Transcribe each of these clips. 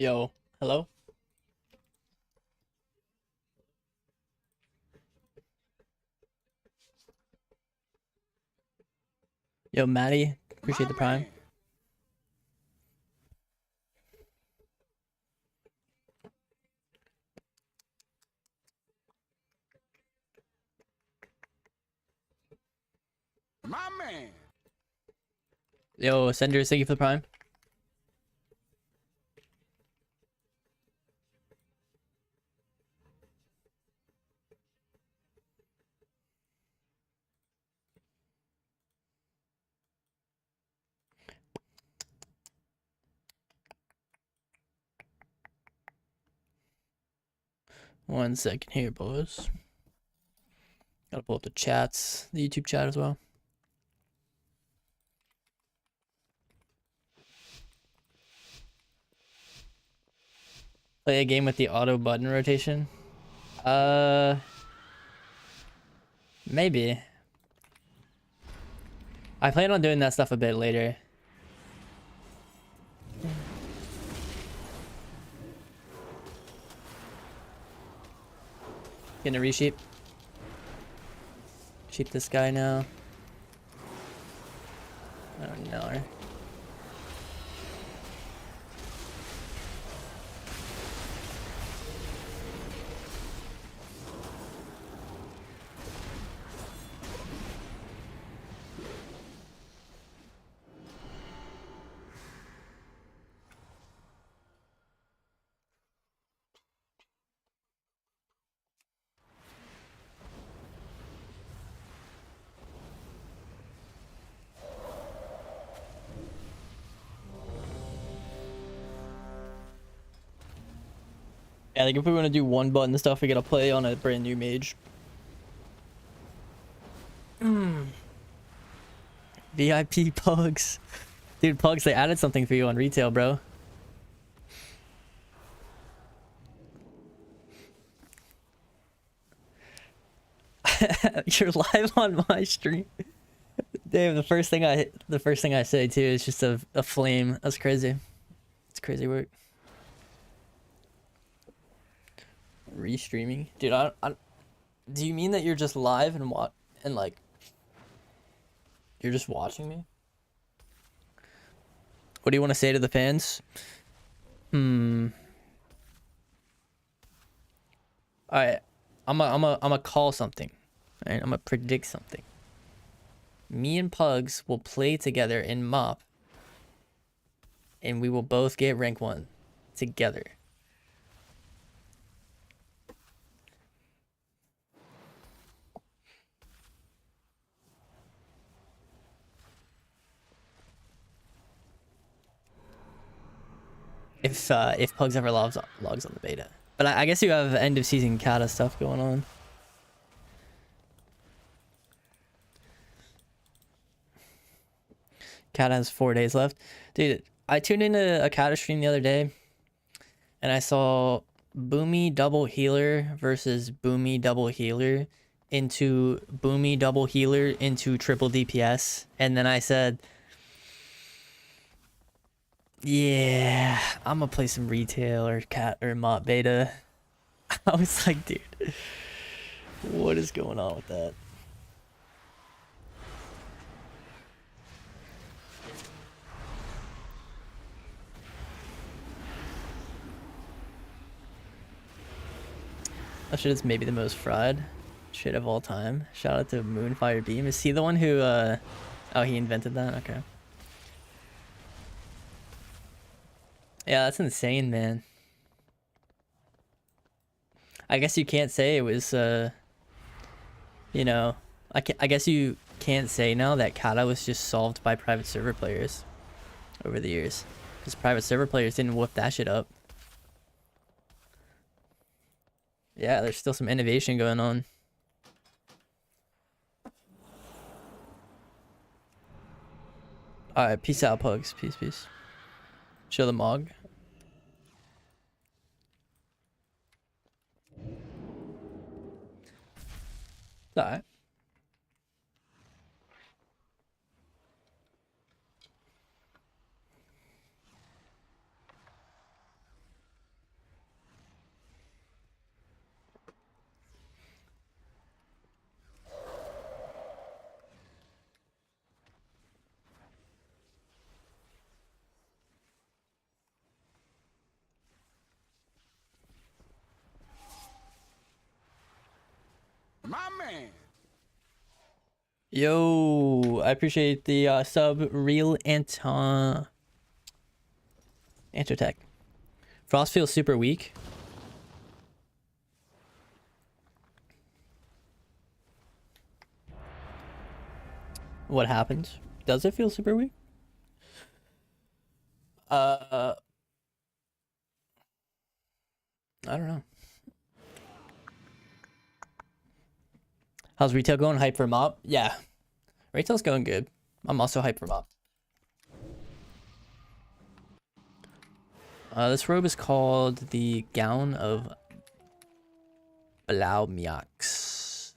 Yo, hello? Yo, Maddie, My appreciate the prime. man. My man. Yo, Sender, thank you for the prime. One second here, boys. Gotta pull up the chats, the YouTube chat as well. Play a game with the auto button rotation. Maybe. I plan on doing that stuff a bit later. Getting a resheep. Sheep this guy now. Oh no. Yeah, like if we want to do one button stuff, we gotta play on a brand new mage. VIP Pugs. Dude, Pugs, they added something for you on retail, bro. You're live on my stream. Dave, the first thing I say too is just a flame. That's crazy. It's crazy work. Restreaming. Dude, I do you mean that you're just live and like you're just watching me? What do you want to say to the fans? Alright. I'm a call something. Alright, I'm gonna predict something. Me and Pugs will play together in MOP. And we will both get rank 1 together. If Pugs ever logs on the beta. But I guess you have end of season Cata stuff going on. Cata has 4 days left. Dude, I tuned into a Cata stream the other day and I saw Boomy double healer versus Boomy double healer into Boomy double healer into triple DPS. And then I said, yeah, I'm gonna play some retail or cat or MOP beta. I was like, dude, what is going on with that? That shit is maybe the most fried shit of all time. Shout out to Moonfire Beam. Is he the one who, oh, he invented that? Okay. Yeah, that's insane, man. I guess you can't say it was, you know, I guess you can't say now that Kata was just solved by private server players over the years. Because private server players didn't whoop that shit up. Yeah, there's still some innovation going on. Alright, peace out, Pugs. Peace, peace. Show the Mog. Alright. Yo, I appreciate the sub, real Antotech. Frost feels super weak. What happened? Does it feel super weak? I don't know. How's retail going? Hype for mop? Yeah, retail's going good. I'm also hype for mop. This robe is called the Gown of Blaumiax.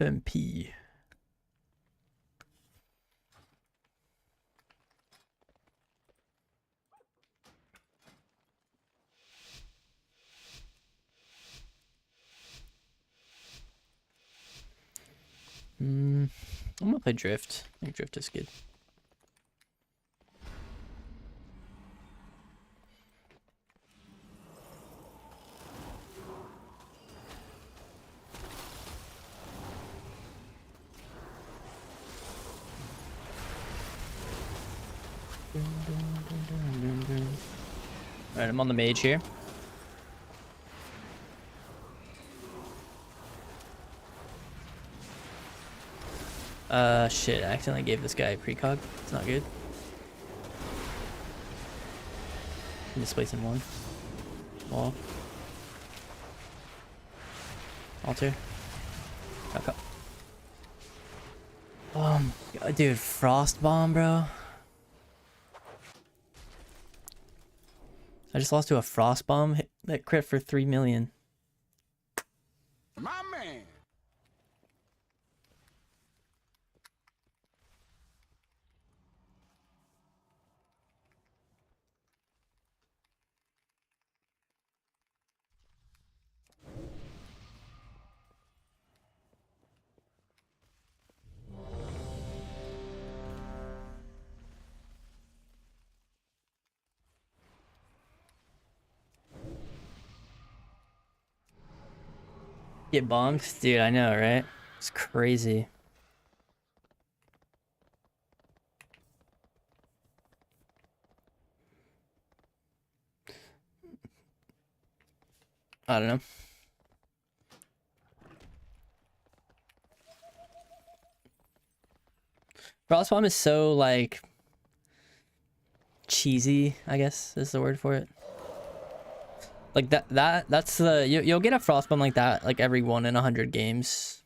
FMP. I'm gonna play Drift. I think Drift is good. Alright, I'm on the mage here. Shit, I accidentally gave this guy a precog. It's not good. I'm displacing one. Wall. Altar. Back up. Dude, Frost Bomb, bro. I just lost to a Frost Bomb that crit for 3 million. My man. Get bonked? Dude, I know, right? It's crazy. I don't know. Frost Bomb is so, like, cheesy, I guess is the word for it. Like that's the you'll get a Frost Bomb like that like every 1 in 100 games.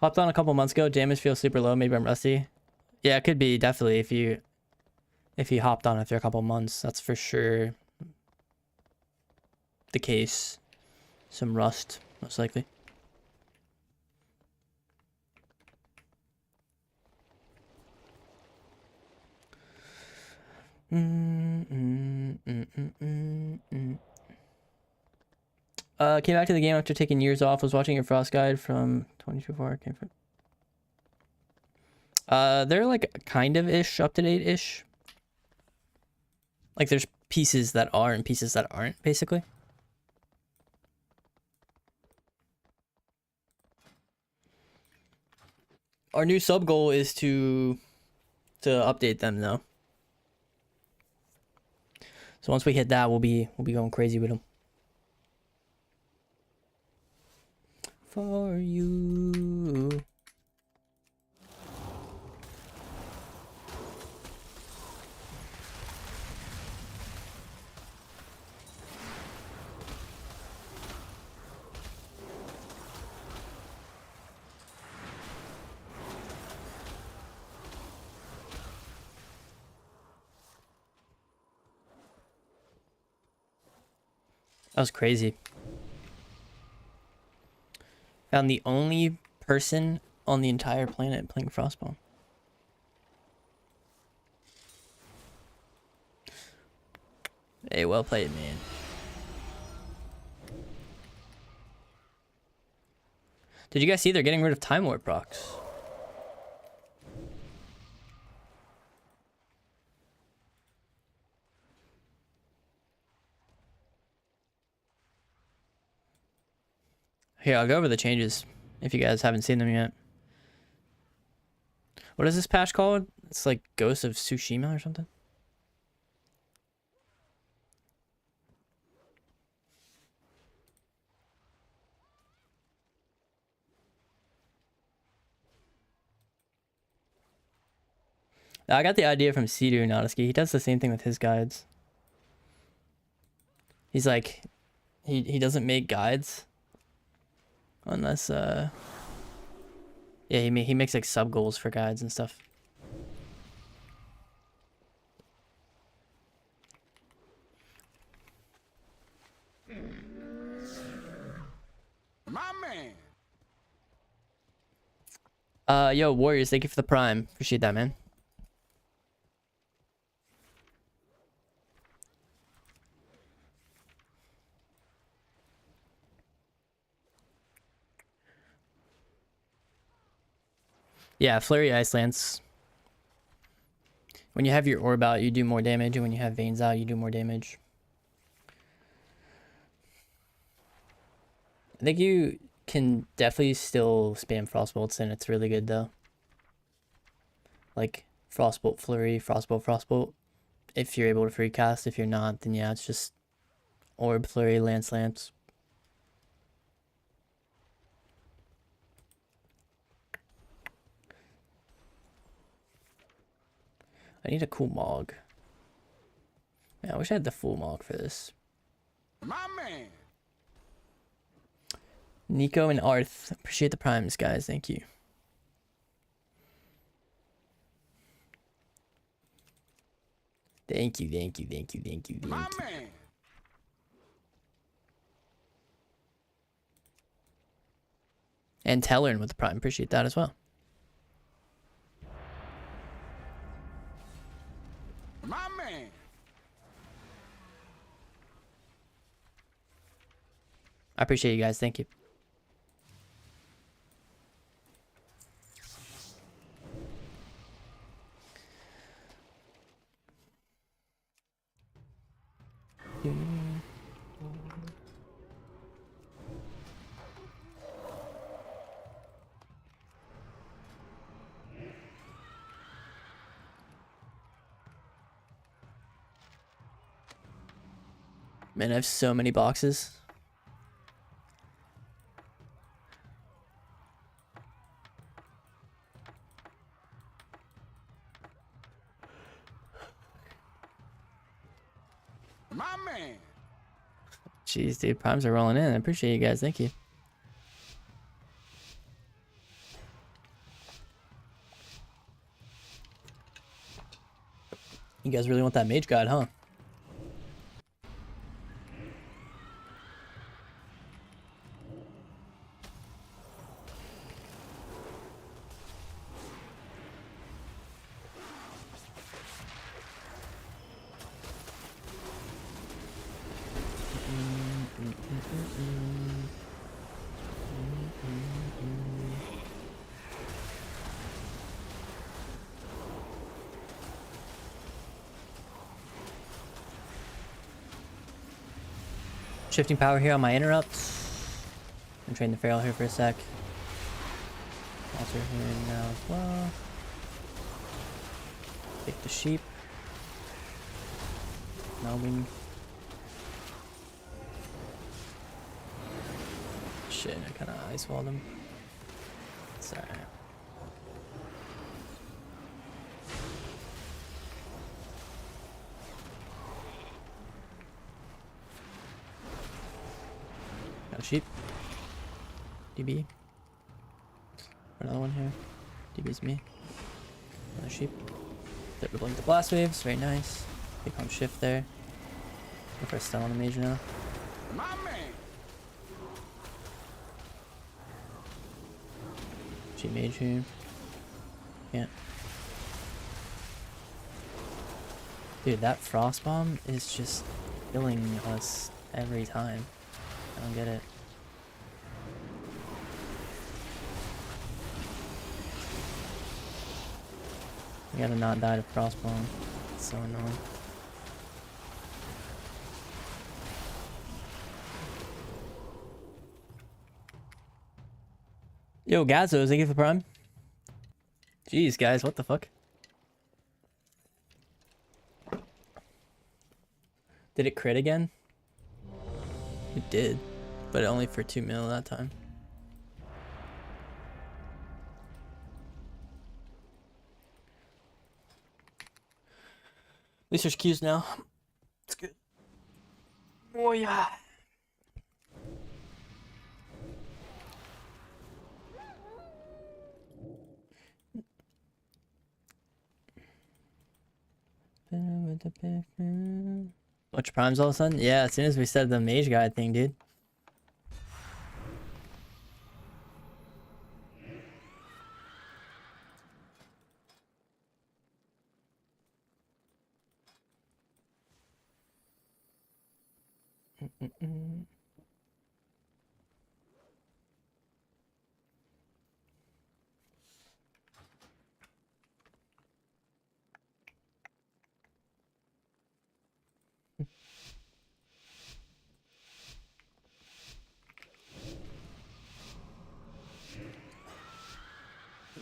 Hopped on a couple months ago. Damage feels super low. Maybe I'm rusty. Yeah, it could be definitely if you hopped on after a couple months. That's for sure the case. Some rust, most likely. Came back to the game after taking years off. Was watching your Frost guide from 2024. Came from. They're like kind of ish, up to date ish. Like there's pieces that are and pieces that aren't, basically. Our new sub goal is to update them though. So once we hit that, we'll be going crazy with them. For you. That was crazy. Found the only person on the entire planet playing Frostbomb. Hey, well played, man. Did you guys see they're getting rid of Time Warp procs? Here, I'll go over the changes if you guys haven't seen them yet. What is this patch called? It's like Ghost of Tsushima or something? I got the idea from Cedu Nautiski. He does the same thing with his guides. He's like, he doesn't make guides unless yeah, he makes like sub goals for guides and stuff. My man. Yo, Warriors, thank you for the prime. Appreciate that, man. Yeah, Flurry Ice Lance. When you have your orb out, you do more damage, and when you have veins out, you do more damage. I think you can definitely still spam Frostbolts, and it's really good though. Like Frostbolt Flurry, Frostbolt, Frostbolt. If you're able to free cast, if you're not, then yeah, it's just Orb, Flurry, Lance, Lance. I need a cool Mog. Man, I wish I had the full Mog for this. My man. Nico and Arth, appreciate the primes, guys. Thank you. Thank you, thank you, thank you, thank you, thank My you. man. And Tellerin with the prime, appreciate that as well. My man. I appreciate you guys, thank you. Man, I have so many boxes. My man. Jeez, dude, primes are rolling in. I appreciate you guys. Thank you. You guys really want that mage guide, huh? Shifting power here on my interrupts. I'm train the feral here for a sec. Also here now as well. Take the sheep. Melvin. Shit, I kind of ice walled him. It's alright. Got a sheep. DB. Another one here. DB's me. Another sheep. They're blowing the blast waves. Very nice. Big pump shift there. Go for a stun on the mage now. My man. She mage here. Can't. Dude, that frost bomb is just killing us every time. I don't get it. You gotta not die to frost bomb. It's so annoying. Yo, Gazzo, thank you for Prime. Jeez, guys, what the fuck? Did it crit again? It did, but only for 2 mil that time. At least there's Qs now. It's good. Oh yeah. Bunch primes all of a sudden? Yeah, as soon as we said the mage guy thing, dude.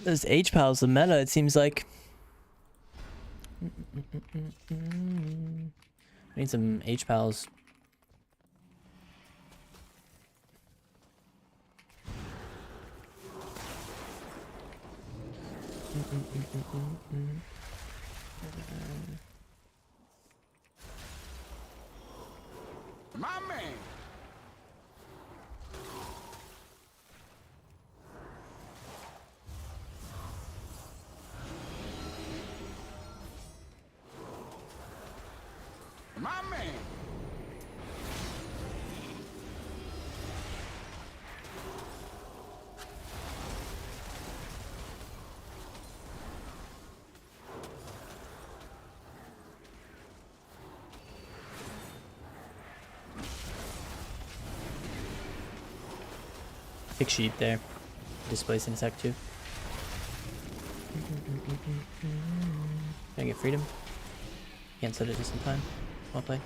Those H pals, the meta, it seems like. I need some H pals. My man. My man. Big sheep there. Displacing sec 2. Can I get freedom? Can't set it just in time. Well played.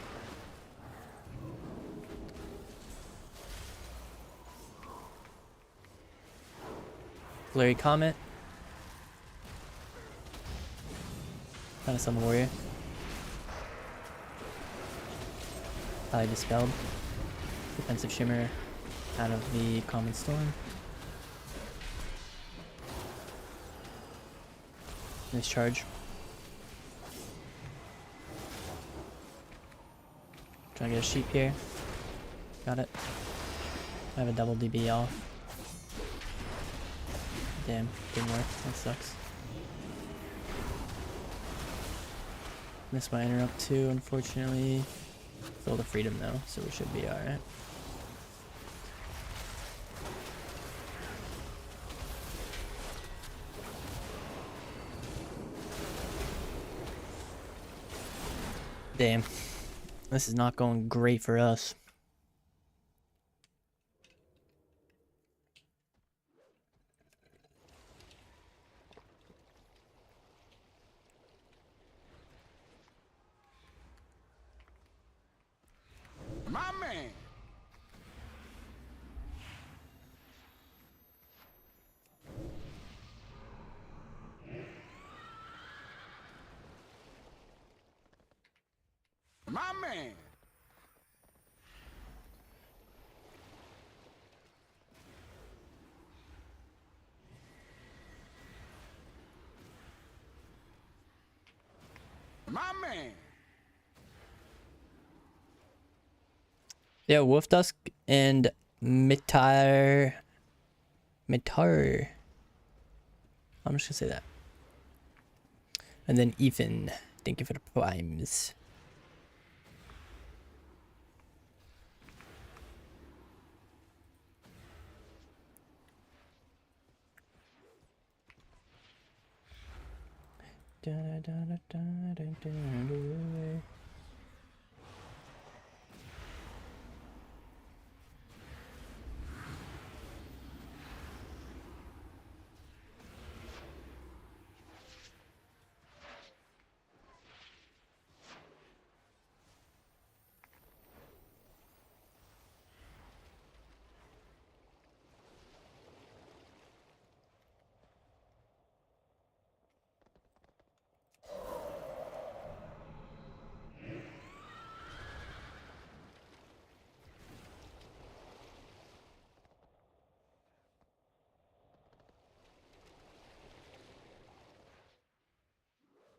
Blurry Comet. Kind of some warrior. Probably dispelled. Defensive shimmer out of the common storm. Nice charge. Trying to get a sheep here. Got it. I have a double DB off. Damn, didn't work. That sucks. Missed my interrupt too, unfortunately. Still the freedom though, so we should be alright. Damn. This is not going great for us. My man. My man. My man. Yeah, Wolf Dusk and Mitar. I'm just gonna say that. And then Ethan, thank you for the primes.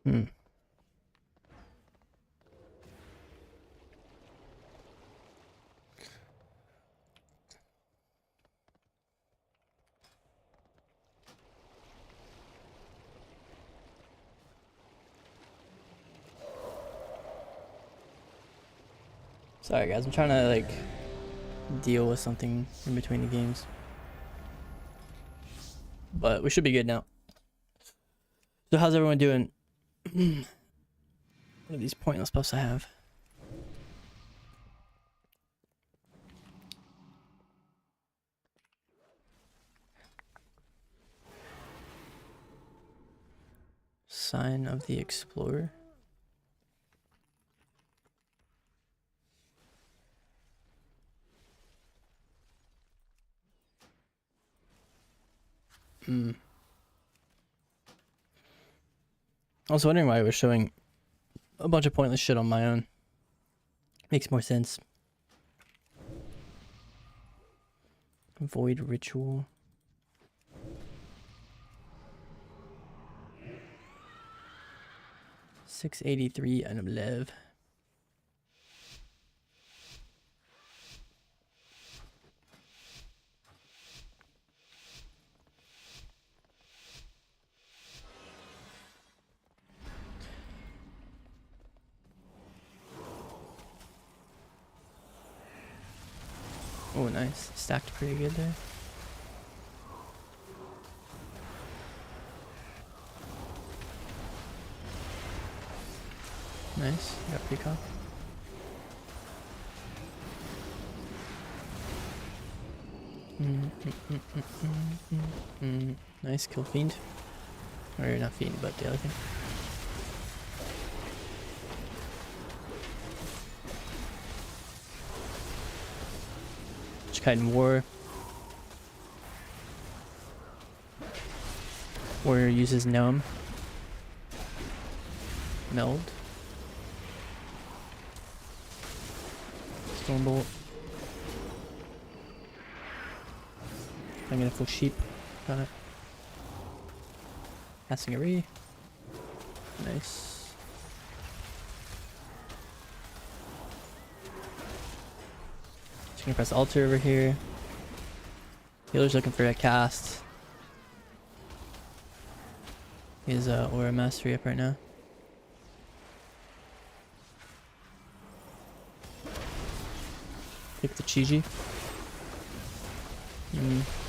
Hmm. Sorry guys, I'm trying to like deal with something in between the games. But we should be good now. So how's everyone doing? What are these pointless buffs I have? Sign of the Explorer. Hmm. I was wondering why I was showing a bunch of pointless shit on my own. Makes more sense. Void ritual. $683 item lev. Oh, nice. Stacked pretty good there. Nice. Got precon. Nice. Kill fiend. Or not fiend, but the other thing. Kite War. Warrior uses Gnome. Meld. Stormbolt. I'm gonna full sheep. Got it. Passing a re. Nice. Just gonna press altar over here. Healer's looking for a cast. He's Aura Mastery up right now. Pick the Chiji.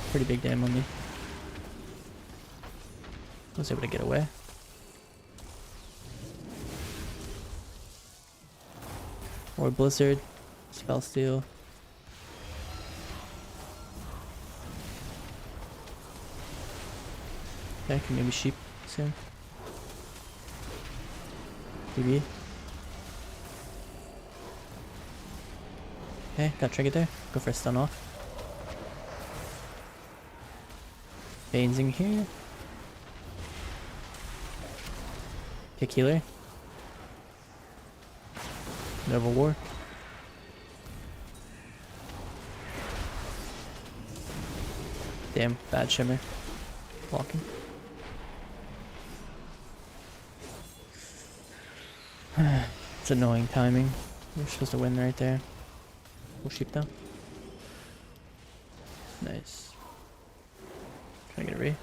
Pretty big damn on me. Was able to get away. Or Blizzard. Spell Steal. Okay, can maybe sheep soon. DB. Okay, got Trinket there. Go for a stun off. Bane's in here. Pick healer. Noble War. Damn, bad shimmer. Blocking. It's annoying timing. We're supposed to win right there. We'll sheep though. Nice. Trying to get a re.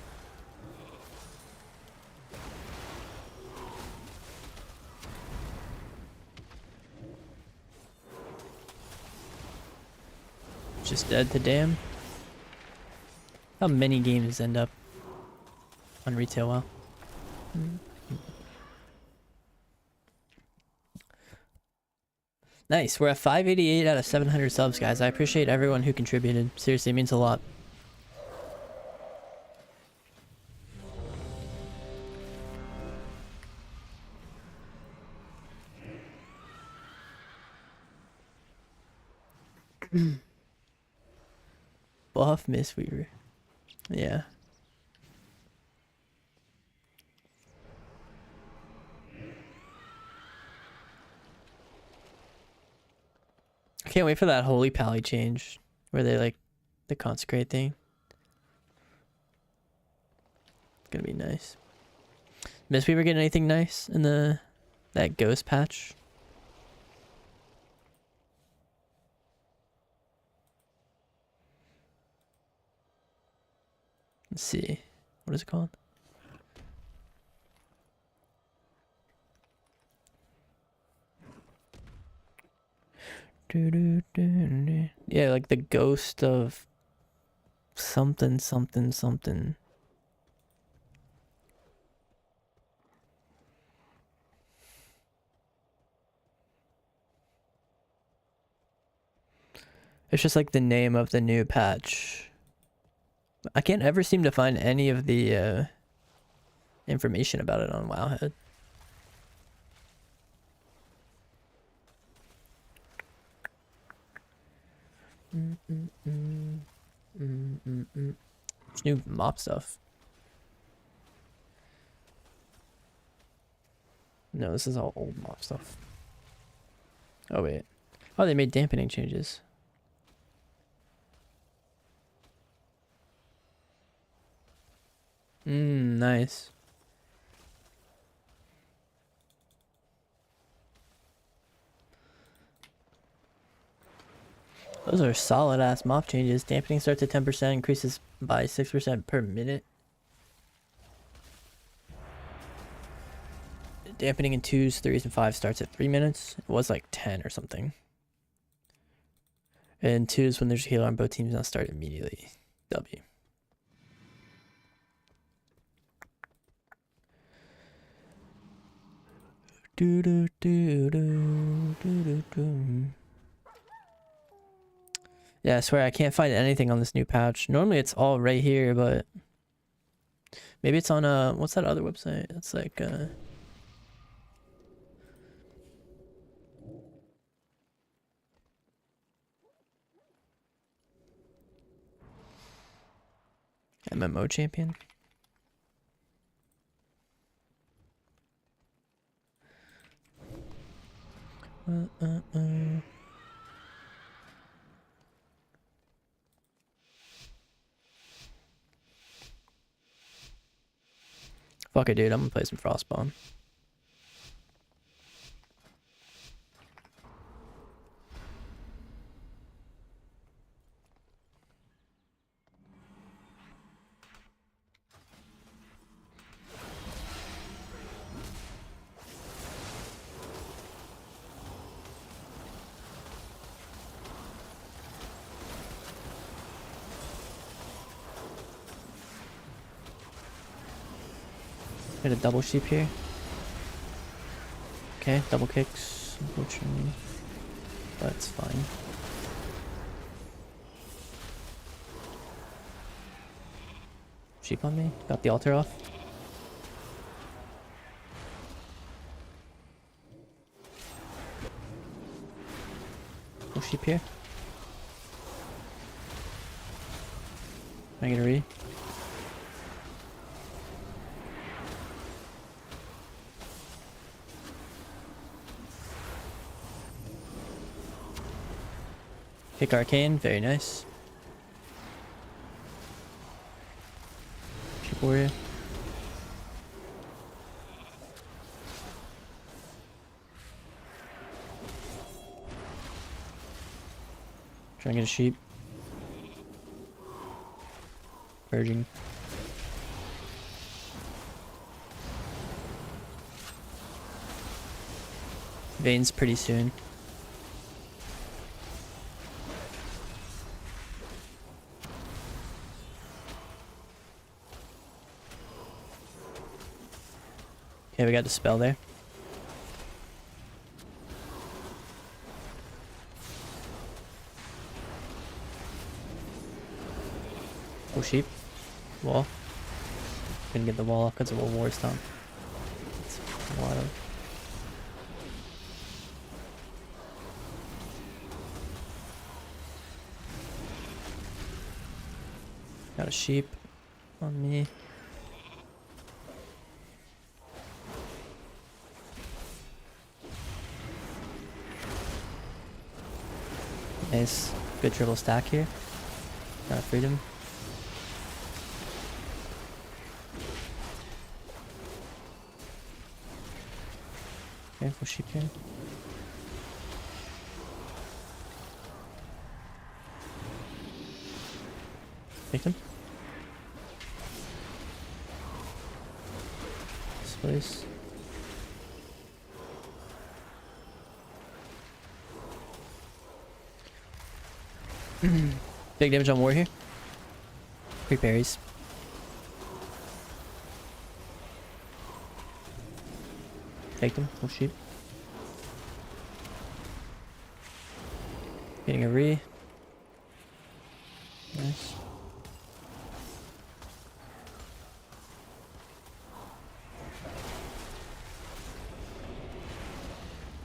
Just dead to damn. How many games end up on retail? Well, Nice. We're at 588 out of 700 subs, guys. I appreciate everyone who contributed. Seriously, it means a lot. Buff Mistweaver. Yeah. I can't wait for that Holy Pally change where they like the consecrate thing. It's gonna be nice. Mistweaver get anything nice in that ghost patch? Let's see. What is it called? Yeah, like the ghost of something, something, something. It's just like the name of the new patch. I can't ever seem to find any of the information about it on Wowhead. There's new mop stuff. No, this is all old mop stuff. Oh wait. Oh, they made dampening changes. Nice. Those are solid ass mop changes. Dampening starts at 10%, increases by 6% per minute. Dampening in 2s, 3s, and 5s starts at 3 minutes. It was like 10 or something. And 2s, when there's a healer on both teams, now start immediately. W. Do do do do do do do. Yeah, I swear I can't find anything on this new patch. Normally it's all right here, but maybe it's on what's that other website? It's like MMO champion. Fuck it, dude. I'm gonna play some Frostbomb. Hit a double sheep here. Okay, double kicks, unfortunately. But it's fine. Sheep on me. Got the altar off. No sheep here. Can I get a read? Kick Arcane, very nice. Sheep warrior. Try and get a sheep. Purging. Veins pretty soon. Okay, we got the spell there. sheep. Wall. Couldn't get the wall because of a war stomp. It's wild. Got a sheep on me. Nice. Good triple stack here. Got a freedom. Careful sheep here. Victim. This place. Big damage on war here. 3 parries. Take them. Oh sheep. Getting a re. Nice.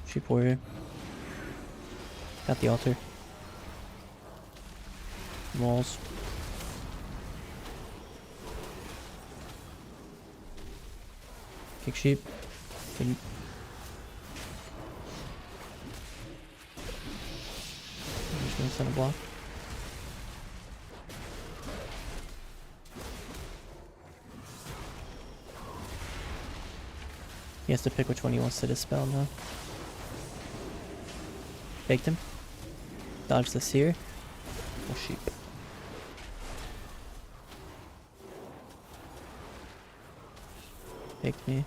Sheep warrior. Got the altar. Walls. Kick sheep. Couldn't. I'm just gonna send a block. He has to pick which one he wants to dispel now. Baked him. Dodge the seer. Oh sheep. Baked me.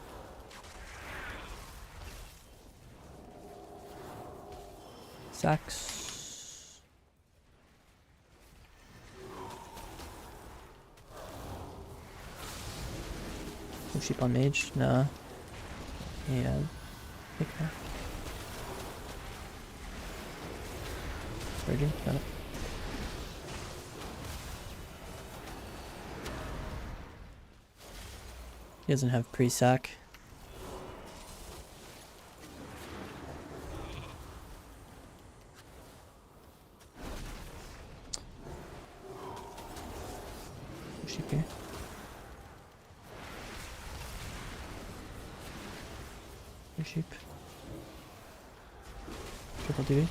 Sacks. Oh sheep on mage? Nah. Yeah. Pick her. Virgin, got it. He doesn't have pre-sack. Sheep here. Your sheep. Triple TV.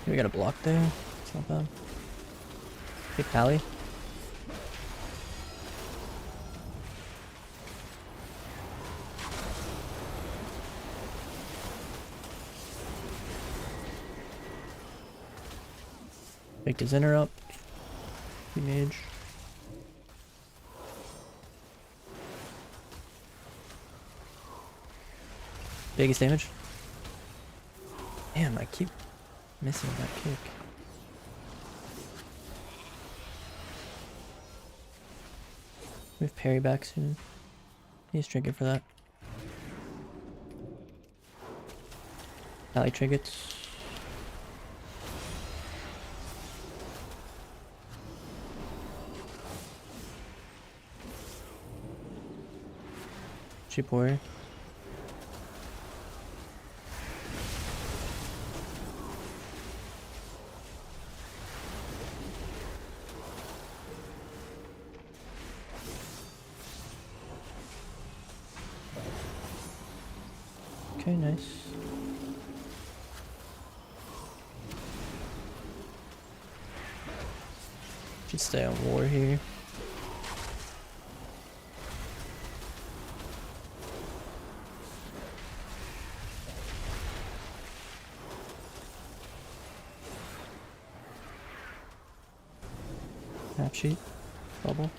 We got a block there. It's not bad. Big pally. Picked his inner up. Mage. Biggest damage. Damn, I keep missing that kick. We have parry back soon. He's triggered for that. Ally triggers. Cheap warrior. Okay, nice. Should stay on war here. Map sheet. Bubble.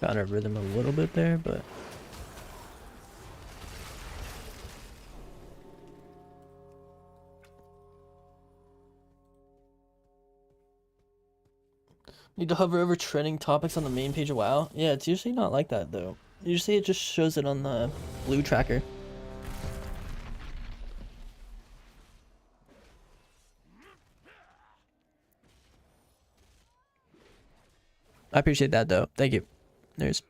Got our rhythm a little bit there, but Need to hover over trending topics on the main page of WoW. Yeah, it's usually not like that though. Usually it just shows it on the blue tracker. I appreciate that though. Thank you. There's.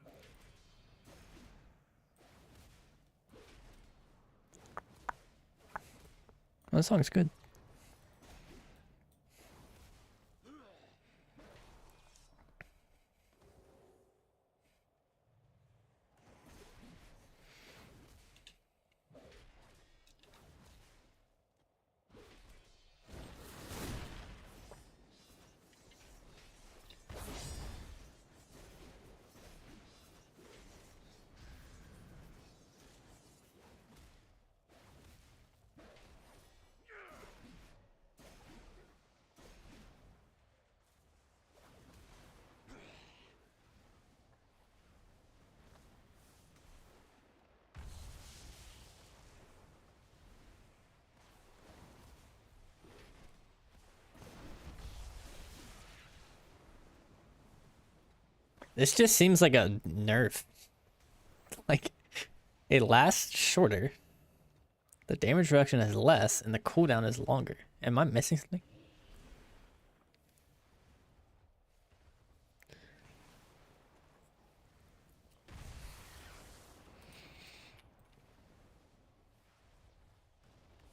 Oh, that song's good. This just seems like a nerf. Like, it lasts shorter. The damage reduction is less, and the cooldown is longer. Am I missing something?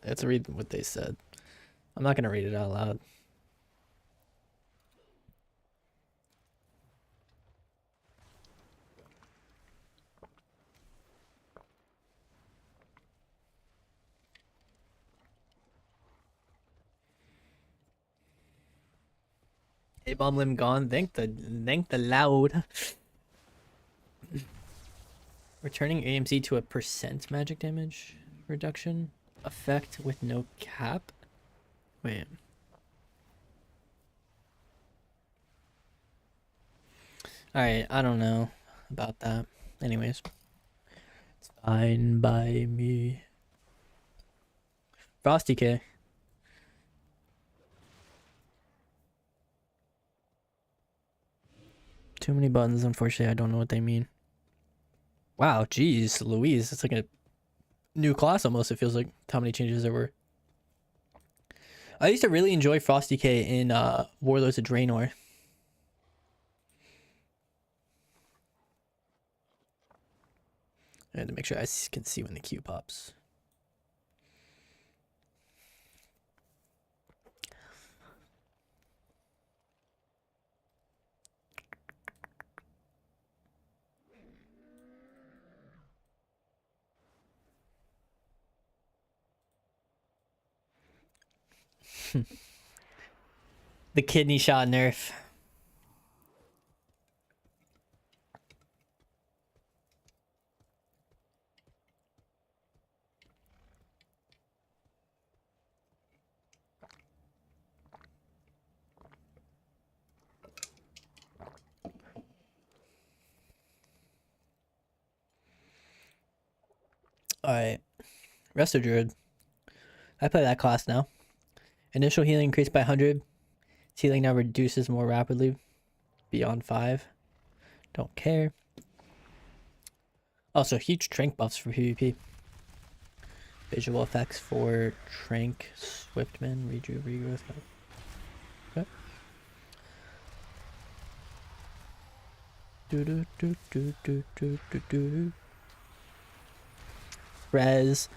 Let's read what they said. I'm not gonna read it out loud. A bomb limb gone. Thank the loud. Returning AMC to a % magic damage reduction effect with no cap. Wait. Alright, I don't know about that. Anyways. It's fine by me. Frosty K. Too many buttons, unfortunately. I don't know what they mean. Wow, geez, Louise. It's like a new class almost, it feels like, how many changes there were. I used to really enjoy Frosty K in Warlords of Draenor. I had to make sure I can see when the Q pops. The kidney shot nerf. Alright. Resto druid. I play that class now. Initial healing increased by 100. Healing now reduces more rapidly. Beyond 5. Don't care. Also, huge trank buffs for PvP. Visual effects for Trank, Swiftman, Regrowth. Okay. Res.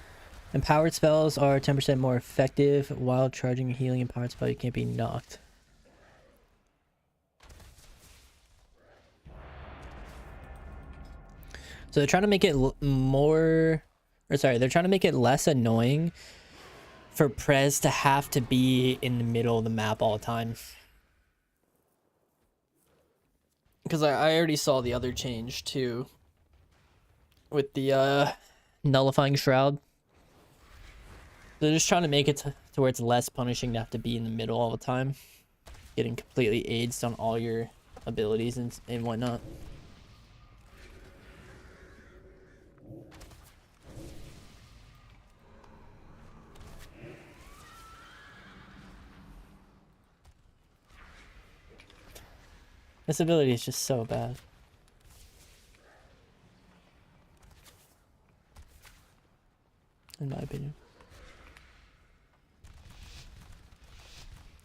Empowered spells are 10% more effective while charging a healing empowered spell. You can't be knocked. So they're trying to make it they're trying to make it less annoying for Prez to have to be in the middle of the map all the time. Because I already saw the other change too. With the nullifying shroud. They're just trying to make it to where it's less punishing to have to be in the middle all the time. Getting completely AIDS on all your abilities and whatnot. This ability is just so bad. In my opinion.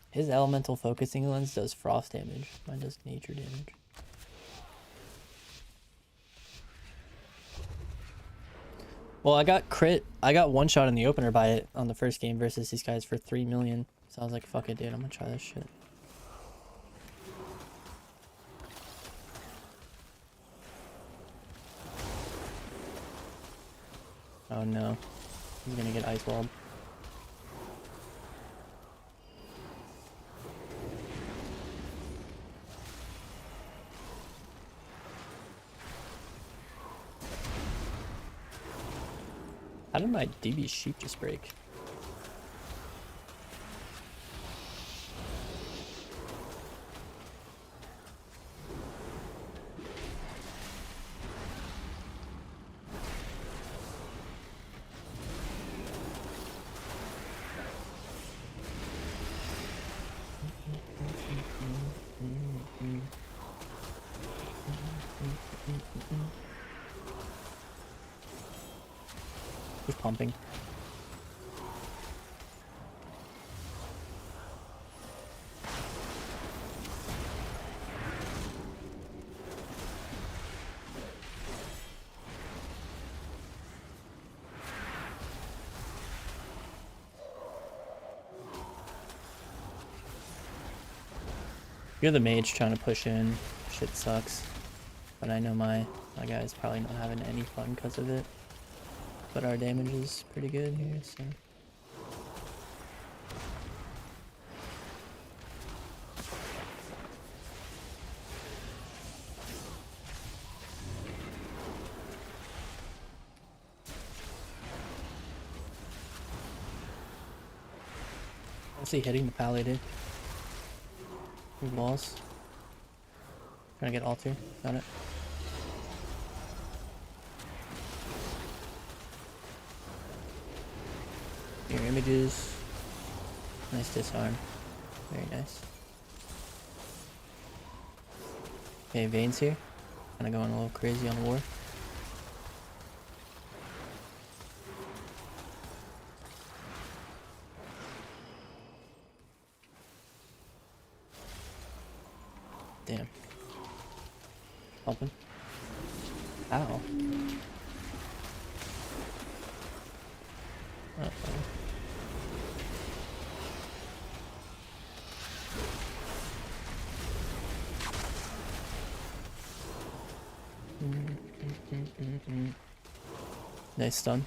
His elemental focusing lens does frost damage. Mine does nature damage. Well, I got one shot in the opener by it on the first game versus these guys for 3 million. So I was like, fuck it, dude, I'm gonna try this shit. Oh no. He's gonna get ice walled. How did my DB sheep just break? Who's pumping? You're the mage trying to push in. Shit sucks. But I know my guy's probably not having any fun because of it. But our damage is pretty good here, so. Mostly hitting the pally, dude. Move walls. Trying to get altar. Got it. Mirror images. Nice disarm. Very nice. Okay, Vayne's here. Kinda going a little crazy on the war. Damn. Helping. Ow. Uh-oh. Nice stun.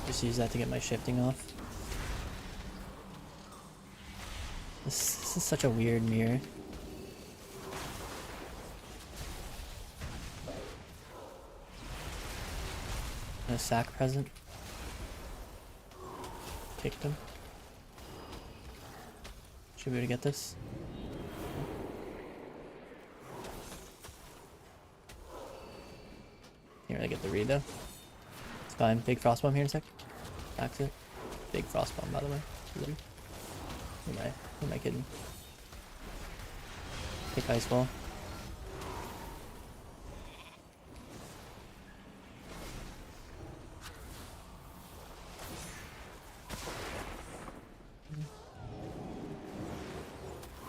Just use that to get my shifting off. This is such a weird mirror. No sack present. Kicked him. Should be able to get this. Can't really get the read though. It's fine. Big frost bomb here in a sec. Backs it. Big frost bomb, by the way. Who am I kidding? Kick ice wall.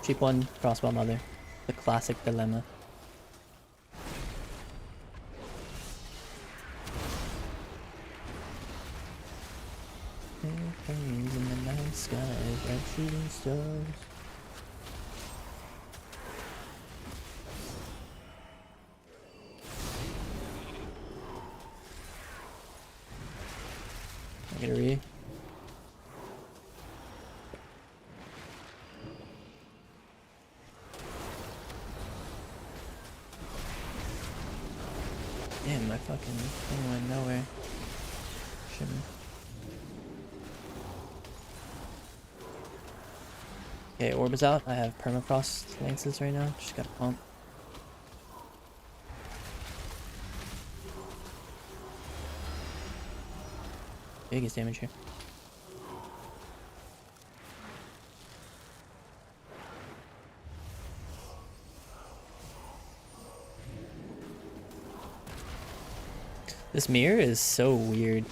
Cheap one, crossbow mother. The classic dilemma. Airplanes in the night sky, bright shooting stars. I get a re. Damn, my fucking thing went nowhere. Shouldn't. Okay, orb is out. I have permafrost lances right now. Just gotta pump. Biggest damage here. This mirror is so weird.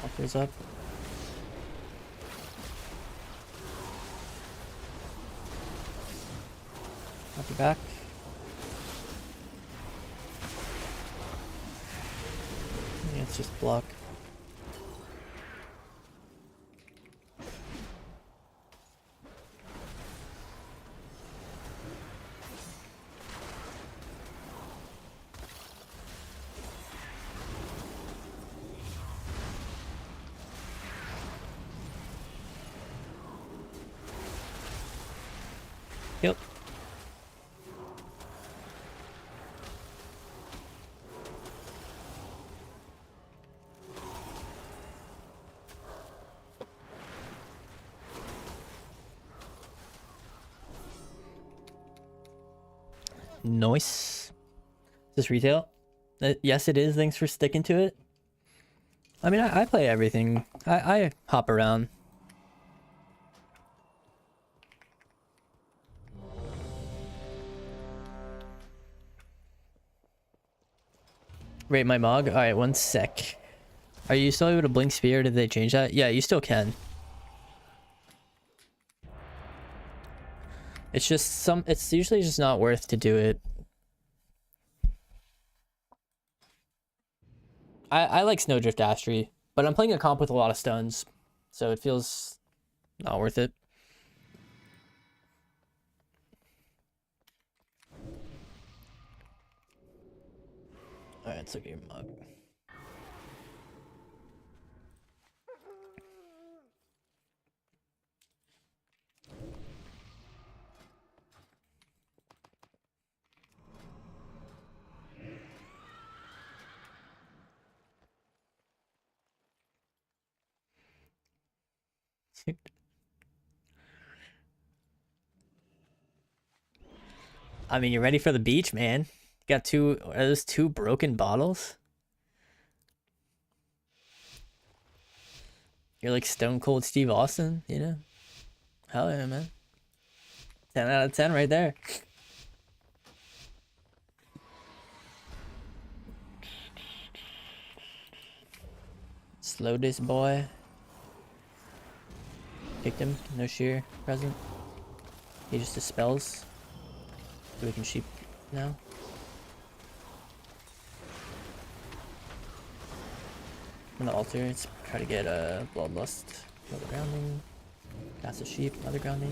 Walker's up. Up your back. Yeah, it's just block. Yep. Nice. Is this retail? Yes, it is. Thanks for sticking to it. I mean, I play everything. I hop around. Rate my mog. All right, one sec. Are you still able to blink spear? Did they change that? Yeah, you still can. It's just it's usually just not worth to do it. I like Snowdrift Astry, but I'm playing a comp with a lot of stuns, so it feels not worth it. Alright, let's look at your mug. I mean, you're ready for the beach, man. You got are those two broken bottles? You're like Stone Cold Steve Austin, you know? Hell yeah, man. 10 out of 10 right there. Slow this boy. Picked him. No shear present. He just dispels. So we can sheep now. On the altar, let's try to get a bloodlust. Another grounding. Cast a sheep. Another grounding.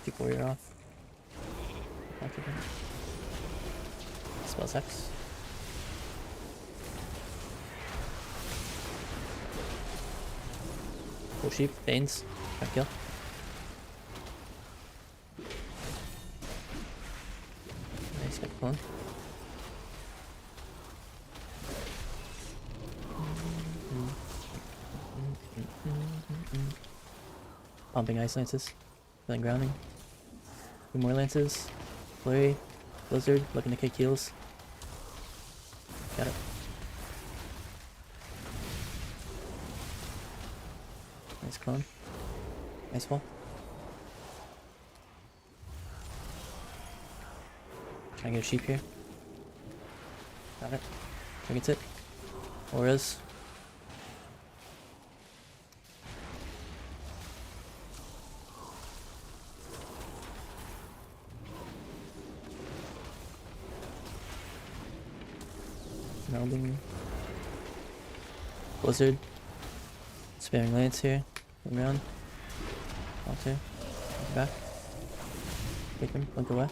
Keep warrior off. Spells X. Full sheep. Banes. Try to kill. Nice, got the clone. Pumping ice lances. Feeling grounding. 2 more lances. Flurry. Blizzard. Looking to kick heals. Got it. Nice clone. Nice wall. Can I get a sheep here? Got it. Trinkets it. Auras. Melding. Blizzard. Sparing lance here. Come around. Altar. Back. Take him. Blink away.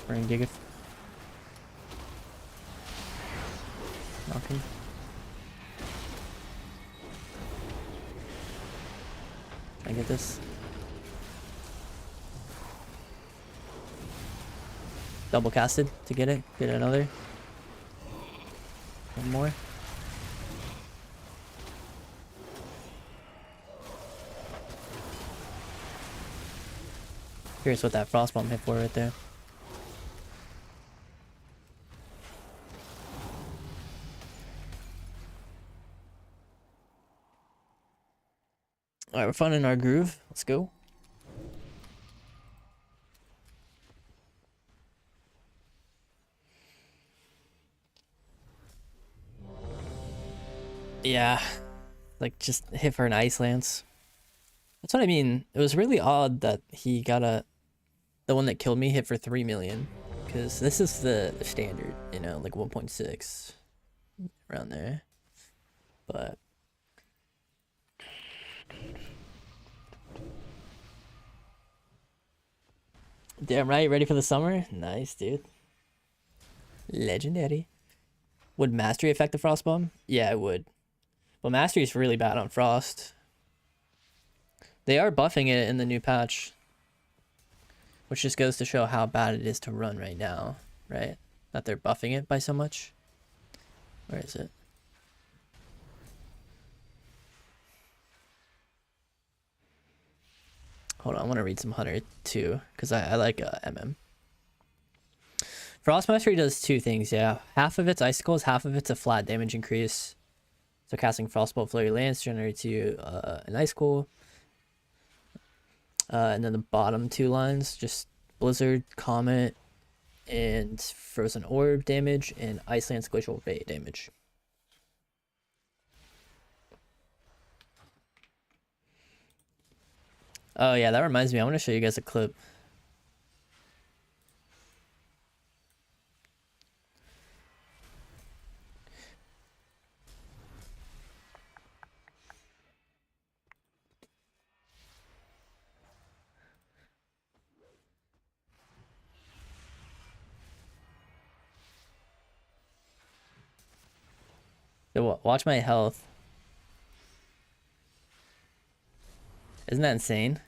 Bring Giga. Knock him. I get this. Double casted to get it. Get another. One more. Here's what that frost bomb hit for right there. Alright, we're finding our groove. Let's go. Yeah. Like, just hit for an Ice Lance. That's what I mean. It was really odd that he got the one that killed me hit for 3 million. Because this is the standard, you know, like 1.6. Around there. But... damn right, ready for the summer? Nice, dude. Legendary. Would Mastery affect the Frost Bomb? Yeah, it would. But Mastery is really bad on Frost. They are buffing it in the new patch. Which just goes to show how bad it is to run right now, right? That they're buffing it by so much. Where is it? Hold on, I want to read some Hunter too, because I like MM. Frost Mastery does two things, yeah. Half of it's icicles, half of it's a flat damage increase. So casting Frostbolt Flurry Lance generates you an icicle. And then the bottom two lines, just Blizzard, Comet, and Frozen Orb damage, and Ice Lance Glacial Bay damage. Oh yeah, that reminds me, I want to show you guys a clip. So watch my health. Isn't that insane?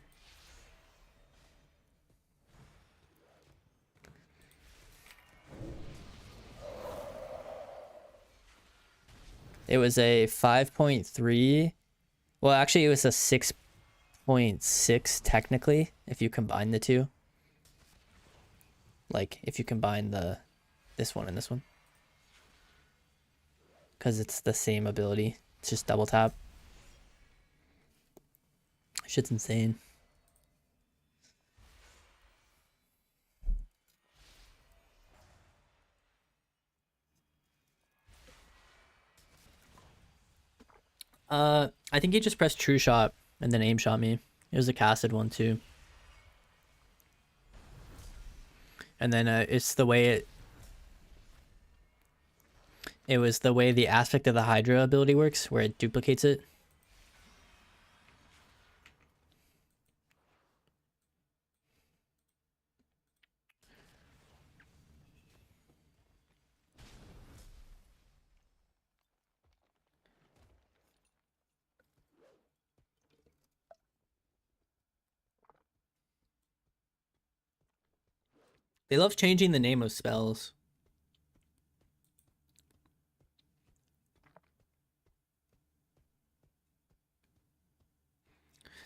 It was a 5.3. Well, actually, it was a 6.6 technically, if you combine the two. Like, if you combine this one and this one. Because it's the same ability. It's just double tap. Shit's insane. I think he just pressed True Shot and then aim shot me. It was a casted one too. And then it's the way it was the way the aspect of the Hydra ability works, where it duplicates it. They love changing the name of spells.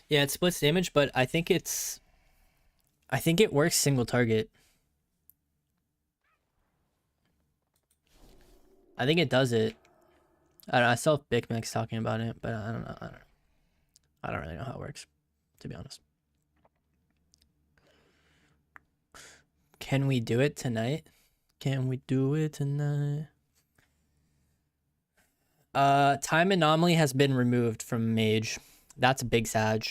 Yeah, it splits damage, but I think it works single target. I think it does it. I don't know, I saw Big Max talking about it, but I don't know. I don't really know how it works, to be honest. Can we do it tonight? Can we do it tonight? Time Anomaly has been removed from Mage. That's a big sag.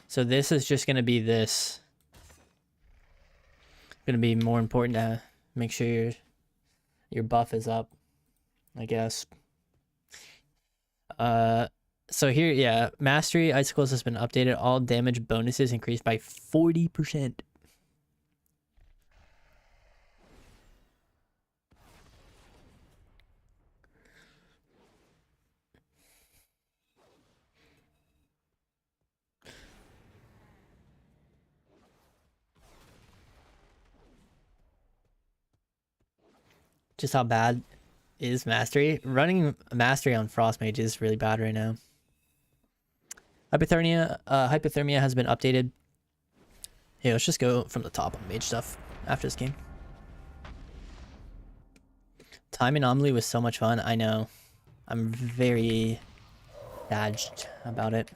So this is just gonna be this. Gonna be more important to make sure your buff is up, I guess. So here, yeah, Mastery Icicles has been updated. All damage bonuses increased by 40%. just how bad is Mastery. Running Mastery on Frost Mage is really bad right now. Hypothermia has been updated. Hey, let's just go from the top on Mage stuff after this game. Time Anomaly was so much fun. I know. I'm very badged about it.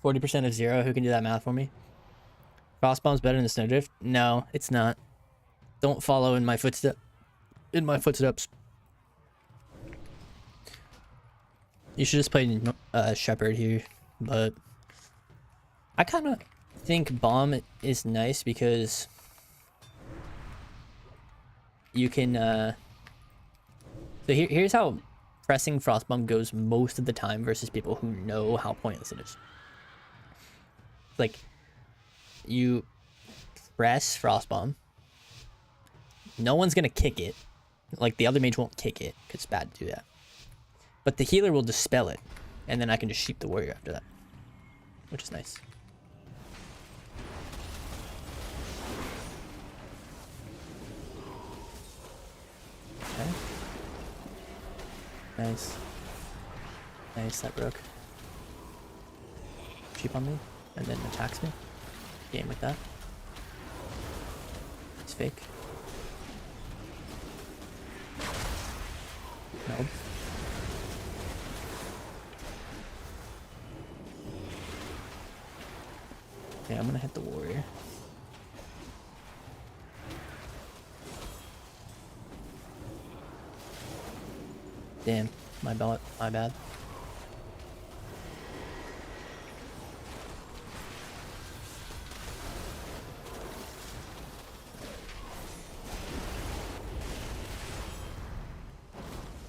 %40 of 0. Who can do that math for me? Frostbomb's better than the Snowdrift? No, it's not. Don't follow in my footsteps. You should just play Shepherd here, but I kind of think Bomb is nice because you can. So here's how pressing Frostbomb goes most of the time versus people who know how pointless it is. Like, you press Frostbomb, no one's gonna kick it. Like, the other mage won't kick it because it's bad to do that. But the healer will dispel it, and then I can just sheep the warrior after that, which is nice. Okay. Nice. Nice, that broke. Sheep on me, and then attacks me. Game with that. It's fake. Nope. Okay, I'm gonna hit the warrior. Damn, my bad.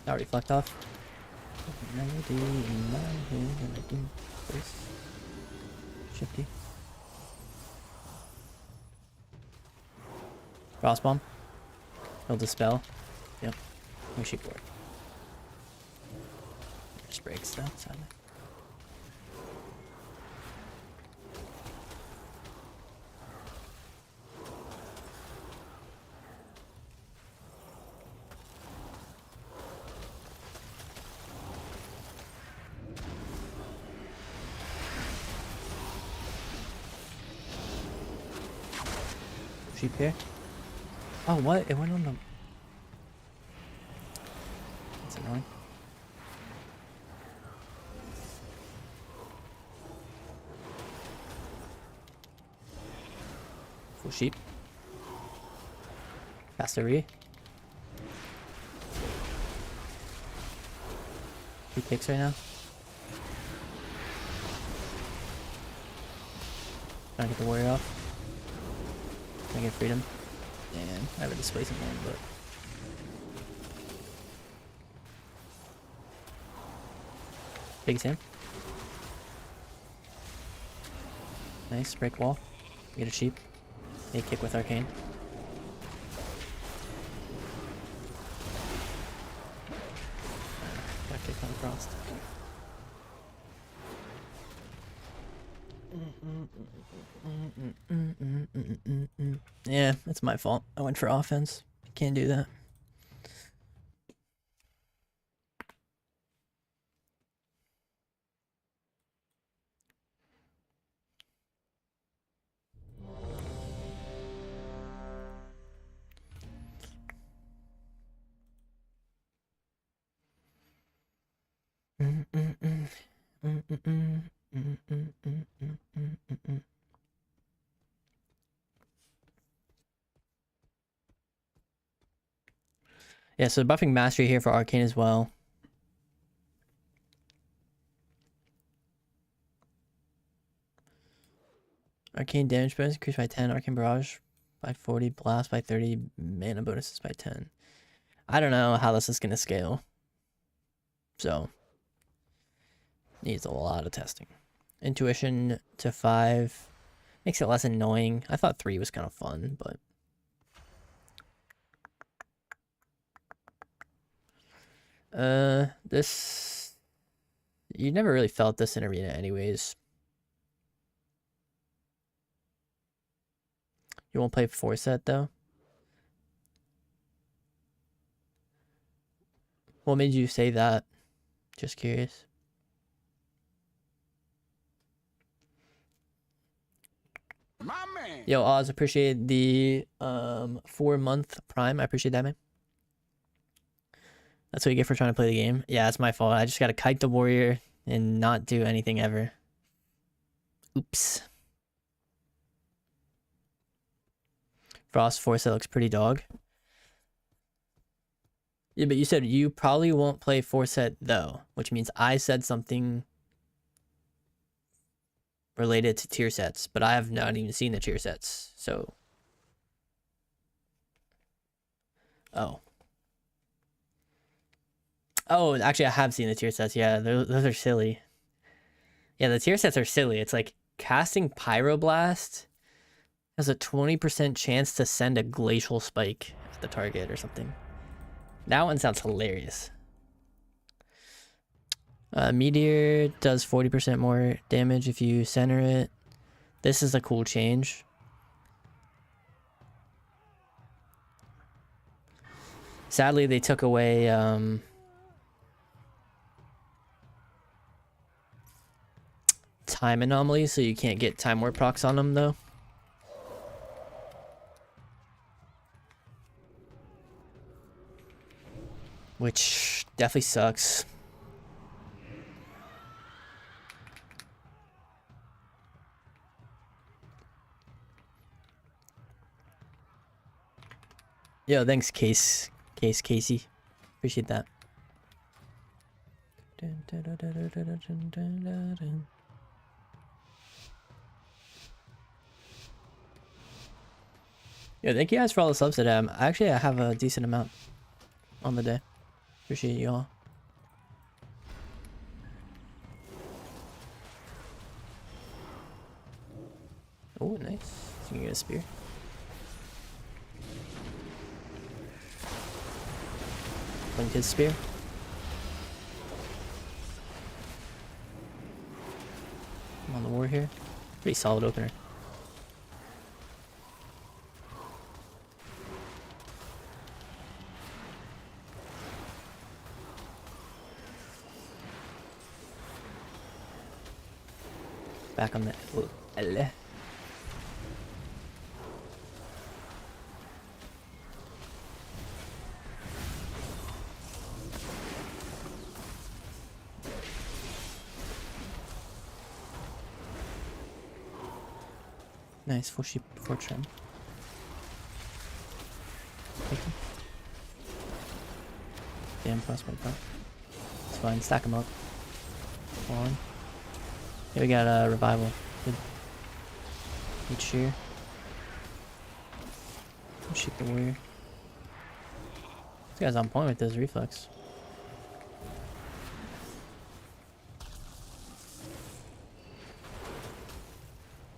That reflect off. Shifty. Frostbomb. He'll dispel. Yep. We should work. Just breaks that, sadly. Sheep here. Oh, what? It went on the... That's annoying. Full sheep. Passery. He kicks right now. Trying to get the warrior off. Can I get freedom? Damn, I have a displacement one, but... Big him. Nice, break wall. Get a sheep. A kick with Arcane. Got kicked on Frost. Yeah, it's my fault. I went for offense. Can't do that. Yeah, so buffing mastery here for Arcane as well. Arcane damage bonus increased by 10, Arcane barrage by 40, blast by 30, mana bonuses by 10. I don't know how this is going to scale. So, needs a lot of testing. Intuition to 5 makes it less annoying. I thought 3 was kind of fun, but... this You never really felt this in Arena anyways. You won't play 4 set though? What made you say that? Just curious. My man. Yo, Oz, appreciate the 4-month Prime. I appreciate that, man. That's what you get for trying to play the game. Yeah, it's my fault. I just gotta kite the warrior and not do anything ever. Oops. Frost 4 set looks pretty dog. Yeah, but you said you probably won't play 4 set though, which means I said something related to tier sets, but I have not even seen the tier sets, so. Oh, actually I have seen the tier sets. Yeah, those are silly. Yeah, the tier sets are silly. It's like casting Pyroblast has a 20% chance to send a glacial spike at the target or something. That one sounds hilarious. Meteor does 40% more damage if you center it. This is a cool change. Sadly, they took away time anomalies, so you can't get time warp procs on them though. Which definitely sucks. Yo, thanks, Casey. Appreciate that. Yo, thank you guys for all the subs today. Actually, I have a decent amount on the day. Appreciate you all. Oh, nice. So you can get a spear. Blink his spear. I'm on the war here. Pretty solid opener. Back on the L. Nice, full sheep, 4 trim. Damn, frostbite pop. It's fine, stack them up. One. Here we got a revival. Good. Good shear. Shoot the warrior. This guy's on point with his reflex.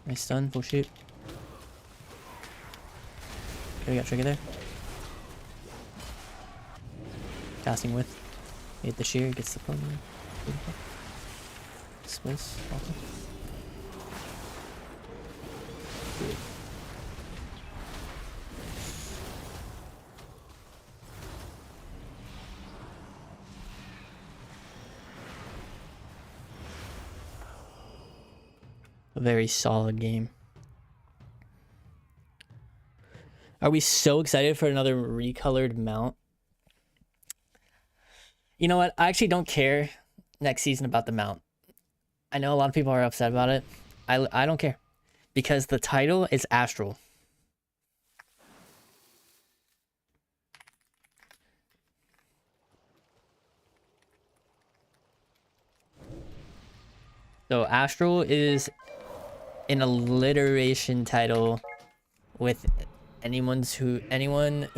Nice stun, full shoot. Okay, we got trigger there. Casting with. Hit the shear, gets the plug. Space. Awesome. Good. A very solid game. Are we so excited for another recolored mount? You know what? I actually don't care next season about the mount. I know a lot of people are upset about it. I don't care. Because the title is Astral. So Astral is an alliteration title with anyone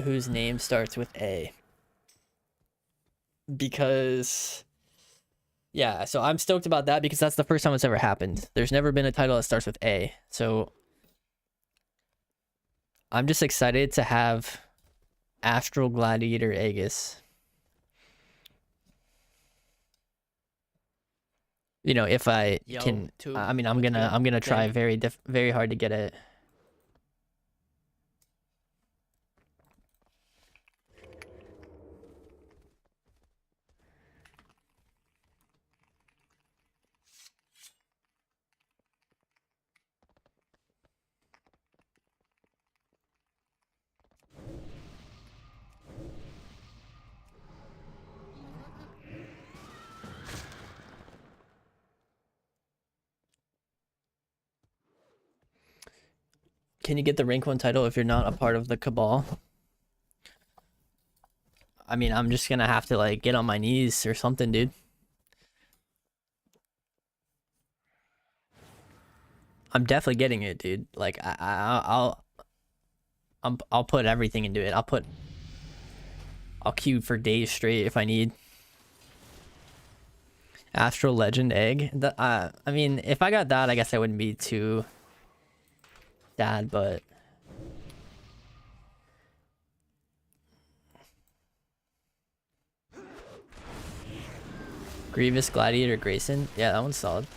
whose name starts with A. Because yeah, so I'm stoked about that because that's the first time it's ever happened. There's never been a title that starts with A. So I'm just excited to have Astral Gladiator Aegis. You know, if I Yo, can, Tube, I mean, what's good? I'm gonna try Dang. very hard to get it. Can you get the rank 1 title if you're not a part of the cabal? I mean, I'm just gonna have to like get on my knees or something, dude. I'm definitely getting it, dude. Like I'll put everything into it. I'll queue for days straight if I need. Astral Legend egg. I mean, if I got that, I guess I wouldn't be too sad, but Grievous Gladiator Grayson. Yeah, that one's solid.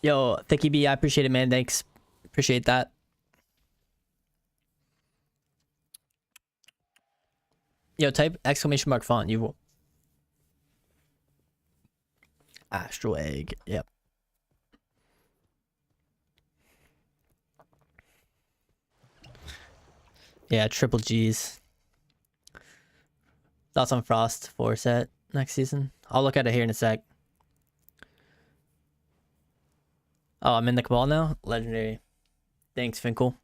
Yo, Thicky B, I appreciate it, man. Thanks. Appreciate that. Yo, type exclamation mark font. You will. Astral egg. Yep. Yeah, triple G's. Thoughts on Frost 4 set next season? I'll look at it here in a sec. Oh, I'm in the cabal now? Legendary. Thanks, Finkel.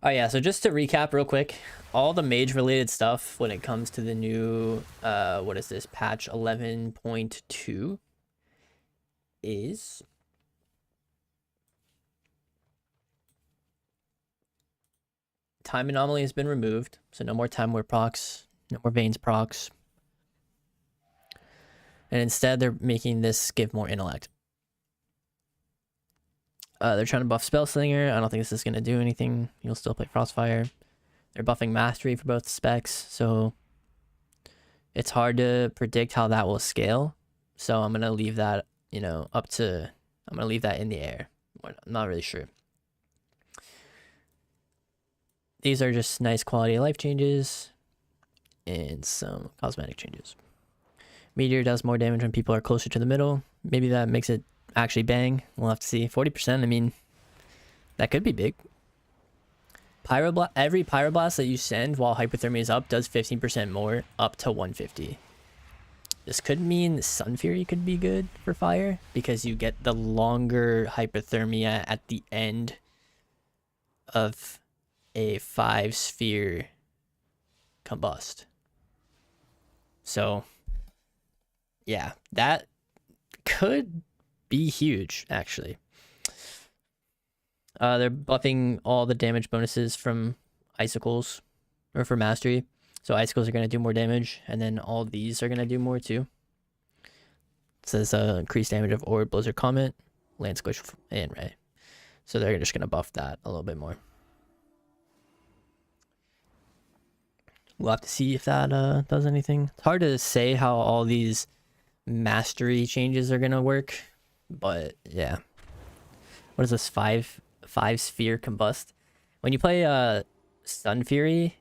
Oh yeah, so just to recap real quick, all the mage related stuff when it comes to the new what is this, patch 11.2 is time anomaly has been removed, so no more time warp procs, no more veins procs. And instead they're making this give more intellect. They're trying to buff Spell Slinger. I don't think this is going to do anything. You'll still play Frostfire. They're buffing Mastery for both specs, so it's hard to predict how that will scale. So I'm going to leave that, you know, I'm going to leave that in the air. I'm not really sure. These are just nice quality of life changes and some cosmetic changes. Meteor does more damage when people are closer to the middle. Maybe that makes it actually bang. We'll have to see. 40%, I mean, that could be big. Every Pyroblast that you send while hypothermia is up does 15% more, up to 150. This could mean Sunfury could be good for fire, because you get the longer hypothermia at the end of a 5-sphere combust. So, yeah, that could be huge, actually. They're buffing all the damage bonuses from icicles, or for mastery. So icicles are going to do more damage, and then all these are going to do more too. It says increased damage of Orb, Blizzard Comet, Land Squish, and Ray. So they're just going to buff that a little bit more. We'll have to see if that does anything. It's hard to say how all these mastery changes are going to work, but yeah. What is this, 5-sphere combust? When you play Sunfury,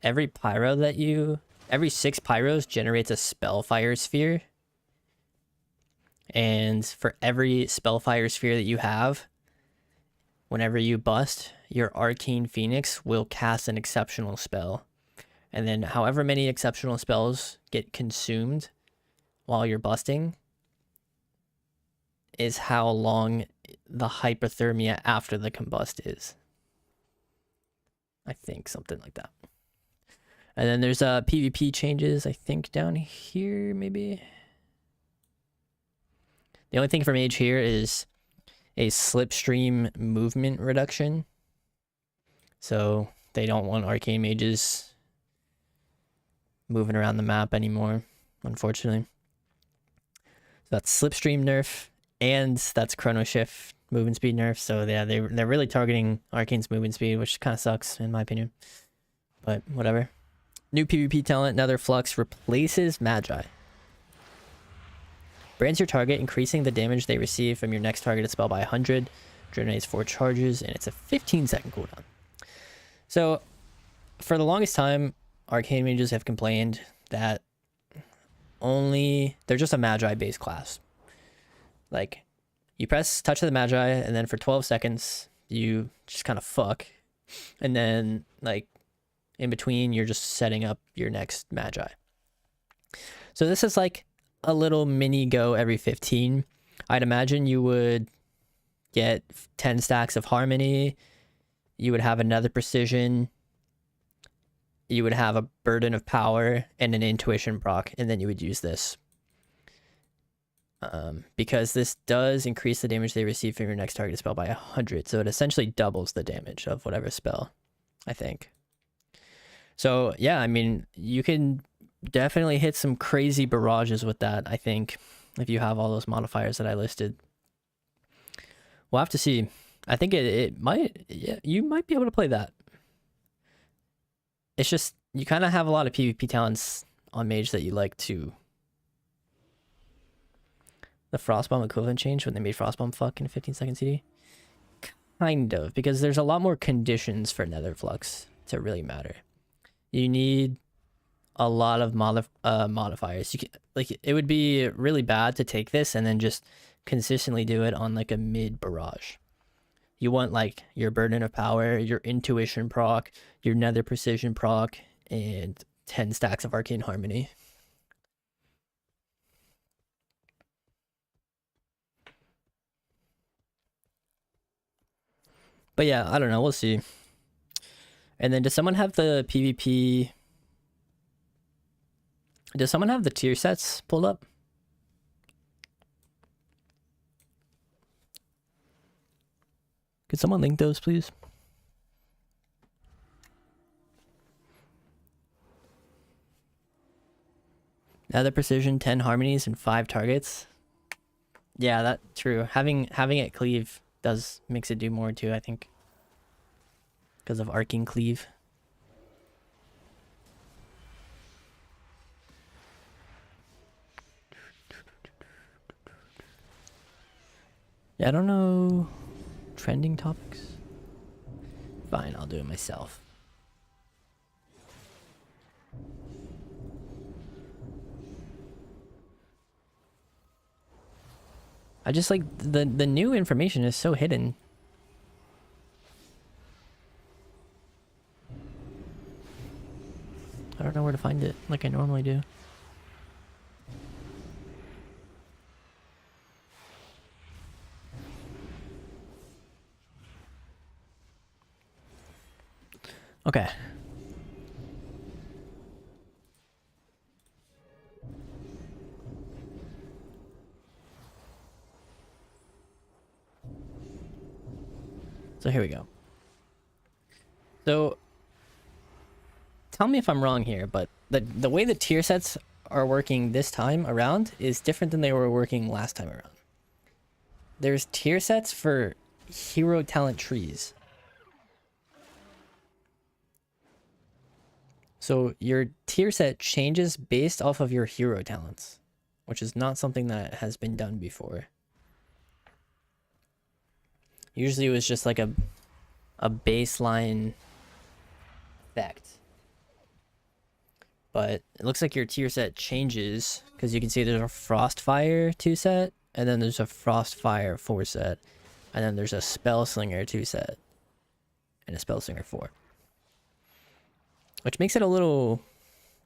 every 6 pyros generates a spellfire sphere. And for every spellfire sphere that you have, whenever you bust, your Arcane Phoenix will cast an exceptional spell. And then however many exceptional spells get consumed while you're busting is how long the hypothermia after the combust is. I think something like that. And then there's PvP changes, I think, down here, maybe. The only thing for Mage here is a slipstream movement reduction. So they don't want arcane mages moving around the map anymore, unfortunately. So that's slipstream nerf, and that's chrono shift movement speed nerf. So yeah, they're really targeting arcane's movement speed, which kind of sucks in my opinion. But whatever. New PvP talent, Nether Flux replaces Magi. Brands your target, increasing the damage they receive from your next targeted spell by 100. Generates 4 charges, and it's a 15-second cooldown. So, for the longest time, arcane mages have complained that they're just a Magi-based class. Like, you press touch of the Magi, and then for 12 seconds, you just kind of fuck. And then, like, in between, you're just setting up your next Magi. So this is like a little mini go every 15. I'd imagine you would get 10 stacks of Harmony. You would have another Precision. You would have a Burden of Power and an Intuition proc, and then you would use this. Because this does increase the damage they receive from your next target spell by 100. So it essentially doubles the damage of whatever spell, I think. So yeah, I mean, you can definitely hit some crazy barrages with that, I think, if you have all those modifiers that I listed. We'll have to see. I think it might, yeah, you might be able to play that. It's just, you kind of have a lot of PvP talents on Mage that you like to. The Frostbomb equivalent change when they made Frostbomb fuck in a 15-second CD? Kind of, because there's a lot more conditions for Nether Flux to really matter. You need a lot of modifiers. You can, like, it would be really bad to take this and then just consistently do it on like a mid barrage. You want like your Burden of Power, your Intuition proc, your Nether Precision proc, and 10 stacks of Arcane Harmony. But yeah, I don't know. We'll see. And then does someone have the PvP? Does someone have the tier sets pulled up? Could someone link those, please? Nether Precision, 10 harmonies, and 5 targets. Yeah, that's true. Having it cleave makes it do more too, I think. Because of Arcane Cleave. Yeah, I don't know. Trending topics? Fine, I'll do it myself. I just like the new information is so hidden. I don't know where to find it like I normally do. Okay. So here we go. So tell me if I'm wrong here, but the way the tier sets are working this time around is different than they were working last time around. There's tier sets for hero talent trees. So your tier set changes based off of your hero talents, which is not something that has been done before. Usually it was just like a baseline effect. But it looks like your tier set changes because you can see there's a Frostfire 2 set, and then there's a Frostfire 4 set, and then there's a Spellslinger 2 set, and a Spellslinger 4. Which makes it a little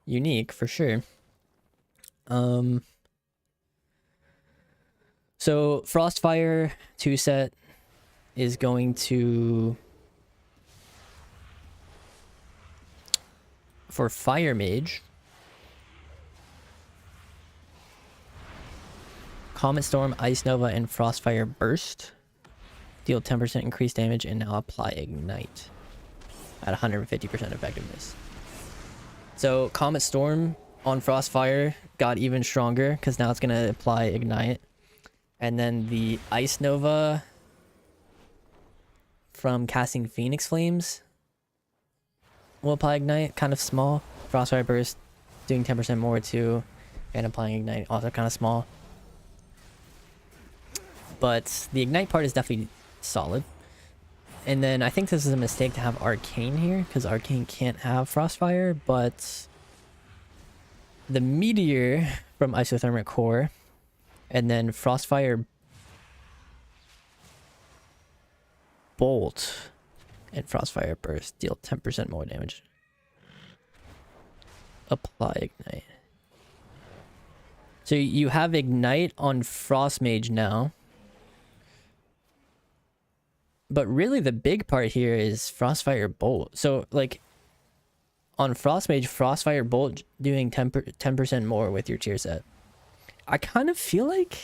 unique for sure. So Frostfire 2 set is going to For Fire Mage, Comet Storm, Ice Nova, and Frostfire Burst deal 10% increased damage and now apply Ignite at 150% effectiveness. So Comet Storm on Frostfire got even stronger because now it's going to apply Ignite. And then the Ice Nova from casting Phoenix Flames will apply Ignite, kind of small. Frostfire Burst doing 10% more too, and applying Ignite, also kind of small. But the Ignite part is definitely solid. And then I think this is a mistake to have Arcane here, because Arcane can't have Frostfire, but the Meteor from Isothermic Core, and then Frostfire Bolt and Frostfire Burst deal 10% more damage. Apply Ignite. So you have Ignite on Frost Mage now. But really the big part here is Frostfire Bolt. So like on Frost Mage, Frostfire Bolt doing 10% more with your tier set. I kind of feel like,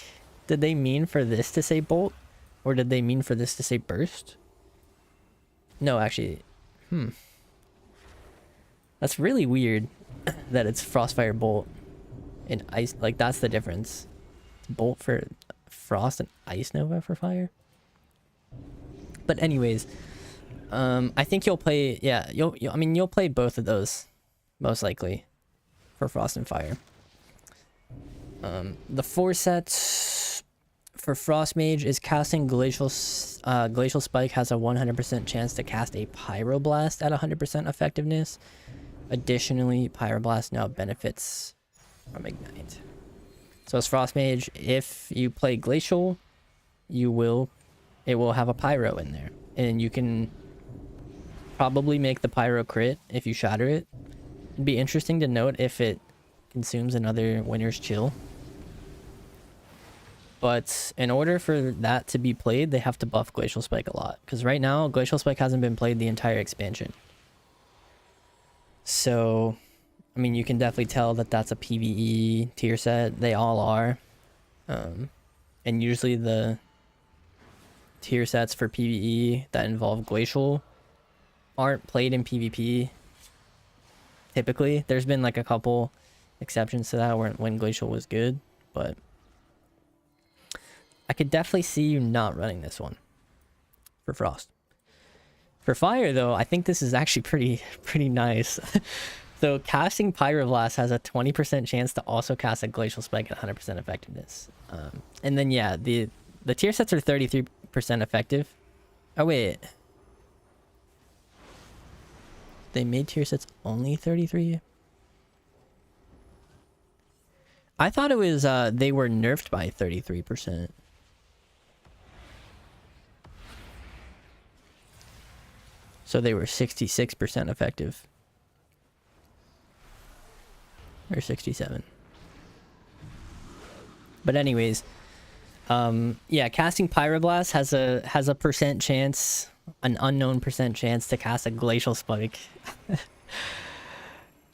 did they mean for this to say Bolt? Or did they mean for this to say Burst? No, actually. That's really weird that it's Frostfire Bolt and Ice. Like, that's the difference. It's Bolt for Frost and Ice Nova for Fire. But anyways, I think you'll play, yeah, you'll play both of those, most likely, for Frost and Fire. The 4 sets for Frost Mage is casting Glacial Spike has a 100% chance to cast a Pyroblast at 100% effectiveness. Additionally, Pyroblast now benefits from Ignite. So as Frost Mage, if you play Glacial, it will have a Pyro in there. And you can probably make the Pyro crit if you shatter it. It'd be interesting to note if it consumes another Winter's Chill. But in order for that to be played, they have to buff Glacial Spike a lot. Because right now, Glacial Spike hasn't been played the entire expansion. So, I mean, you can definitely tell that that's a PvE tier set. They all are. And usually the tier sets for PvE that involve Glacial aren't played in PvP. Typically, there's been like a couple exceptions to that when Glacial was good, but I could definitely see you not running this one for Frost. For Fire though, I think this is actually pretty nice. So casting Pyroblast has a 20% chance to also cast a Glacial Spike at 100% effectiveness. And then yeah, the tier sets are 33% effective. Oh wait. They made tier sets only 33? I thought it was they were nerfed by 33%. So they were 66% effective. Or 67. But anyways, yeah, casting Pyroblast has a percent chance, an unknown percent chance to cast a Glacial Spike.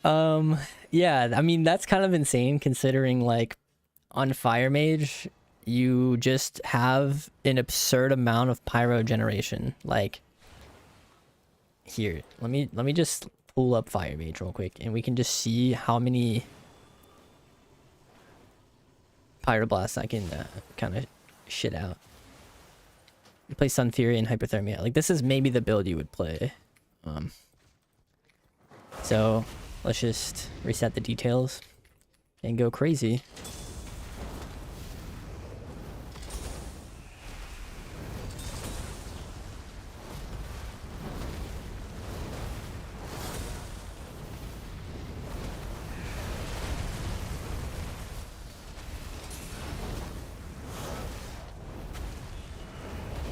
Yeah, I mean that's kind of insane considering like on Fire Mage you just have an absurd amount of pyro generation. Like here, let me just pull up Fire Mage real quick and we can just see how many Pyroblasts I can kind of shit out. You play Sunfury and Hypothermia. Like this is maybe the build you would play. So let's just reset the details and go crazy.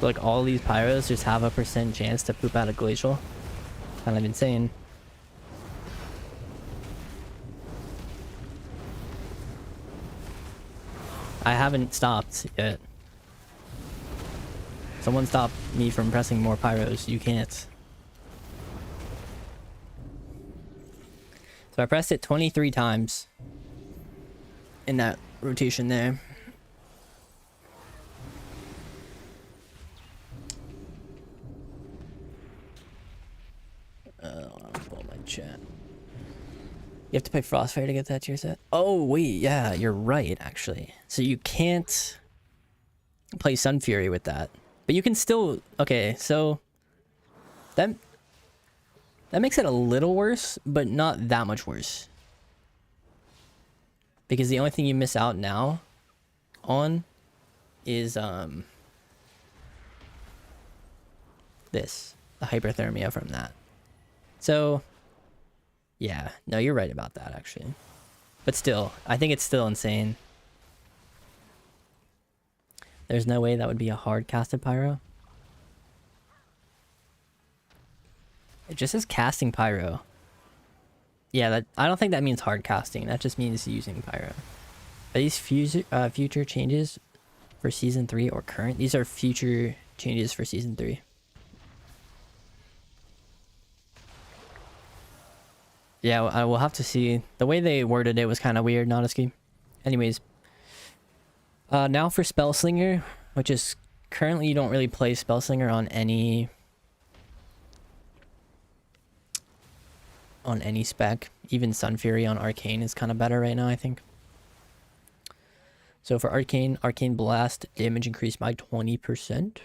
Like all these pyros just have a percent chance to poop out a Glacial. Kind of insane. I haven't stopped yet. Someone stop me from pressing more pyros. You can't. So I pressed it 23 times in that rotation there. I'll pull my chat. You have to play Frostfire to get that tier set? Oh, wait, yeah, you're right, actually. So you can't play Sunfury with that. But you can still... Okay, so... That makes it a little worse, but not that much worse. Because the only thing you miss out now on is this. The hyperthermia from that. So... Yeah, no, you're right about that, actually. But still, I think it's still insane. There's no way that would be a hard casted pyro. It just says casting pyro. Yeah, I don't think that means hard casting. That just means using pyro. Are these future changes for season 3 or current? These are future changes for season 3. Yeah, I will have to see. The way they worded it was kind of weird, Notisky. Anyways. Now for Spell Slinger, which is currently you don't really play Spell Slinger on any spec. Even Sunfury on Arcane is kind of better right now, I think. So for Arcane Blast, damage increased by 20%.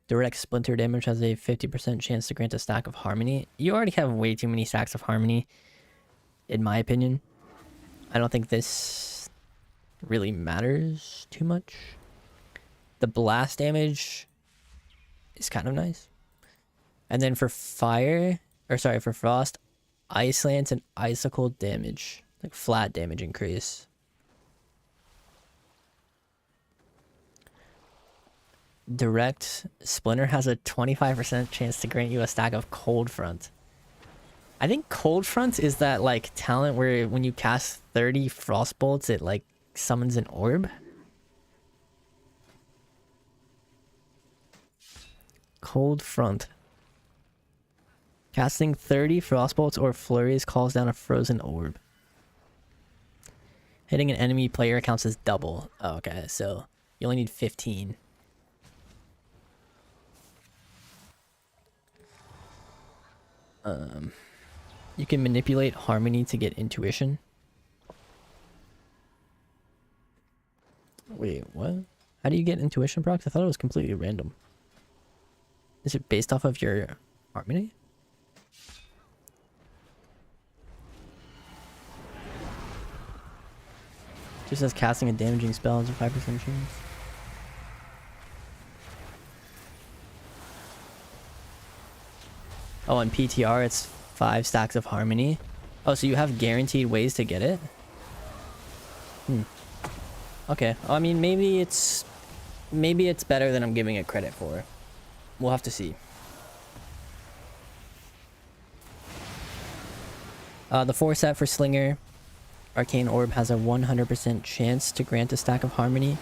Direct Splinter damage has a 50% chance to grant a stack of Harmony. You already have way too many stacks of Harmony, in my opinion. I don't think this really matters too much. The blast damage is kind of nice. And then for for Frost, Ice Lance and Icicle damage. Like flat damage increase. Direct Splinter has a 25% chance to grant you a stack of Cold Front. I think Cold Front is that like talent where when you cast 30 Frost Bolts, it like summons an orb. Cold Front. Casting 30 Frost Bolts or Flurries calls down a frozen orb. Hitting an enemy player counts as double. Oh, okay, so you only need 15. You can manipulate Harmony to get intuition. Wait, what? How do you get intuition procs? I thought it was completely random. Is it based off of your Harmony? Just says casting a damaging spell has a 5% chance. Oh, on PTR it's 5 stacks of Harmony. Oh, so you have guaranteed ways to get it? Okay. I mean, maybe it's better than I'm giving it credit for. We'll have to see. The 4 set for Slinger. Arcane Orb has a 100% chance to grant a stack of Harmony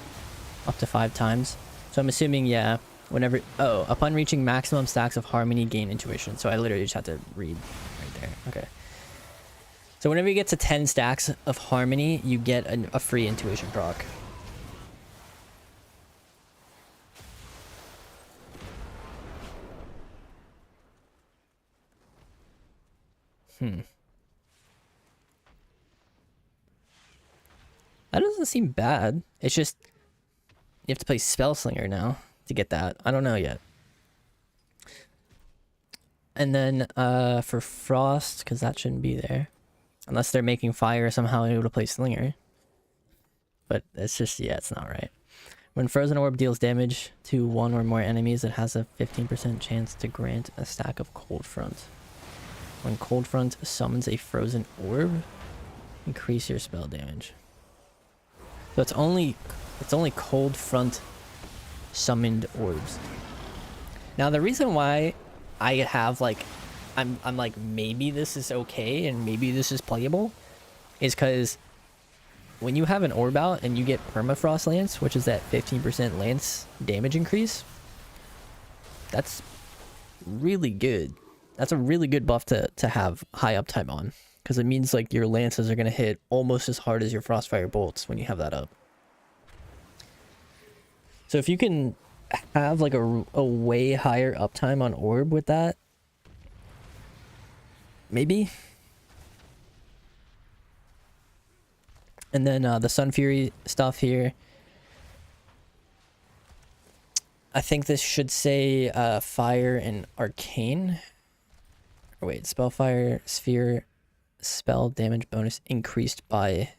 up to 5 times. So I'm assuming, yeah, whenever... Oh, upon reaching maximum stacks of Harmony, gain intuition. So I literally just have to read right there. Okay. So whenever you get to 10 stacks of Harmony, you get a free intuition proc. That doesn't seem bad. It's just you have to play Spell Slinger now to get that. I don't know yet. And then for Frost, because that shouldn't be there. Unless they're making Fire somehow able to play Slinger. But it's just, yeah, it's not right. When Frozen Orb deals damage to 1 or more enemies, it has a 15% chance to grant a stack of Cold Front. When Cold Front summons a Frozen Orb, increase your spell damage. So it's only Cold Front summoned orbs. Now the reason why I have like I'm like maybe this is okay and maybe this is playable is because when you have an orb out and you get Permafrost Lance, which is that 15% lance damage increase, that's really good. That's a really good buff to have high uptime on. because it means like your lances are going to hit almost as hard as your frostfire bolts when you have that up. So if you can have like a way higher uptime on orb with that, maybe. And then the Sunfury stuff here, I think this should say fire and arcane. Or wait, spellfire sphere spell damage bonus increased by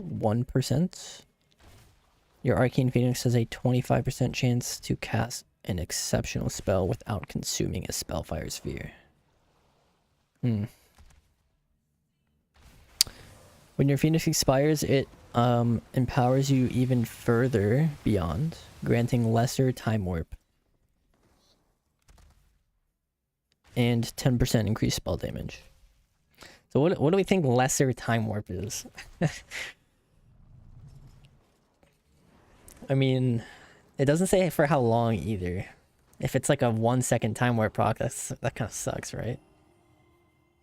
1%. Your Arcane Phoenix has a 25% chance to cast an exceptional spell without consuming a Spellfire Sphere. When your Phoenix expires, it empowers you even further beyond, granting lesser time warp. And 10% increased spell damage. So what do we think lesser time warp is? I mean, it doesn't say for how long either. If it's like a 1 second time warp proc, that kind of sucks, right?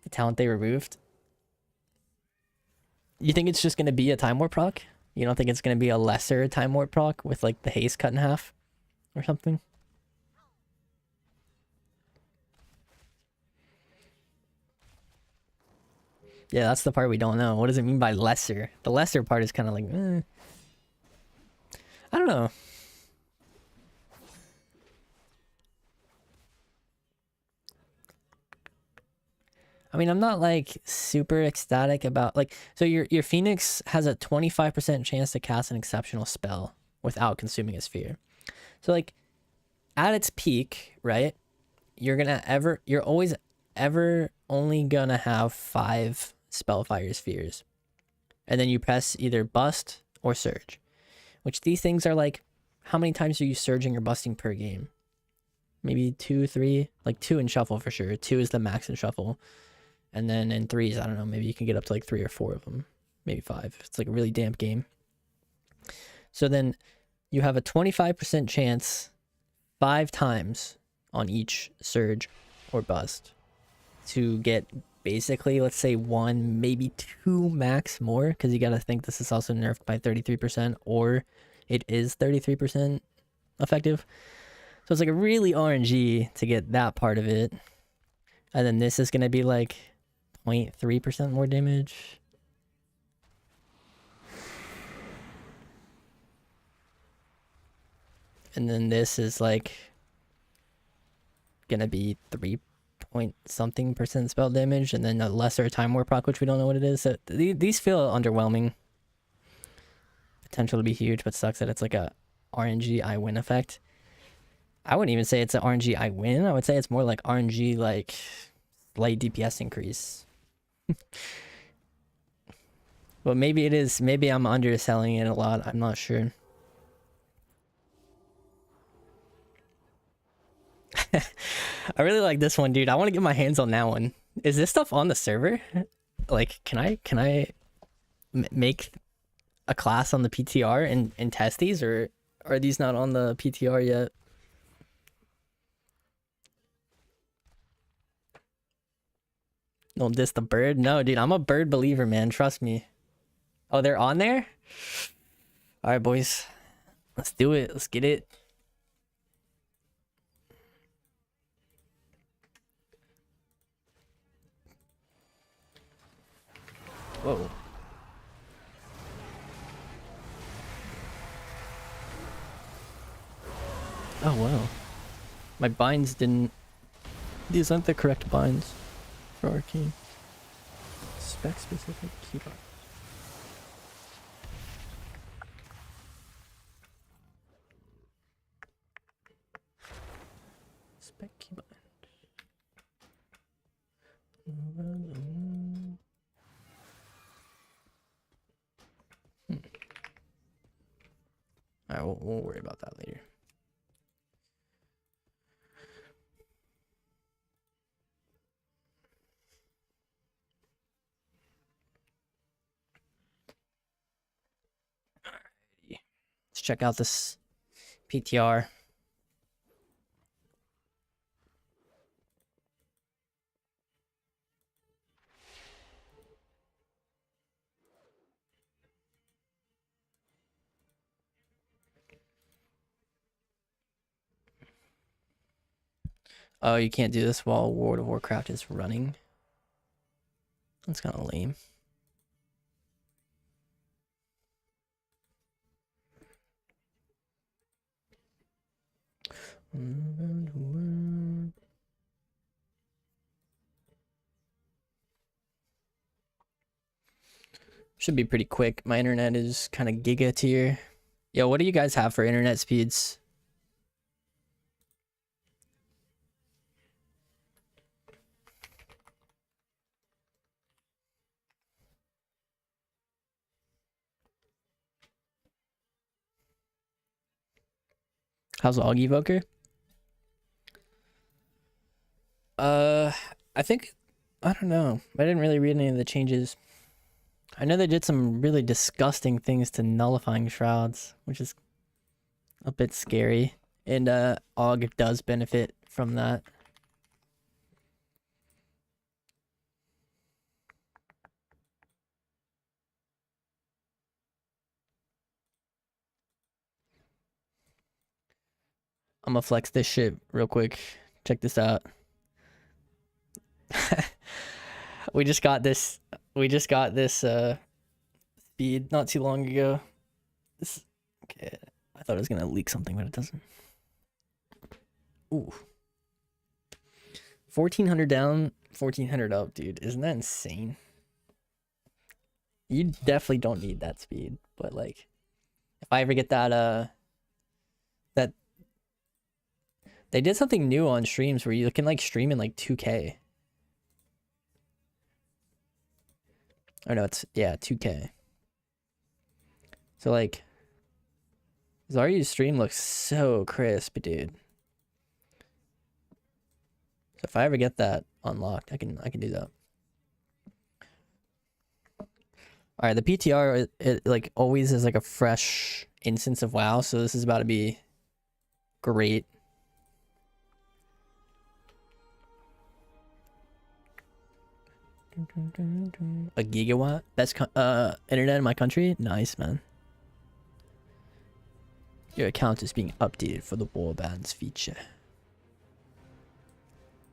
The talent they removed. You think it's just going to be a time warp proc? You don't think it's going to be a lesser time warp proc with like the haste cut in half or something? Yeah, that's the part we don't know. What does it mean by lesser? The lesser part is kind of like, I don't know. I mean, I'm not like super ecstatic about like, so your Phoenix has a 25% chance to cast an exceptional spell without consuming a sphere. So like at its peak, right? You're always ever only gonna have 5 Spellfire spheres. And then you press either bust or surge. Which these things are like, how many times are you surging or busting per game? Maybe 2, 3, like 2 in shuffle for sure. 2 is the max in shuffle. And then in 3s, I don't know, maybe you can get up to like 3 or 4 of them. Maybe 5. It's like a really damp game. So then you have a 25% chance 5 times on each surge or bust to get basically, let's say 1, maybe 2 max more, because you got to think this is also nerfed by 33%, or it is 33% effective. So it's like a really RNG to get that part of it. And then this is going to be like 0.3% more damage. And then this is like going to be 3 point something percent spell damage, and then a lesser time warp proc, which we don't know what it is. So these feel underwhelming. Potential to be huge, but sucks that it's like a RNG I win effect. I wouldn't even say it's an RNG I win. I would say it's more like RNG like slight DPS increase. But maybe it is. Maybe I'm underselling it a lot. I'm not sure. I really like this one, dude. I want to get my hands on that one. Is this stuff on the server? Like, can I make a class on the PTR and test these, or are these not on the PTR yet? Don't diss the bird. No, dude, I'm a bird believer, man. Trust me. Oh, they're on there? All right, boys. Let's do it. Let's get it. Whoa. Oh, wow. My binds didn't... These aren't the correct binds for Arcane. Spec specific keybind. Spec keybind. Alright, we'll worry about that later. Let's check out this PTR. Oh, you can't do this while World of Warcraft is running. That's kind of lame. Should be pretty quick. My internet is kind of giga tier. Yo, what do you guys have for internet speeds? How's Augie Evoker? I think, I don't know. I didn't really read any of the changes. I know they did some really disgusting things to nullifying shrouds, which is a bit scary. And Aug does benefit from that. I'm gonna flex this shit real quick. Check this out. We just got this speed not too long ago. This, okay. I thought it was gonna leak something, but it doesn't. Ooh. 1400 down, 1400 up, dude. Isn't that insane? You definitely don't need that speed, but like if I ever get that that they did something new on streams where you can like stream in like 2K. Or no, it's, yeah, 2K. So like Zaryu's stream looks so crisp, dude. So if I ever get that unlocked, I can do that. All right, the PTR it like always is like a fresh instance of WoW, so this is about to be great. A gigawatt, best internet in my country. Nice, man. Your account is being updated for the warbands feature.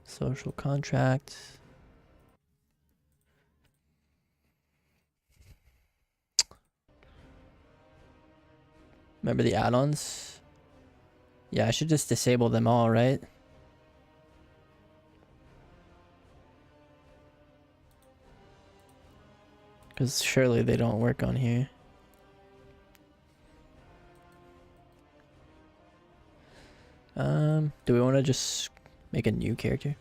Social contract. Remember the add-ons? Yeah, I should just disable them all, right? Because surely they don't work on here. Do we want to just make a new character?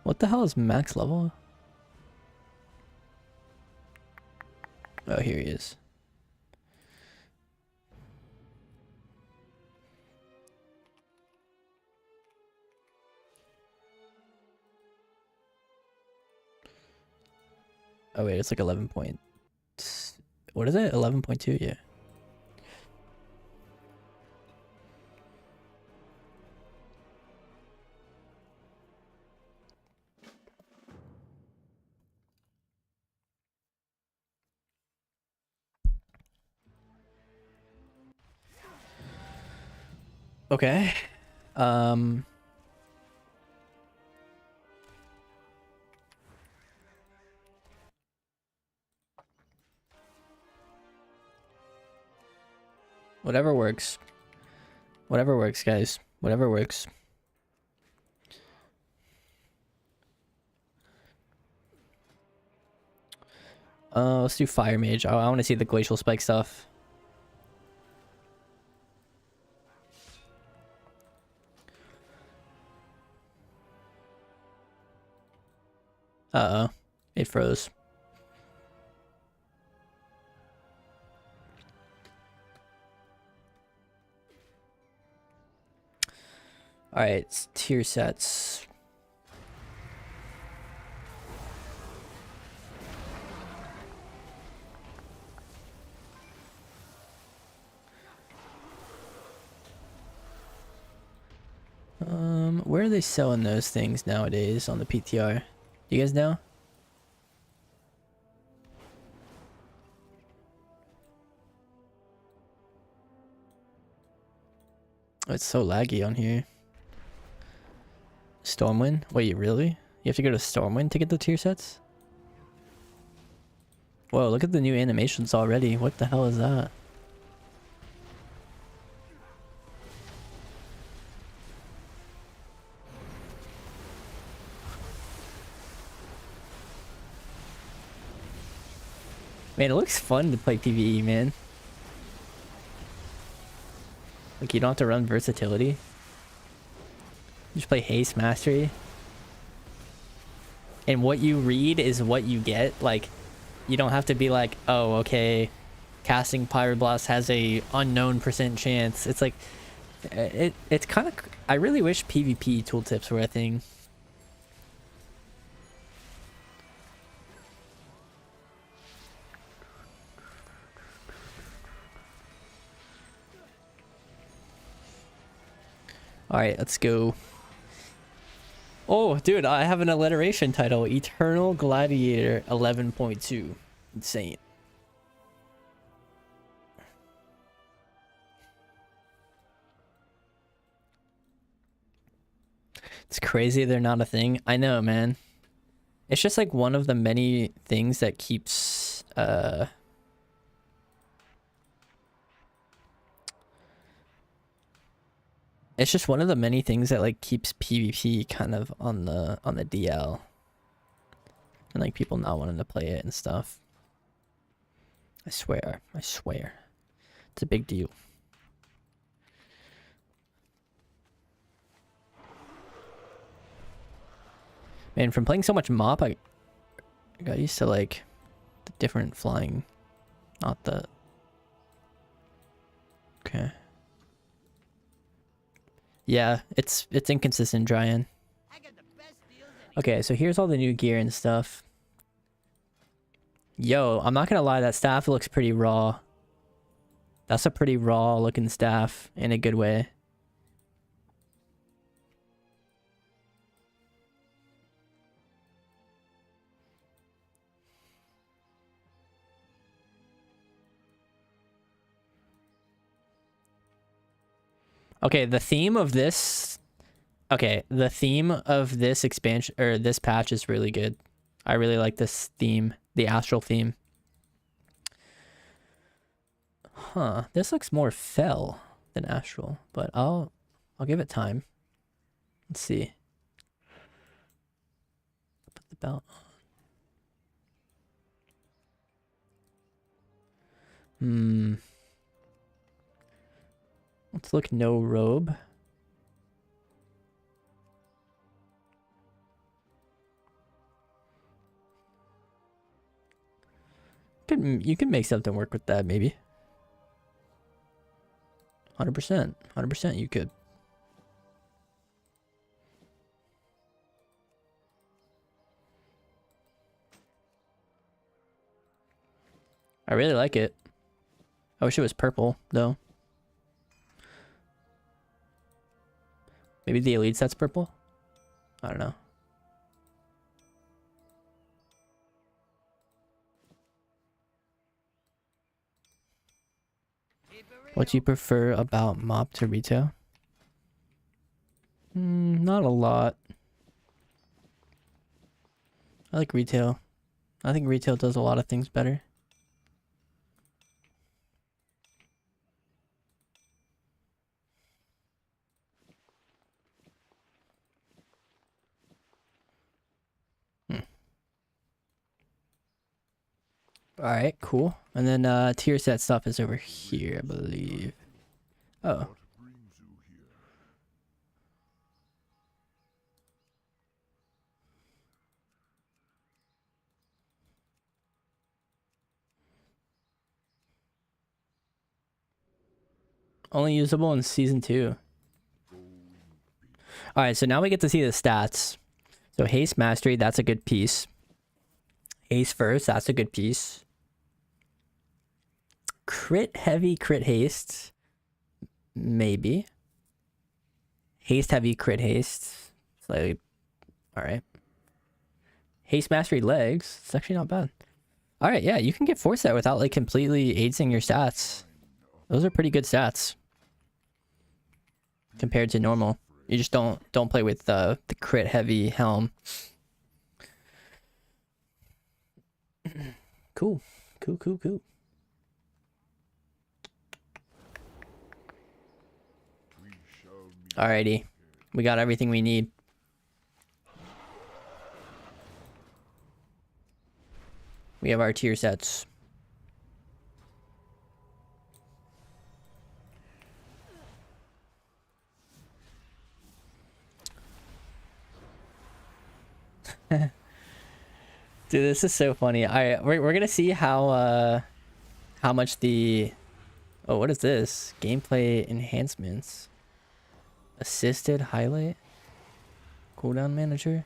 What the hell is max level? Oh, here he is. Oh wait, it's like 11 point. What is it? 11.2, yeah. Okay. Whatever works. Whatever works, guys. Whatever works. Let's do Fire Mage. I want to see the Glacial Spike stuff. Uh-oh. It froze. Alright, it's tier sets. Where are they selling those things nowadays on the PTR? Do you guys know? Oh, it's so laggy on here. Stormwind? Wait, really? You have to go to Stormwind to get the tier sets? Whoa, look at the new animations already. What the hell is that? Man, it looks fun to play PvE, man. Like, you don't have to run versatility. You just play haste mastery. And what you read is what you get. Like, you don't have to be like, oh, okay, casting Pyroblast has a unknown % chance. It's like, it's kind of, I really wish PvP tooltips were a thing. Alright, let's go. Oh, dude, I have an alliteration title. Eternal Gladiator 11.2. Insane. It's crazy they're not a thing. I know, man. It's just like one of the many things that keeps... It's just one of the many things that like keeps PvP kind of on the DL. And like people not wanting to play it and stuff. I swear. It's a big deal. Man, from playing so much MOP, I got used to like the different flying, not the... Okay. Yeah, it's inconsistent, Dryan. Okay, so here's all the new gear and stuff. Yo, I'm not gonna lie, that staff looks pretty raw. That's a pretty raw looking staff in a good way. Okay, the theme of this... Okay, the theme of this expansion, or this patch is really good. I really like this theme, the astral theme. Huh, this looks more fell than astral, but I'll give it time. Let's see. Put the belt on. Let's look no robe. You can make something work with that, maybe. 100%. 100% you could. I really like it. I wish it was purple, though. Maybe the elite set's purple? I don't know. What do you prefer about MOP to retail? Not a lot. I like retail. I think retail does a lot of things better. Alright, cool. And then tier set stuff is over here, I believe. Oh. Only usable in season 2. Alright, so now we get to see the stats. So haste mastery, that's a good piece. Haste first, that's a good piece. Crit heavy, crit haste. Maybe. Haste heavy, crit haste. Slightly. Alright. Haste mastery legs. It's actually not bad. Alright, yeah, you can get force that without like completely acing your stats. Those are pretty good stats. Compared to normal. You just don't play with the crit heavy helm. Cool. Cool. Alrighty. We got everything we need. We have our tier sets. Dude, this is so funny. We're gonna see how much the what is this? Gameplay enhancements. Assisted highlight? Cooldown manager?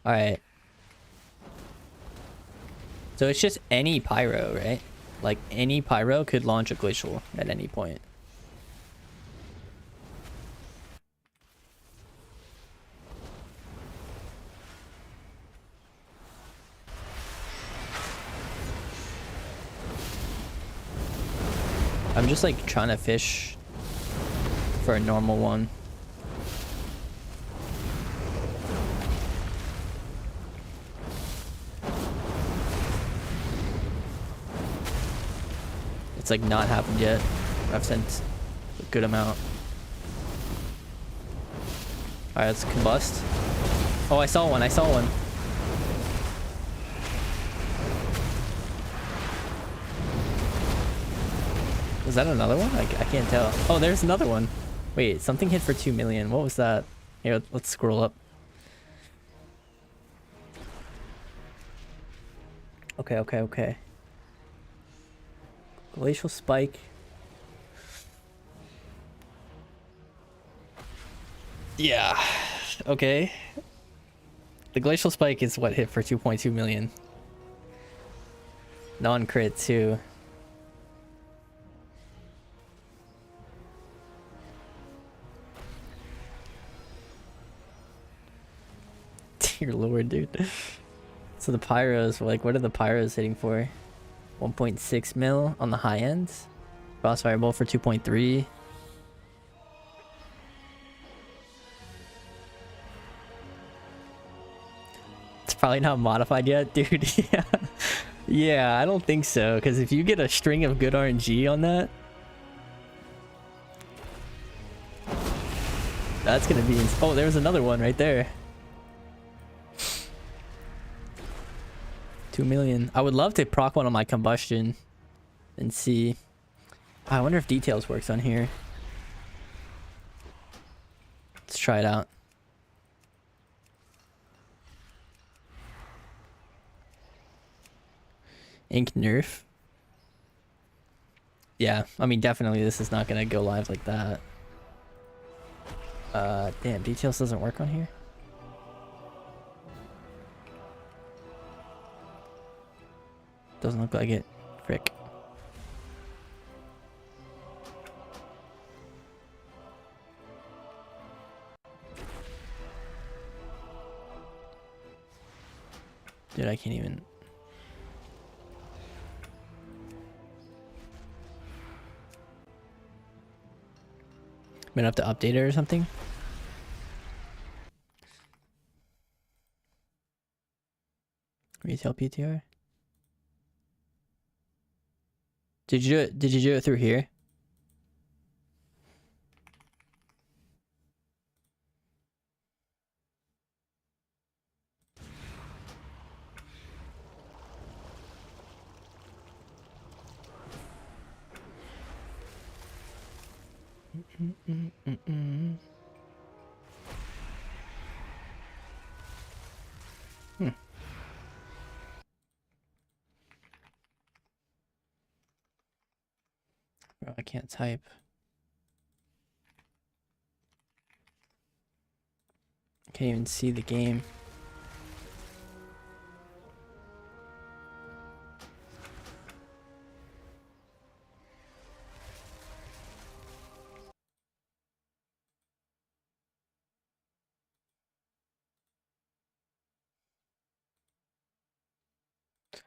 Alright. So it's just any pyro, right? Like any pyro could launch a glacial at any point. I'm just like trying to fish for a normal one. It's like not happened yet. I've sent a good amount. Alright, let's combust. Oh, I saw one. Was that another one? I can't tell. Oh, there's another one. Wait, something hit for 2 million. What was that? Here, let's scroll up. Okay. Glacial spike. Yeah. Okay. The glacial spike is what hit for 2.2 million. Non-crit too. Dear lord, dude. So the pyros, like, what are the pyros hitting for? 1.6 mil on the high end. Crossfire bolt for 2.3. It's probably not modified yet, dude. Yeah, I don't think so. Because if you get a string of good RNG on that, that's gonna be. Oh, there was another one right there. 2 million. I would love to proc one on my combustion and see. I wonder if details works on here. Let's try it out. Ink nerf. Yeah, I mean, definitely this is not gonna go live like that. Damn, details doesn't work on here. Doesn't look like it. Frick. Dude, I can't even. I'm gonna have to update it or something. Retail PTR. Did you do it through here? Bro, I can't type. Can't even see the game.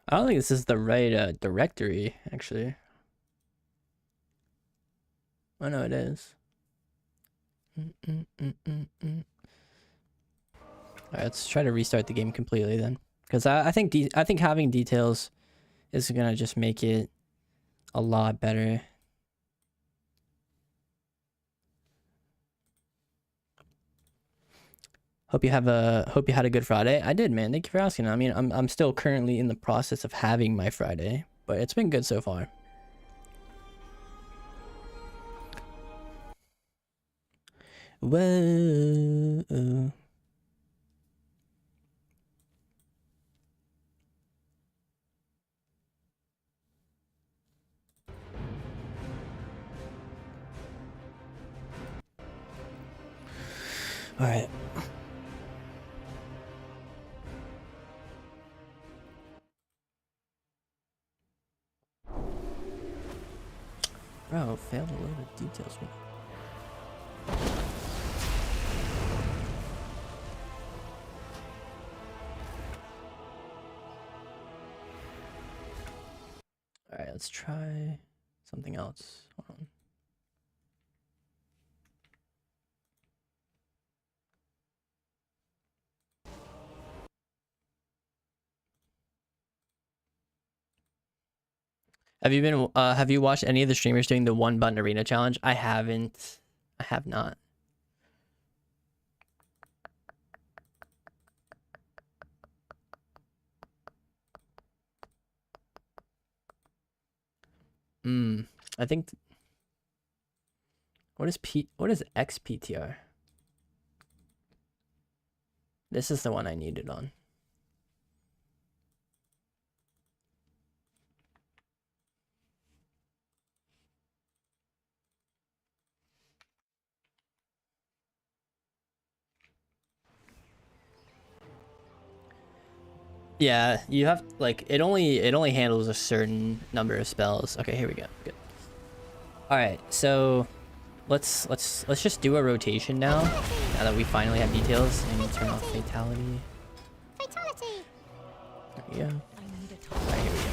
I don't think this is the right directory, actually. Oh no, it is. Alright, let's try to restart the game completely then, because I think having details is gonna just make it a lot better. Hope you had a good Friday. I did, man. Thank you for asking. I mean, I'm still currently in the process of having my Friday, but it's been good so far. Whoa. All right. Bro, failed a load of details. All right, let's try something else. Hold on. Have you watched any of the streamers doing the 1-button arena challenge? I haven't. I have not. I think what is XPTR? This is the one I needed on. Yeah, you have like it only handles a certain number of spells. Okay, here we go. Good. All right, so let's just do a rotation now. Now that we finally have details, and turn off fatality. Fatality. There we go. All right, here we go.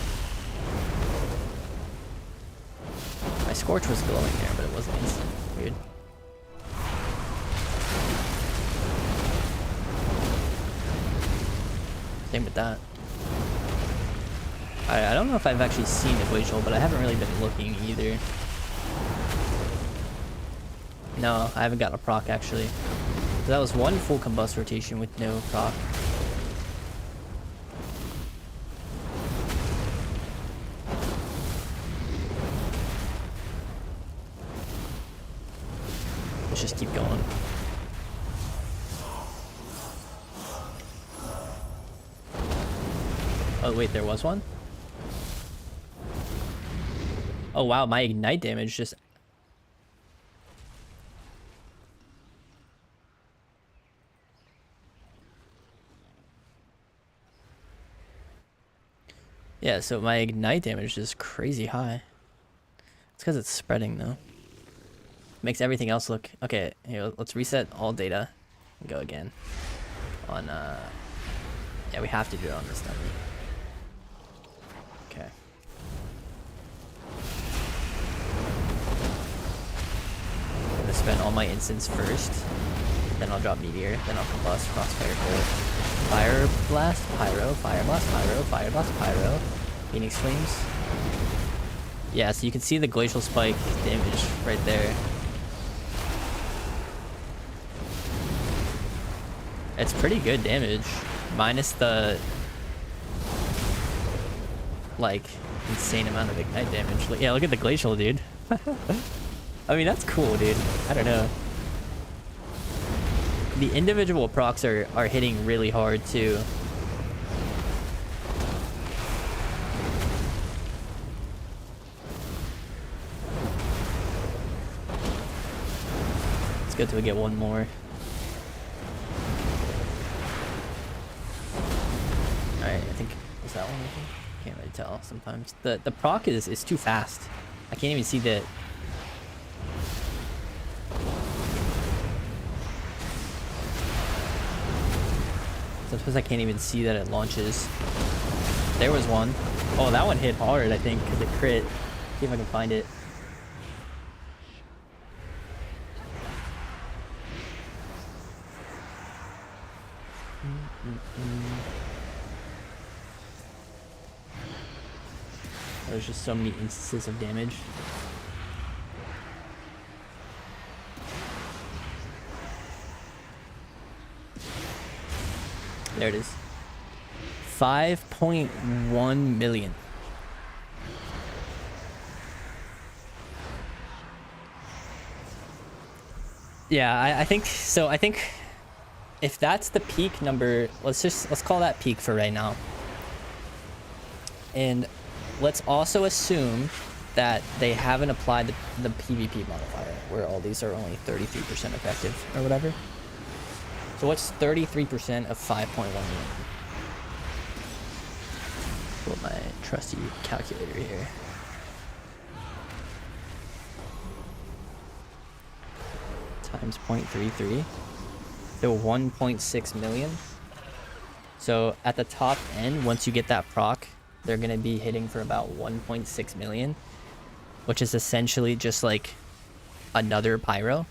My scorch was glowing there, but it wasn't instant. Weird. Same with that. I don't know if I've actually seen the glacial, but I haven't really been looking either. No, I haven't gotten a proc actually. That was one full combust rotation with no proc. Let's just keep going. Oh wait, there was one? Oh wow, my ignite damage just... Yeah, so my ignite damage is crazy high. It's because it's spreading though. Makes everything else look... Okay, here, let's reset all data and go again. On, yeah, we have to do it on this dummy. Okay. I'm gonna spend all my instants first. Then I'll drop meteor. Then I'll combust, crossfire, fire blast, pyro, fire blast, pyro, fire blast, pyro, phoenix flames. Yeah, so you can see the glacial spike damage right there. It's pretty good damage, minus the like insane amount of ignite damage. Yeah, look at the glacial, dude. I mean, that's cool, dude. I don't know. The individual procs are hitting really hard too. Let's go till we get one more. that one open? Can't really tell sometimes. The proc is too fast. I can't even see the... Sometimes I can't even see that it launches. There was one. Oh, that one hit hard, I think, because it crit. See if I can find it. There's just so many instances of damage. There it is. 5.1 million. Yeah, I think so. I think if that's the peak number, let's call that peak for right now. And let's also assume that they haven't applied the PvP modifier, where all these are only 33% effective or whatever. So what's 33% of 5.1 million? Pull my trusty calculator here. Times 0.33. So 1.6 million. So at the top end, once you get that proc, they're going to be hitting for about 1.6 million, which is essentially just like another pyro.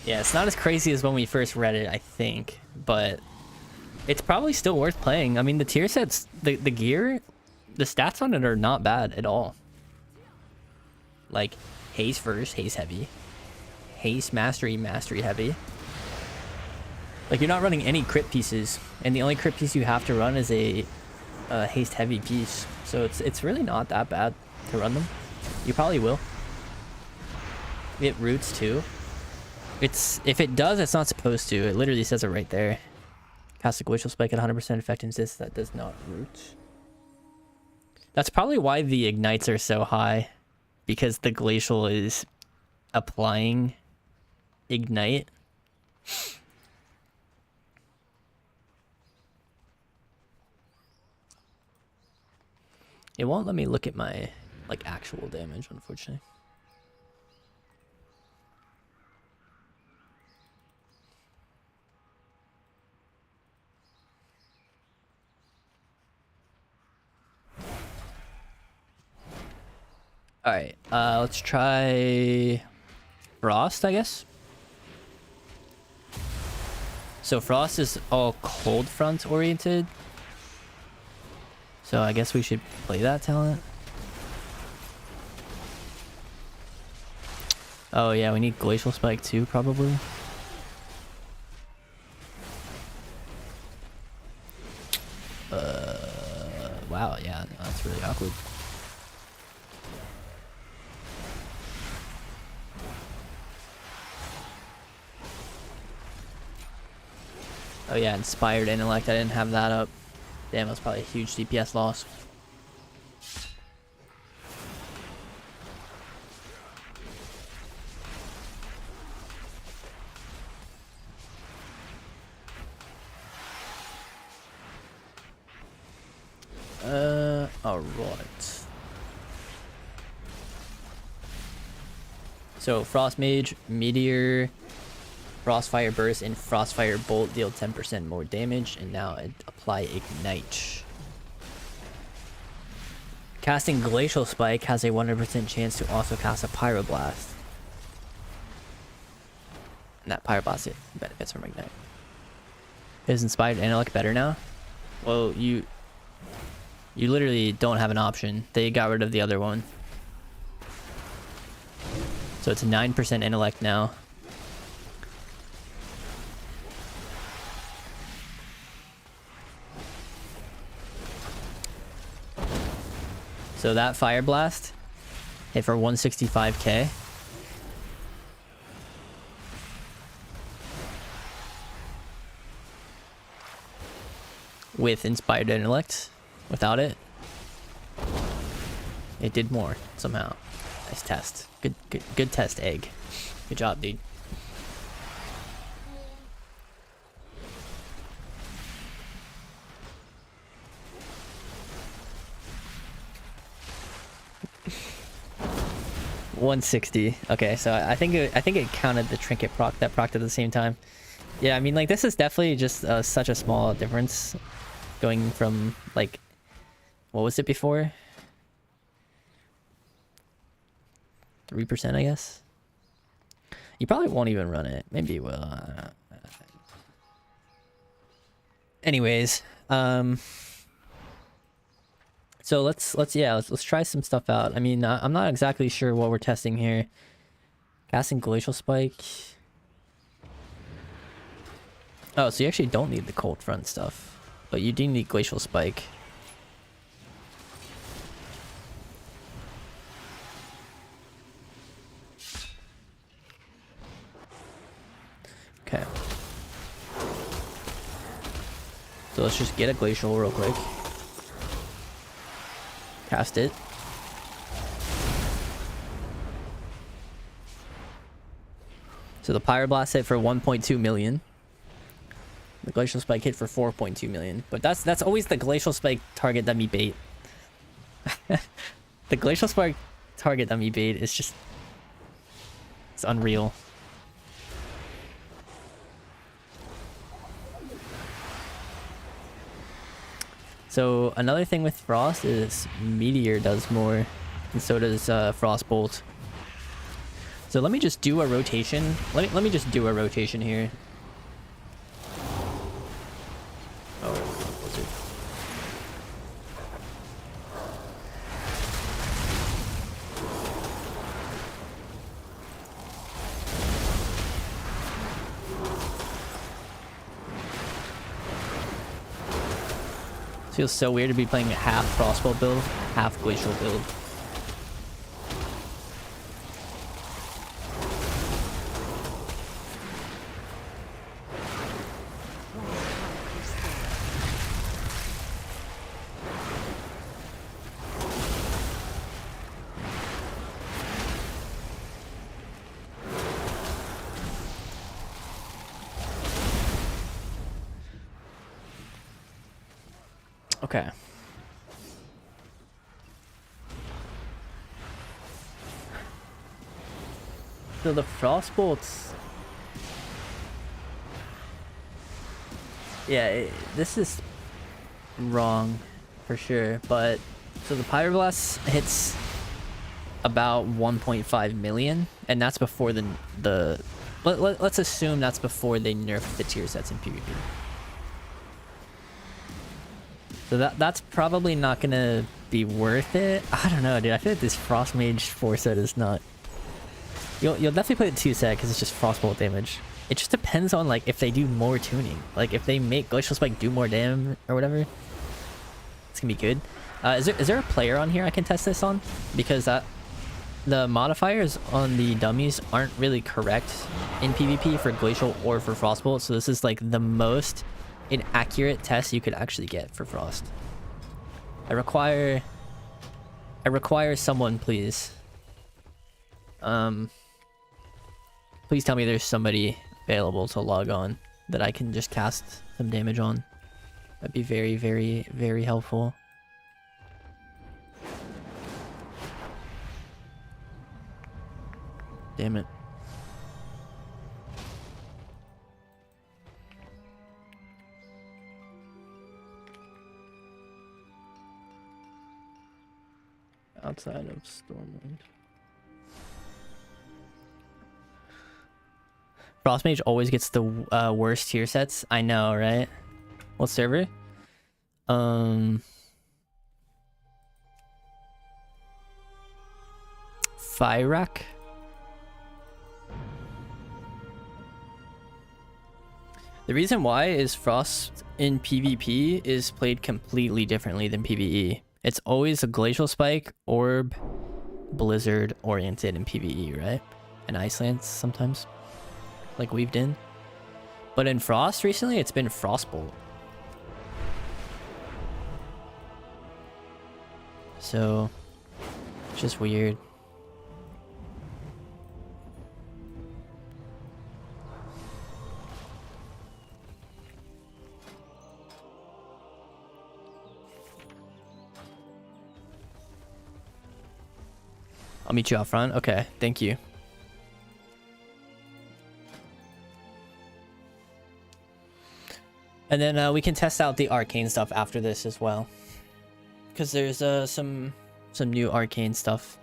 Yeah, it's not as crazy as when we first read it, I think, but it's probably still worth playing. I mean, the tier sets, the gear, the stats on it are not bad at all. Like, haste first, haste heavy. Haste mastery, mastery heavy. Like, you're not running any crit pieces, and the only crit piece you have to run is a haste heavy piece. So it's really not that bad to run them. You probably will. It roots too. If it does, it's not supposed to. It literally says it right there. Cast a glacial spike at 100% effectiveness that does not root. That's probably why the ignites are so high, because the glacial is applying ignite. It won't let me look at my like actual damage, unfortunately. All right, let's try Frost, I guess. So Frost is all cold front oriented. So I guess we should play that talent. Oh yeah, we need Glacial Spike too, probably. Wow, yeah, no, that's really awkward. Oh yeah, Inspired Intellect, I didn't have that up. Damn, that's probably a huge DPS loss. Alright. So, Frost Mage, Meteor, Frostfire Burst, and Frostfire Bolt deal 10% more damage, and now apply Ignite. Casting Glacial Spike has a 100% chance to also cast a Pyroblast. And that Pyroblast benefits from Ignite. Is Inspired Intellect better now? Well, you literally don't have an option. They got rid of the other one. So it's a 9% Intellect now. So that Fire Blast hit for 165k. With Inspired Intellect. Without it, It did more somehow. Nice test. Good test, egg. Good job, dude. $160. Okay, so I think it counted the trinket proc that procced at the same time. Yeah, I mean, like, this is definitely just such a small difference going from, like, what was it before? 3%, I guess. You probably won't even run it. Maybe you will. Anyways, so let's try some stuff out. I mean, I'm not exactly sure what we're testing here. Casting Glacial Spike. Oh, so you actually don't need the Cold Front stuff, but you do need Glacial Spike. Okay. So let's just get a Glacial real quick. Cast it. So the Pyroblast hit for 1.2 million. The Glacial Spike hit for 4.2 million. But that's always the Glacial Spike target dummy bait. The Glacial Spike target dummy bait is just... it's unreal. So another thing with Frost is Meteor does more, and so does Frostbolt. So let me just do a rotation. Let me just do a rotation here. Oh, blizzard. Feels so weird to be playing a half Frostbolt build, half Glacial build. Okay. So the Frostbolts... yeah, this is wrong for sure, but... so the Pyroblast hits about 1.5 million, and that's before let's assume that's before they nerf the tier sets in PvP. So that's probably not gonna be worth it. I don't know, dude. I feel like this Frost Mage 4 set is not... You'll definitely play the 2 set because it's just Frostbolt damage. It just depends on, like, if they do more tuning. Like, if they make Glacial Spike do more damage or whatever, it's gonna be good. Is there a player on here I can test this on? Because the modifiers on the dummies aren't really correct in PvP for Glacial or for Frostbolt. So this is, like, the most inaccurate test you could actually get for Frost. I require someone, please. Please tell me there's somebody available to log on that I can just cast some damage on. That'd be very, very, very helpful. Damn it. Outside of Stormwind. Frostmage always gets the worst tier sets. I know, right? What server? Fyrak? The reason why is Frost in PvP is played completely differently than PvE. It's always a Glacial Spike, Orb, Blizzard oriented in PvE, right? And Ice Lance sometimes, like weaved in. But in Frost recently, it's been Frostbolt. So It's just weird. I'll meet you out front. Okay, thank you. And then we can test out the arcane stuff after this as well, because there's some new arcane stuff.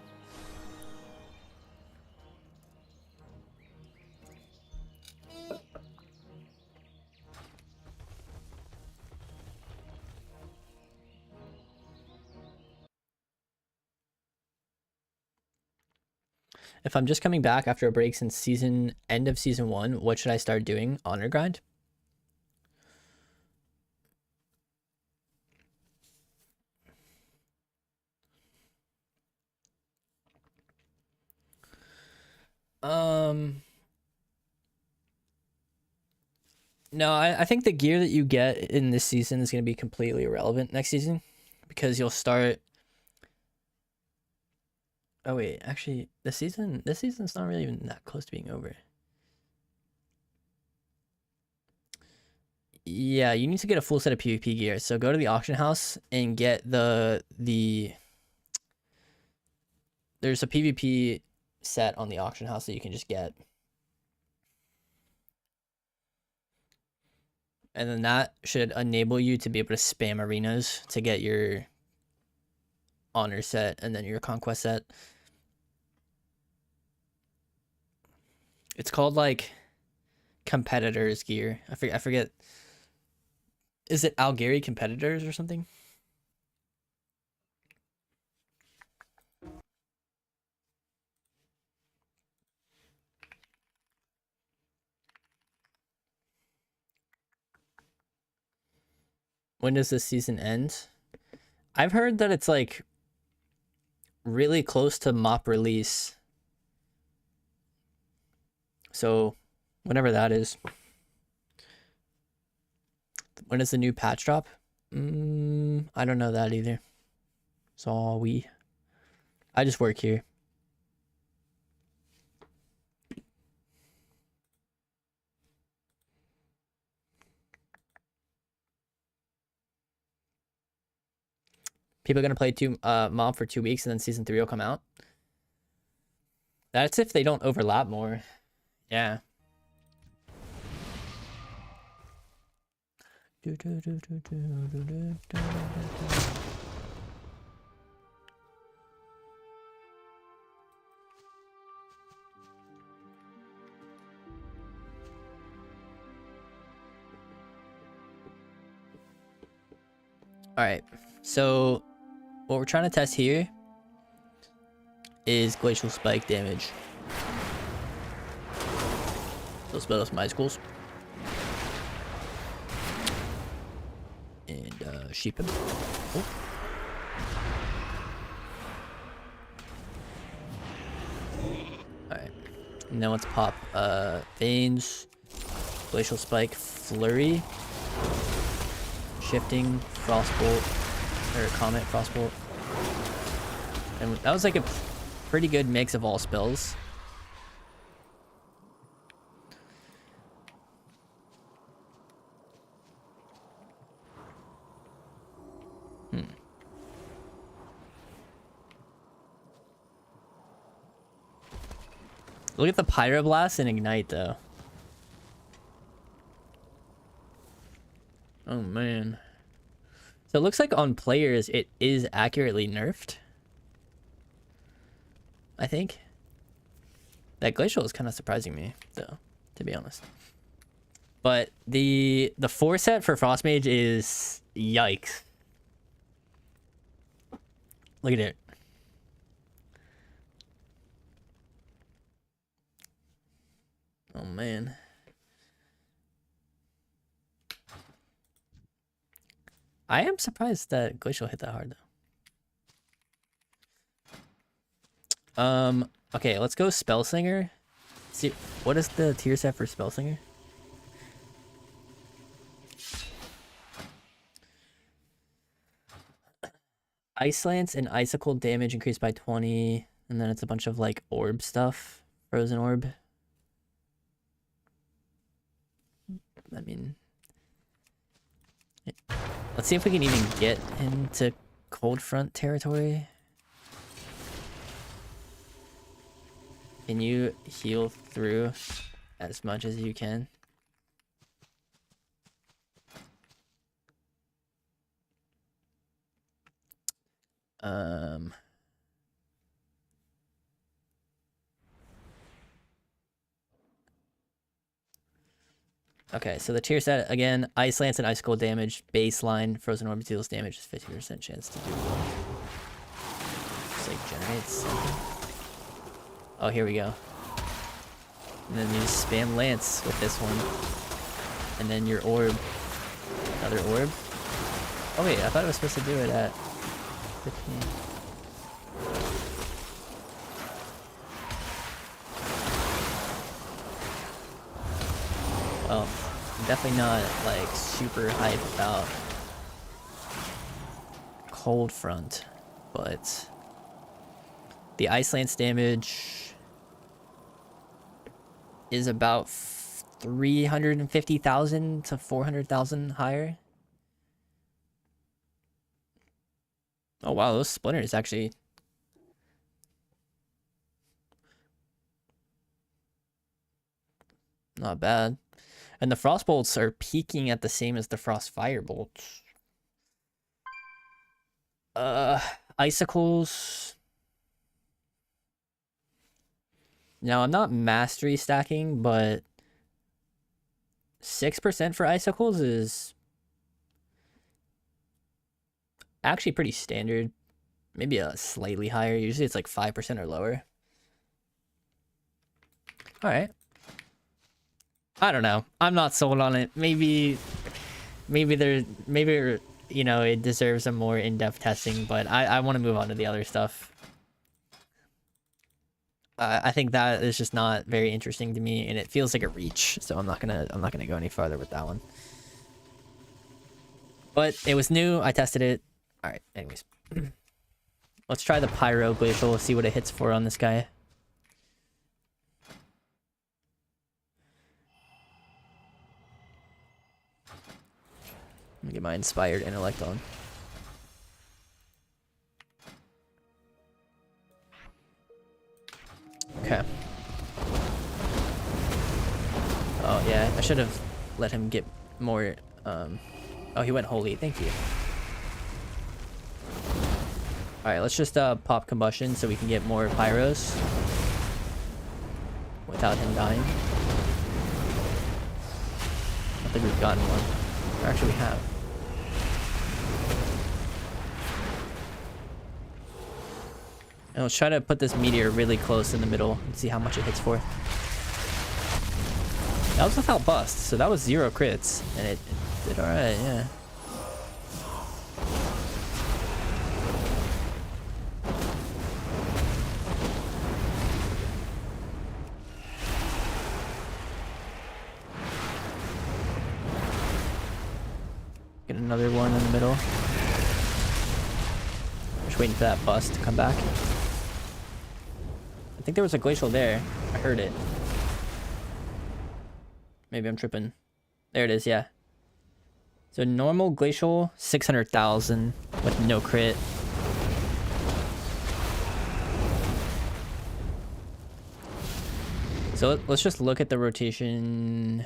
If I'm just coming back after a break since end of season 1, what should I start doing? Honor grind? No, I think the gear that you get in this season is going to be completely irrelevant next season, because you'll start. Oh wait, actually, this season's not really even that close to being over. Yeah, you need to get a full set of PvP gear. So go to the auction house and get the there's a PvP set on the auction house that you can just get. And then that should enable you to be able to spam arenas to get your honor set and then your conquest set. It's called like competitors gear. I forget. Is it Algary competitors or something? When does this season end? I've heard that it's like really close to mop release. So whenever that is. When does the new patch drop? I don't know that either. So I just work here. People are gonna play mob for 2 weeks and then season 3 will come out. That's if they don't overlap more. Yeah. All right, so what we're trying to test here is glacial spike damage. So spell us my schools and sheep him. Oh. All right, and then let's pop veins, glacial spike, flurry, shifting, frostbolt, or comet, frostbolt, and that was like a pretty good mix of all spells. Look at the pyroblast and ignite though. Oh man. So it looks like on players it is accurately nerfed. I think. That glacial is kind of surprising me though, to be honest. But the 4 set for Frost Mage is yikes. Look at it. Oh man. I am surprised that glacial hit that hard though. Okay, let's go Spell Slinger. See, what is the tier set for Spell Slinger? Ice Lance and Icicle damage increased by 20, and then it's a bunch of like orb stuff. Frozen orb. I mean, let's see if we can even get into Cold Front territory. Can you heal through as much as you can? Okay, so the tier set again: Ice Lance and Icicle damage, baseline. Frozen Orb deals damage, 50% chance to do one. Just like generates something. Oh, here we go. And then you just spam Lance with this one, and then your orb, another orb. Oh wait, I thought I was supposed to do it at 15. Well, I'm definitely not like super hype about Cold Front, but the Ice Lance damage is about 350,000 to 400,000 higher. Oh wow, those splinters actually not bad. And the frost bolts are peaking at the same as the frost fire bolts. Icicles. Now I'm not mastery stacking, but 6% for icicles is actually pretty standard. Maybe a slightly higher. Usually it's like 5% or lower. All right. I don't know. I'm not sold on it. Maybe you know, it deserves a more in-depth testing, but I want to move on to the other stuff. I think that is just not very interesting to me, and it feels like a reach, so I'm not gonna go any farther with that one. But it was new. I tested it. All right. Anyways, let's try the Pyro Glacial. See what it hits for on this guy. Let me get my inspired intellect on. Okay. Oh yeah, I should have let him get more. Oh, he went holy. Thank you. All right, let's just pop combustion so we can get more pyros without him dying. I don't think we've gotten one. Or actually, we have. And let's try to put this meteor really close in the middle and see how much it hits for. That was without bust, so that was 0 crits, and it did alright, yeah. Get another one in the middle. Just waiting for that bust to come back. I think there was a glacial there. I heard it. Maybe I'm tripping. There it is, yeah. So normal glacial, 600,000 with no crit. So let's just look at the rotation.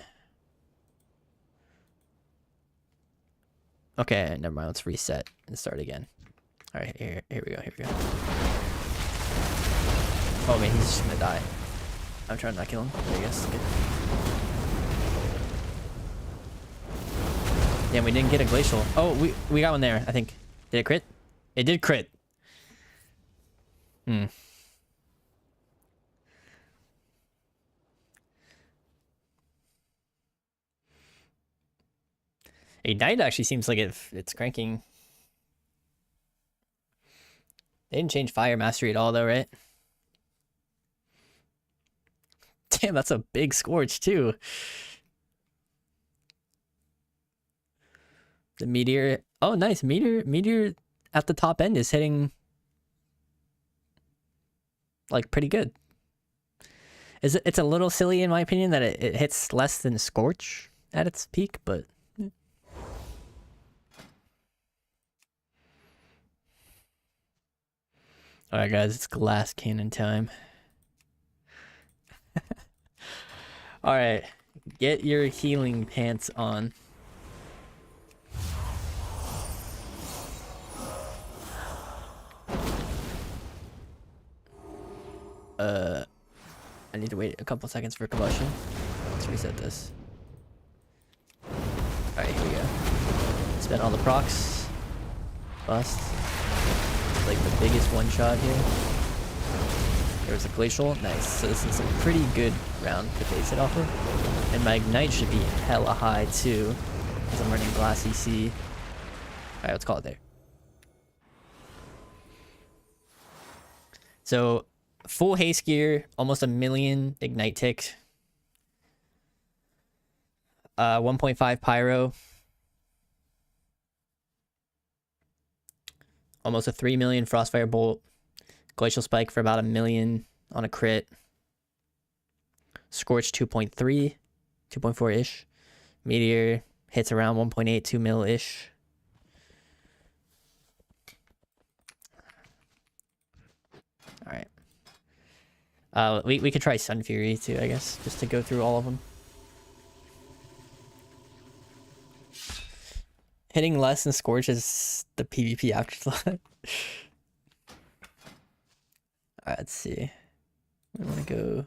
Okay, never mind. Let's reset and start again. All right, here we go. Here we go. Oh man, he's just gonna die. I'm trying to not kill him. There he goes. Good. Damn, we didn't get a glacial. Oh, we got one there, I think. Did it crit? It did crit. Ignite actually seems like it's cranking. They didn't change fire mastery at all though, right? Damn, that's a big scorch too. The meteor. Oh, nice. Meteor at the top end is hitting like pretty good. It's a little silly in my opinion that it hits less than Scorch at its peak, but yeah. Alright guys, it's glass cannon time. Alright, get your healing pants on. I need to wait a couple seconds for combustion. Let's reset this. Alright, here we go. Spent all the procs. Bust. It's like the biggest one shot here. There's a glacial. Nice. So this is a pretty good round to base it off of. And my ignite should be hella high too, because I'm running glass EC. Alright, let's call it there. So full haste gear, almost 1,000,000 ignite tick. 1.5 pyro. Almost a 3,000,000 frostfire bolt. Glacial spike for about 1,000,000 on a crit. Scorch 2.3, 2.4-ish. Meteor hits around 1.8, 2 mil-ish. Alright. We could try Sunfury too, I guess, just to go through all of them. Hitting less than Scorch is the PvP afterthought. Alright, let's see. I want to go.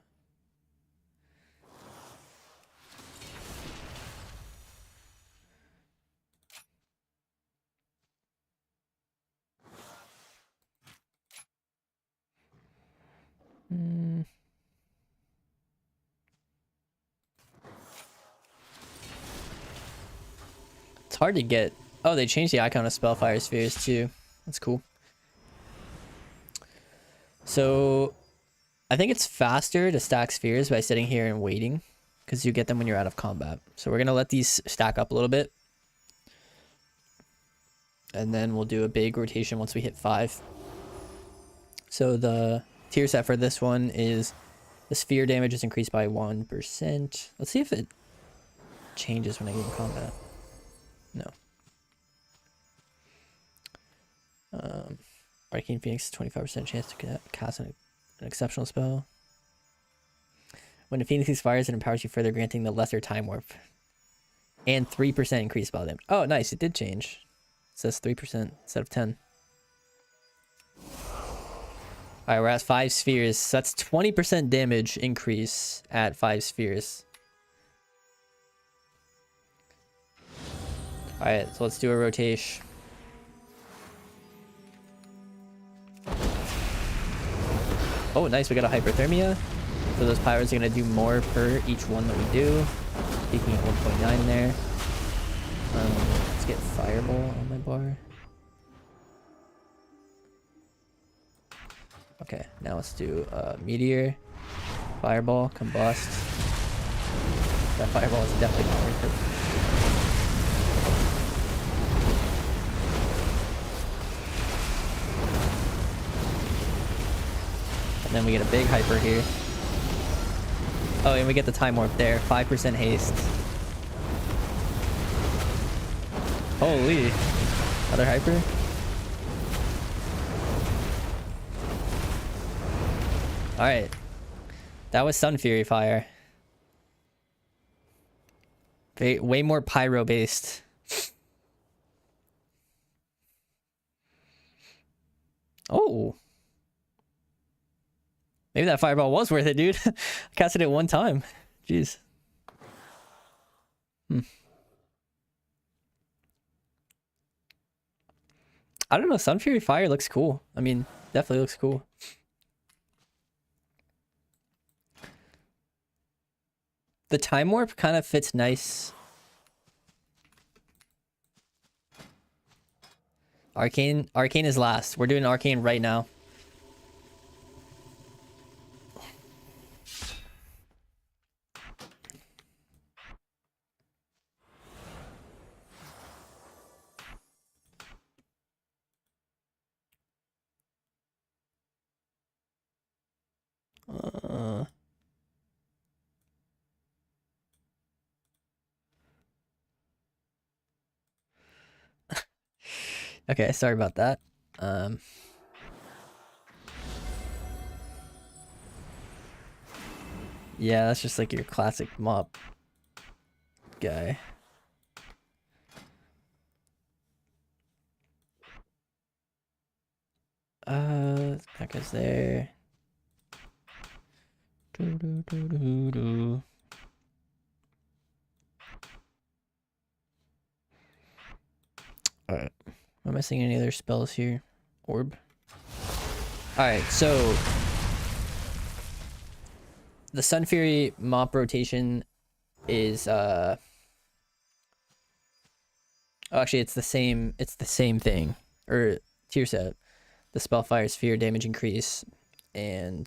It's hard to get. Oh, they changed the icon of Spellfire spheres too. That's cool. So I think it's faster to stack spheres by sitting here and waiting, because you get them when you're out of combat. So we're gonna let these stack up a little bit, and then we'll do a big rotation once we hit 5. So the tier set for this one is the sphere damage is increased by 1%. Let's see if it changes when I get in combat. No. Arcane Phoenix, 25% chance to cast an exceptional spell. When the Phoenix expires, it empowers you further, granting the lesser time warp. And 3% increased spell damage. Oh, nice. It did change. It says 3% instead of 10. Alright, we're at 5 spheres. So that's 20% damage increase at 5 spheres. Alright, so let's do a rotation. Oh, nice. We got a hyperthermia. So those pyros are going to do more per each one that we do. Peaking at 1.9 there. Let's get fireball on my bar. Okay, now let's do meteor, fireball, combust. That fireball is definitely not worth it. And then we get a big hyper here. Oh, and we get the time warp there. 5% haste. Holy. Another hyper. Alright. That was Sunfury fire. Way more pyro based. Oh. Maybe that fireball was worth it, dude. I casted it one time. Jeez. I don't know. Sunfury fire looks cool. I mean, definitely looks cool. The time warp kind of fits nice. Arcane is last. We're doing Arcane right now. Okay, sorry about that. Yeah, that's just like your classic mop guy. That guy's there. Alright. Am I missing any other spells here? Orb. Alright, so the Sunfury mop rotation is oh, actually it's the same thing. Or tier set. The Spellfire Sphere damage increase, and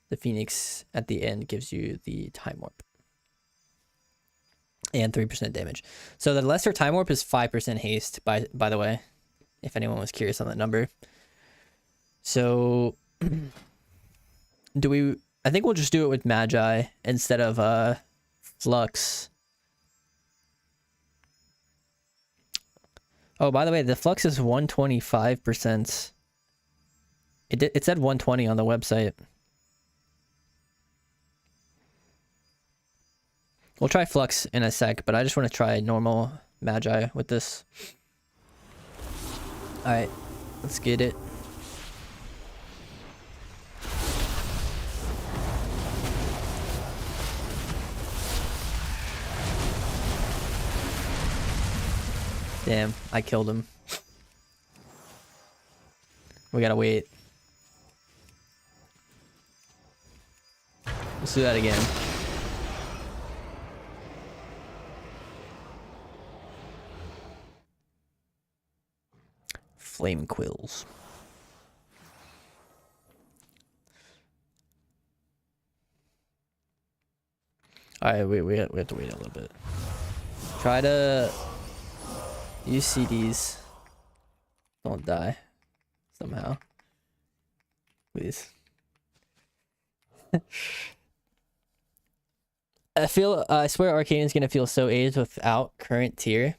the Phoenix at the end gives you the Time Warp. And 3% damage. So the lesser Time Warp is 5% haste, by the way, if anyone was curious on that number. So I think we'll just do it with Magi instead of Flux. Oh, by the way, the Flux is 125%. It said 120 on the website. We'll try Flux in a sec, but I just want to try normal Magi with this. Alright, let's get it. Damn, I killed him. We gotta wait. Let's do that again. Flame quills. Alright, we have to wait a little bit. Try to use CDs. Don't die. Somehow. Please. I swear Arcane is gonna feel so aged without current tier.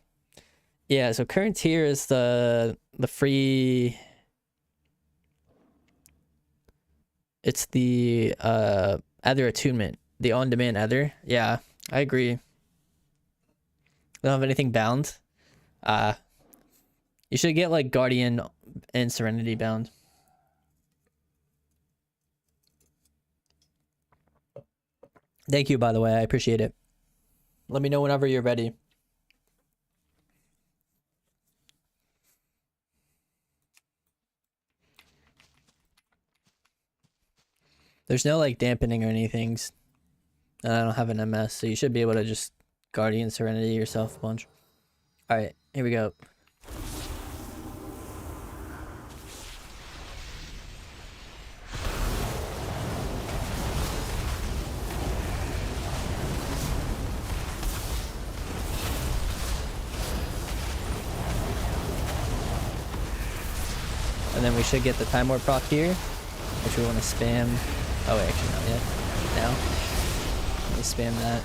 Yeah, so current tier is the free. It's the Ether attunement, the on-demand Ether. Yeah, I agree. We don't have anything bound. You should get like Guardian and Serenity bound. Thank you, by the way. I appreciate it. Let me know whenever you're ready. There's no like dampening or anything. And I don't have an MS, so you should be able to just Guardian Serenity yourself a bunch. Alright, here we go. And then we should get the Time Warp proc here, which we want to spam. Oh, wait, actually not yet. Now. Let me spam that.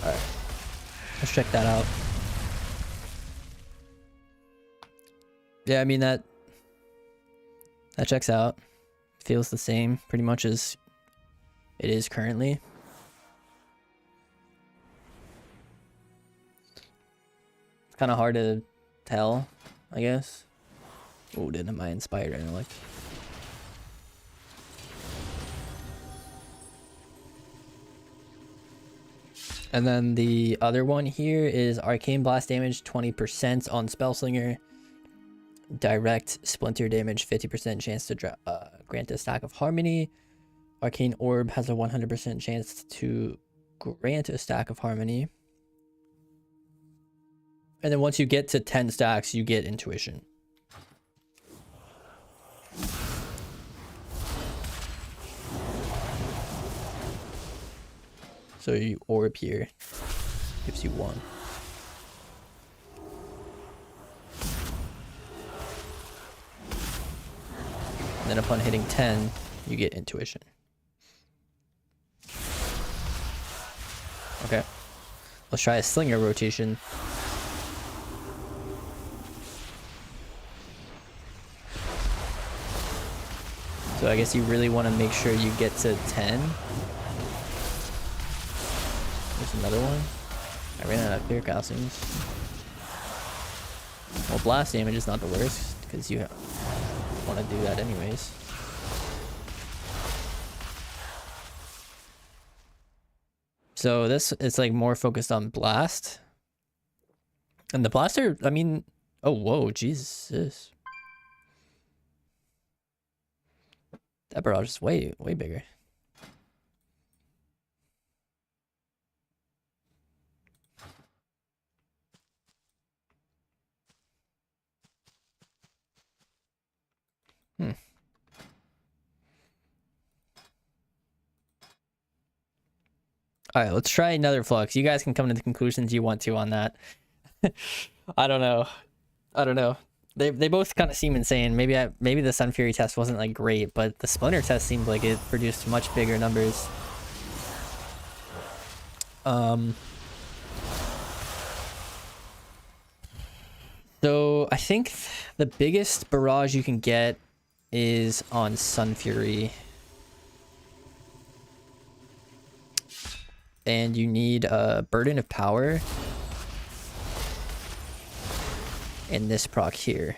Alright. Let's check that out. Yeah, I mean that checks out. Feels the same pretty much as it is currently. It's kind of hard to tell, I guess. Oh, didn't my inspired intellect. And then the other one here is Arcane Blast damage 20% on Spell Slinger. Direct Splinter damage 50% chance to grant a stack of Harmony. Arcane Orb has a 100% chance to grant a stack of Harmony. And then once you get to 10 stacks, you get Intuition. So you Orb here gives you 1. And then upon hitting 10, you get intuition. Okay. Let's try a Slinger rotation. So I guess you really want to make sure you get to 10. There's another one. I ran out of clear costumes. Well, blast damage is not the worst, because you want to do that anyways. So this is like more focused on blast. And the blaster, I mean, oh, whoa, Jesus. That barrage is way bigger. All right, let's try another flux. You guys can come to the conclusions you want to on that. I don't know. They both kind of seem insane. Maybe the Sunfury test wasn't like great, but the Splinter test seemed like it produced much bigger numbers. So I think the biggest barrage you can get is on Sunfury. And you need a Burden of Power and this proc here.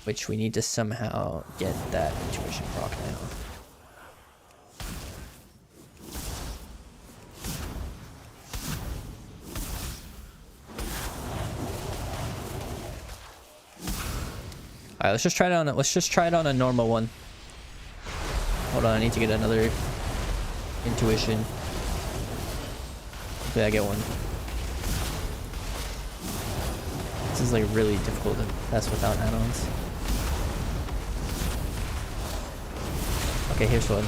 Which we need to somehow get that intuition proc now. All right, let's just try it on a normal one. Hold on, I need to get another intuition. Hopefully I get one. This is like really difficult to test without add-ons. Okay, here's one.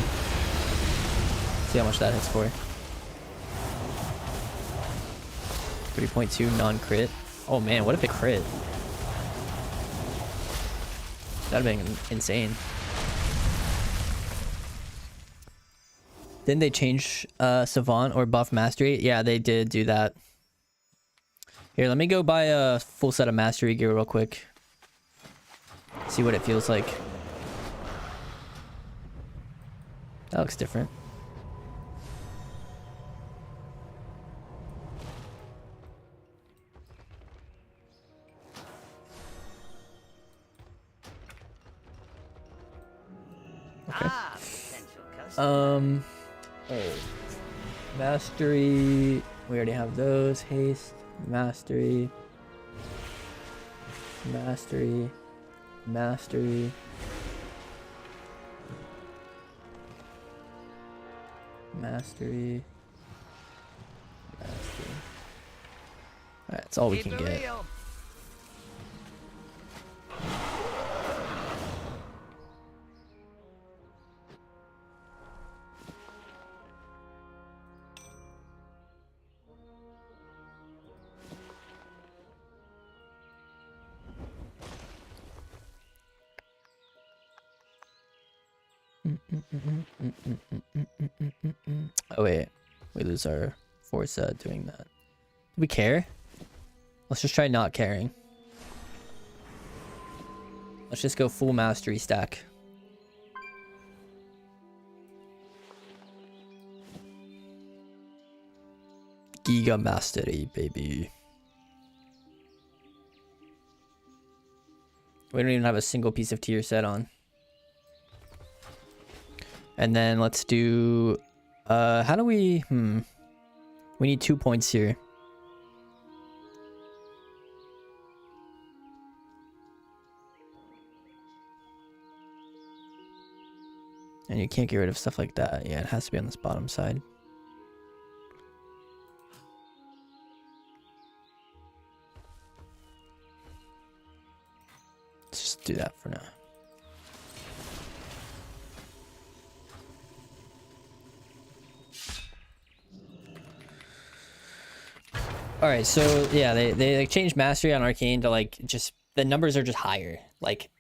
See how much that hits for. 3.2 non-crit. Oh man, what if it crit? That'd have been insane. Didn't they change Savant or buff Mastery? Yeah, they did do that. Here, let me go buy a full set of Mastery gear real quick. See what it feels like. That looks different. Okay. Oh, Mastery. We already have those. Haste, Mastery, Mastery, Mastery. Mastery. Mastery. Alright, that's all we can get. Oh wait, we lose our Forza doing that. Do we care? Let's just try not caring. Let's just go full Mastery stack. Giga Mastery, baby. We don't even have a single piece of tier set on. And then let's do how do we we need 2 points here. And you can't get rid of stuff like that. Yeah, it has to be on this bottom side. Let's just do that for now. All right, so yeah, they like changed Mastery on Arcane to like just the numbers are just higher. Like,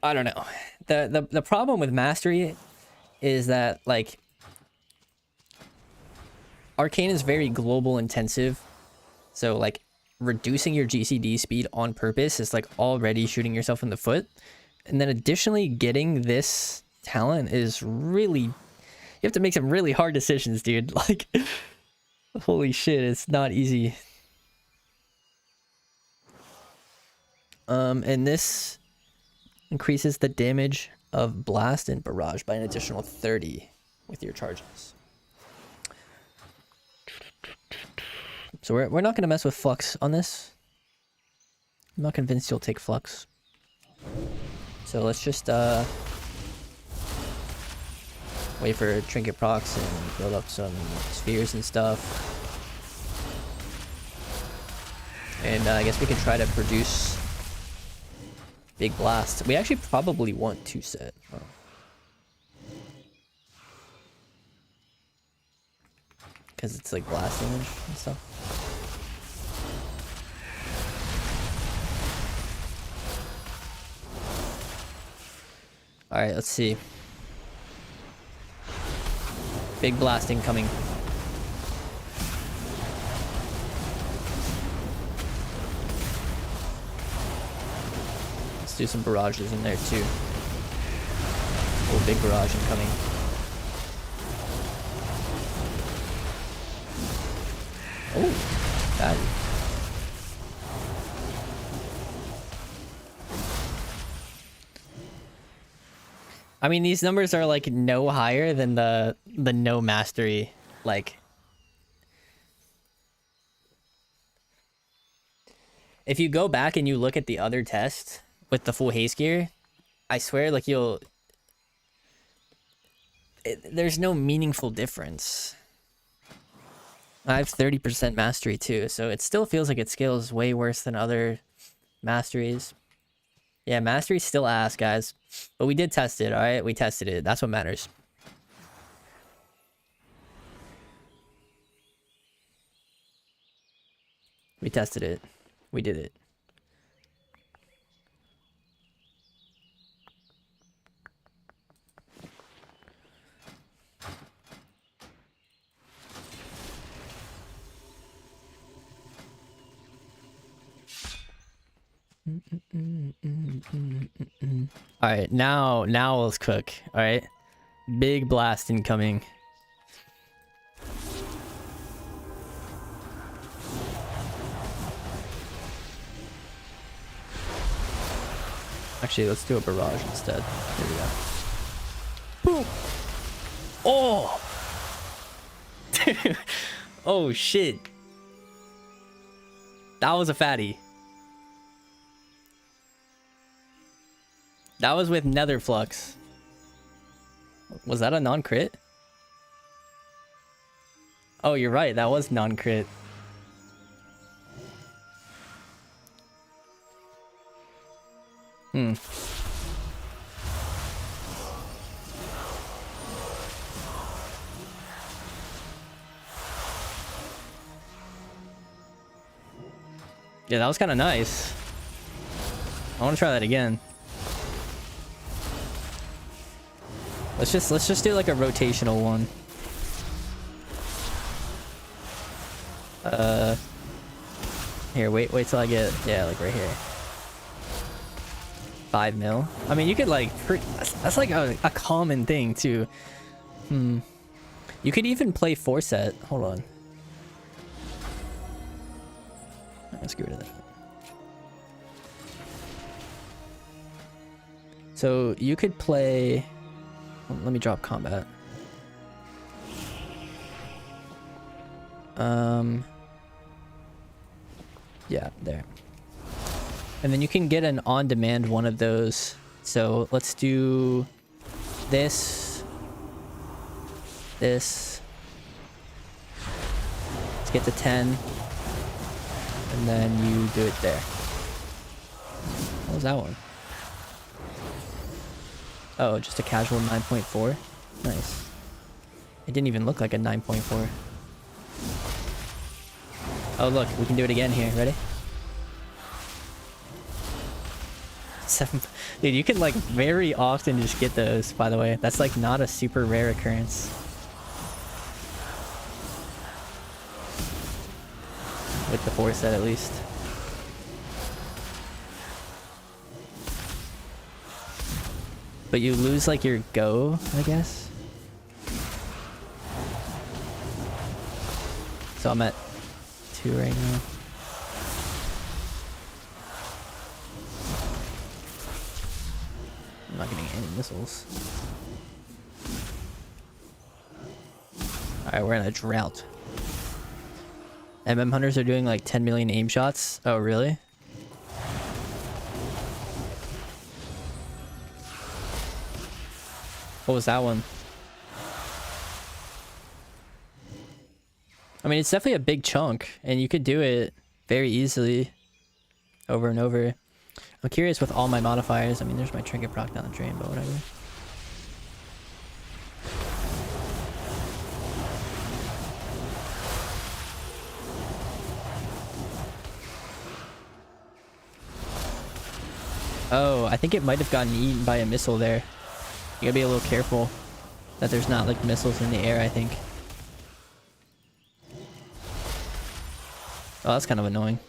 I don't know. The problem with mastery is that, like, Arcane is very global intensive. So, like, reducing your GCD speed on purpose is, like, already shooting yourself in the foot. And then additionally, getting this talent is really... You have to make some really hard decisions, dude. Like, holy shit, it's not easy. And this increases the damage of Blast and Barrage by an additional 30 with your charges. So we're not going to mess with Flux on this. I'm not convinced you'll take Flux. So let's just wait for Trinket procs and build up some spheres and stuff. And I guess we can try to produce Big Blast. We actually probably want 2 set. Oh. Because it's like blast damage and stuff. Alright, let's see. Big blasting coming. Let's do some barrages in there too. Oh, big barrage incoming. Oh, bad. I mean, these numbers are like no higher than the no mastery. Like, if you go back and you look at the other test with the full haste gear, I swear, like there's no meaningful difference. I have 30% mastery too, so it still feels like it scales way worse than other masteries. Yeah, mastery's still ass, guys. But we did test it, alright? We tested it. That's what matters. We tested it. We did it. All right, now let's cook. All right, big blast incoming. Actually, let's do a barrage instead. Here we go. Boom. Oh. Oh shit. That was a fatty. That was with Nether Flux. Was that a non-crit? Oh, you're right. That was non-crit. Hmm. Yeah, that was kind of nice. I want to try that again. Let's just do like a rotational one. Here, wait till I get, yeah, like right here. 5 mil. I mean, you could like, that's like a common thing too. Hmm. You could even play 4 set. Hold on. Let's get rid of that. So you could play. Let me drop combat. Yeah, there. And then you can get an on-demand one of those. So let's do this. Let's get to 10. And then you do it there. What was that one? Oh, just a casual 9.4. Nice. It didn't even look like a 9.4. Oh, look, we can do it again here. Ready? 7. Dude, you can like very often just get those, by the way. That's like not a super rare occurrence. With the 4 set at least. But you lose like your go, I guess. So I'm at 2 right now. I'm not getting any missiles. Alright, we're in a drought. Hunters are doing like 10 million aim shots. Oh, really? What was that one? I mean, it's definitely a big chunk, and you could do it very easily over and over. I'm curious with all my modifiers. I mean, there's my trinket proc down the drain, but whatever. Oh, I think it might have gotten eaten by a missile there. You gotta be a little careful that there's not like missiles in the air, I think. Oh, that's kind of annoying.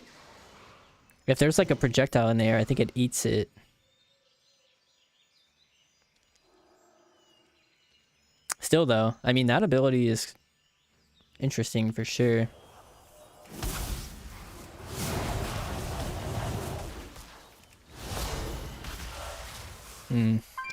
If there's like a projectile in the air, I think it eats it. Still though, I mean, that ability is interesting for sure.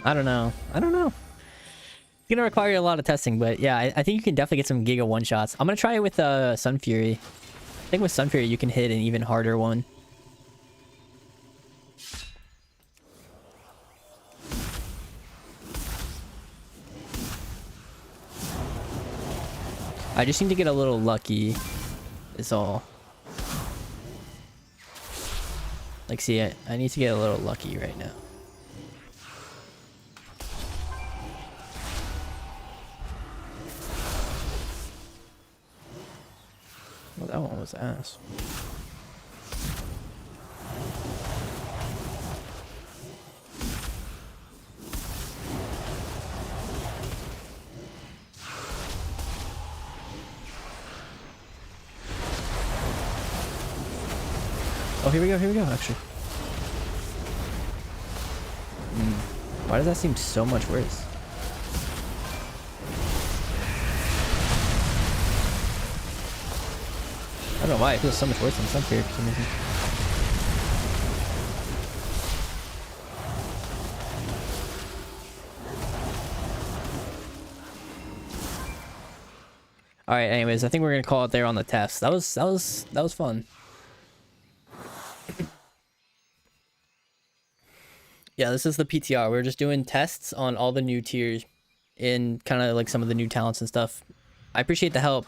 I don't know. It's gonna require a lot of testing, but yeah, I think you can definitely get some Giga one-shots. I'm gonna try it with Sunfury. I think with Sunfury you can hit an even harder one. I just need to get a little lucky, is all. Like, see, I need to get a little lucky right now. Well, that one was ass. Oh, here we go, actually. Why does that seem so much worse? I don't know why, it feels so much worse than Sunfury for some reason. Alright, anyways, I think we're gonna call it there on the test. That was fun. Yeah, this is the PTR. We're just doing tests on all the new tiers and kind of like some of the new talents and stuff. I appreciate the help.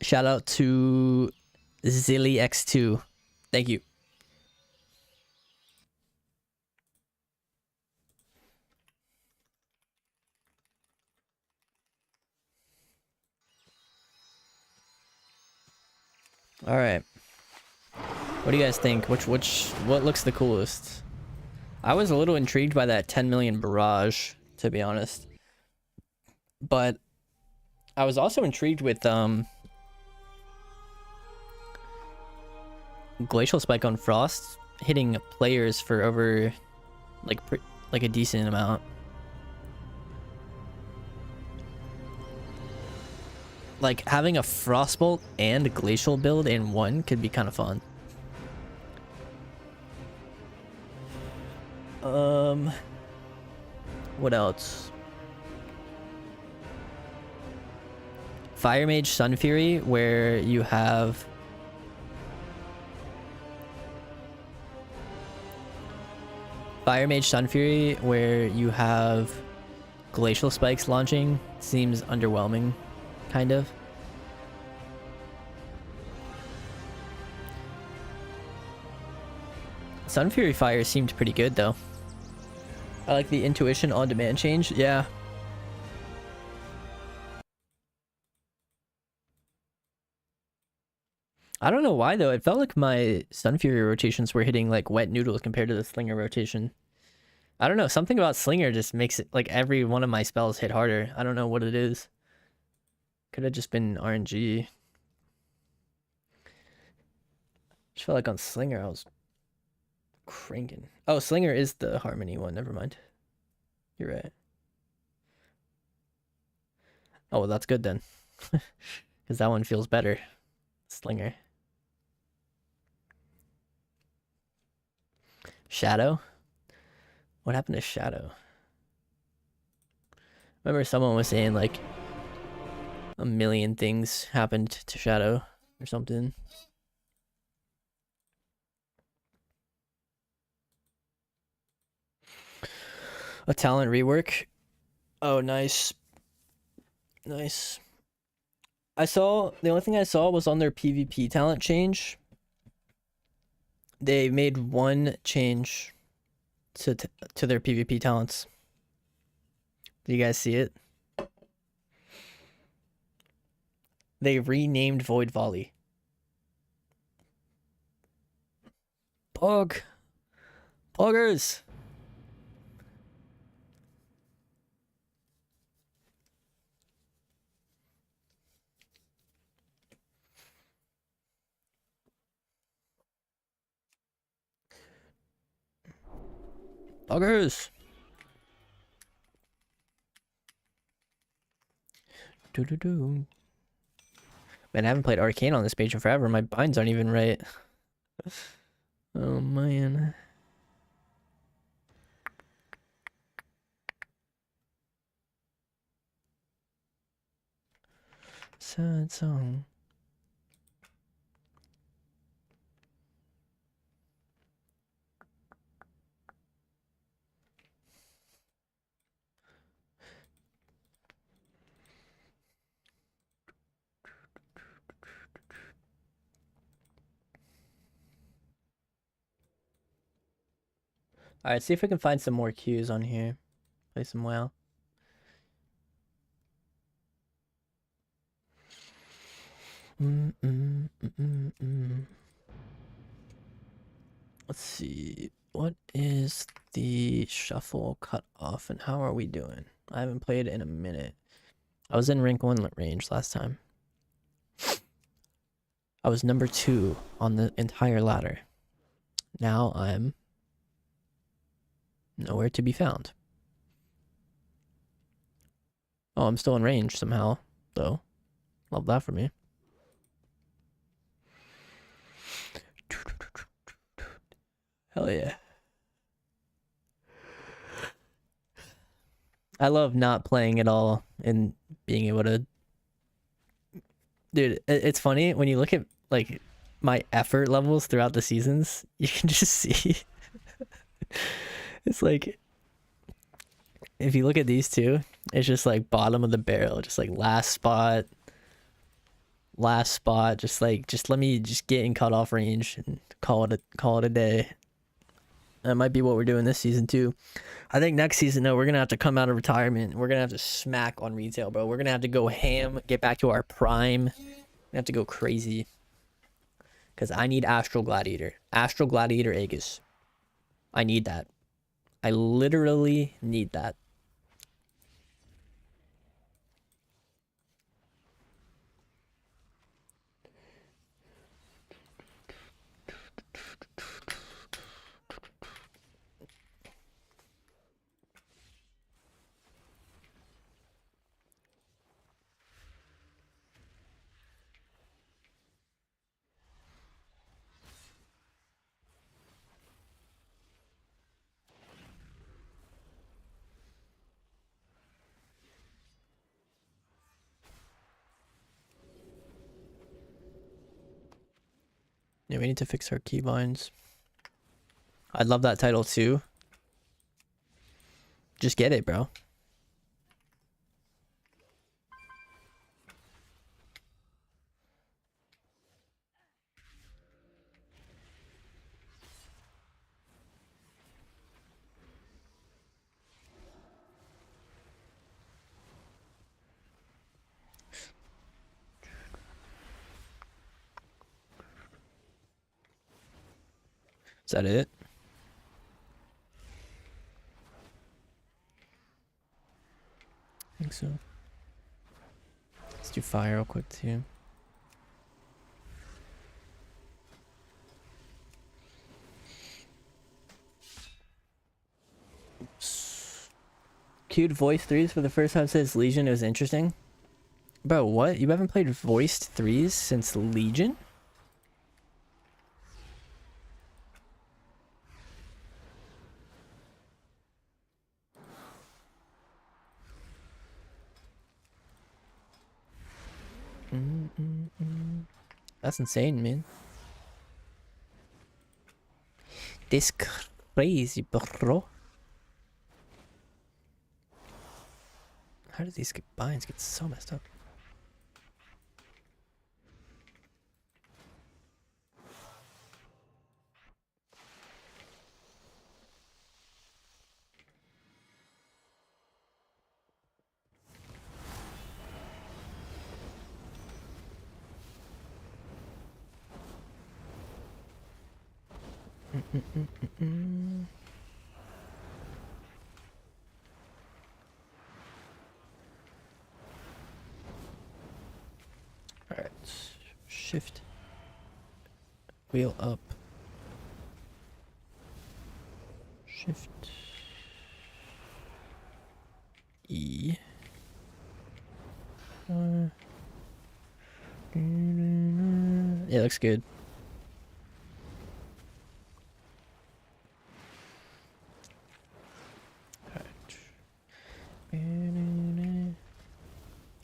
Shout out to ZillyX2. Thank you. All right. What do you guys think? What looks the coolest? I was a little intrigued by that 10 million barrage, to be honest. But I was also intrigued with Glacial Spike on Frost hitting players for over like a decent amount. Like having a Frostbolt and a Glacial build in one could be kind of fun. What else? Fire Mage Sunfury, where you have Glacial Spikes launching, seems underwhelming, kind of. Sunfury Fire seemed pretty good though. I like the intuition on demand change. Yeah. I don't know why though. It felt like my Sunfury rotations were hitting like wet noodles compared to the Slinger rotation. I don't know. Something about Slinger just makes it like every one of my spells hit harder. I don't know what it is. Could have just been RNG. Just felt like on Slinger I was cranking. Oh, Slinger is the Harmony one. Never mind. You're right. Oh, well, that's good then. Because that one feels better. Slinger. Shadow? What happened to Shadow? Remember someone was saying like a million things happened to Shadow or something. A talent rework. Oh, nice. Nice. The only thing I saw was on their PvP talent change. They made one change to their PvP talents. Did you guys see it? They renamed Void Volley. Pog. Poggers. Poggers. Do. Man, I haven't played Arcane on this page in forever. My binds aren't even right. Oh, man. Sad song. Alright, see if we can find some more cues on here. Play some WoW. Let's see. What is the shuffle cut off and how are we doing? I haven't played in a minute. I was in rank 1 range last time. I was number 2 on the entire ladder. Now I'm nowhere to be found. Oh, I'm still in range somehow, though. Love that for me. Hell yeah. I love not playing at all and being able to... Dude, it's funny when you look at like my effort levels throughout the seasons, you can just see. It's like, if you look at these two, it's just like bottom of the barrel, just like last spot, just like, just let me just get in cutoff range and call it a day. That might be what we're doing this season too. I think next season though, we're gonna have to come out of retirement. We're gonna have to smack on retail, bro. We're gonna have to go ham, get back to our prime. We have to go crazy. Because I need Astral Gladiator. Astral Gladiator Aegis. I need that. I literally need that. Yeah, we need to fix our keybinds. I'd love that title too. Just get it, bro. Is that it? I think so. Let's do fire real quick too. Queued voice 3s for the first time since Legion. It was interesting. Bro, what? You haven't played voiced 3s since Legion? That's insane, man. This crazy, bro. How do these binds get so messed up? Alright. Shift. Wheel up. Shift. E. Yeah, looks good.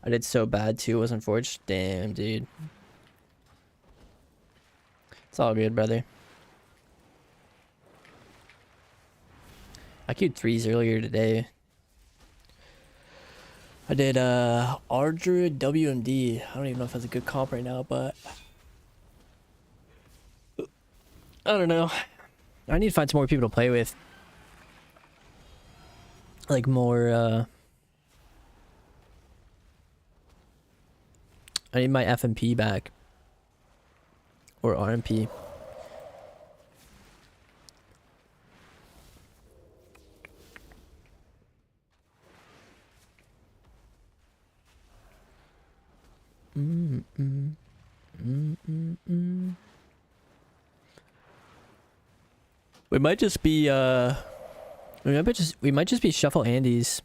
I did so bad too, wasn't forged. Damn, dude. It's all good, brother. I queued 3s earlier today. I did druid WMD. I don't even know if that's a good comp right now, but I don't know. I need to find some more people to play with. Like more I need my FMP back. Or RMP. We might just be we might just be Shuffle Andes.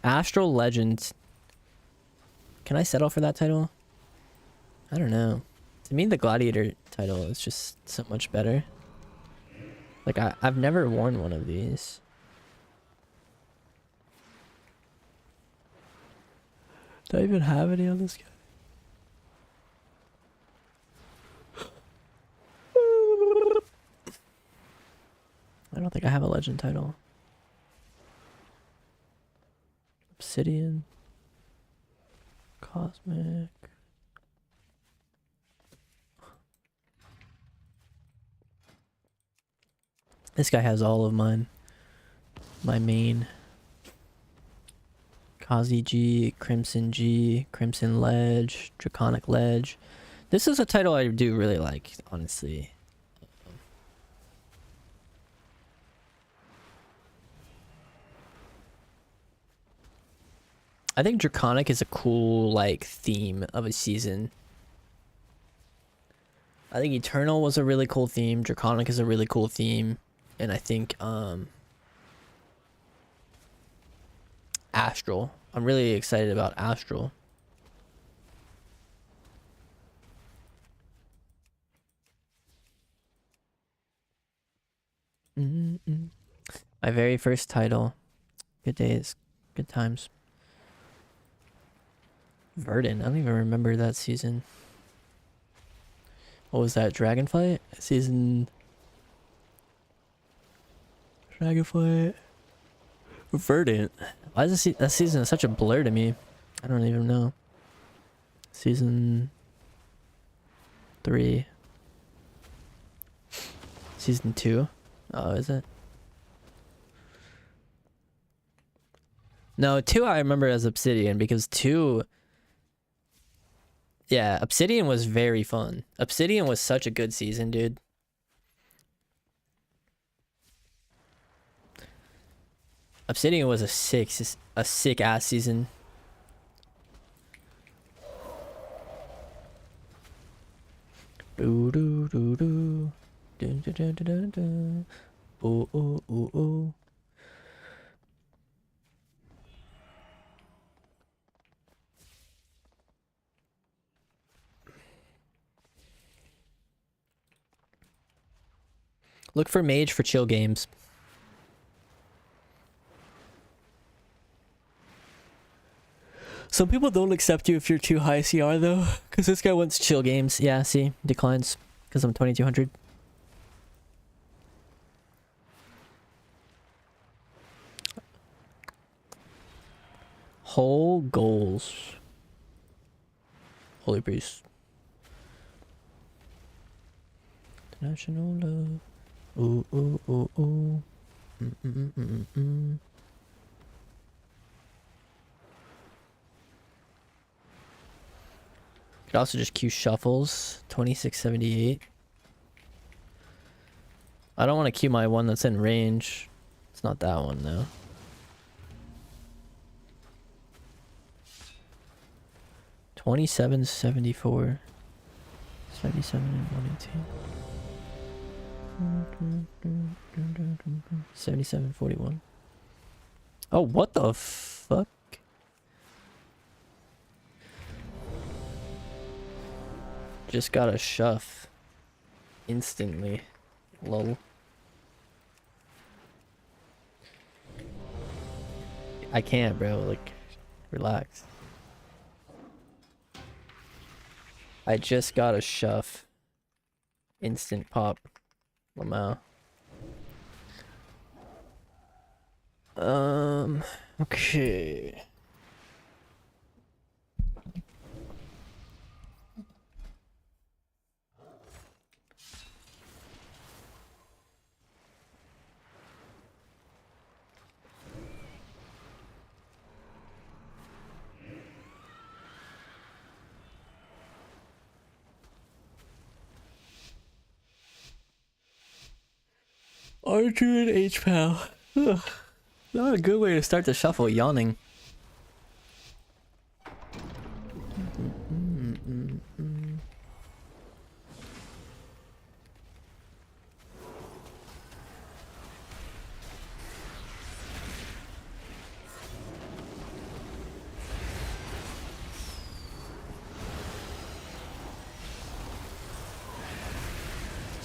Astral Legends. Can I settle for that title? I don't know. To me, the Gladiator title is just so much better. Like, I've never worn one of these. Do I even have any on this guy? I don't think I have a legend title. Obsidian. Cosmic. This guy has all of mine. My main. Kazi G, Crimson G, Crimson Ledge, Draconic Ledge. This is a title I do really like, honestly. I think Draconic is a cool, like, theme of a season. I think Eternal was a really cool theme. Draconic is a really cool theme. And I think, Astral. I'm really excited about Astral. My very first title. Good days. Good times. Verdant. I don't even remember that season. What was that? Dragonflight? Season... Dragonflight... Verdant. Why is that season such a blur to me? I don't even know. Season 3. Season 2. Oh, is it? No, 2 I remember as Obsidian because 2... Yeah, Obsidian was very fun. Obsidian was such a good season, dude. Obsidian was a sick ass season. Do do do do. Dun, dun, dun, dun, dun, dun. Ooh, ooh, ooh, ooh. Look for mage for chill games. Some people don't accept you if you're too high CR though, because this guy wants chill games. Yeah, see, declines because I'm 2200. Whole goals. Holy priest. International love. Ooh, ooh, ooh, ooh. Could also just queue shuffles. 2678. I don't want to queue my one that's in range. It's not that one though. $27.74. 77 and 118. 77.41. Oh, what the fuck? Just got a shuff instantly. Lol. I can't, bro. Like, relax. I just got a shuff. Instant pop. Lamau. Okay. R2 and H-Pal. Ugh. Not a good way to start the shuffle, yawning.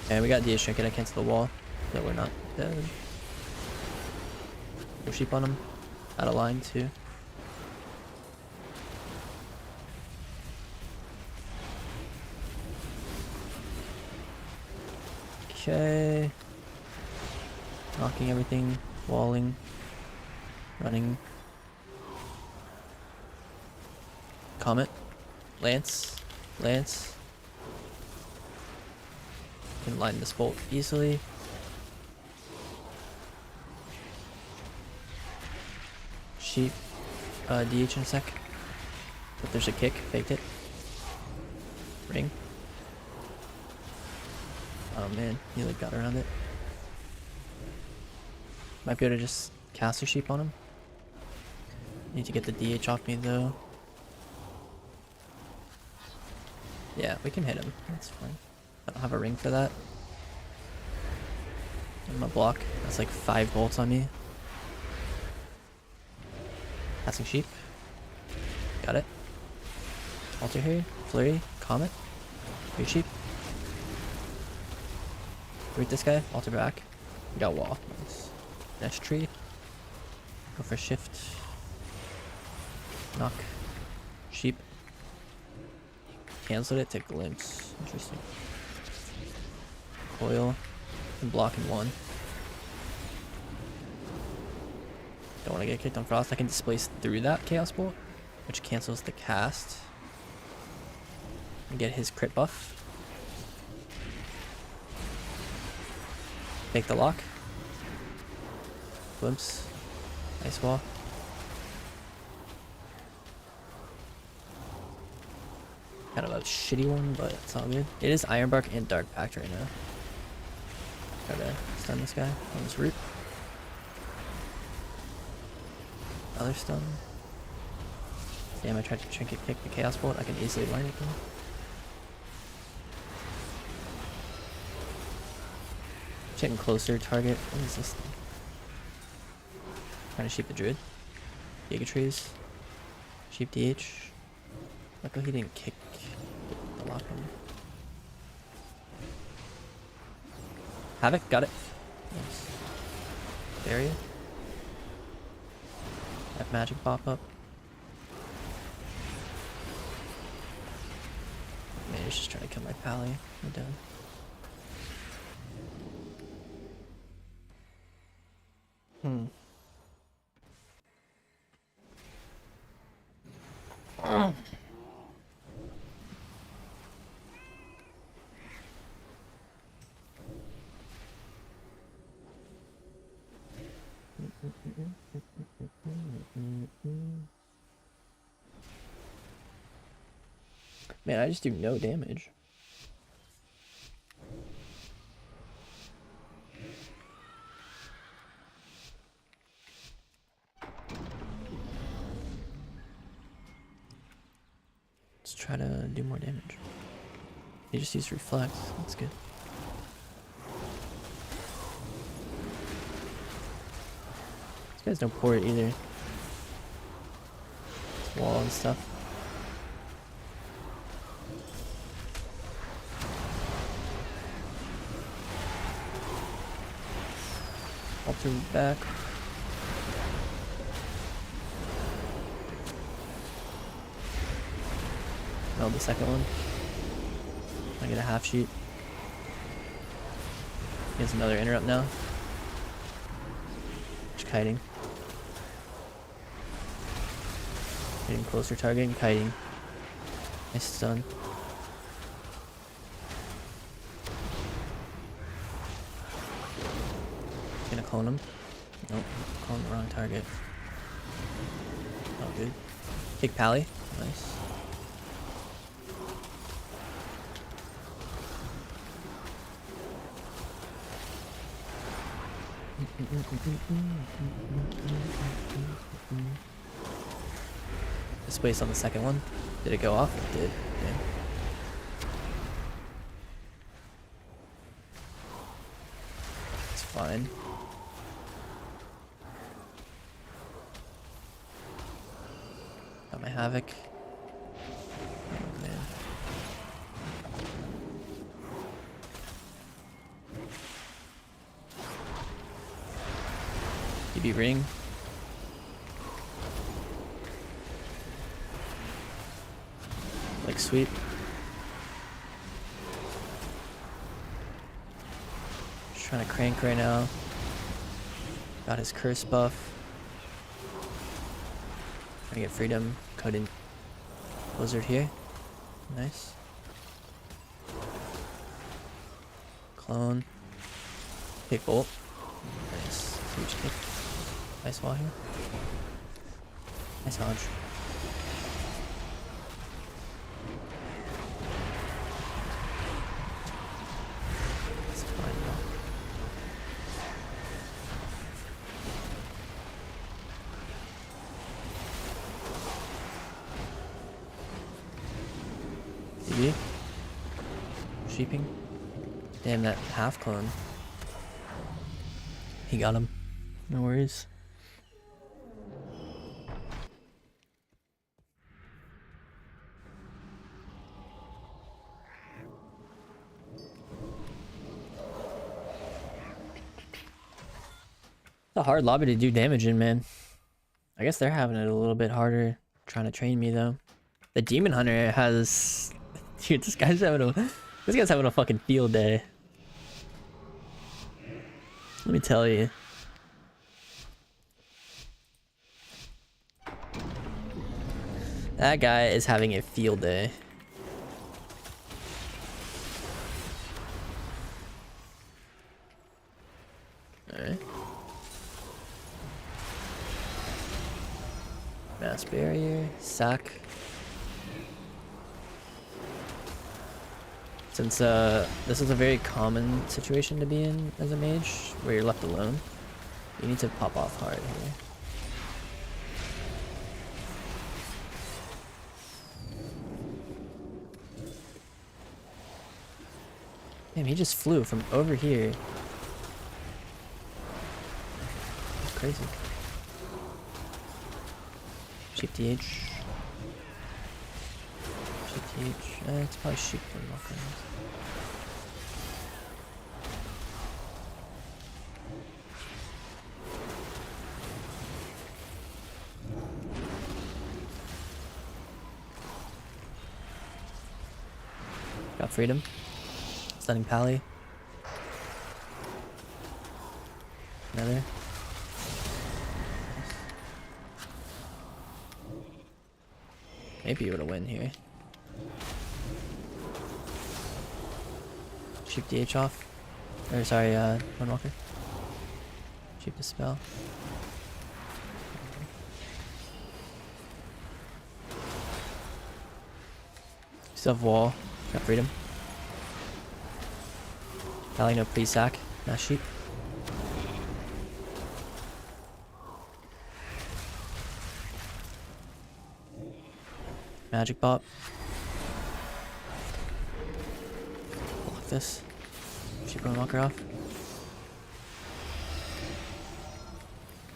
And we got DH Trinket against the wall. So we're not dead. No sheep on him. Out of line too. Okay. Knocking everything. Walling. Running. Comet. Lance. Lance. Can line this bolt easily. Sheep. DH in a sec. But there's a kick. Faked it. Ring. Oh man, he like got around it. Might be able to just cast a sheep on him. Need to get the DH off me though. Yeah, we can hit him. That's fine. I don't have a ring for that. I'm gonna block. That's like 5 bolts on me. Passing sheep. Got it. Alter here. Flurry. Comet. 3 sheep. Root this guy. Alter back. We got wall. Nice. Next tree. Go for shift. Knock. Sheep. Canceled it to glimpse. Interesting. Coil. And block in 1. Don't want to get kicked on Frost. I can displace through that Chaos Bolt, which cancels the cast. And get his crit buff. Take the lock. Glimpse. Ice wall. Kind of a shitty one, but it's all good. It is Ironbark and Dark Pact right now. Try to stun this guy on his root. Other stun. Damn, I tried to trinket kick the Chaos Bolt. I can easily line it though. Getting closer target. What is this thing? Trying to sheep the druid. Giga trees. Sheep DH. Luckily he didn't kick the lock him. Havoc, got it. Nice. Barrier. Have magic pop up. Man, he's just trying to kill my pally. I'm done. Man, I just do no damage. Let's try to do more damage. He just used reflect. That's good. These guys don't pour it either. It's wall and stuff. Alter back. Oh, the second one. I get a half sheet. He has another interrupt now. Just kiting. Getting closer target and kiting. Nice stun. Gonna clone him. Nope, clone the wrong target. Oh, good. Kick pally. Nice. Just waste on the second one. Did it go off? It did. Yeah. It's fine. Got my Havoc. Oh man. DB ring. Like sweep. Just trying to crank right now. Got his curse buff. Trying to get freedom. Coding Blizzard here. Nice. Clone. Kick bolt. Nice. Huge kick. Nice wall here. Nice dodge. That's fine though. DB. Sheeping. Damn, that half clone. He got him. No worries. It's a hard lobby to do damage in, man. I guess they're having it a little bit harder trying to train me though. The Demon Hunter has, dude, this guy's having a fucking field day. Let me tell you. That guy is having a field day. Alright. Mass barrier, sack. Since this is a very common situation to be in as a mage, where you're left alone, you need to pop off hard here. Damn, he just flew from over here. That's crazy. Sheep TH. Sheep TH. It's probably sheep Windwalker. Got freedom. Stunning Pally. Another. Maybe you would have win here. Sheep DH off. Or sorry, Windwalker. Sheep Dispel. Still have wall. Got freedom. Probably no pre-sack. Not sheep. Magic bot. Block this. Sheep Windwalker off.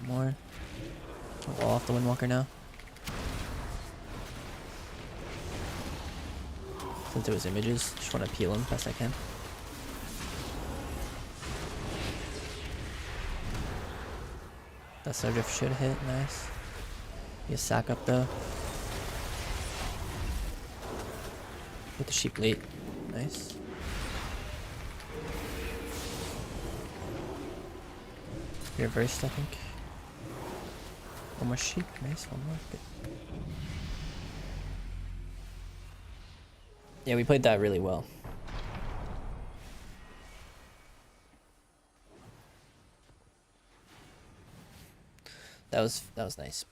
More. Wall off the Windwalker now. Since it was images, just want to peel him best I can. That Snowdrift should hit, nice. He sack up though. With the sheep late, nice. Reversed, I think. One more sheep, nice, one more. Good. Yeah, we played that really well. That was nice.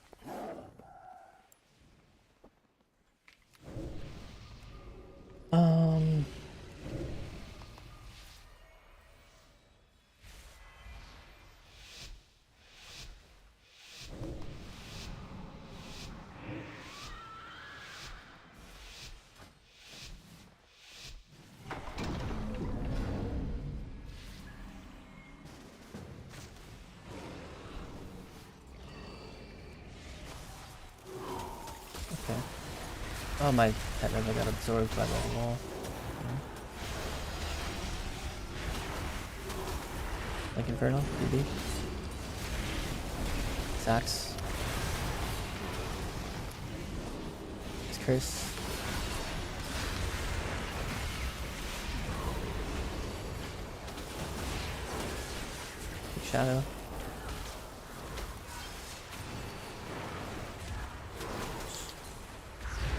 Okay. Oh, my pet never got absorbed by the wall. Like Infernal, BB. Sax. It's Curse. Big Shadow.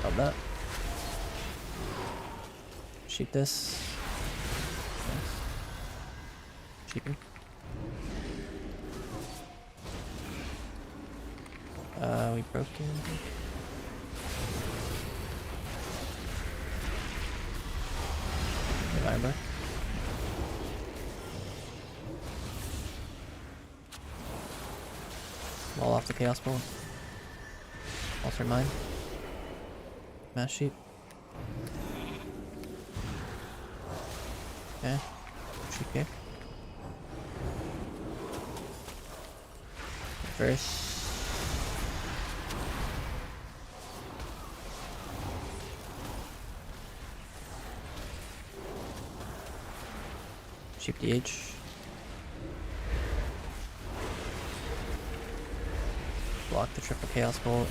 Love that. Sheep this. Nice. Sheeping. We broke it. Remember. Wall off the Chaos Bolt. Alter mine. Mass sheep. Okay. Sheep here. First. Sheep DH. Block the triple Chaos Bolt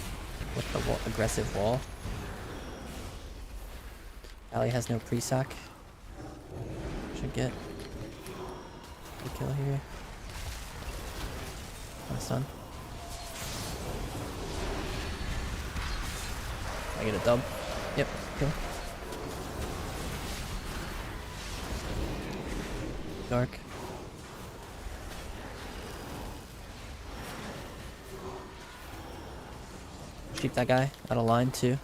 with the aggressive wall. Ali has no pre-sack. Should get the kill here. Nice done. I get a dub. Yep, kill. Dark. Keep that guy out of line too.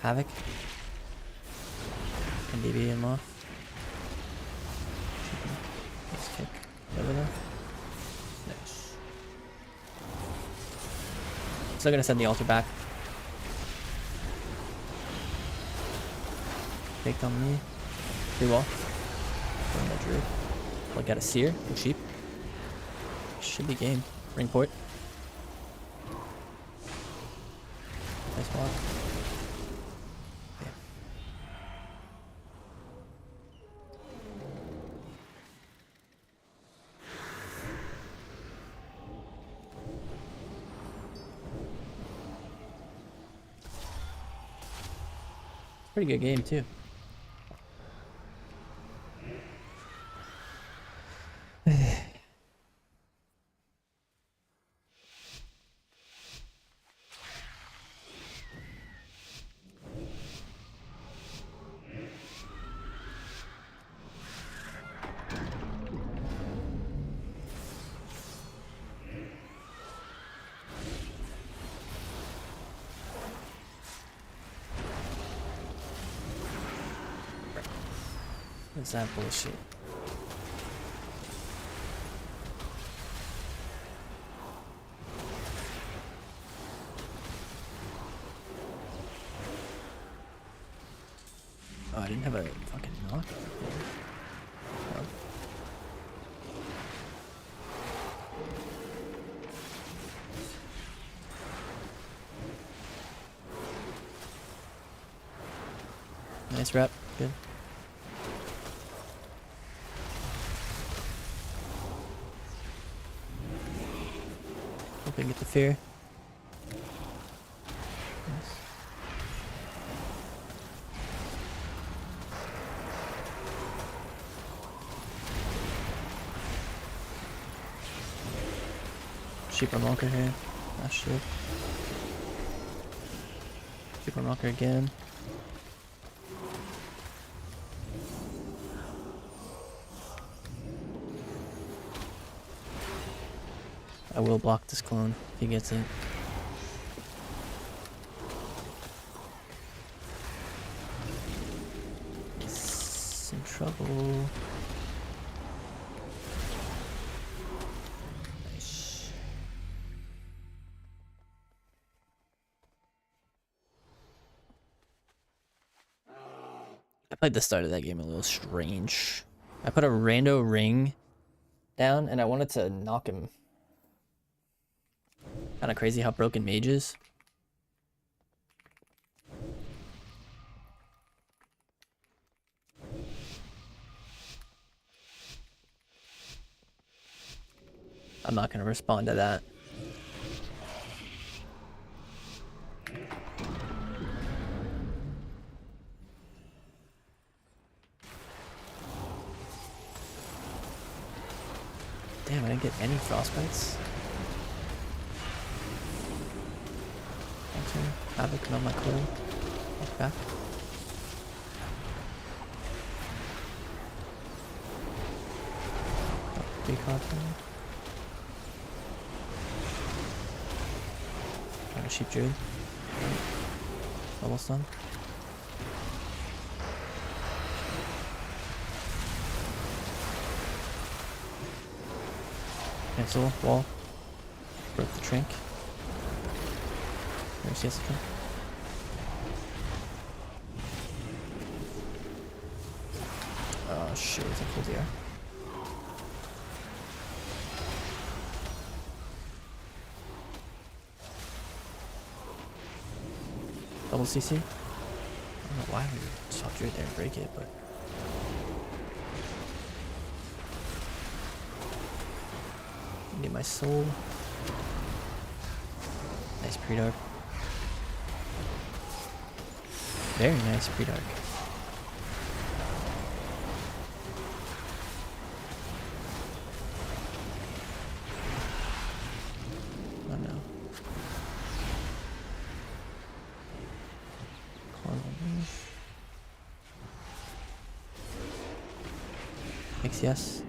Havoc. Can DB him off. Nice kick. Over there. Nice. Still gonna send the altar back. Baked on me. Free wall. Going that druid. Oh, I got a seer. Good sheep. Should be game. Ring port. Nice walk. Yeah. Pretty good game too. What's that bullshit? Oh, I didn't have a fucking knock. Oh. Nice wrap. Good. Hope I can get the fear. Nice. Sheep unlocker here. Ah, shit. Sheep unlocker again. I will block this clone if he gets it. He's in trouble. Nice. I played the start of that game a little strange. I put a rando ring down and I wanted to knock him. Kind of crazy how broken mage is. I'm not gonna respond to that. Damn, I didn't get any frostbites. Havoc on my coil. Walk back. Oh, big hard for me. Trying to sheep druid. Almost done. Cancel, wall. Broke the trink. There's yes, the trink. Oh shit, it's a full DR. Double CC? I don't know why we shot druid there and break it, but... Need my soul. Nice pre-dark. Very nice pre-dark. Oh no. Makes yes.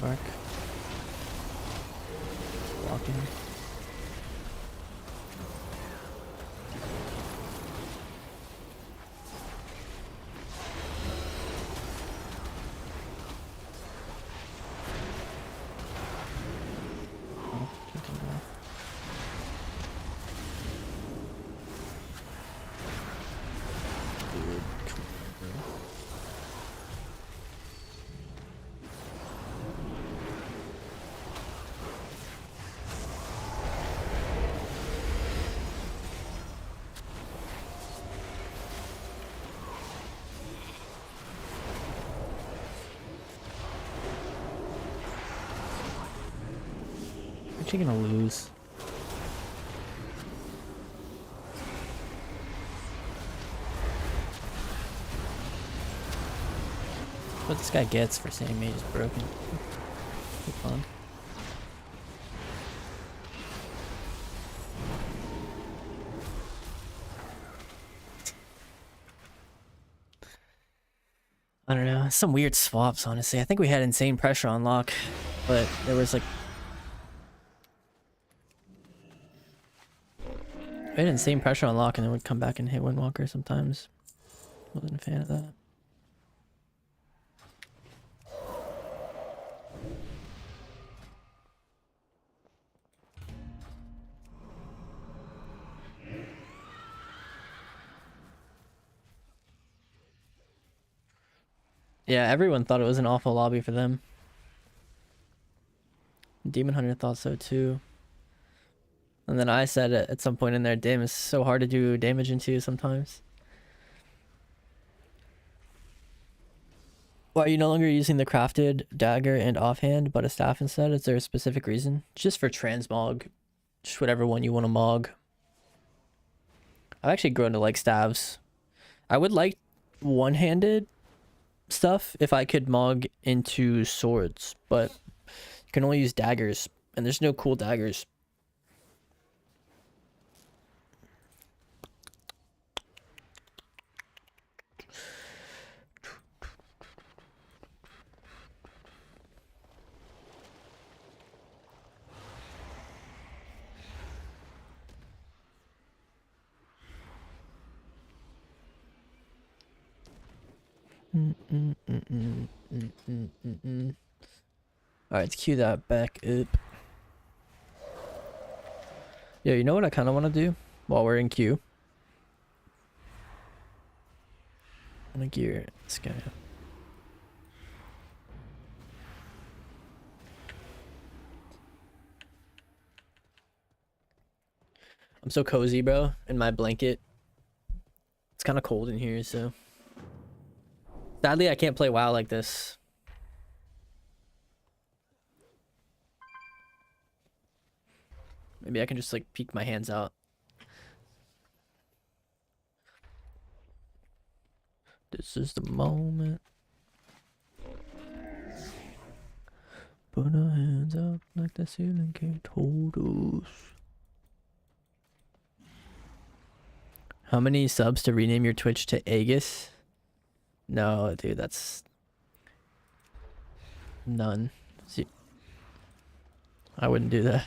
Bark. Walking. actually gonna lose. What this guy gets for saying mage is broken. Good fun. I don't know. Some weird swaps, honestly. I think we had insane pressure on lock, but there was like... We had insane pressure on lock and then we'd come back and hit Windwalker sometimes. Wasn't a fan of that. Yeah, everyone thought it was an awful lobby for them. Demon Hunter thought so too. And then I said at some point in there, damn, it's so hard to do damage into sometimes. Why are you no longer using the crafted dagger and offhand, but a staff instead? Is there a specific reason? Just for transmog. Just whatever one you want to mog. I've actually grown to like staves. I would like one-handed stuff if I could mog into swords, but you can only use daggers, and there's no cool daggers. Alright, let's cue that back up. Yeah, you know what I kind of want to do while we're in queue? I'm gonna gear this guy up. I'm so cozy, bro, in my blanket. It's kind of cold in here, so... Sadly, I can't play WoW like this. Maybe I can just like peek my hands out. This is the moment. Put our hands up like the ceiling can't hold us. How many subs to rename your Twitch to Aegis? No, dude, that's none. See, I wouldn't do that.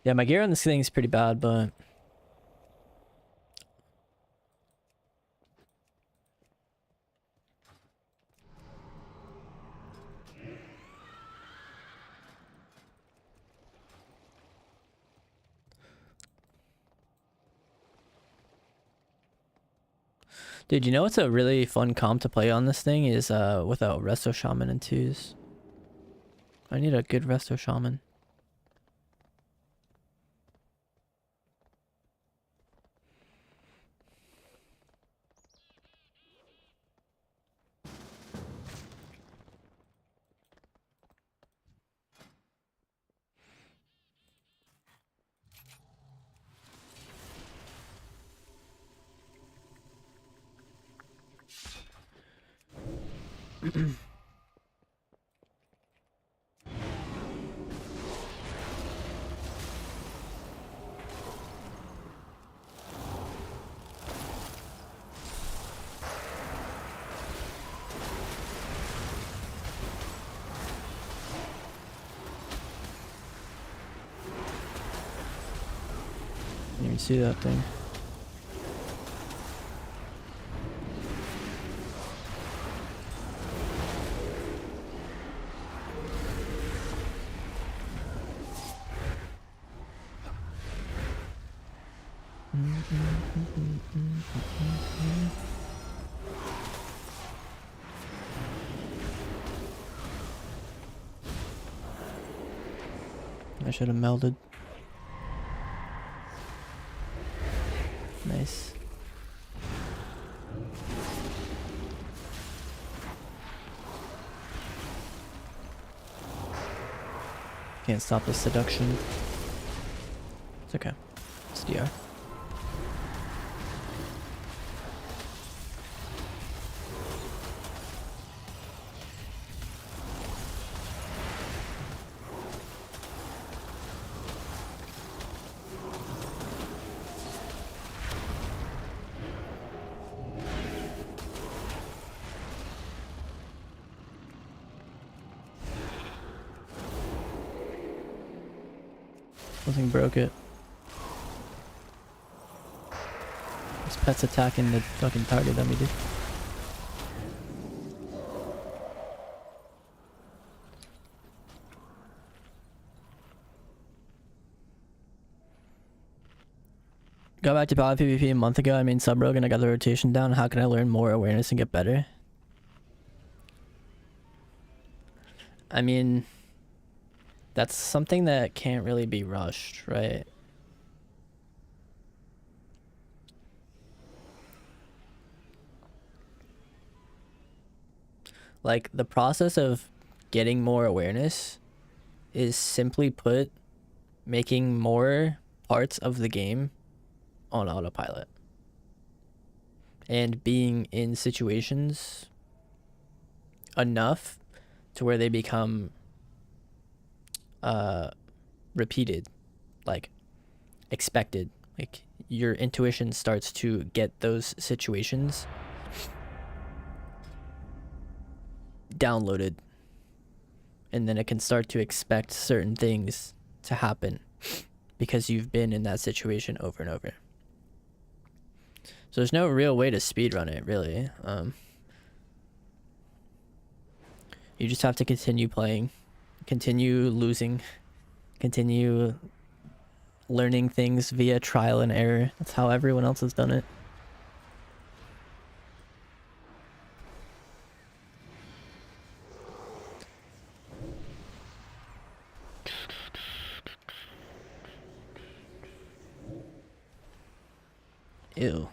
Yeah, my gear on this thing is pretty bad, but dude, you know what's a really fun comp to play on this thing is without Resto Shaman and twos. I need a good Resto Shaman. Didn't even see that thing. I should have melded. Nice. Can't stop the seduction. It's okay. It's DR. Something broke it. This pet's attacking the fucking target that we did. Got back to power PvP a month ago. I made sub rogue and I got the rotation down. How can I learn more awareness and get better? I mean, that's something that can't really be rushed, right? Like, the process of getting more awareness is, simply put, making more parts of the game on autopilot. And being in situations enough to where they become repeated, like expected. Like, your intuition starts to get those situations downloaded, and then it can start to expect certain things to happen because you've been in that situation over and over. So there's no real way to speedrun it, really. You just have to continue playing, continue losing, continue learning things via trial and error. That's how everyone else has done it. Ew.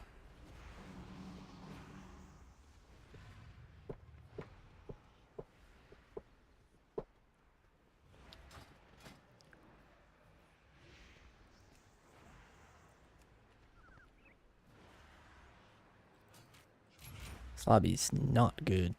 This lobby's not good.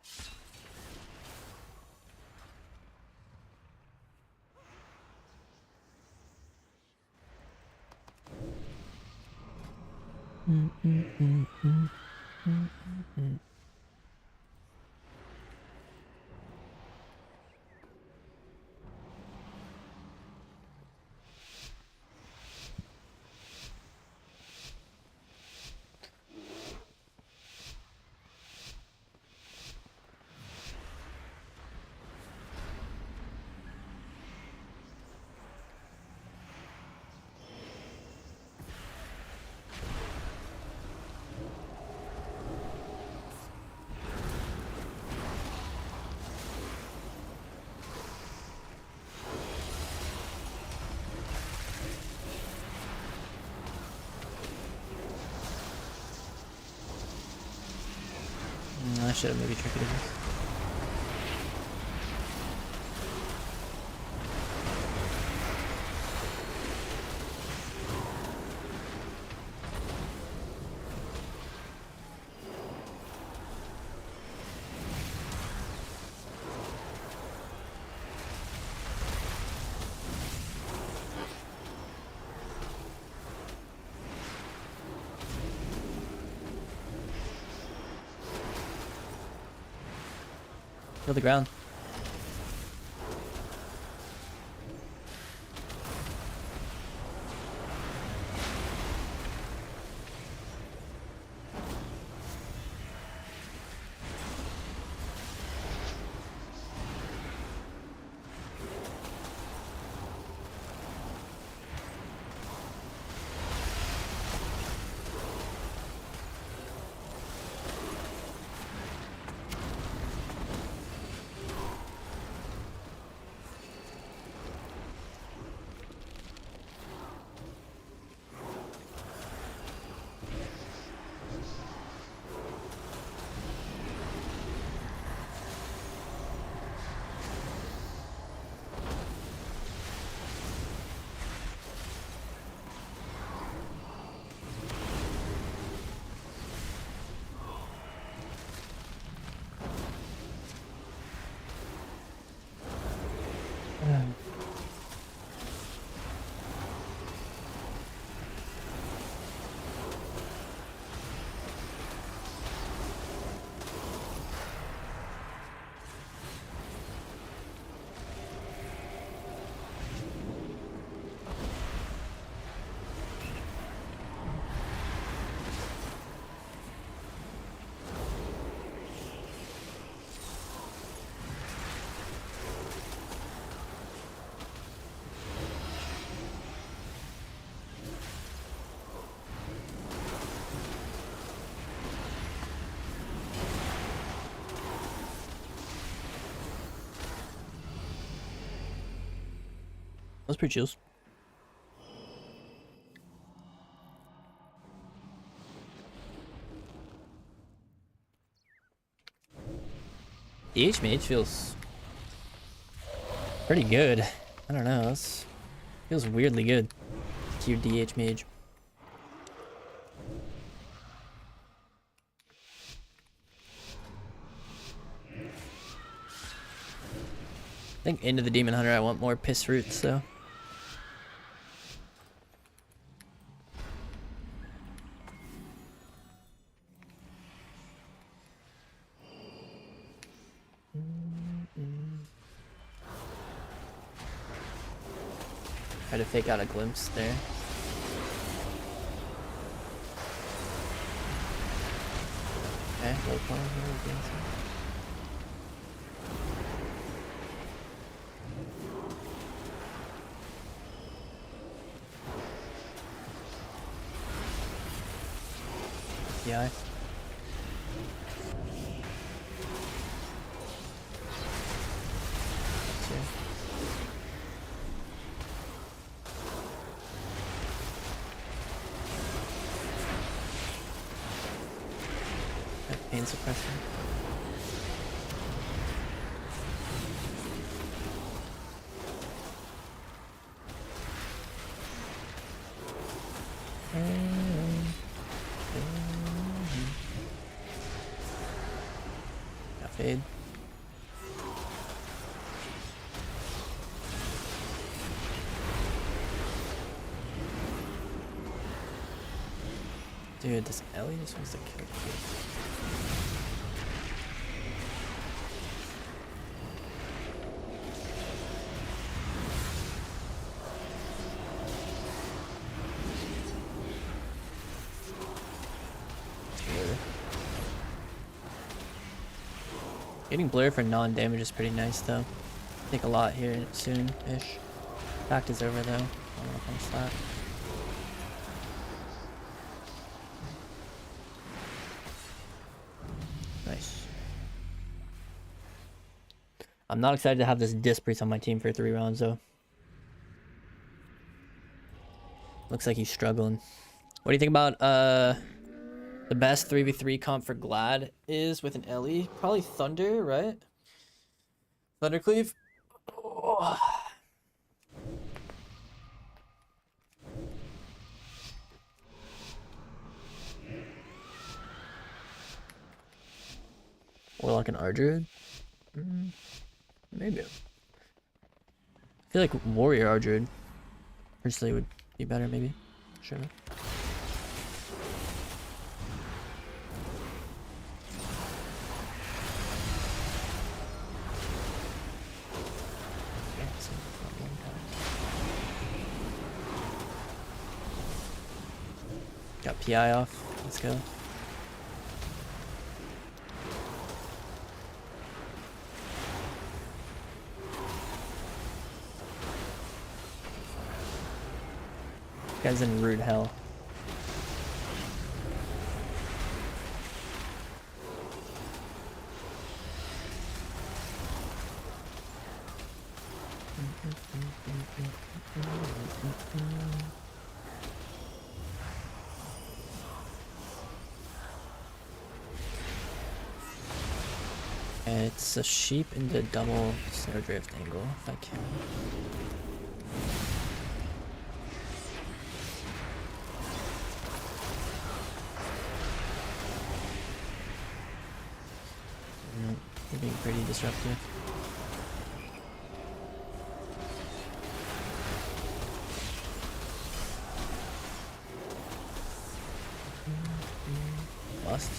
I should have maybe tricked it. Kill the ground. was pretty chills. DH Mage feels pretty good. I don't know, feels weirdly good. Cute DH Mage. I think into the Demon Hunter I want more piss roots though. Try to fake out a glimpse there. Okay, low point here. Yeah. Pain suppressor. Got fade. Dude, this Ellie just wants to kill you. Getting blur for non-damage is pretty nice though. Take a lot here soon-ish. Fact is over though. I don't know if I'm slack. Nice. I'm not excited to have this Disc Priest on my team for 3 rounds though. Looks like he's struggling. What do you think about the best 3v3 comp for Glad is with an Ellie? Probably Thunder, right? Thundercleave. Oh. Warlock and Druid? Maybe. I feel like Warrior Druid personally would be better, maybe. Sure. Got PI off. Let's go. Guy's in rude hell. It's a sheep into double snowdrift angle if I can. You're being pretty disruptive. Lost.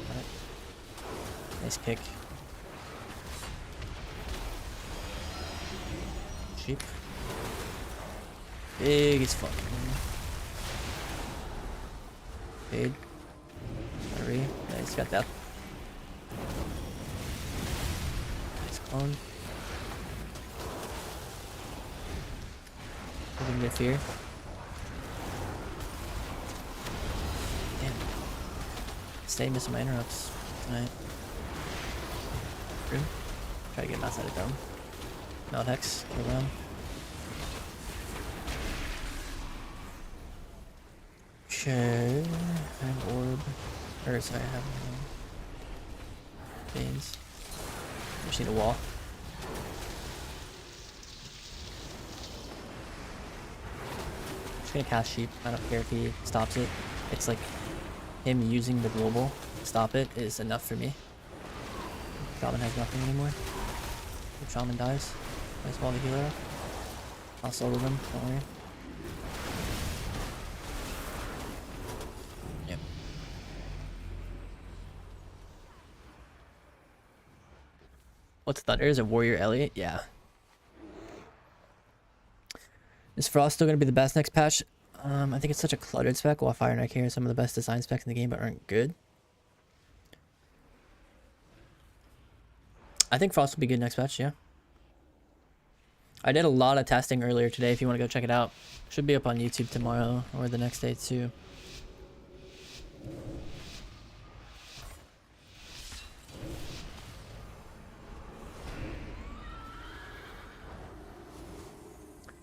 Right. Nice pick. Sheep. Big as fuck. Fade. Hurry. Nice, got that. Nice clone. Living with fear. Damn. Stay missing my interrupts tonight. Room. Try to get him outside of dome. Melt Hex, kill them. Okay. I have orb. Or sorry, I have veins. I just need a wall. I'm just gonna cast sheep. I don't care if he stops it. It's like him using the global to stop it is enough for me. Shaman has nothing anymore. If Shaman dies, I just wall the healer up. I'll solo them, don't worry. Yep. What's Thunder? Is it Warrior Elliot? Yeah. Is Frost still gonna be the best next patch? I think it's such a cluttered spec. While Fire Knight are some of the best design specs in the game, but aren't good. I think Frost will be good next patch, yeah. I did a lot of testing earlier today if you want to go check it out. Should be up on YouTube tomorrow or the next day too.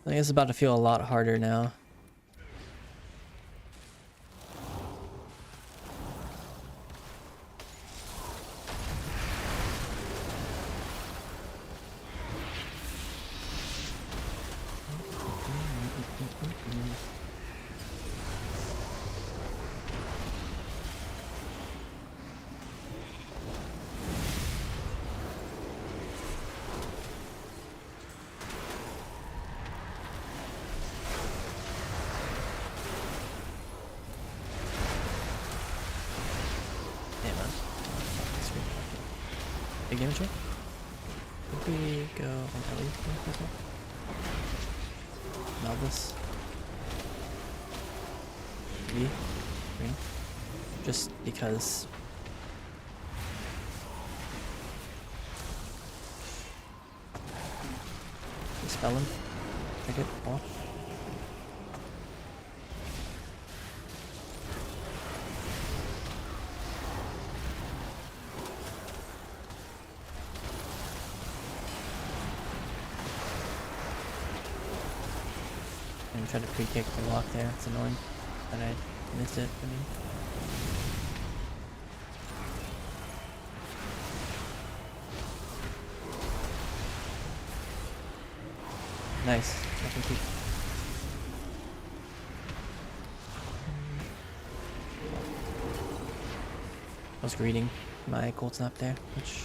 I think it's about to feel a lot harder now. Big damage here. Could we go on Ellie? Novice. Green. Just because. Dispel him. Take it. Wall. I tried to pre-kick the lock there. It's annoying that I missed it. I mean, nice. I can keep. I was greeting my cold snap there, which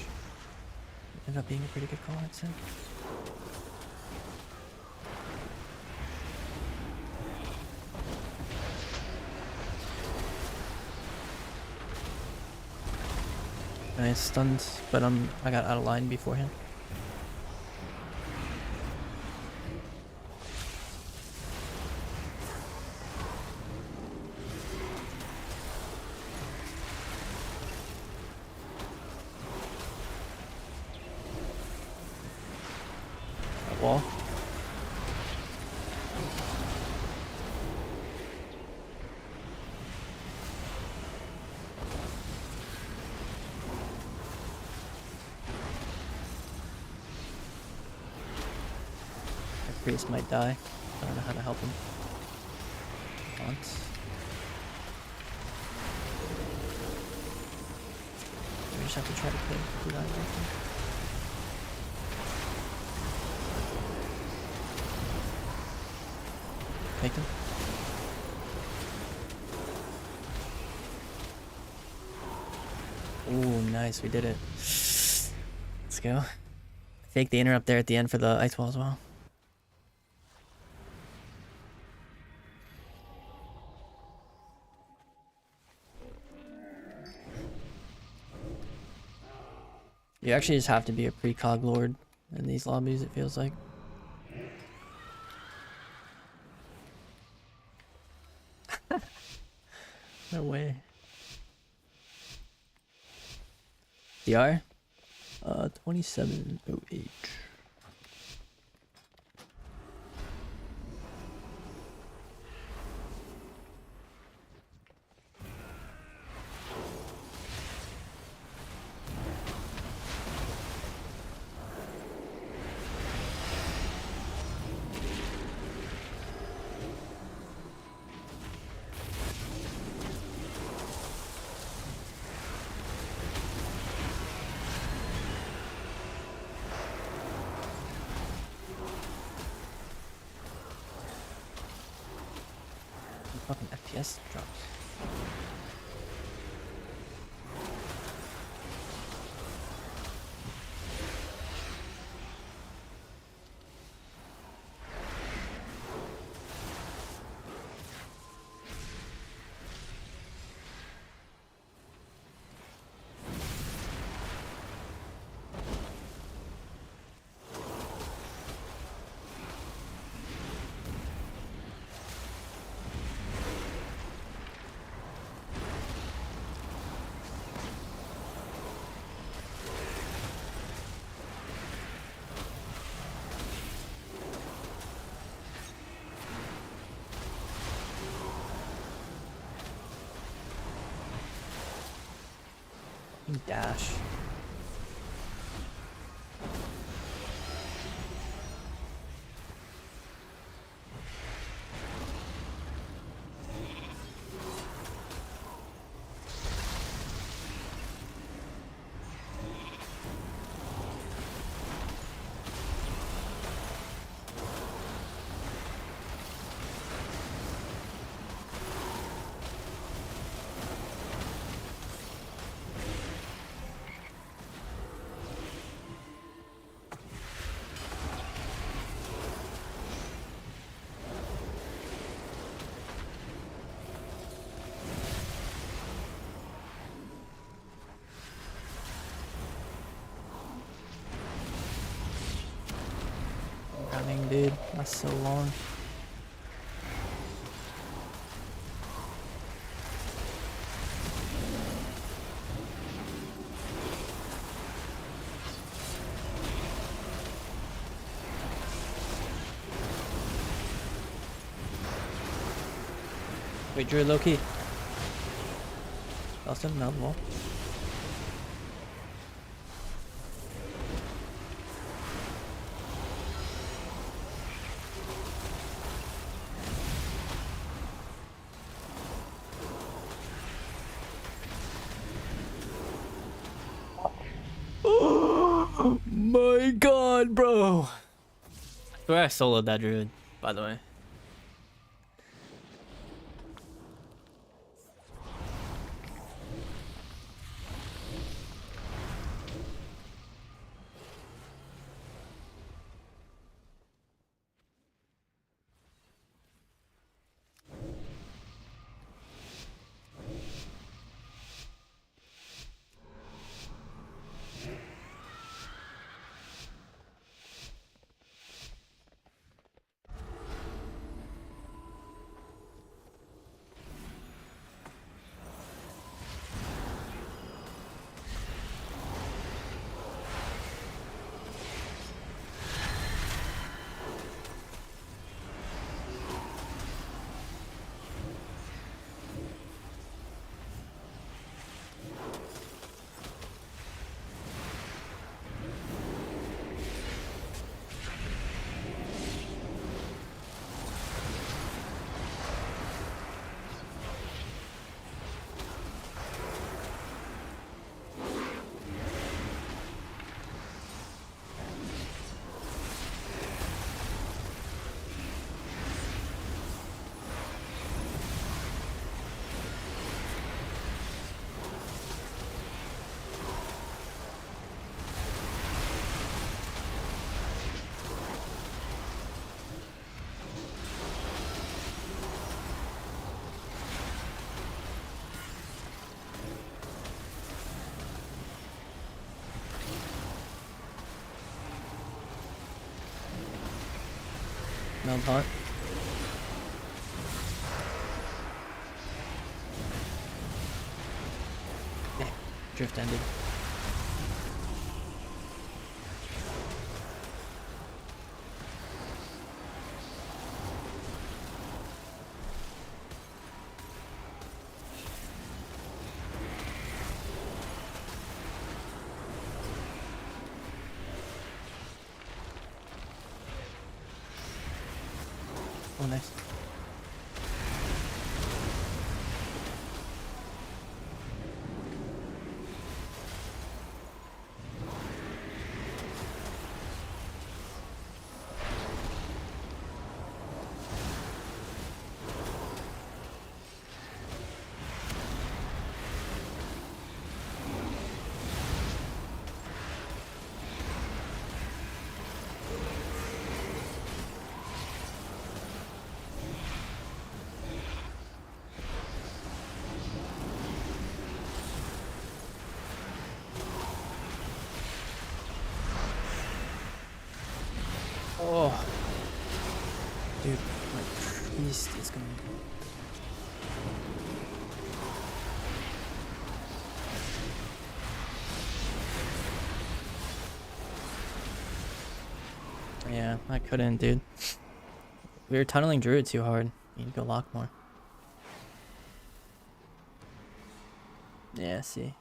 ended up being a pretty good call, I'd say. Nice stunned, but I got out of line beforehand. That wall. Priest might die. I don't know how to help him. Can't. We just have to try to do that. Take him. Ooh, nice. We did it. Let's go. Fake the interrupt there at the end for the ice wall as well. You actually just have to be a precog lord in these lobbies, it feels like. No way. DR? 2708. Fucking FPS drops. Dash. Running, dude. That's so long. Wait, Druid low key. Lost him, no wall. Oh my god, bro. I swear I soloed that druid, by the way. No taunt. Yeah, drift ended. Oh, nice. Oh. Dude, my priest is gonna... Yeah, I couldn't, dude. We were tunneling druid too hard. You need to go lock more. Yeah, see.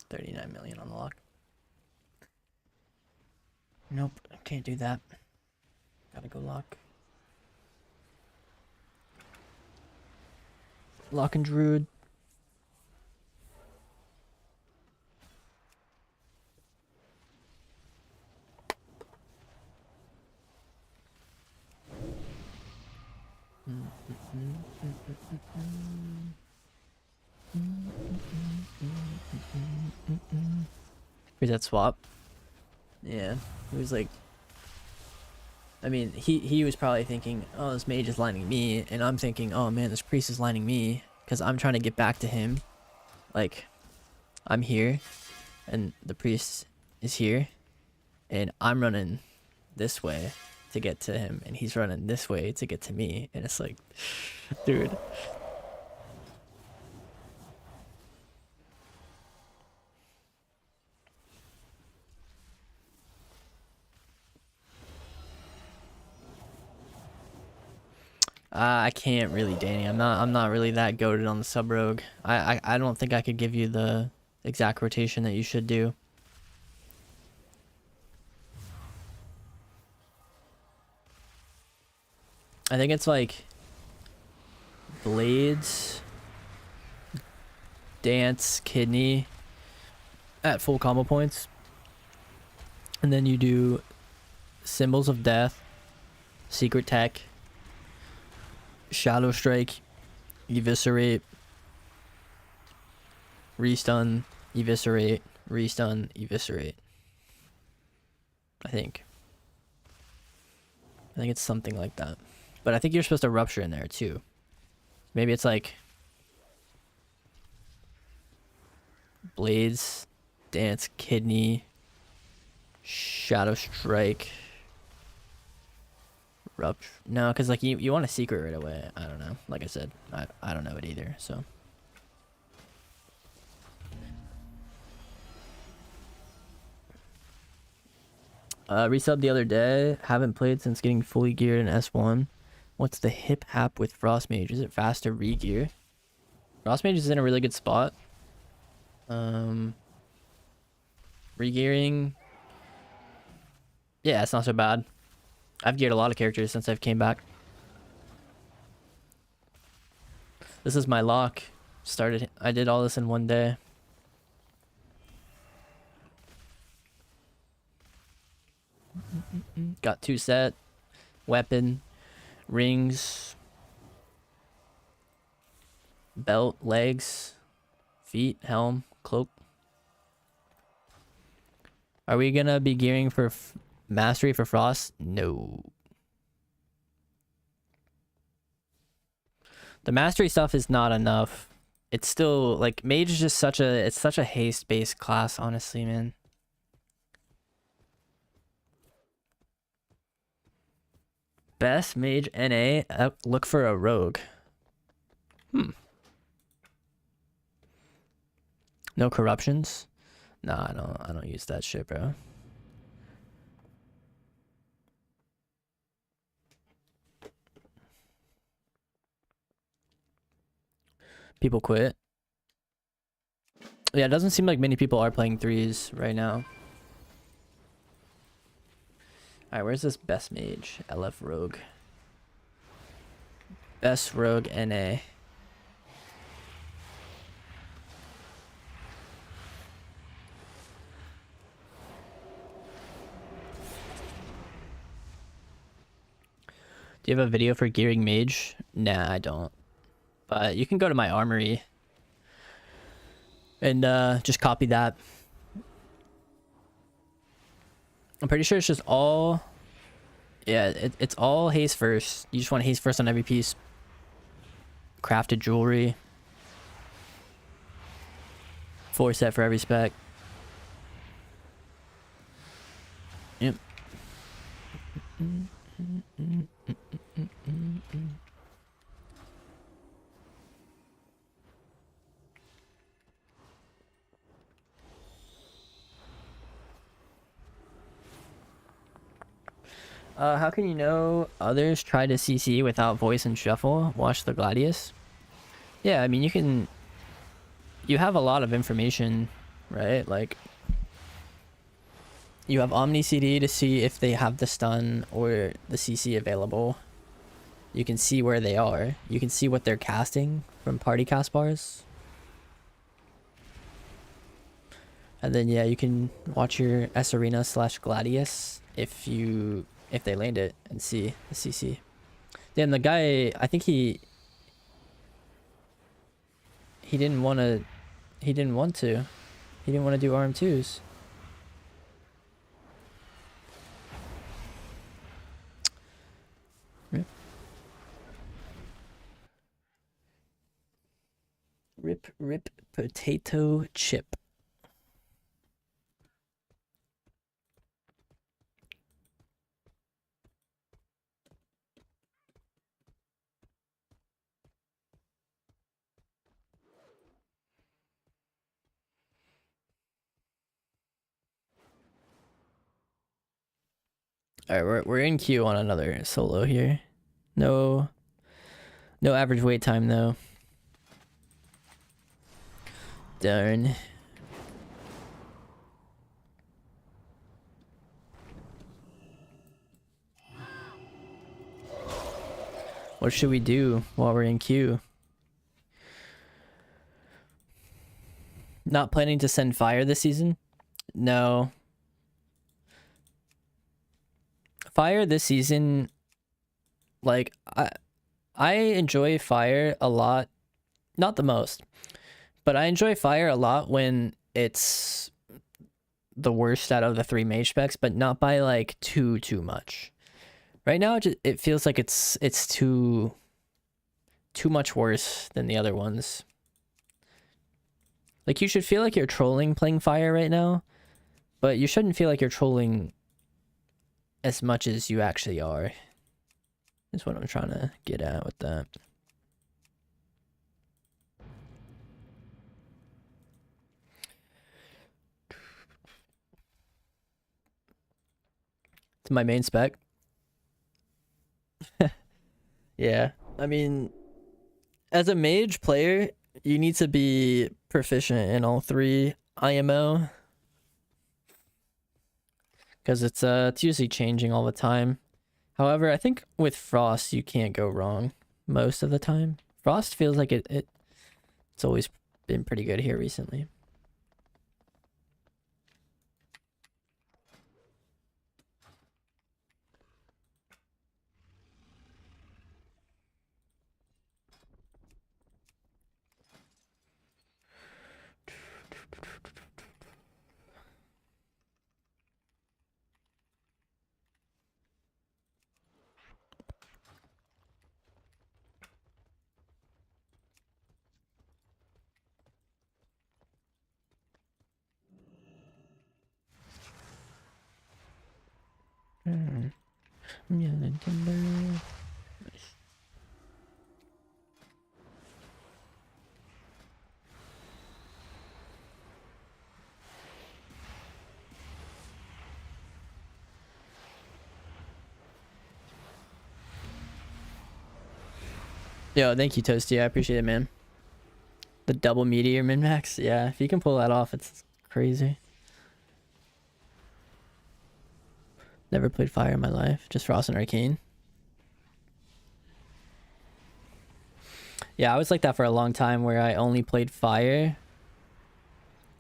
39 million on the lock. Nope, can't do that. Gotta go lock. Lock and druid. Reset swap. Yeah, he was like, I mean, he was probably thinking, oh, this mage is lining me, and I'm thinking, oh man, this priest is lining me, because I'm trying to get back to him. Like, I'm here, and the priest is here, and I'm running this way to get to him, and he's running this way to get to me, and it's like, dude. I can't really, Danny. I'm not really that goated on the sub rogue. I don't think I could give you the exact rotation that you should do. I think it's like blades, dance, kidney at full combo points. And then you do symbols of death, secret tech, shadow strike, eviscerate, restun, eviscerate, restun, eviscerate. I think it's something like that. But I think you're supposed to rupture in there too. Maybe it's like blades, dance, kidney, shadow strike, rupture. No, because like you want a secret right away. I don't know. Like I said, I don't know it either. So. Resub the other day. Haven't played since getting fully geared in S1. What's the hip hap with Frost Mage? Is it fast to re-gear? Frost Mage is in a really good spot. Re-gearing. Yeah, it's not so bad. I've geared a lot of characters since I've came back. This is my lock. I did all this in one day. Got 2 set, weapon, rings, belt, legs, feet, helm, cloak. Are we gonna be gearing for mastery for Frost? No. The mastery stuff is not enough. It's still like mage is just such a haste based class, honestly, man. Best mage NA, look for a rogue. No corruptions? Nah, I don't use that shit, bro. People quit. Yeah, it doesn't seem like many people are playing 3s right now. Alright, where's this best mage? LF rogue. Best rogue NA. Do you have a video for gearing mage? Nah, I don't. But you can go to my armory and just copy that. I'm pretty sure it's just all... Yeah, it's all haste first. You just want haste first on every piece. Crafted jewelry. 4 set for every spec. Yep. How can you know others try to CC without voice and shuffle? Watch the Gladius. Yeah, I mean, you have a lot of information, right? Like, you have Omni CD to see if they have the stun or the CC available. You can see where they are. You can see what they're casting from party cast bars. And then, yeah, you can watch your S Arena / Gladius if they land it and see the CC. Damn, the guy, I think he didn't want to. He didn't want to do RM2s. Rip potato chip. Alright, we're in queue on another solo here. No average wait time though. Darn. What should we do while we're in queue? Not planning to send fire this season? No. Fire this season, like, I enjoy fire a lot. Not the most, but I enjoy fire a lot when it's the worst out of the 3 mage specs, but not by like too much. Right now, it feels like it's too much worse than the other ones. Like, you should feel like you're trolling playing fire right now, but you shouldn't feel like you're trolling as much as you actually are. Is what I'm trying to get at with that. It's my main spec. Yeah, I mean, as a mage player, you need to be proficient in all 3 IMO. Because it's usually changing all the time. However, I think with Frost, you can't go wrong most of the time. Frost feels like it's always been pretty good here recently. Yeah, Nintendo. Yo, thank you, Toasty. I appreciate it, man. The double meteor min-max. Yeah, if you can pull that off, it's crazy. Never played fire in my life. Just Frost and Arcane. Yeah, I was like that for a long time where I only played fire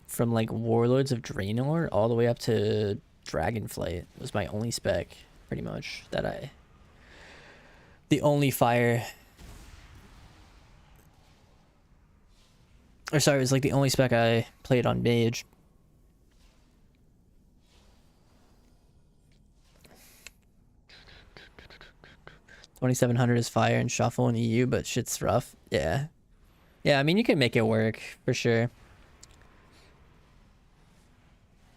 from like Warlords of Draenor all the way up to Dragonflight. Was my only spec, pretty much, the only fire. Or sorry, it was like the only spec I played on Mage. $2,700 is fire and shuffle in EU, but shit's rough. Yeah. Yeah, I mean, you can make it work, for sure.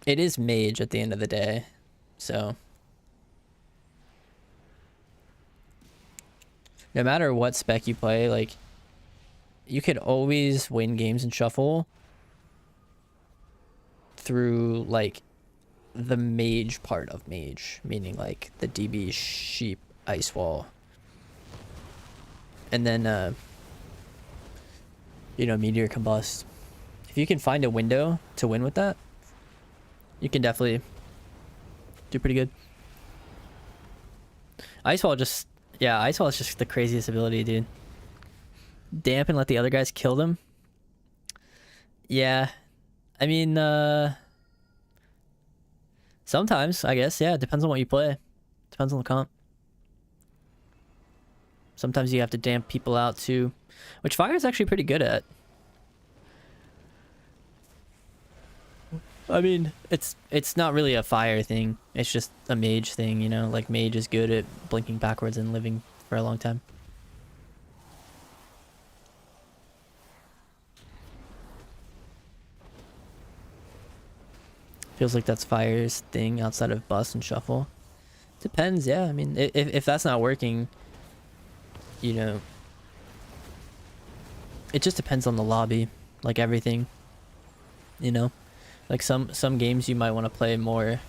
It is Mage at the end of the day, so. no matter what spec you play, like, you could always win games in shuffle through, like, the mage part of mage, meaning, like, the DB, sheep, ice wall. And then, you know, meteor combust. If you can find a window to win with that, you can definitely do pretty good. Ice wall just, yeah, ice wall is just the craziest ability, dude. Damp and let the other guys kill them. Yeah, I mean, sometimes, I guess, yeah, it depends on what you play. Depends on the comp. Sometimes you have to damp people out too, which fire is actually pretty good at. I mean, it's not really a fire thing. It's just a mage thing, you know? Like, mage is good at blinking backwards and living for a long time. Feels like that's fire's thing outside of bust and shuffle. Depends, yeah. I mean, if that's not working, you know, it just depends on the lobby, like everything, you know? Like some games you might want to play more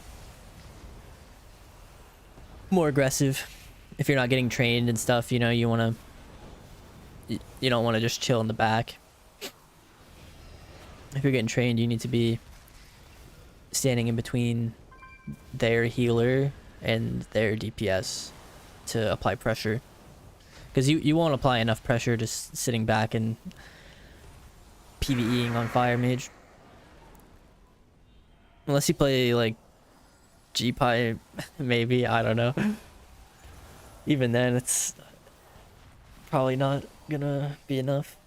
aggressive. If you're not getting trained and stuff, you know, you want to, you don't want to just chill in the back. If you're getting trained, you need to be standing in between their healer and their DPS to apply pressure. Because you won't apply enough pressure just sitting back and PvEing on fire mage. Unless you play, like, G-Pi, maybe, I don't know. Even then, it's probably not gonna be enough.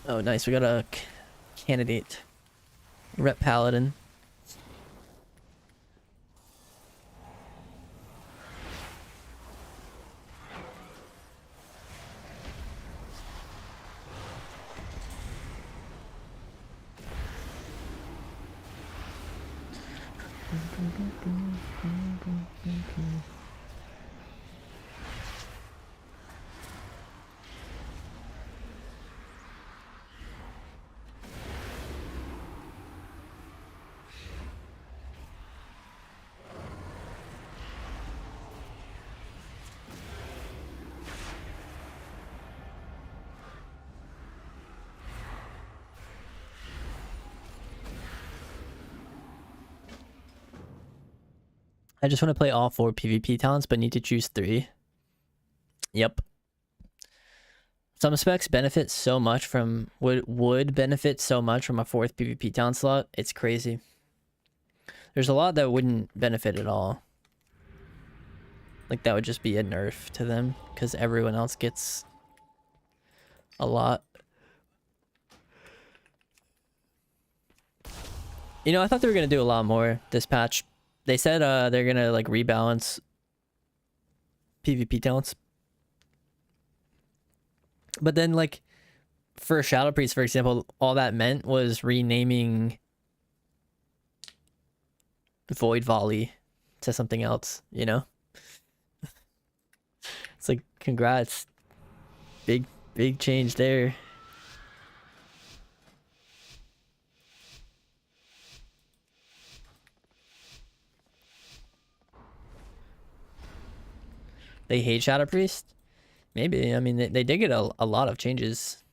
Oh, nice, we got a candidate. Rep Paladin. I just want to play all 4 PvP talents, but need to choose 3. Yep. Some specs benefit so much from, would benefit so much from a 4th PvP talent slot. It's crazy. There's a lot that wouldn't benefit at all. Like, that would just be a nerf to them, because everyone else gets a lot. You know, I thought they were going to do a lot more this patch. They said they're going to, like, rebalance PvP talents. But then, like, for Shadow Priest, for example, all that meant was renaming Void Volley to something else, you know? It's like, congrats. Big change there. They hate Shadow Priest? Maybe. I mean, they did get a lot of changes.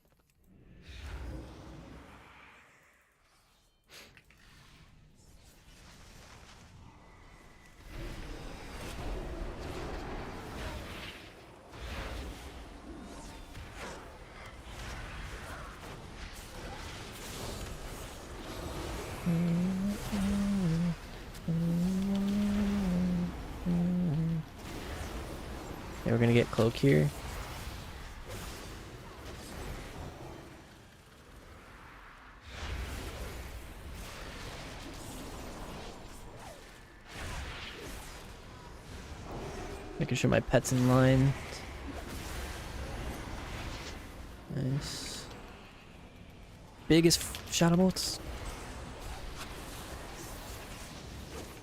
Yeah, we're gonna get Cloak here. Making sure my pet's in line. Nice. Biggest shadow bolts.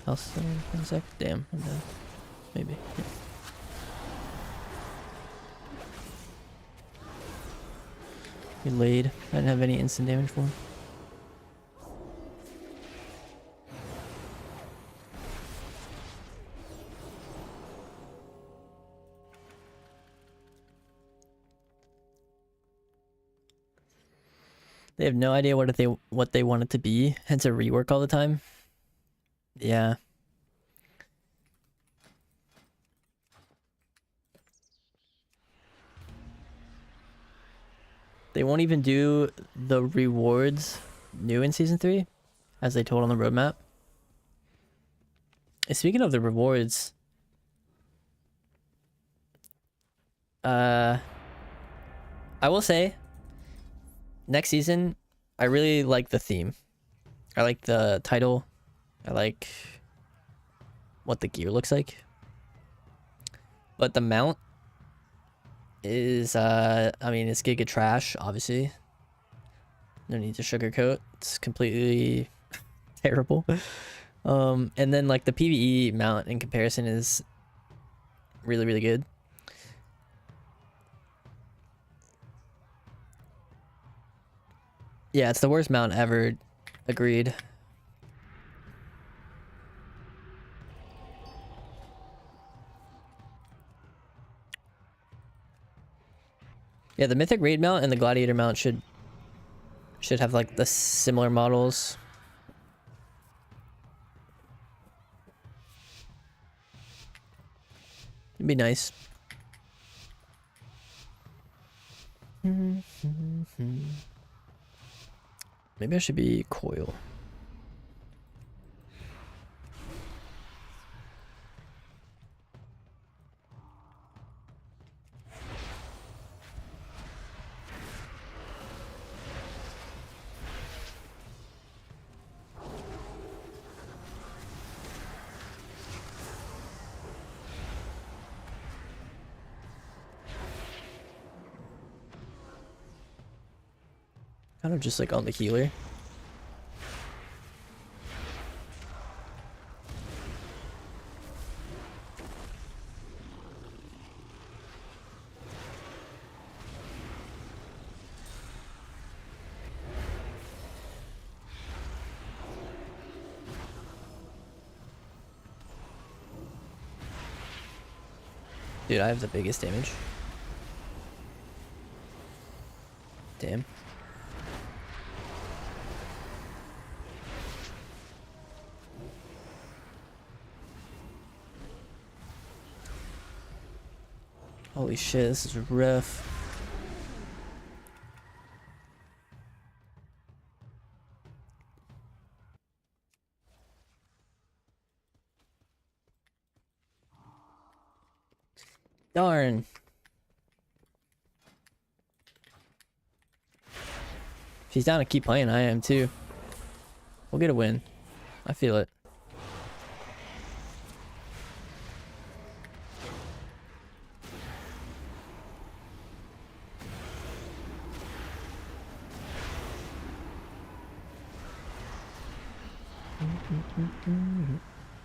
Else in a sec. Damn, I'm dead. Maybe. Yeah. He laid. I didn't have any instant damage for him. They have no idea what they want it to be, hence a rework all the time. Yeah. They won't even do the rewards new in Season 3, as they told on the roadmap. And speaking of the rewards, I will say, next season, I really like the theme. I like the title. I like what the gear looks like. But the mount is, I mean, it's giga trash, obviously. No need to sugarcoat. It's completely terrible. And then like the PvE mount in comparison is really, really good. Yeah, it's the worst mount ever. Agreed. Yeah, the Mythic Raid mount and the Gladiator mount should have like the similar models. It'd be nice. Maybe I should be Coil. Kind of just like on the healer. Dude, I have the biggest damage. Damn. Holy shit, this is rough. Darn. If he's down to keep playing, I am too. We'll get a win. I feel it.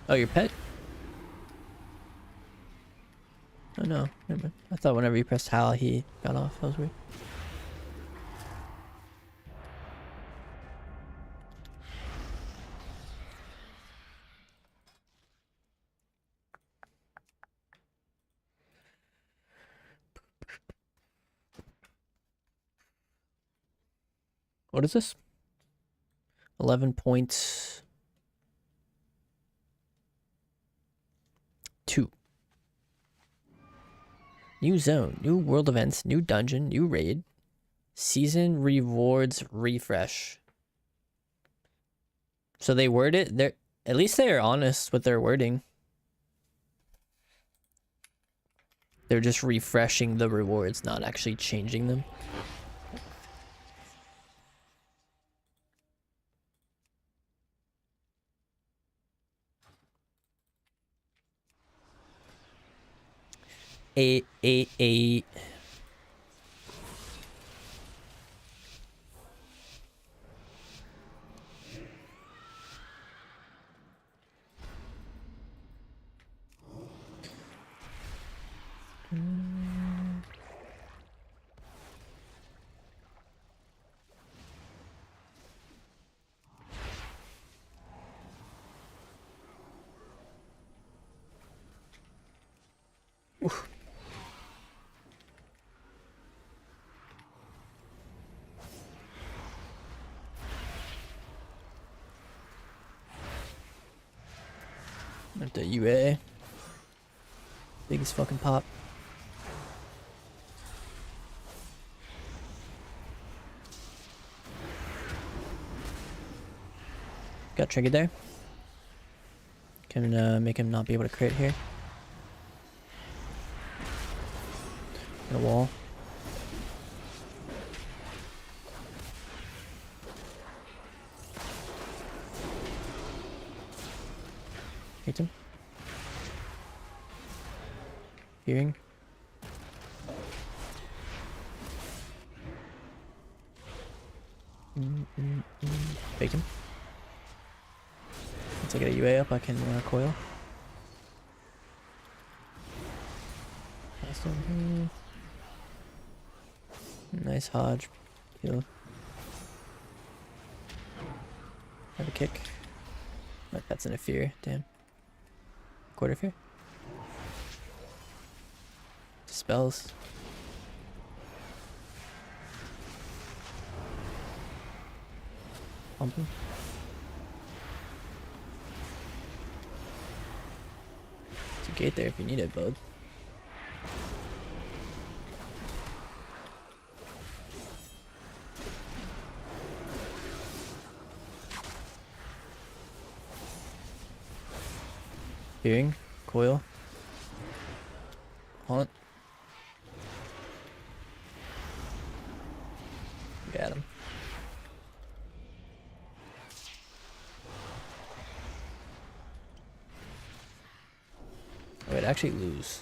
Oh, your pet? Oh no, never mind. I thought whenever you pressed Hal, he got off. That was weird. What is this? 11 points. 2. New zone, new world events, new dungeon, new raid. Season rewards refresh. So they word it, they're at least they are honest with their wording. They're just refreshing the rewards, not actually changing them. Eight. Oof. At the UA. Biggest fucking pop. Got triggered there. Can make him not be able to crit here. Got a wall. Hit him. Hearing. Baked him. Once I get a UA up, I can coil. Last one here. Nice Hodge. Heal. Have a kick. Oh, that's in a fear. Damn. Quarter fear. Spells. Pump him. There's a gate there if you need it, bud. Hearing. Coil. Haunt. Got him. I would actually lose.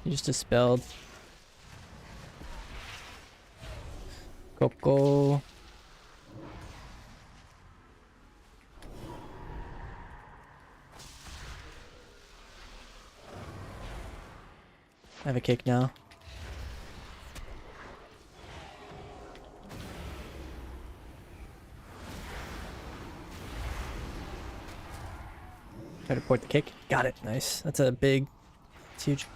You just dispelled. Coco. I have a kick now. Try to port the kick. Got it. Nice. That's a big. It's huge.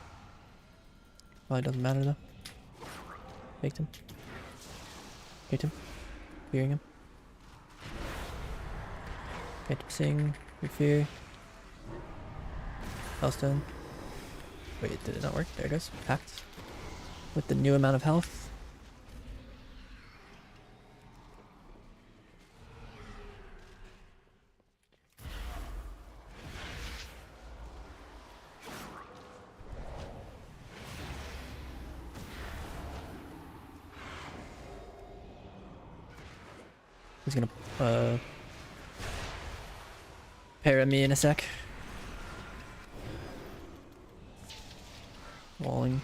Probably doesn't matter though. Baked him. Hit him. Fearing him. Hit him. Sing. Fear. Hellstone. Wait, did it not work? There it goes. Packed. With the new amount of health. He's gonna para me in a sec. Walling.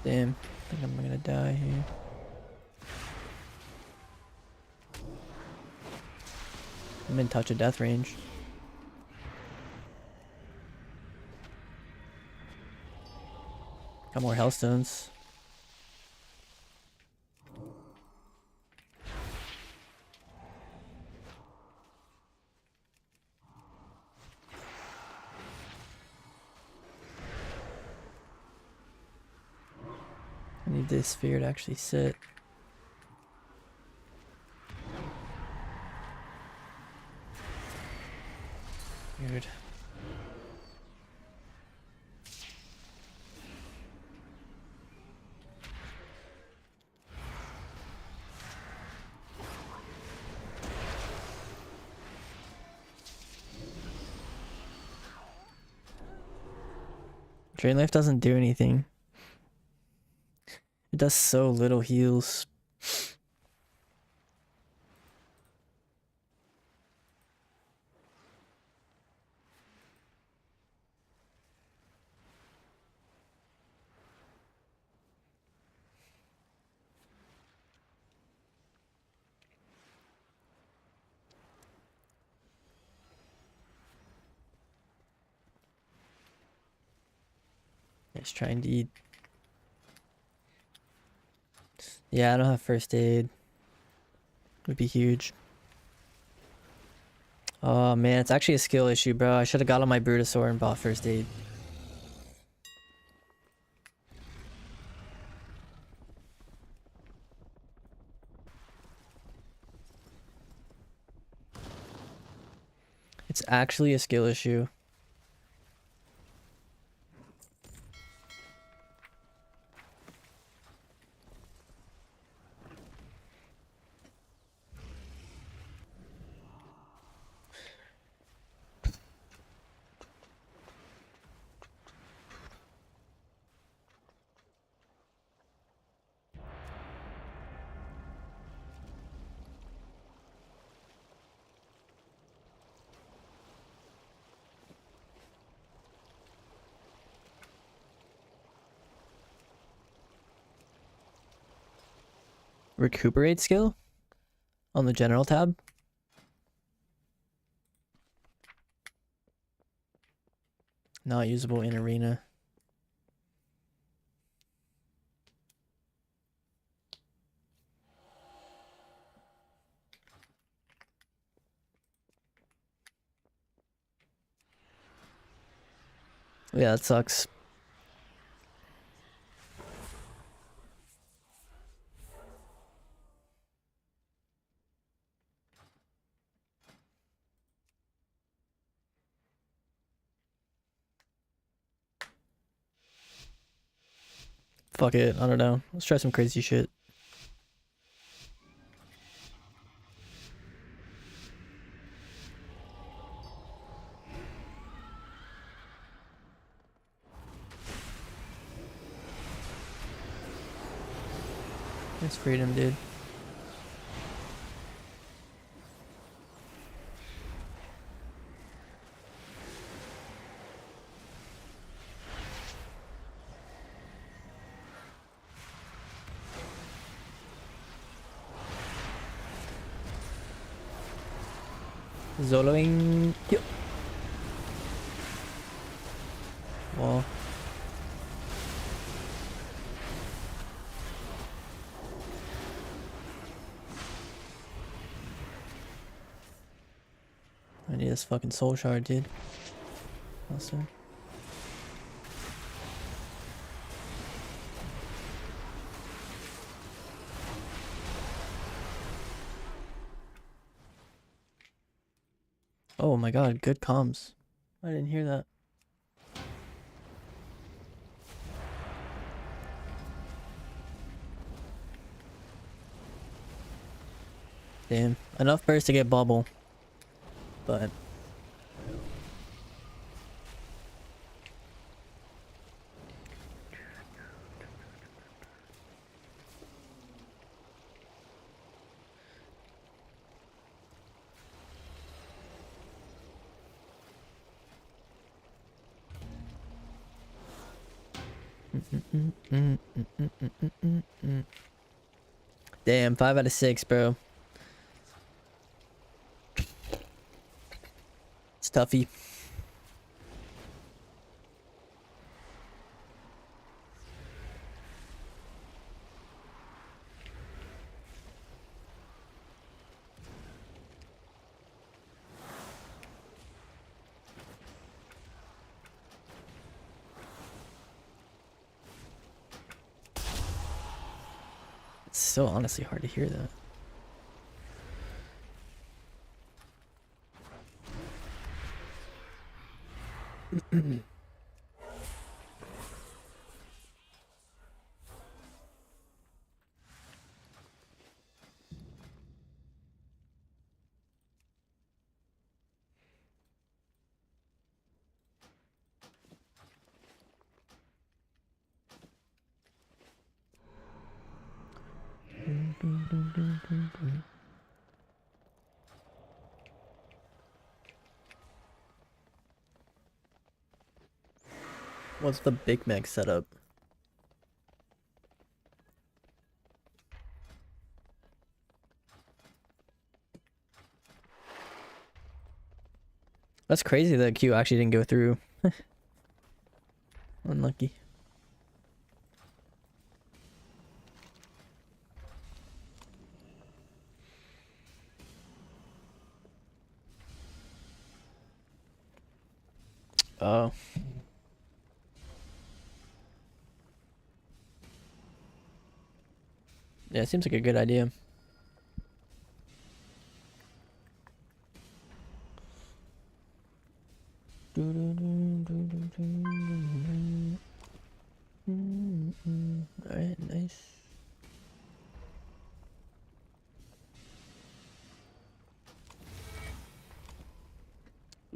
Damn, I think I'm gonna die here. I'm in touch of death range. Got more hellstones. I need this sphere to actually sit. Weird. Drain Life doesn't do anything. It does so little heals. Nice try indeed. Yeah, I don't have first aid. Would be huge. Oh man, it's actually a skill issue, bro. I should have got on my Brutosaur and bought first aid. It's actually a skill issue. Recuperate skill on the general tab. Not usable in arena. Yeah, that sucks. Fuck it, I don't know. Let's try some crazy shit. It's freedom, dude. Zoloing. Yep. Wall. I need this fucking soul shard, dude. Awesome. Oh my god, good comms. I didn't hear that. Damn. Enough burst to get bubble. But damn, 5 out of 6, bro. It's toughy. It's so honestly hard to hear that. What's the Big Mac setup? That's crazy that Q actually didn't go through. Unlucky. Oh. Yeah, it seems like a good idea. Alright, nice.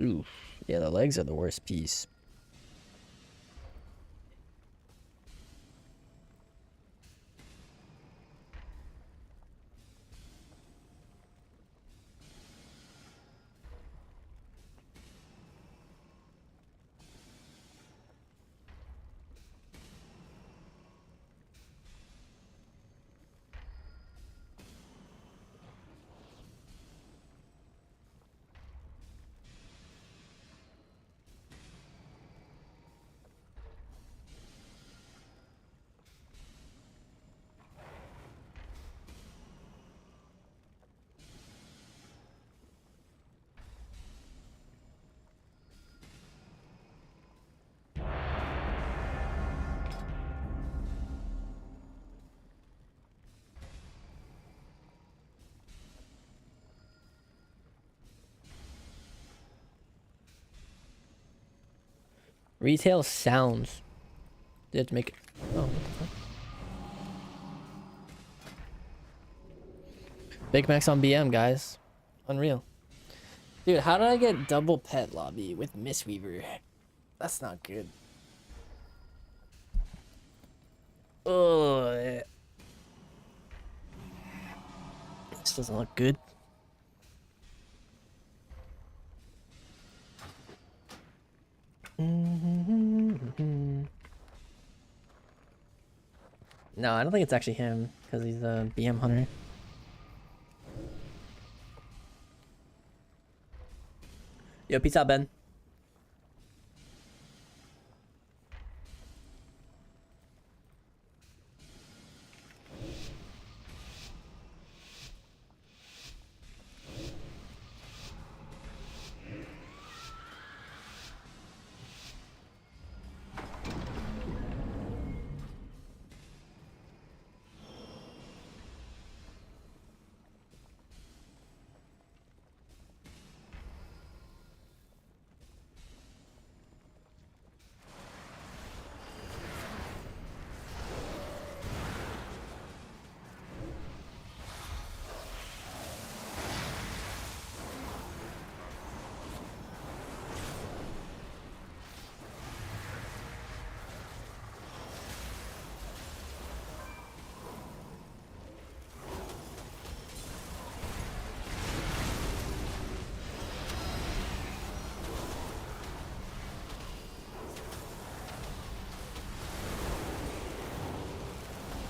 Oof. Yeah, the legs are the worst piece. Retail sounds. They have to make it. Oh, what the fuck? Big Max on BM, guys. Unreal. Dude, how did I get double pet lobby with Mistweaver? That's not good. Oh, this doesn't look good. No, I don't think it's actually him because he's a BM hunter. Yo, peace out, Ben.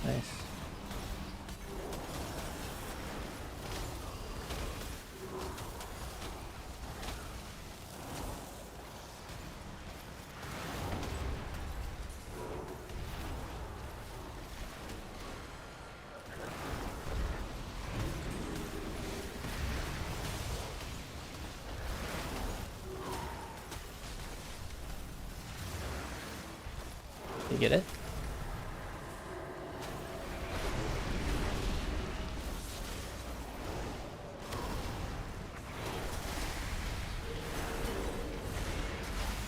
Nice. You get it?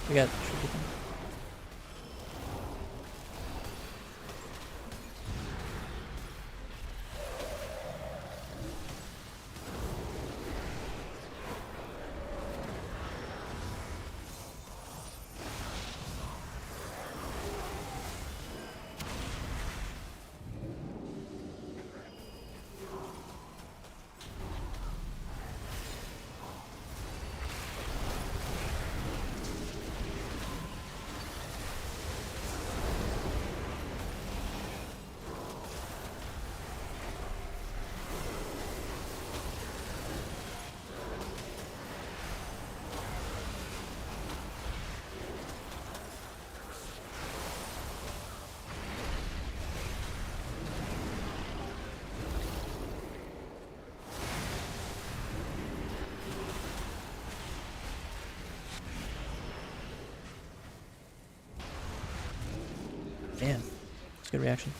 We got. Damn. It's a good reaction.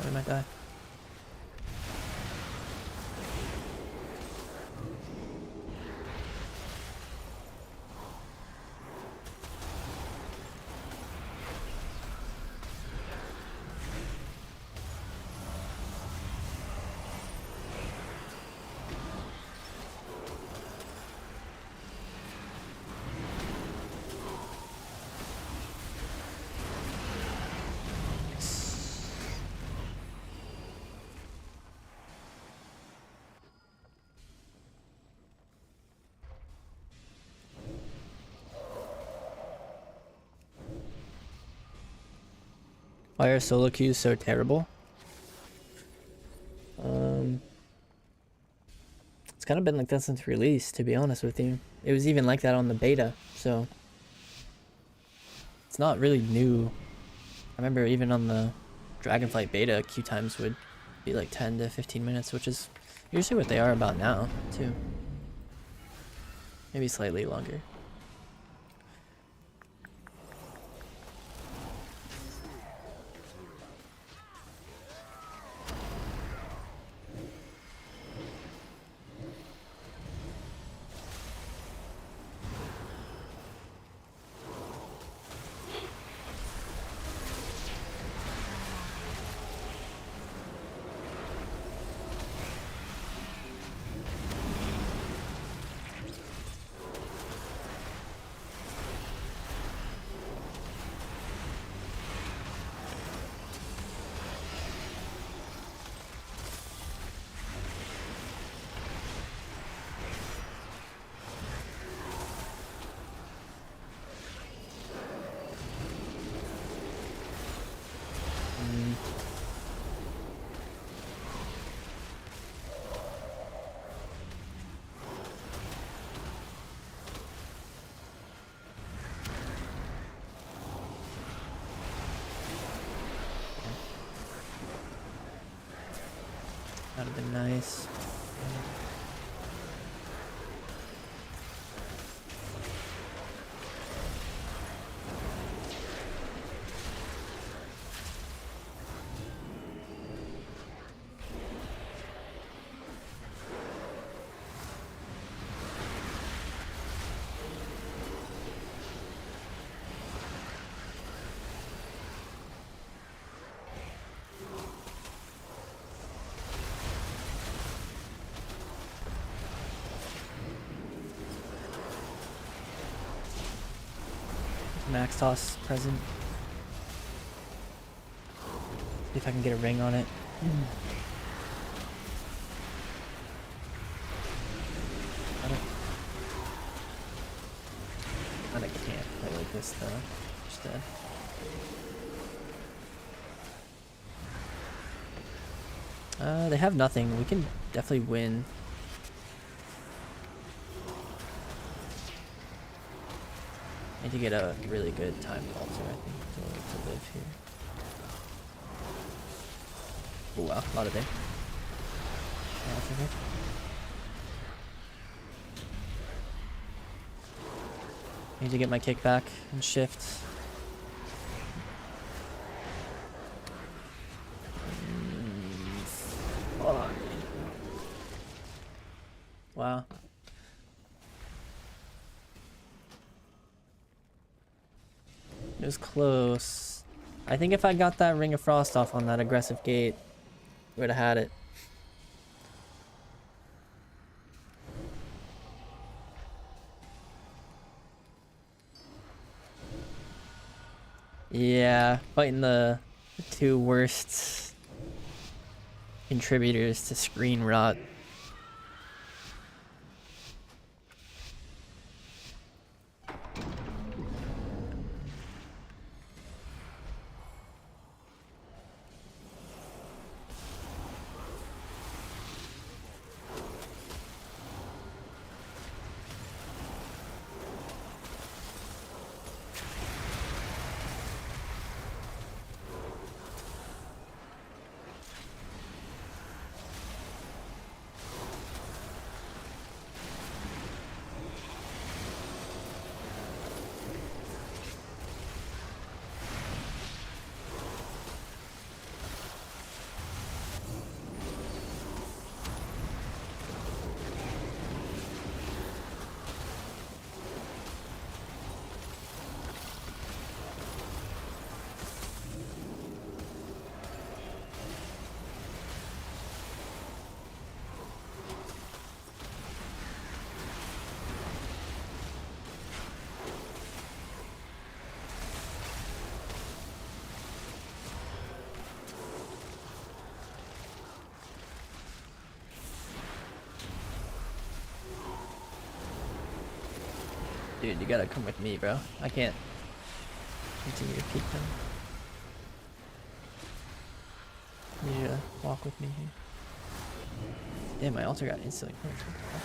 I might die. Why are solo queues so terrible? It's kind of been like that since release, to be honest with you. It was even like that on the beta, so it's not really new. I remember even on the Dragonflight beta, queue times would be like 10 to 15 minutes, which is usually what they are about now, too. Maybe slightly longer. That would have been nice. Max toss present. See if I can get a ring on it. I can't play like this though. Just dead. They have nothing. We can definitely win. I need to get a really good time altar, I think, to live here. Oh wow, a lot of day. Yeah, that's okay. Need to get my kick back and shift. Fuck. Wow. It was close. I think if I got that Ring of Frost off on that aggressive gate, would have had it. Yeah, fighting the two worst contributors to screen rot. Dude, you gotta come with me, bro. I can't continue to peek them. You need to walk with me here. Damn, my altar got instantly punched. What the fuck?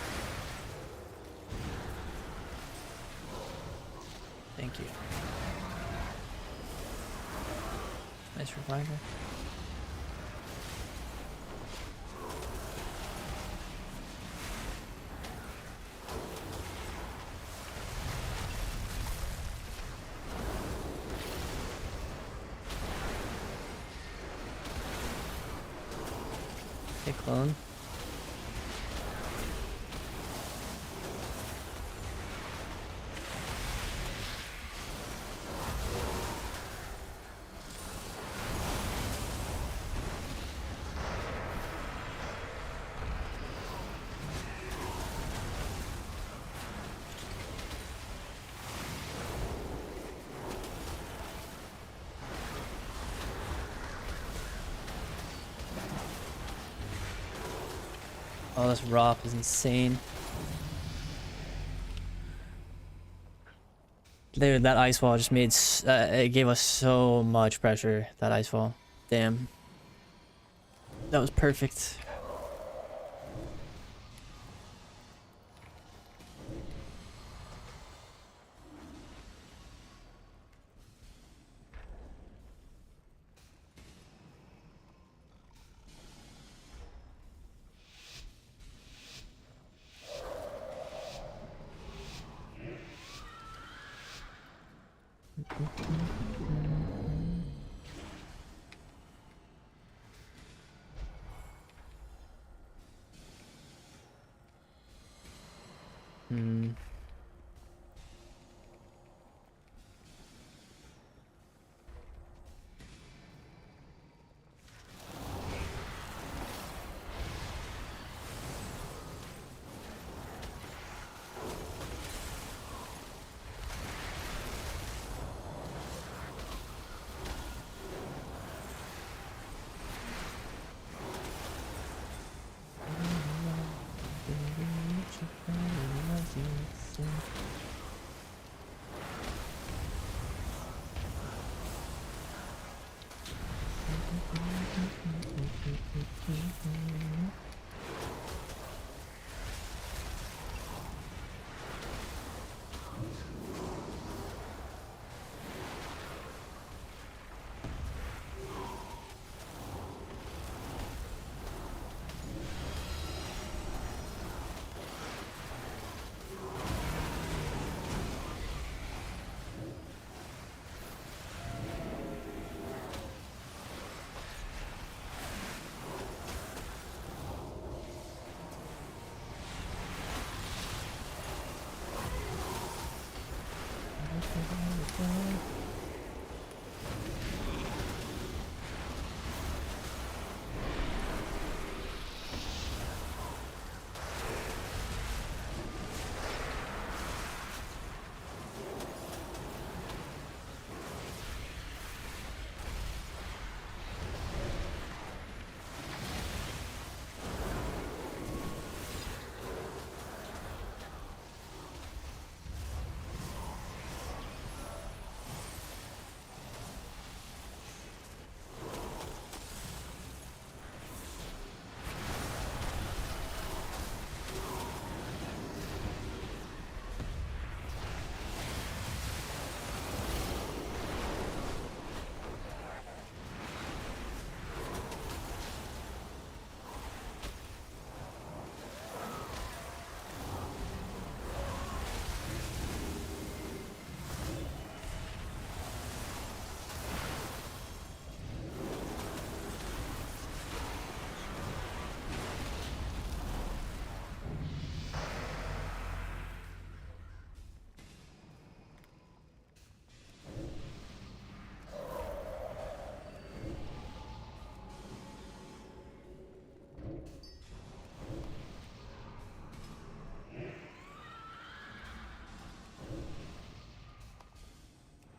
Thank you. Nice reminder. Hey, clone. Oh, this ROP is insane. Dude, that ice wall just made it gave us so much pressure. That ice wall, damn, that was perfect.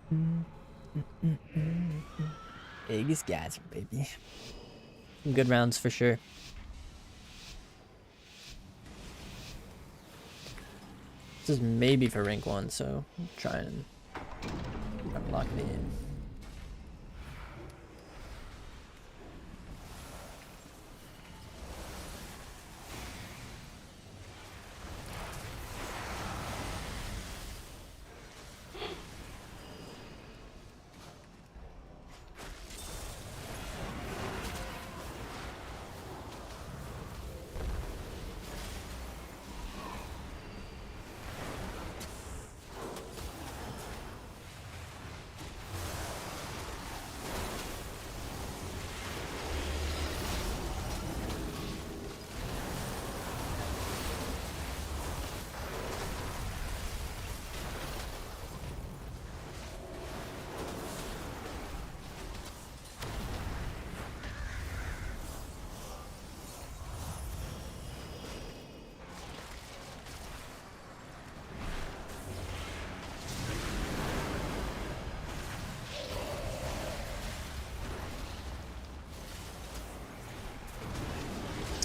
Hmm. Biggest guys, baby. Some good rounds for sure. This is maybe for rank 1, so try and lock it in.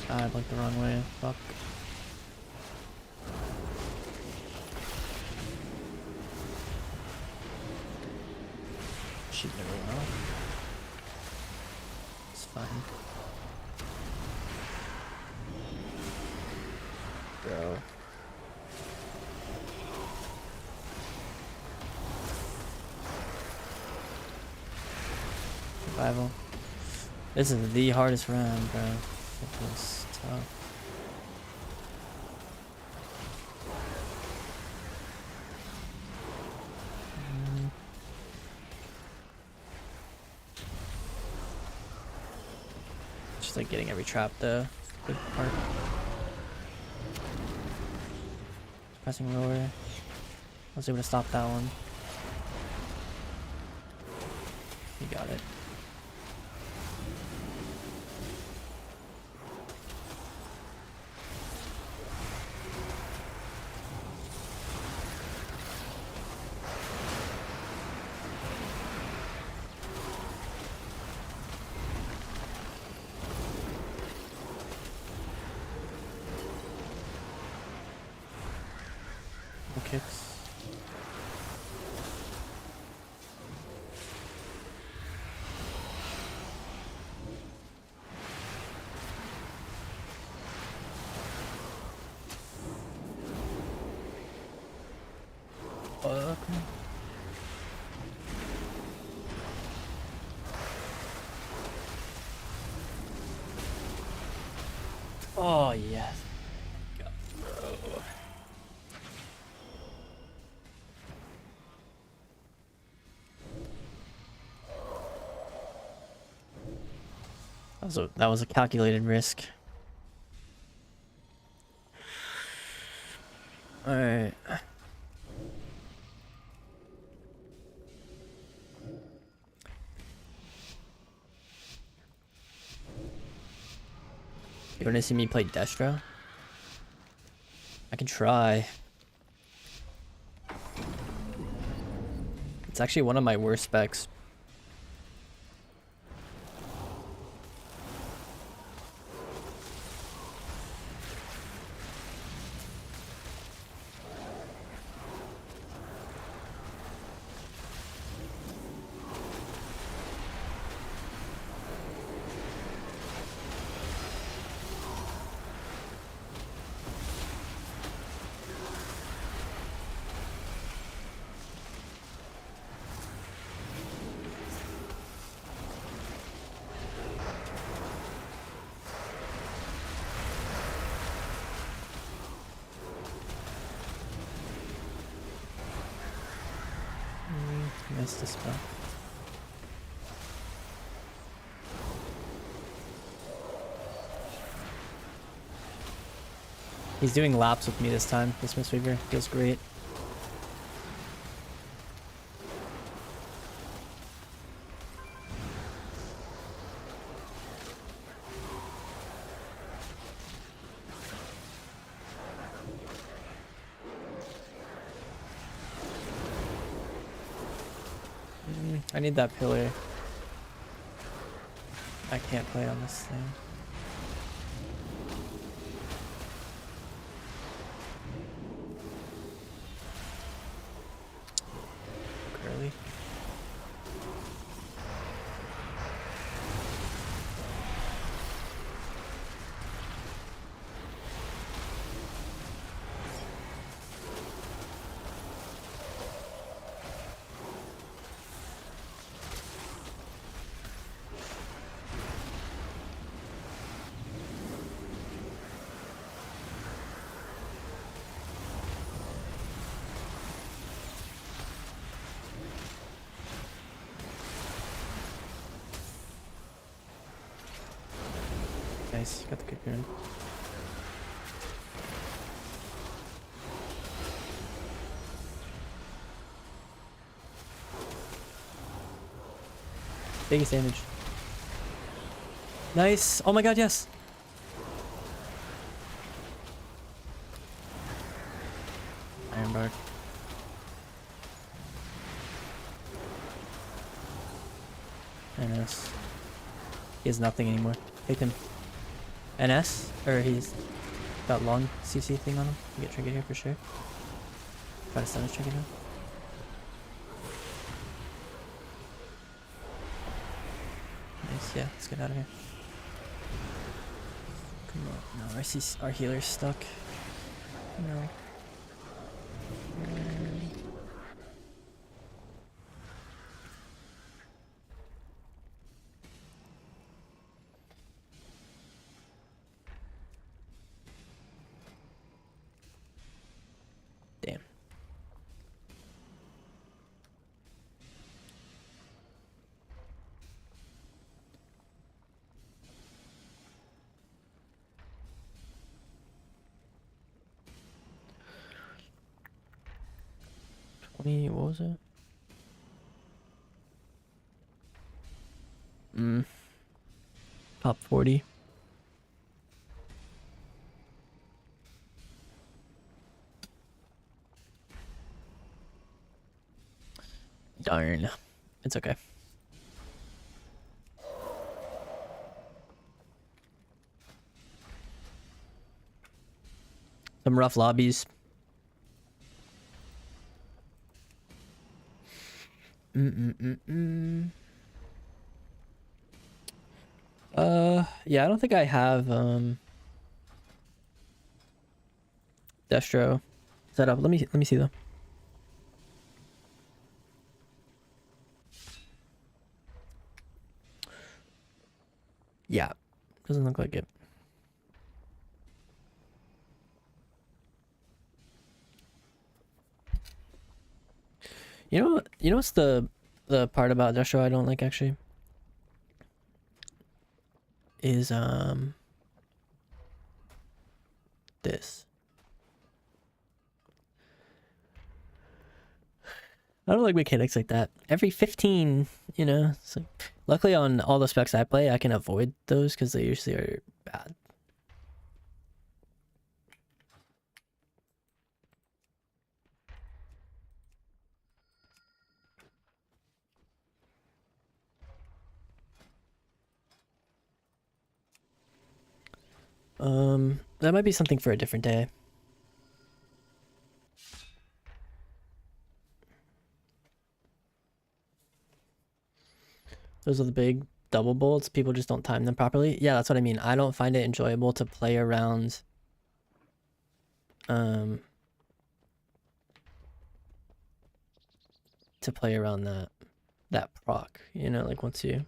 I went the wrong way. Fuck. Shoot everyone off. It's fine. Bro. Survival. This is the hardest round, bro. It was tough. Just like getting every trap though. Good part. Pressing lower. I was able to stop that one. You got it. Kicks. Fuck. Oh yes. That was a calculated risk. All right. You want to see me play Destro? I can try. It's actually one of my worst specs. Missed the spell. He's doing laps with me this time. This Mistweaver feels great. I need that pillar. I can't play on this thing. boy. Nice, got the cocoon. Biggest damage. Nice. Oh my god, yes. Iron Bark. NS. He has nothing anymore. Take him. NS? Or he's got long CC thing on him. You get trinket here for sure. Try to stun his trinket now. Nice, yeah, let's get out of here. Come on. No, our healer's stuck. No. Damn. What was it? Top 40. Darn. It's okay. Some rough lobbies. Yeah, I don't think I have Destro set up. Let me see though. Yeah, doesn't look like it. You know what's the part about Destro I don't like actually? Is this. I don't like mechanics like that. Every 15, you know, it's like, luckily on all the specs I play, I can avoid those because they usually are bad. That might be something for a different day. Those are the big double bolts. People just don't time them properly. Yeah, that's what I mean. I don't find it enjoyable to play around that proc, you know, like once you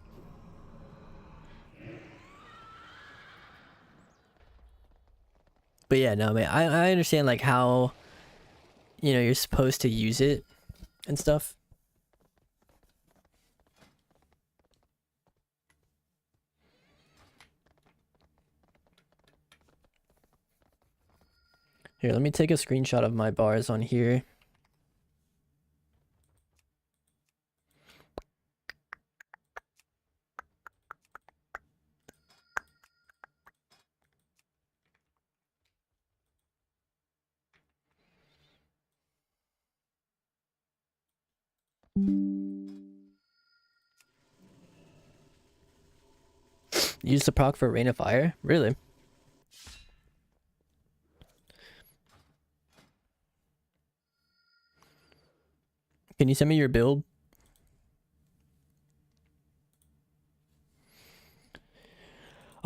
but yeah, no, man, I understand like how, you know, you're supposed to use it and stuff. Here, let me take a screenshot of my bars on here. Use the proc for Rain of Fire? Really? Can you send me your build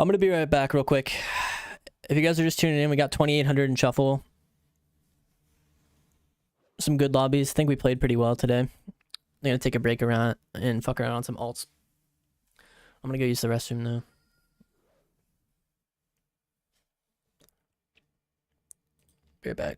I'm gonna be right back real quick. If you guys are just tuning in, we got 2,800 in shuffle. Some good lobbies. I think we played pretty well today. I'm gonna take a break around and fuck around on some alts. I'm gonna go use the restroom now. Be right back.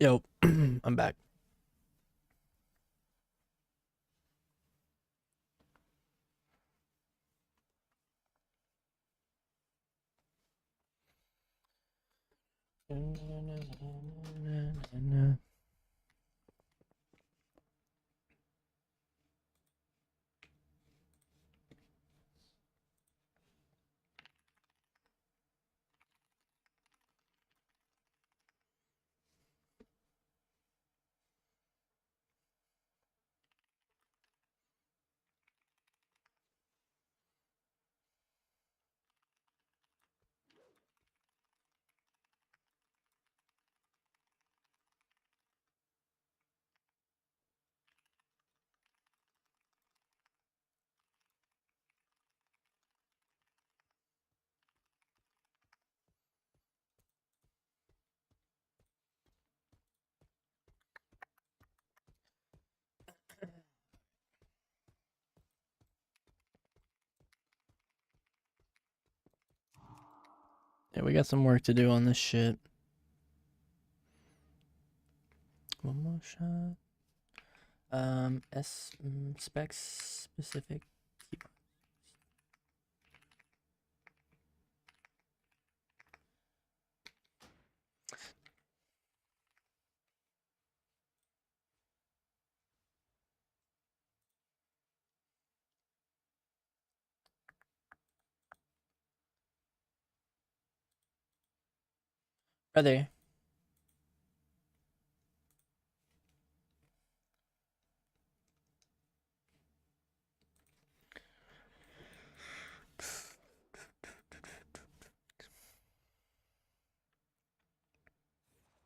Yo, I'm back. Yeah, we got some work to do on this shit. One more shot. Specs specific. Brother.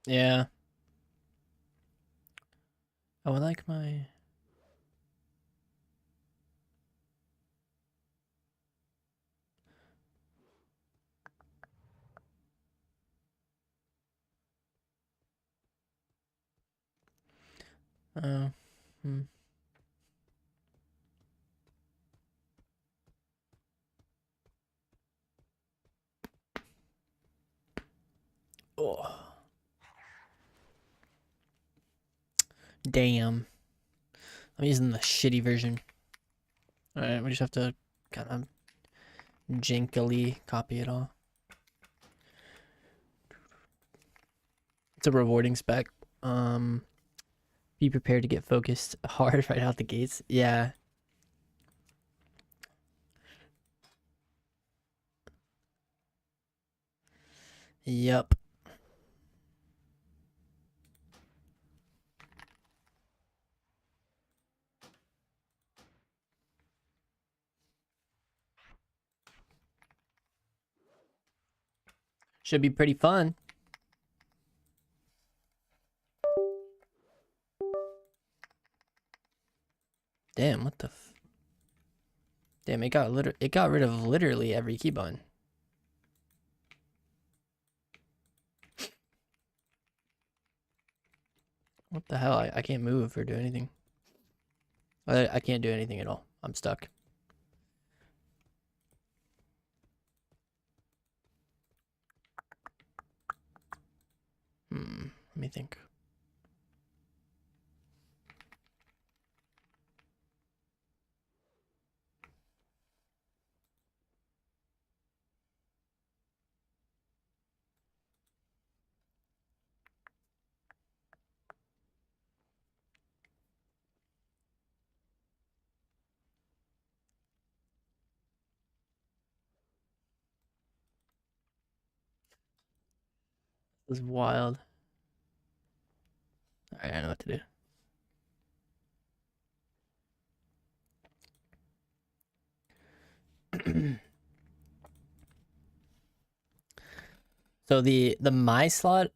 Yeah. I would like my... Hmm. Oh. Damn. I'm using the shitty version. Alright, we just have to kind of jinkily copy it all. It's a rewarding spec. Be prepared to get focused hard right out the gates. Yeah. Yup. Should be pretty fun. Damn, what the f... Damn, it got rid of literally every keybind. What the hell? I can't move or do anything. I can't do anything at all. I'm stuck. Let me think. This is wild. Alright, I know what to do. So the my slot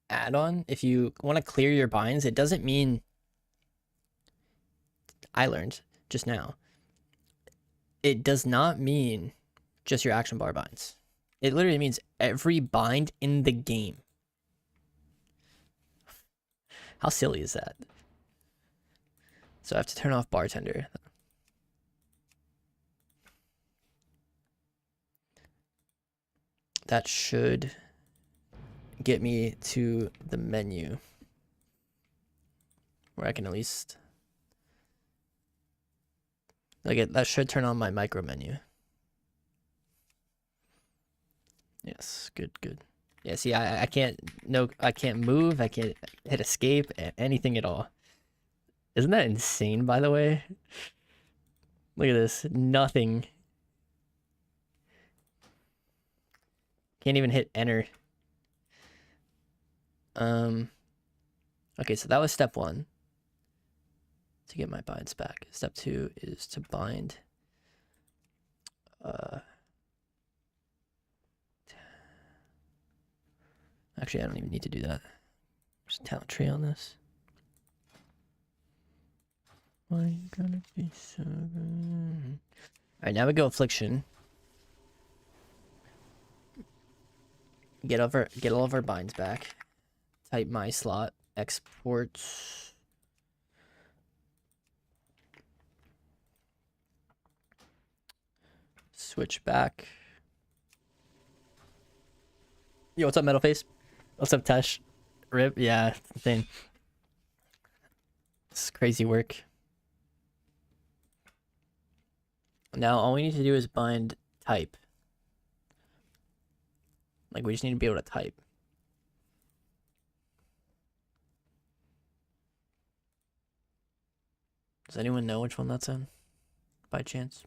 add-on, if you want to clear your binds, it doesn't mean... I learned just now. It does not mean just your action bar binds. It literally means every bind in the game. How silly is that? So I have to turn off bartender. That should get me to the menu. where I can at least like that should turn on my micro menu. Yes, good. Yeah, see, I can't I can't move, I can't hit escape, anything at all. Isn't that insane, by the way? Look at this, nothing. Can't even hit enter. Okay, so that was step 1. To get my binds back. Step 2 is to bind. Actually, I don't even need to do that. There's a talent tree on this. Why you gonna be so good? Alright, now we go Affliction. Get all of our binds back. Type my slot. Export. Switch back. Yo, what's up, Metalface? What's up, Tesh? Rip? Yeah, it's insane. It's crazy work. Now, all we need to do is bind type. Like, we just need to be able to type. Does anyone know which one that's in? By chance?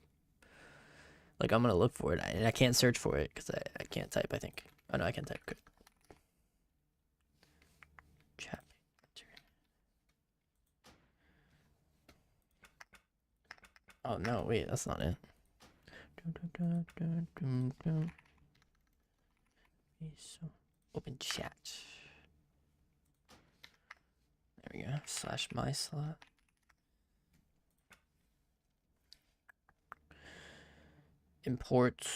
Like, I'm gonna look for it, and I can't search for it, because I can't type, I think. Oh, no, I can type. Good. Chat. Oh, no, wait, that's not it. Open chat. There we go. / my slot. Import.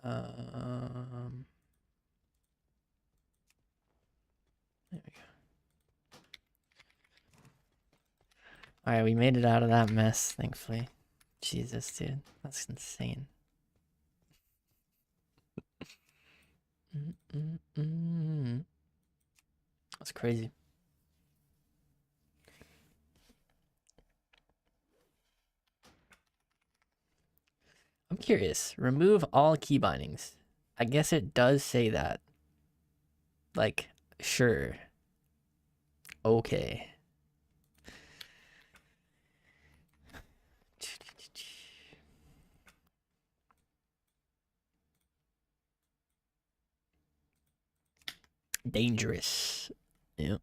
There we go. Alright, we made it out of that mess, thankfully. Jesus, dude. That's insane. That's crazy. I'm curious. Remove all key bindings. I guess it does say that. Like, sure. Okay. Dangerous. Yep.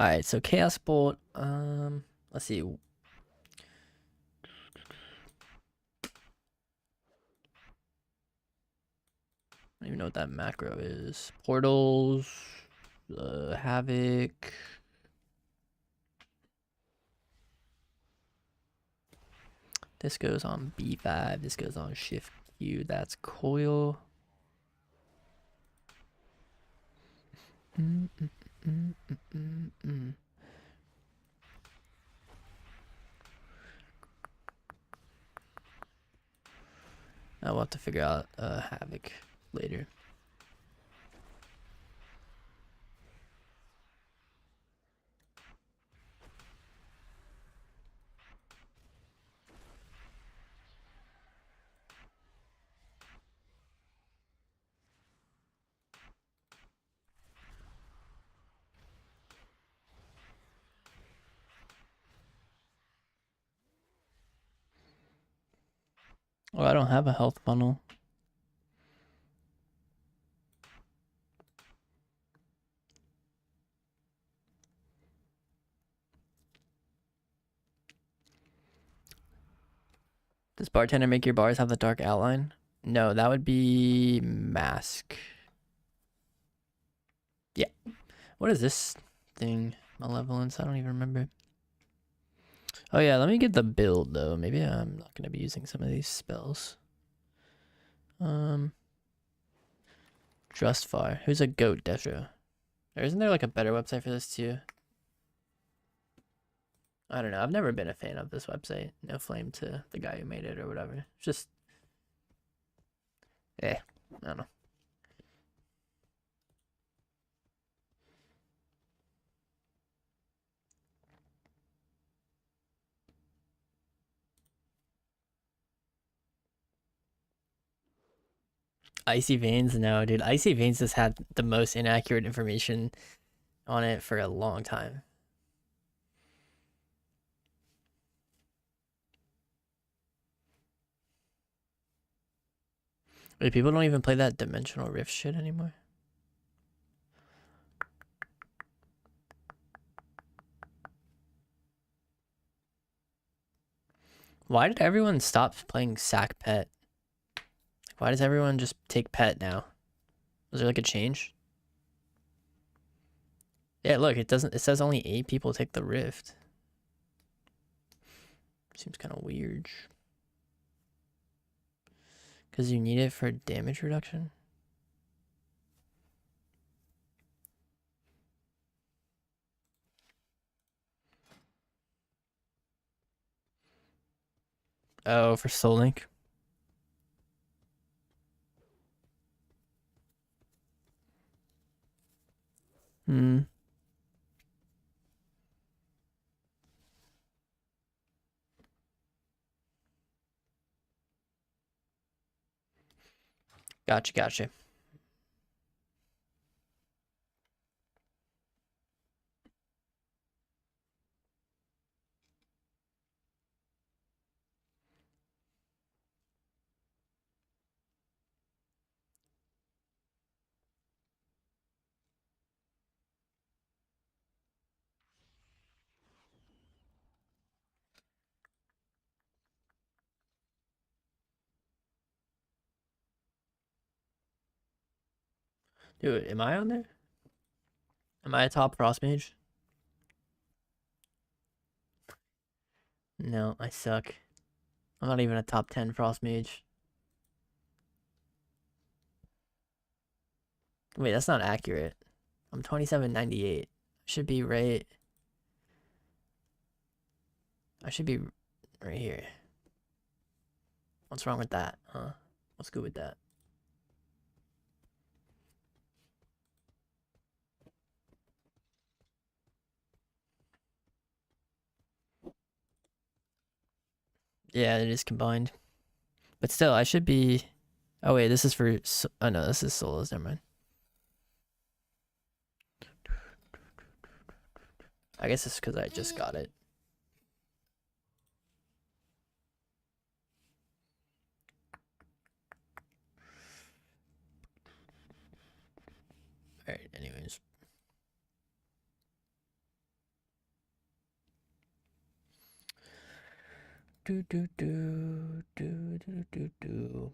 Alright, so Chaos Bolt, let's see. I don't even know what that macro is. Portals, Havoc. This goes on B5, this goes on Shift Q, that's Coil. I'll have to figure out Havoc later. Oh, I don't have a health funnel. Does bartender make your bars have the dark outline? No, that would be mask. Yeah. What is this thing? Malevolence? I don't even remember. Oh yeah, let me get the build though. Maybe I'm not gonna be using some of these spells. Trustfire. Who's a goat, Desho? Or isn't there like a better website for this too? I don't know. I've never been a fan of this website. No flame to the guy who made it or whatever. It's just, I don't know. Icy Veins? No, dude. Icy Veins has had the most inaccurate information on it for a long time. Wait, people don't even play that Dimensional Rift shit anymore? Why did everyone stop playing Sack Pet? Why does everyone just take Pet now? Was there like a change? Yeah, look, it doesn't. It says only 8 people take the Rift. Seems kind of weird. Because you need it for damage reduction? Oh, for Soul Link? Hmm. Gotcha, gotcha. Dude, am I on there? Am I a top Frost Mage? No, I suck. I'm not even a top 10 Frost Mage. Wait, that's not accurate. I'm 2798. Should be right. I should be right here. What's wrong with that, huh? What's good with that? Yeah, it is combined. But still, I should be... Oh, wait, this is for... Oh, no, this is solos. Never mind. I guess it's because I just got it. Alright, anyways. Do, do, do, do, do, do, do.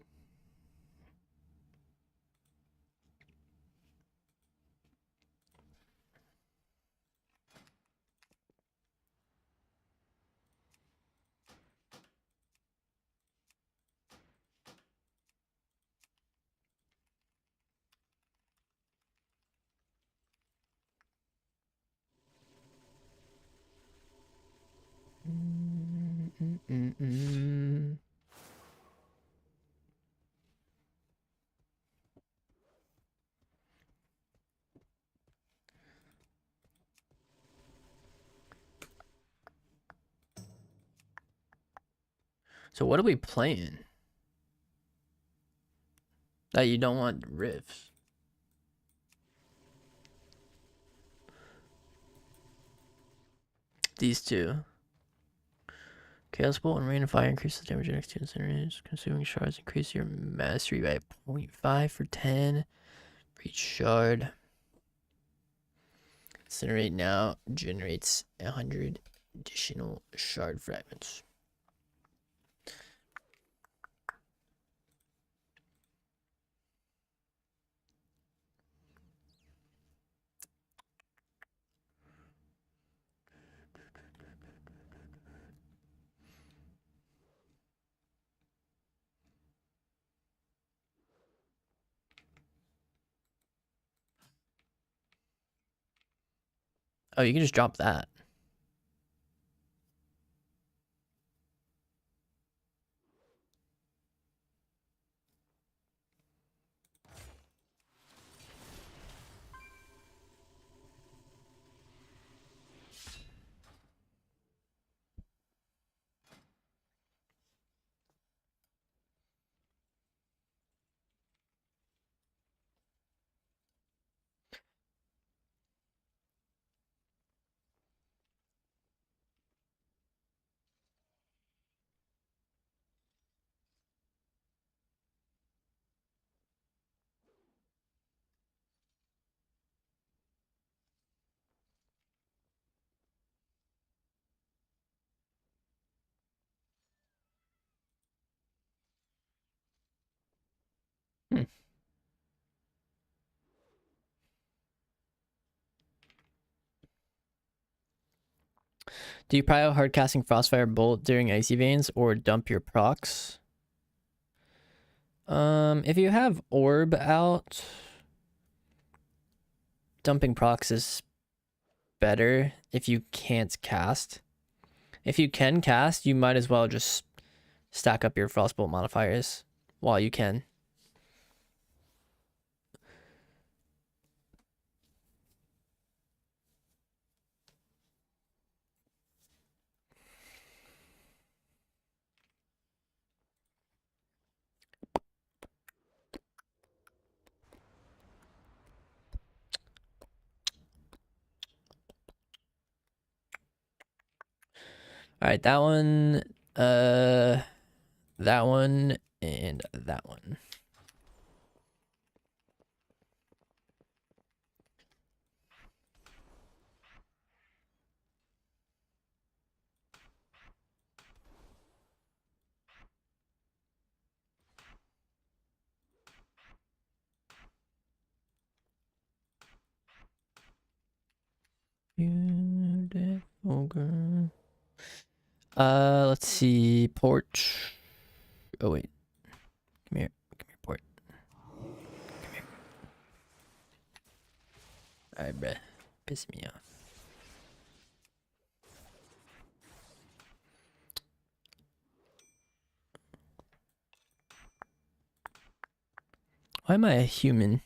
So what are we playing? That you don't want riffs. These two. Chaos Bolt and Rain of Fire increases damage next to incinerators. Consuming shards increase your mastery by 0.5 for 10 for each shard. Incinerate now generates 100 additional shard fragments. Oh, you can just drop that. Do you prio hard casting Frostfire Bolt during Icy Veins or dump your procs? If you have Orb out, dumping procs is better if you can't cast. If you can cast, you might as well just stack up your Frostbolt modifiers while you can. All right, that one, and that one. Beautiful girl. Let's see, porch. Oh wait, come here, port. Come here. All right, bruh, piss me off. Why am I a human?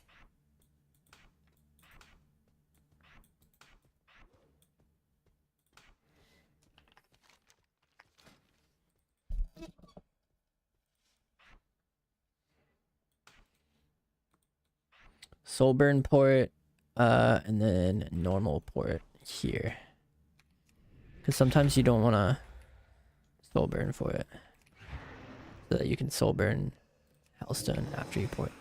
Soulburn port, and then normal port here. Because sometimes you don't want to soulburn for it, so that you can soulburn Hellstone after you port.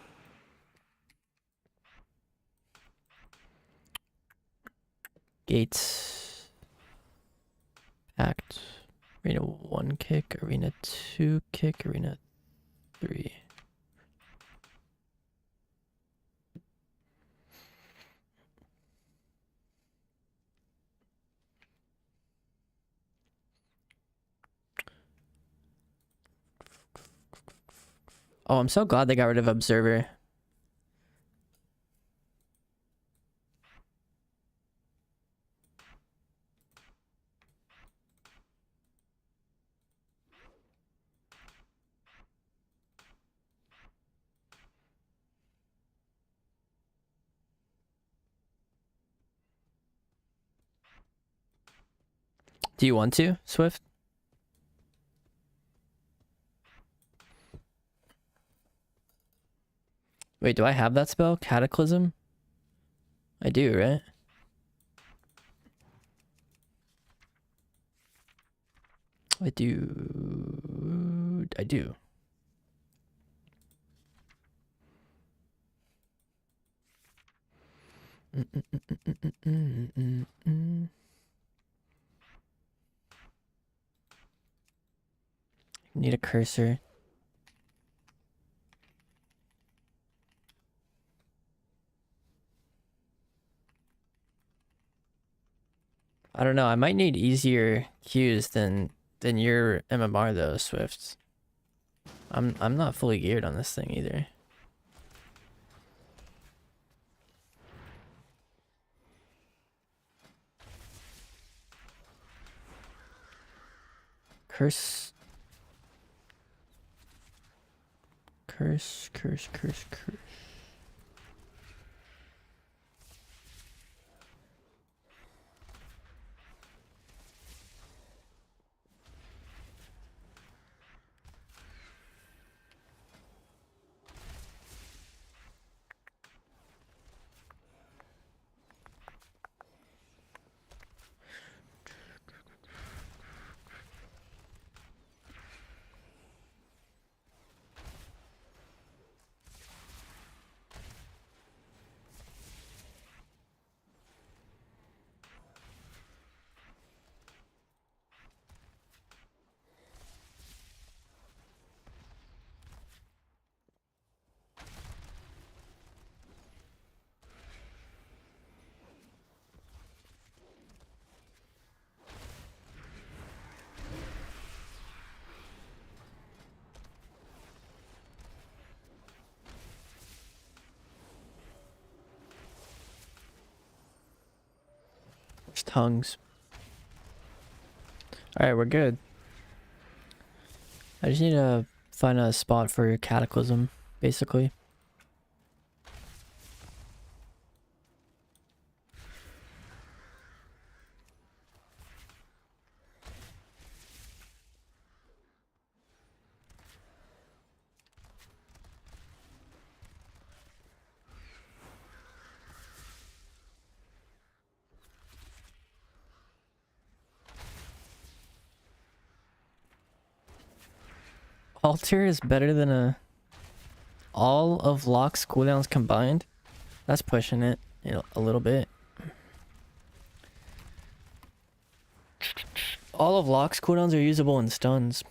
Gates. Packed. Arena 1 kick, Arena 2 kick, Arena 3. Oh, I'm so glad they got rid of Observer. Do you want to, Swift? Wait, do I have that spell? Cataclysm? I do, right? I do. I do. Need a cursor. I don't know. I might need easier cues than your MMR though, Swift. I'm not fully geared on this thing either. Curse. Curse. It's tongues. Alright, we're good. I just need to find a spot for Cataclysm, basically. Alter is better than all of Locke's cooldowns combined. That's pushing it, a little bit. All of Locke's cooldowns are usable in stuns.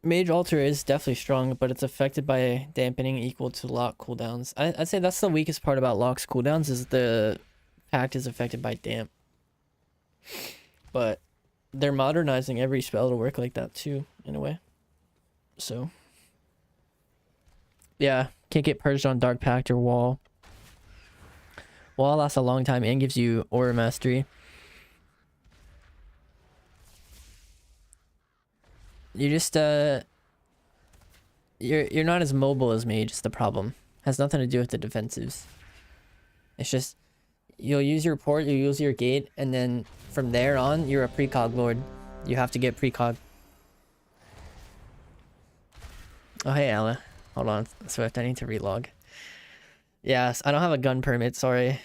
Mage Alter is definitely strong, but it's affected by dampening equal to Locke cooldowns. I'd say that's the weakest part about Locke's cooldowns, is the pact is affected by damp. But they're modernizing every spell to work like that too, in a way. So yeah, can't get purged on Dark Pact or Wall. Wall lasts a long time and gives you Aura Mastery. You just you're not as mobile as Mage is the problem. Has nothing to do with the defensives. It's just you'll use your port, you use your gate, and then from there on you're a precog lord. You have to get precog. Oh hey Ella. Hold on, Swift, I need to relog. Yes, I don't have a gun permit, sorry.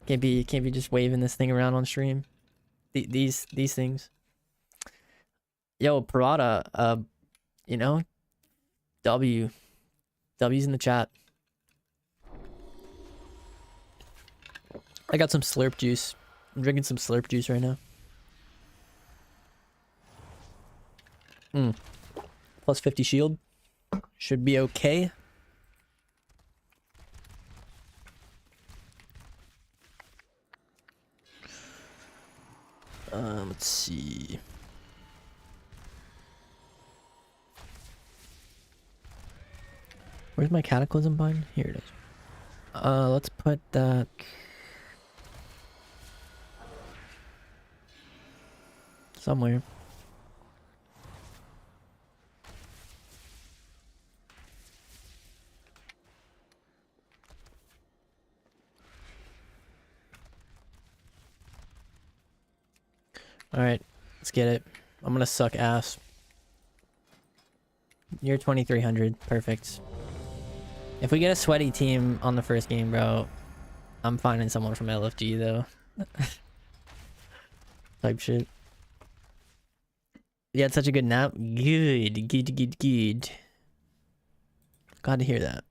Can't be just waving this thing around on stream. These things. Yo, Parada, you know, W's in the chat. I got some slurp juice. I'm drinking some slurp juice right now. Plus 50 shield. Should be okay. Let's see. Where's my Cataclysm bind? Here it is. Let's put that somewhere. Alright, let's get it. I'm gonna suck ass. You're 2300. Perfect. If we get a sweaty team on the first game, bro, I'm finding someone from LFG, though. Type shit. You had such a good nap? Good. Good. Glad to hear that.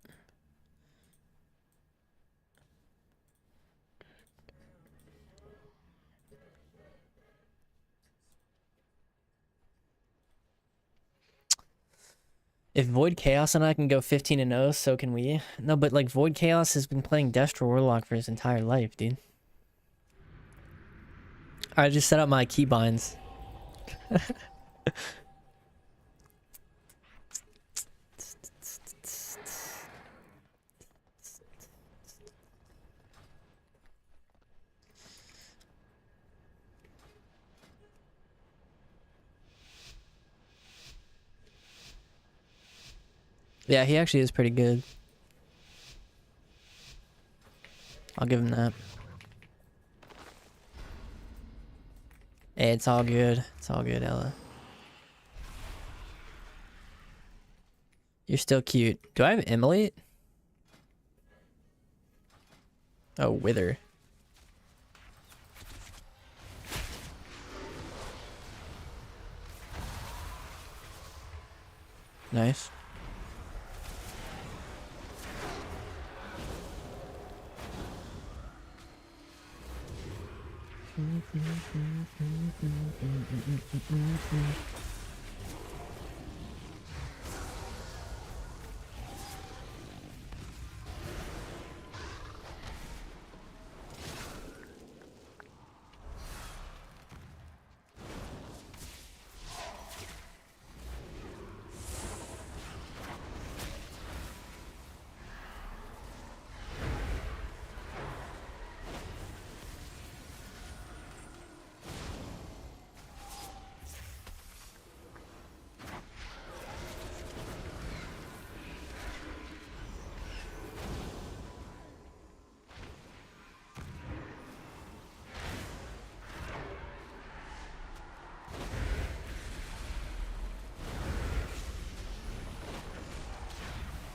If Void Chaos and I can go 15-0, so can we. No, but like Void Chaos has been playing Destro Warlock for his entire life, dude. I just set up my keybinds. Yeah, he actually is pretty good. I'll give him that. Hey, it's all good. It's all good, Ella. You're still cute. Do I have Immolate? Oh, Wither. Nice.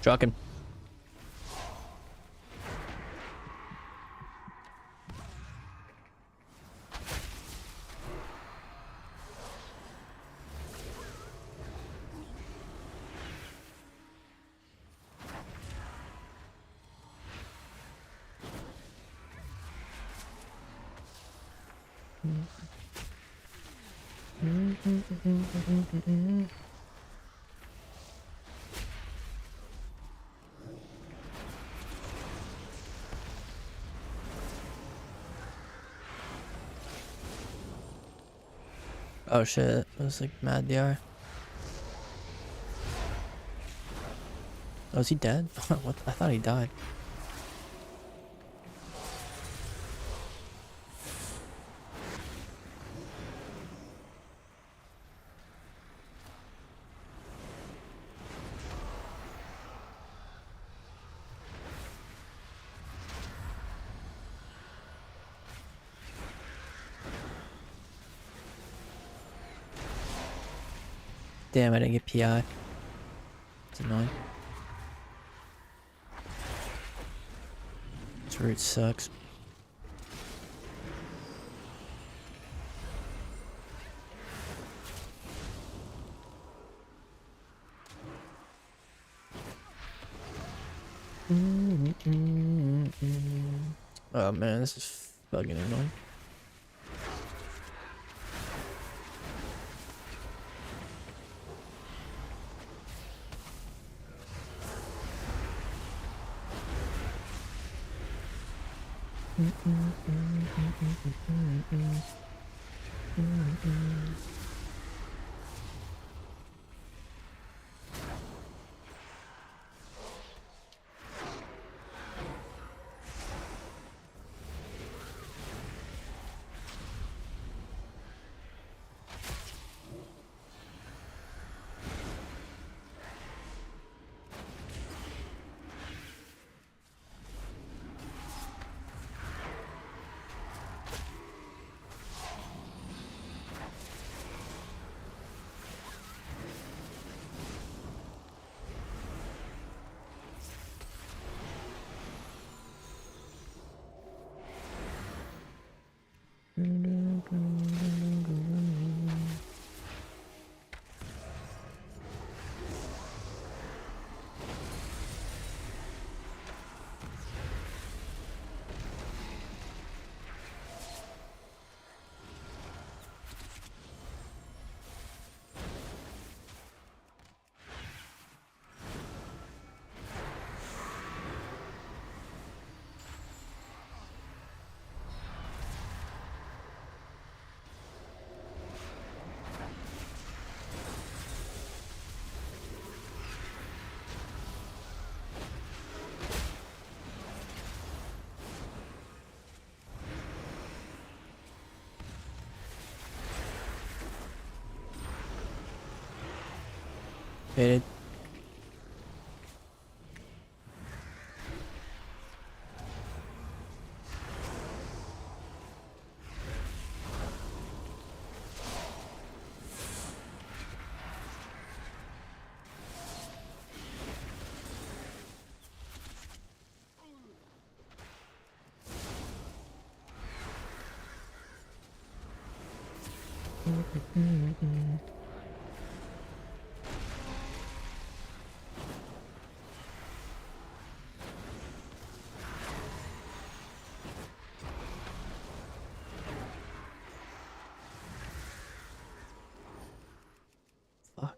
Trucking. Oh shit, it was like mad DR. Oh, is he dead? What? I thought he died. Damn, I didn't get PI. It's annoying. This route sucks. Oh man, this is fucking annoying. Faded. Fuck.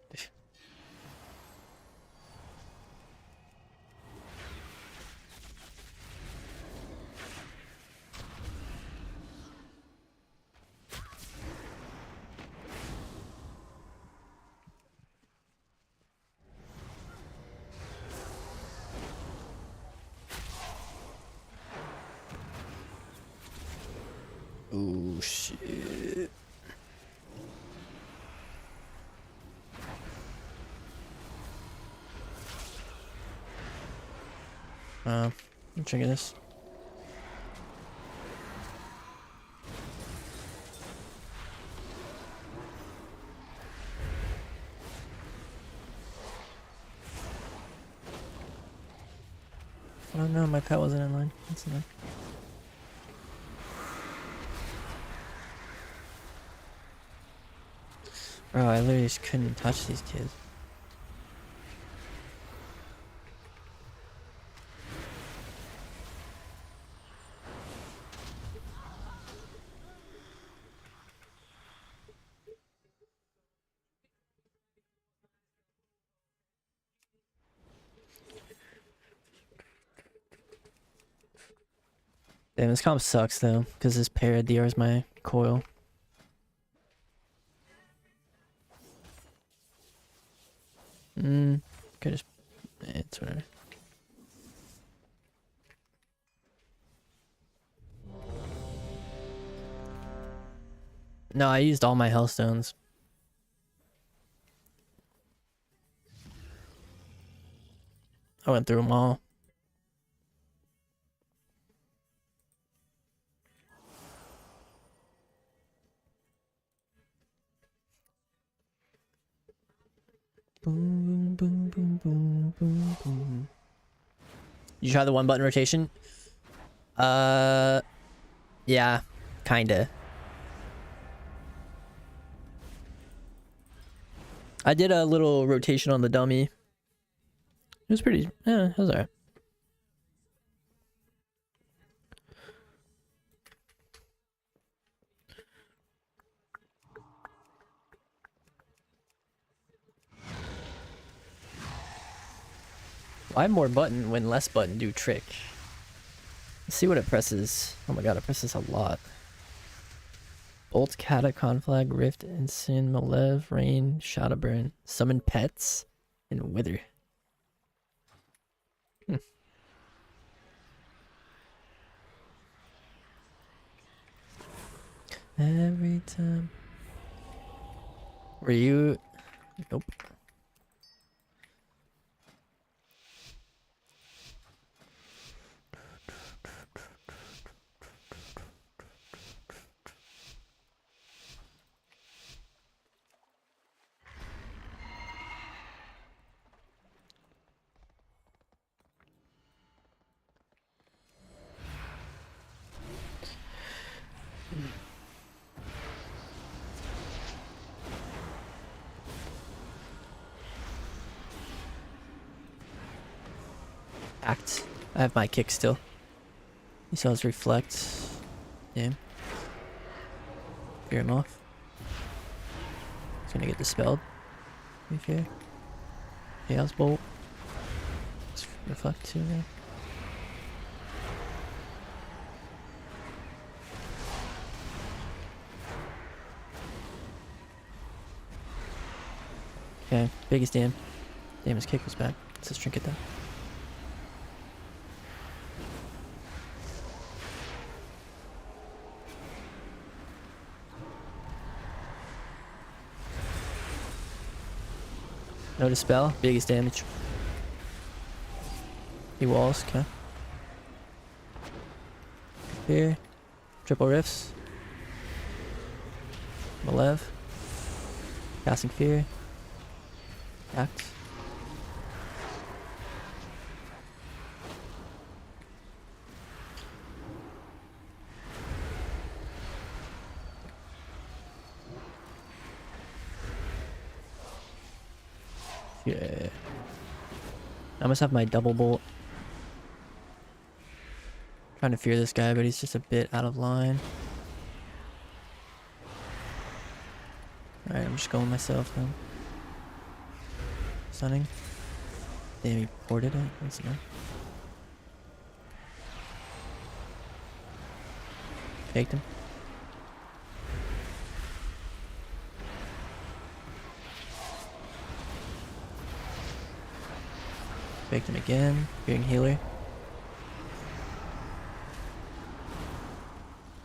Oh shit. I'm checking this. Oh no, my pet wasn't in line. That's enough. Bro, I literally just couldn't touch these kids. Damn, this comp sucks though, because this pair DRs my coil. Could just... it's whatever. No, I used all my hellstones. I went through them all. Boom, boom, boom, boom, boom, boom. You try the one button rotation? Yeah, kinda. I did a little rotation on the dummy. It was pretty, yeah, it was alright. Why more button when less button do trick? Let's see what it presses. Oh my god, it presses a lot. Bolt, Cata, Conflag, Rift, Ensign, Malev, Rain, Shadowburn, Summon Pets, and Wither. Every time. Were you... Nope. Act. I have my kick still. He saw his reflect. Damn. Fear him off. He's gonna get dispelled. To be fair. Chaos Bolt. Let's reflect too now. Okay, biggest damn. Damn, his kick was back. Let's just trinket that. No dispel, biggest damage. He walls, okay. Here. Triple rifts. Malev. Casting fear. Act. Yeah. I must have my double bolt. Trying to fear this guy, but he's just a bit out of line. Alright, I'm just going myself then. Stunning. Damn, he ported it. That's enough. Faked him. Faked him again. Fearing healer.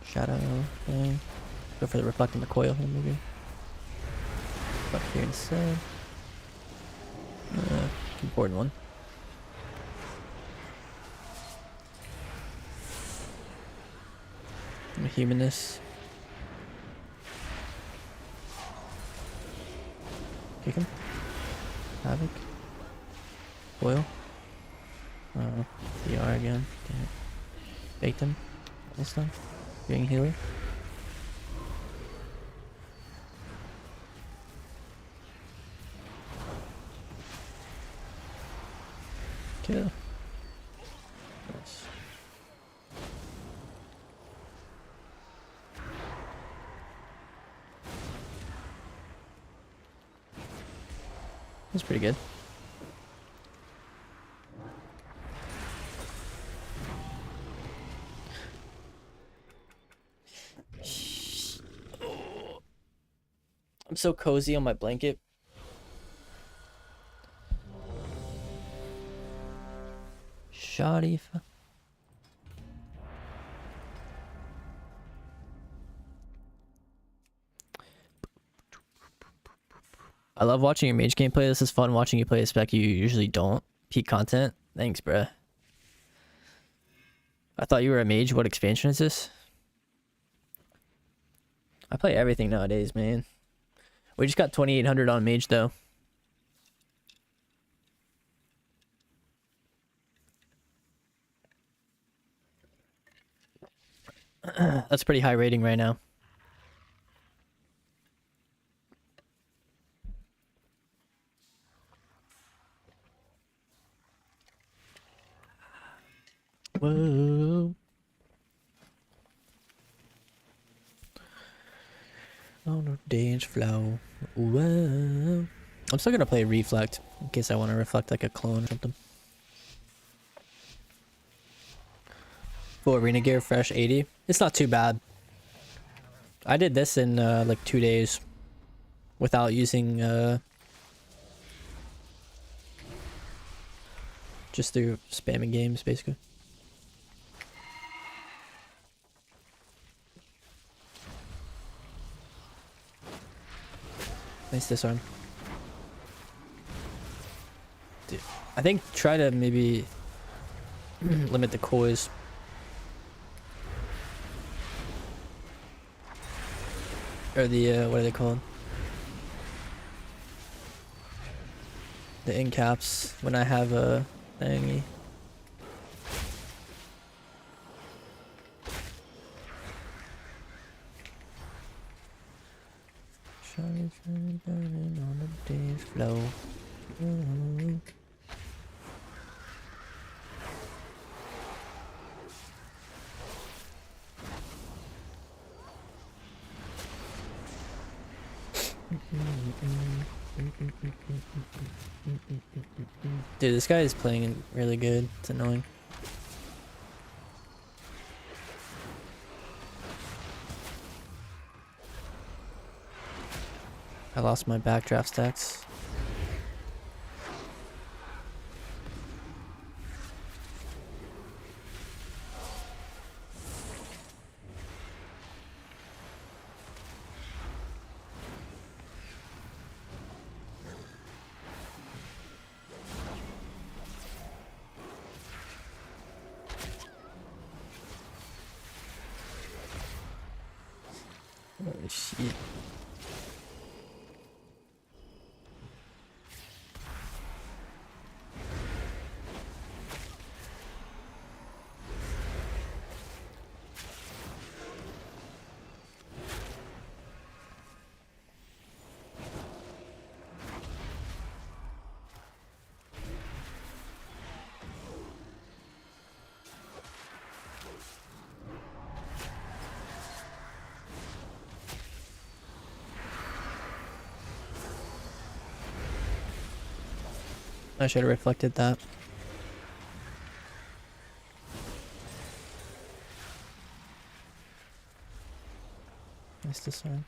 Shadow thing. Go for the reflecting the coil here, maybe. Reflect here instead. Important one. I'm a humanness. Kick him. Havoc. Coil. PR again. Damn it. Baked him. Almost done. Being healer. Kill. Nice. That's pretty good. I'm so cozy on my blanket. Shoddy. I love watching your mage gameplay. This is fun watching you play a spec you usually don't. Peak content. Thanks, bruh. I thought you were a mage. What expansion is this? I play everything nowadays, man. We just got 2800 on mage though. That's pretty high rating right now. Whoa. On the dance floor. Whoa. I'm still gonna play Reflect in case I want to reflect like a clone or something. Full arena gear, fresh 80. It's not too bad. I did this in like 2 days without using just through spamming games basically. Nice disarm. Dude, I think try to maybe limit the coys. Or the, what are they called? The end caps when I have a thingy. Shawty's burning on the dance floor. Oh. Dude, this guy is playing really good. It's annoying. I lost my backdraft stacks. Oh shit. I should have reflected that. Nice design.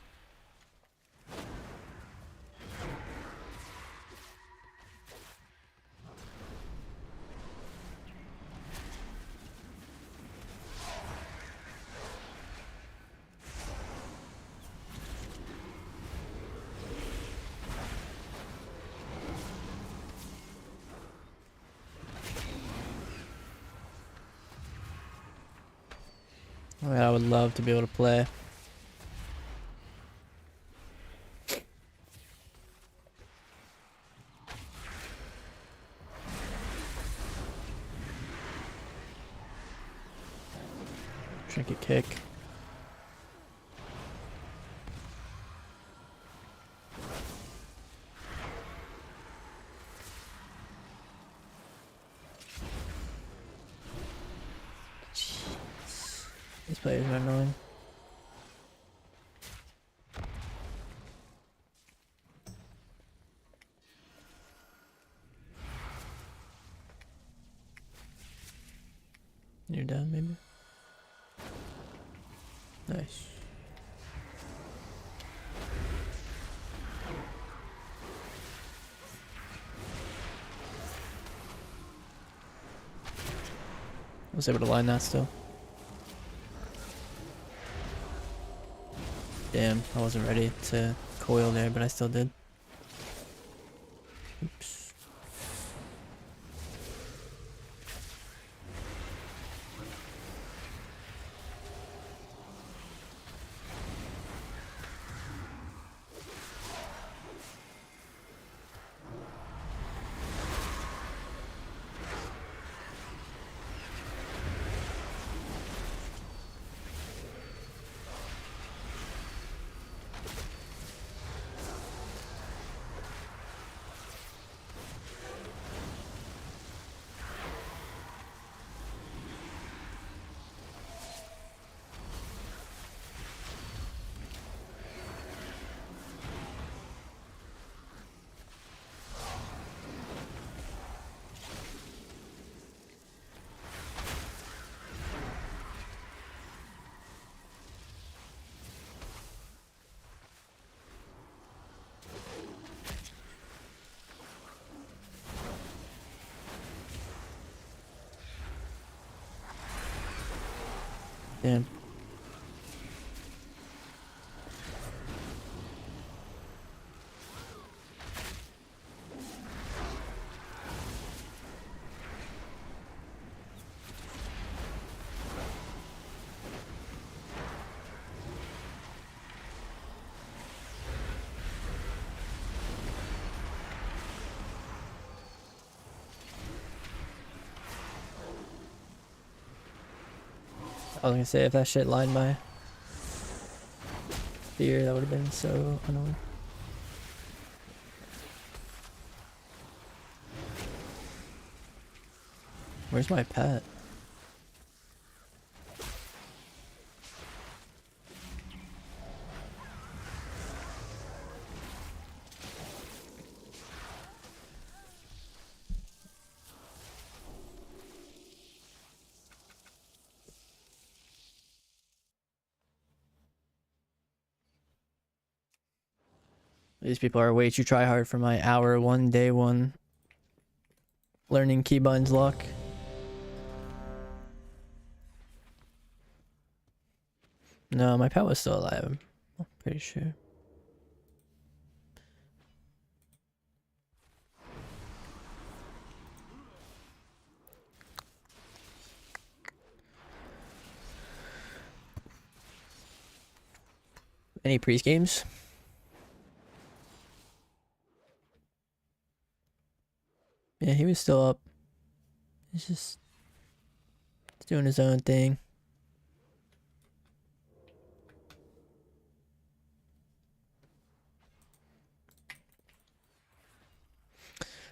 Oh, man, I would love to be able to play. Trinket kick. Jeez. These players are annoying. You're down, maybe? Nice. I was able to line that still. Damn, I wasn't ready to coil there, but I still did. Oops. Damn. I was gonna say, if that shit lined my fear, that would have been so annoying. Where's my pet? These people are way too try hard for my hour one, day one learning keybinds luck. No, my pet was still alive. I'm pretty sure. Any priest games? Yeah, he was still up. He's just doing his own thing.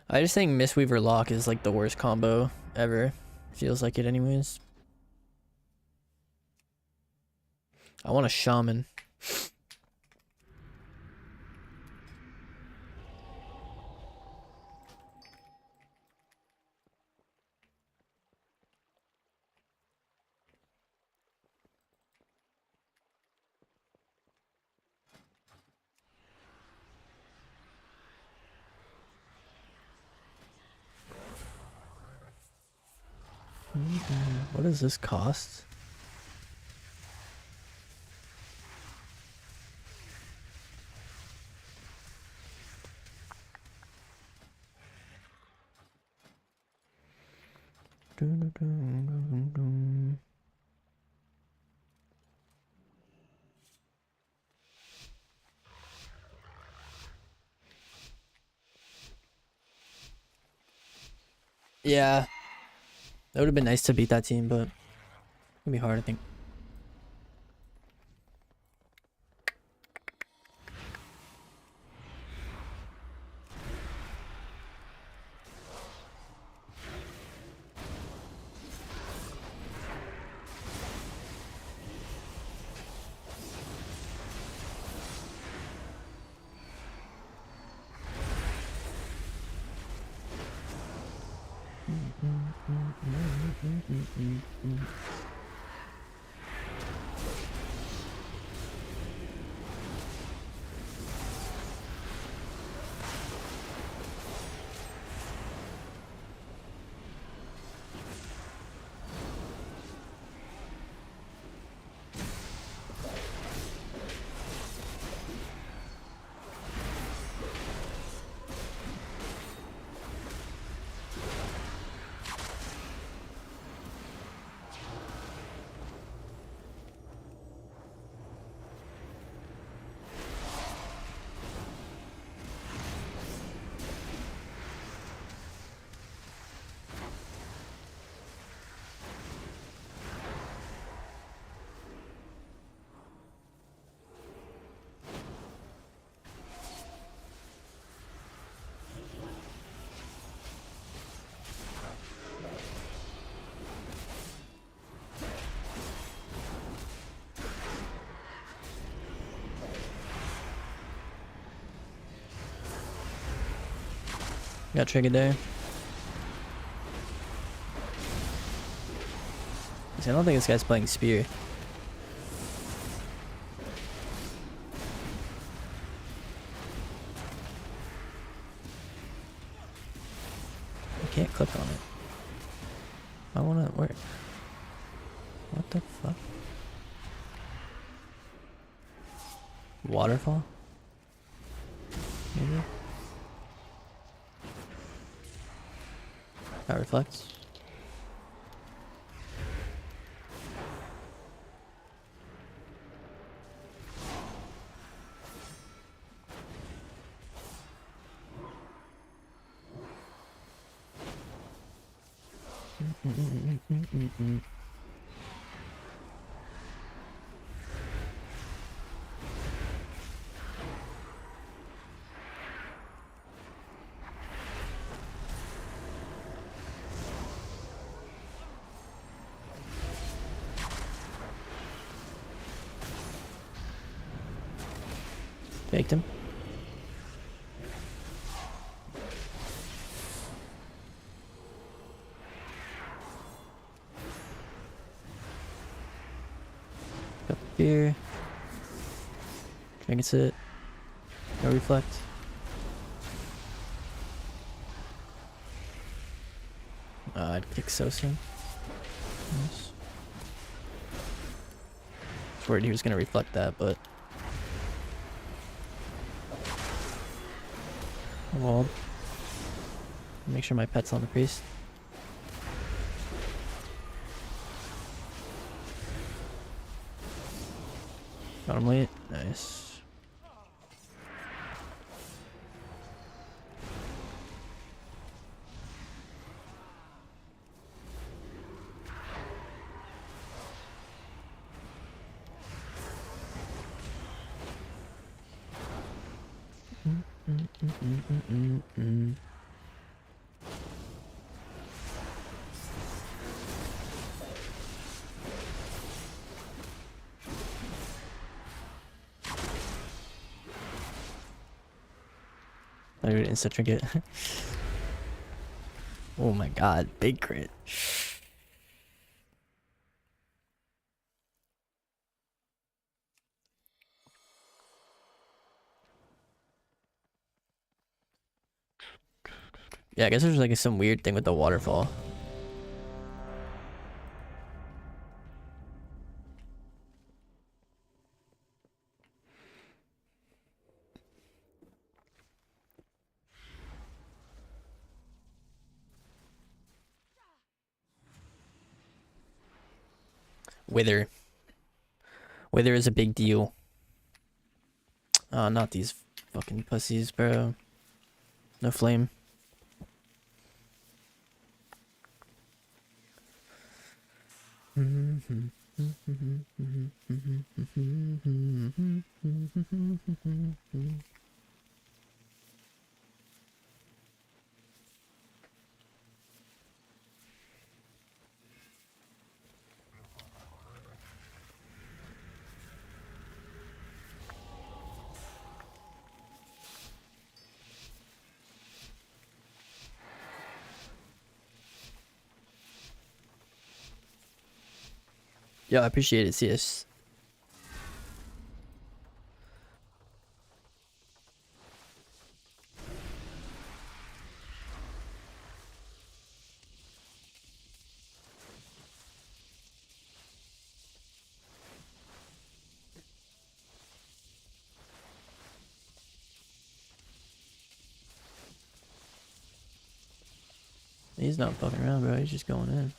I just think Mistweaver Lock is like the worst combo ever. Feels like it anyways. I want a shaman. What does this cost? Yeah. That would have been nice to beat that team, but it's gonna be hard, I think. Got triggered there. See, I don't think this guy's playing spear. I can't click on it. I want to work. What the fuck? Waterfall? Maybe? That reflects. Faked him. Up here. Trinkets it. No reflect. I'd kick so soon. Nice. I was worried he was gonna reflect that, but walled. Make sure my pet's on the priest. Got him late. Nice. I did instant trinket. Oh my god, big crit. Yeah, I guess there's like some weird thing with the waterfall. Wither. Wither is a big deal. Not these fucking pussies, bro. No flame. Yo, I appreciate it, CS. He's not fucking around, bro. He's just going in.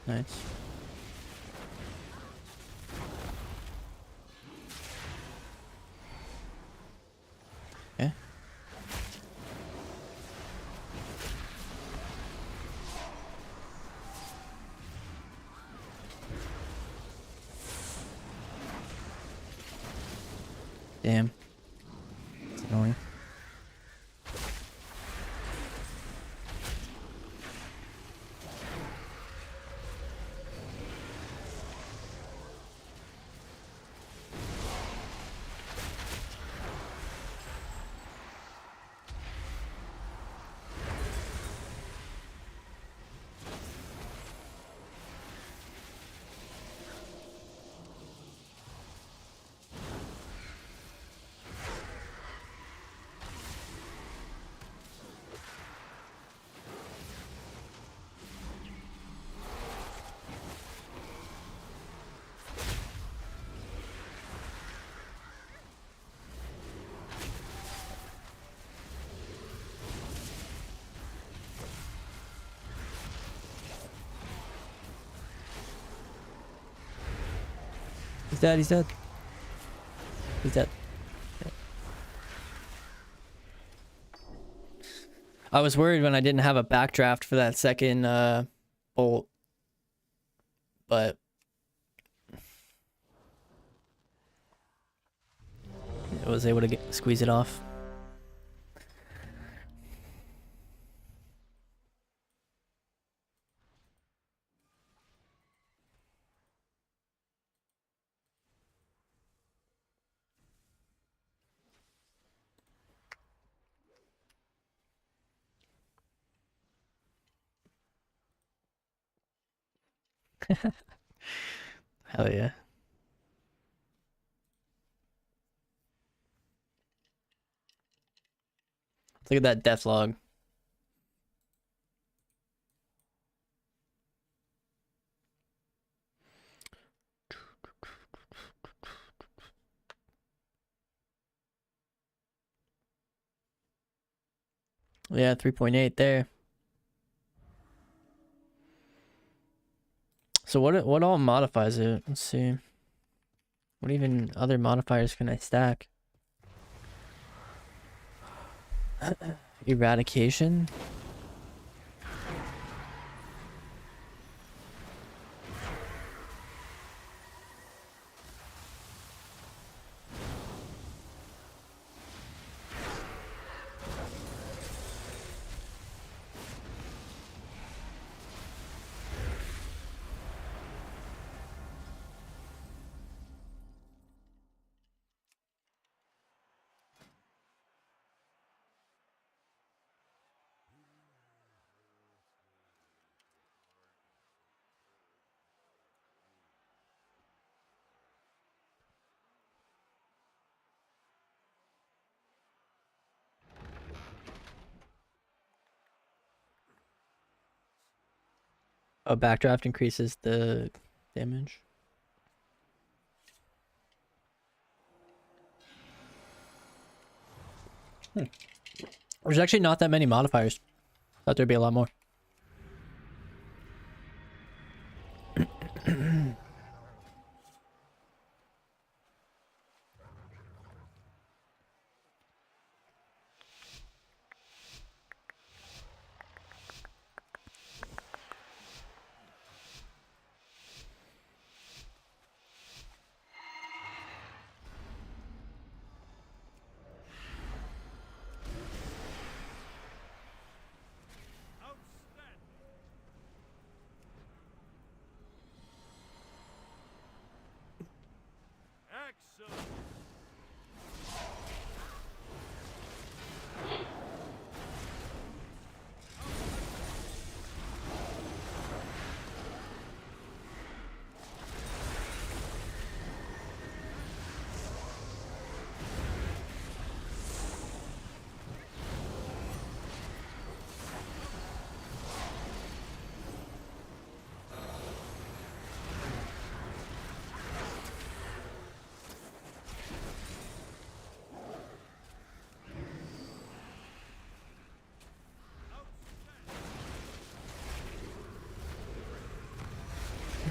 Nice. Okay. Damn. It's annoying. He's dead, he's dead. He's dead. I was worried when I didn't have a backdraft for that second bolt. But I was able to squeeze it off. Hell yeah. Look at that death log. Yeah, 3.8 there. So what all modifies it? Let's see. What even other modifiers can I stack? Eradication? Oh, backdraft increases the damage. There's actually not that many modifiers. Thought there'd be a lot more.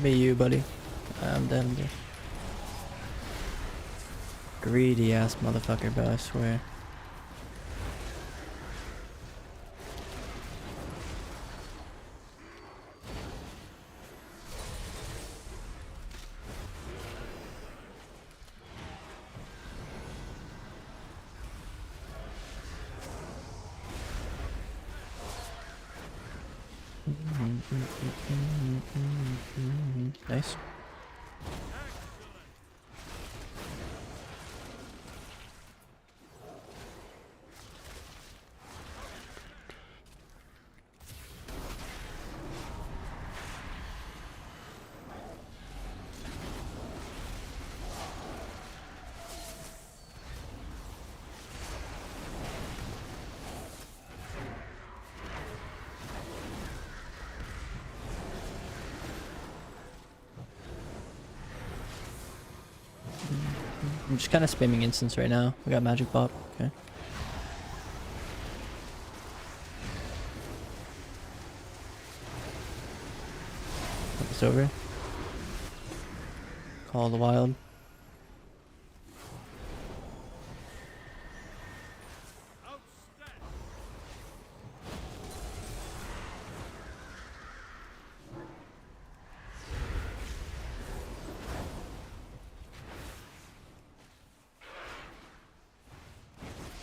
Me, you, buddy. I'm dead. I'm dead. Greedy ass motherfucker, bro, I swear. Nice. I'm just kind of spamming instance right now. We got magic bot. Okay. Put this over. Call the wild.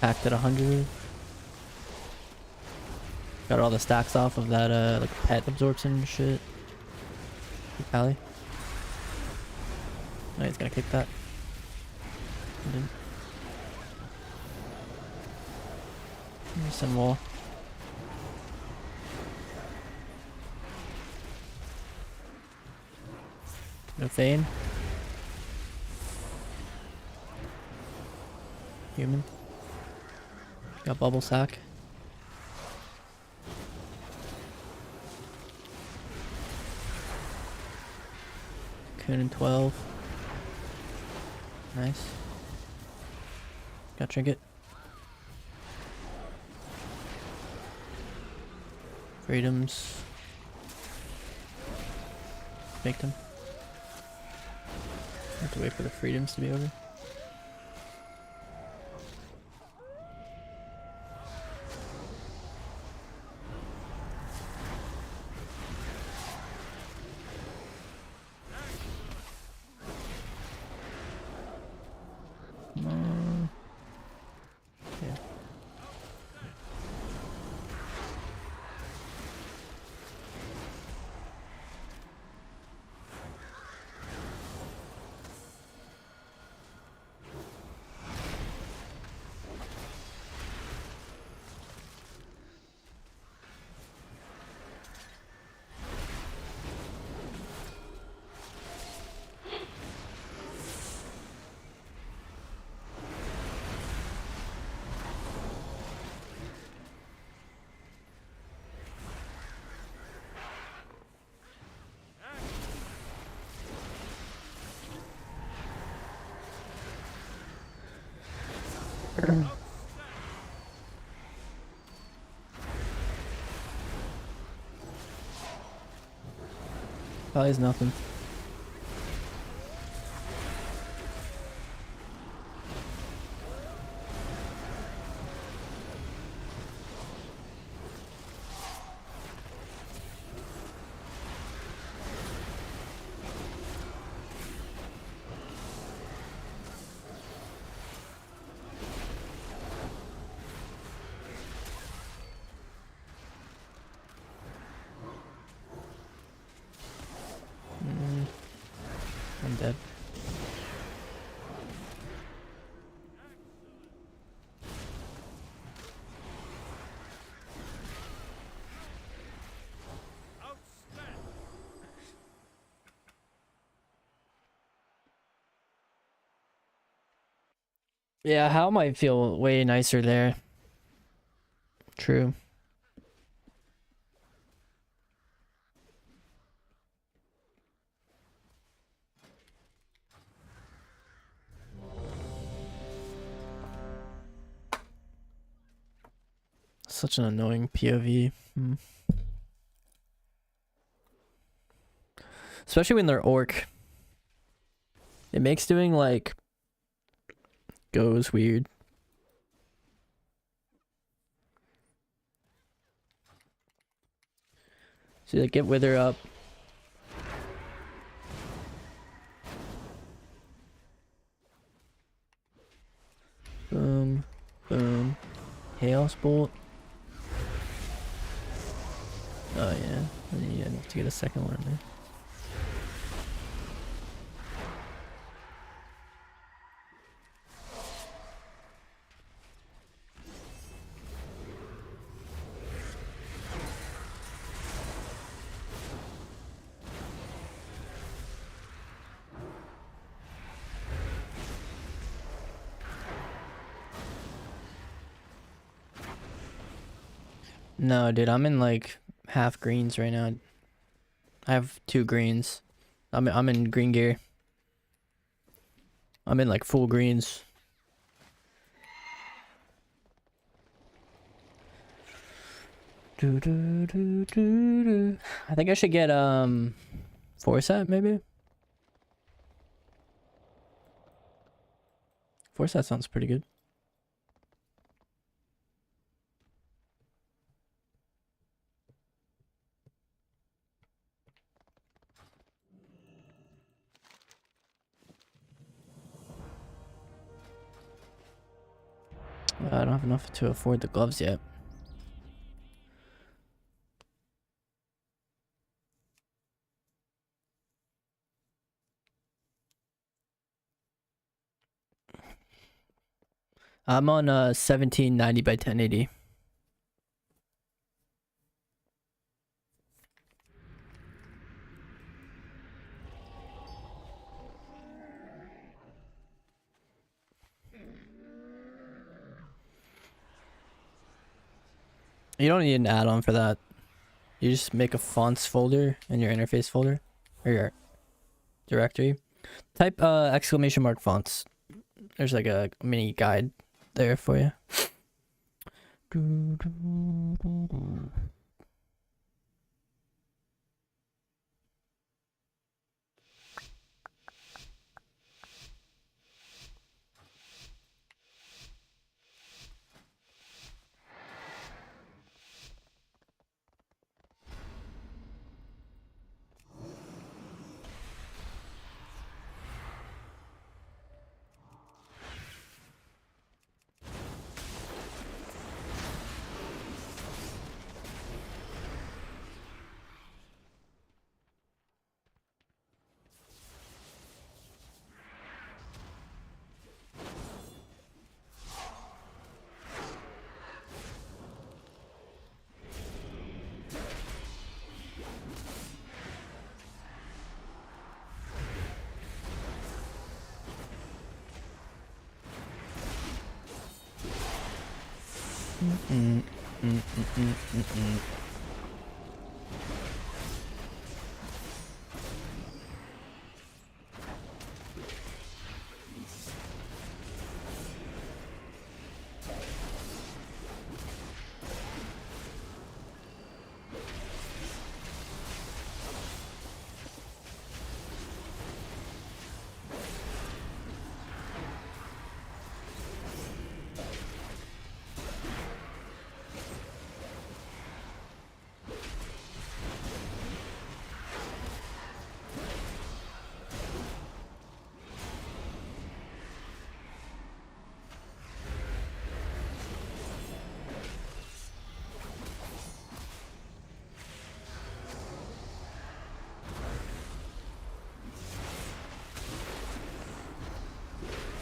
Packed at 100. Got all the stacks off of that like pet absorption shit. Pally. Oh, he's gonna kick that. He didn't. Send wall. No Thane. Human. Got bubble sack. Coon and 12. Nice. Got trinket. Freedoms. Make them. Have to wait for the freedoms to be over. Yeah. Probably is nothing. I'm dead. Yeah, How might feel way nicer there. True. Such an annoying POV. Especially when they're orc. It makes doing like goes weird. So like get Wither up. Boom. Boom. Chaos Bolt. Oh yeah. I need to get a second one in there. No, dude, I'm in like half greens right now. I have 2 greens. I'm in green gear. I'm in like full greens. I think I should get 4-set maybe. 4-set sounds pretty good. I don't have enough to afford the gloves yet. I'm on 1790 by 1080. You don't need an add-on for that. You just make a fonts folder in your interface folder or your directory. Type exclamation mark fonts. There's like a mini guide there for you.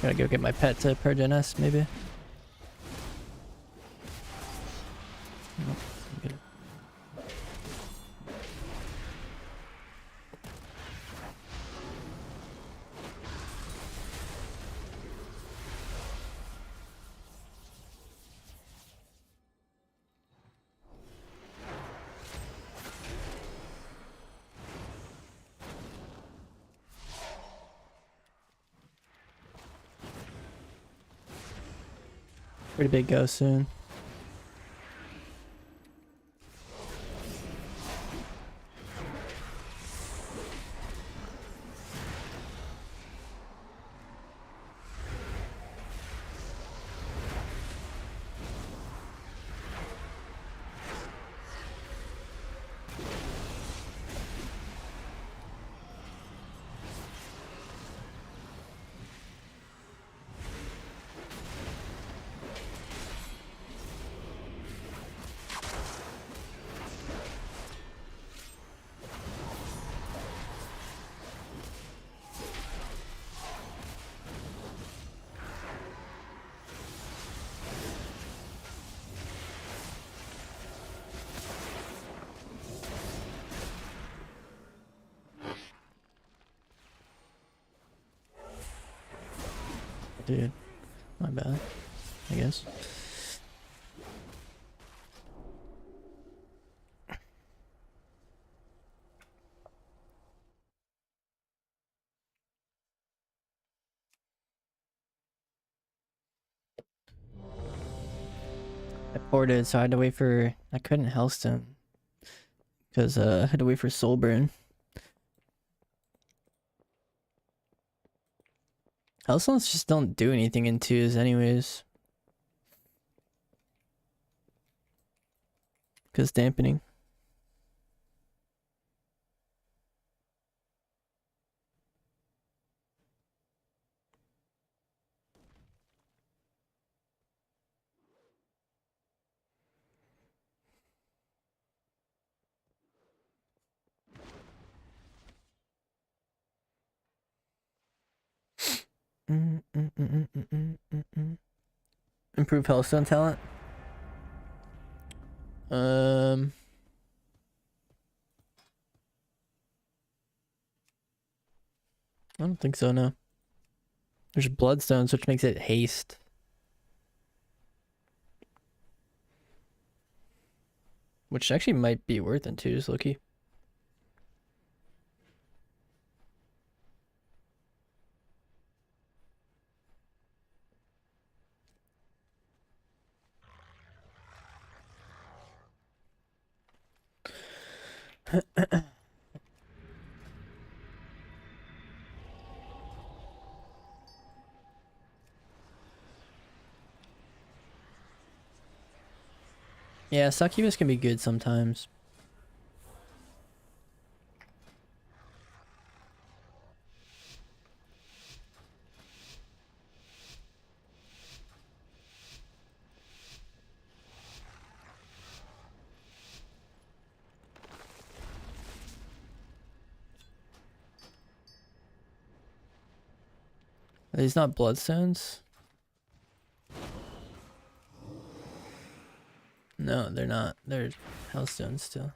Gotta go get my pet to purge NS, maybe. Nope, I'm good. Pretty big go soon. dude. My bad, I guess. I ported, so I had to wait for... I couldn't Hellstone. Because I had to wait for Soulburn. Hellstones just don't do anything in twos anyways. Because dampening. Improve Hellstone talent. I don't think so, no. There's Bloodstones, which makes it haste. Which actually might be worth it too, just Loki. Yeah, Succubus can be good sometimes. Are these not Bloodstones? No, they're not. They're Hellstones still.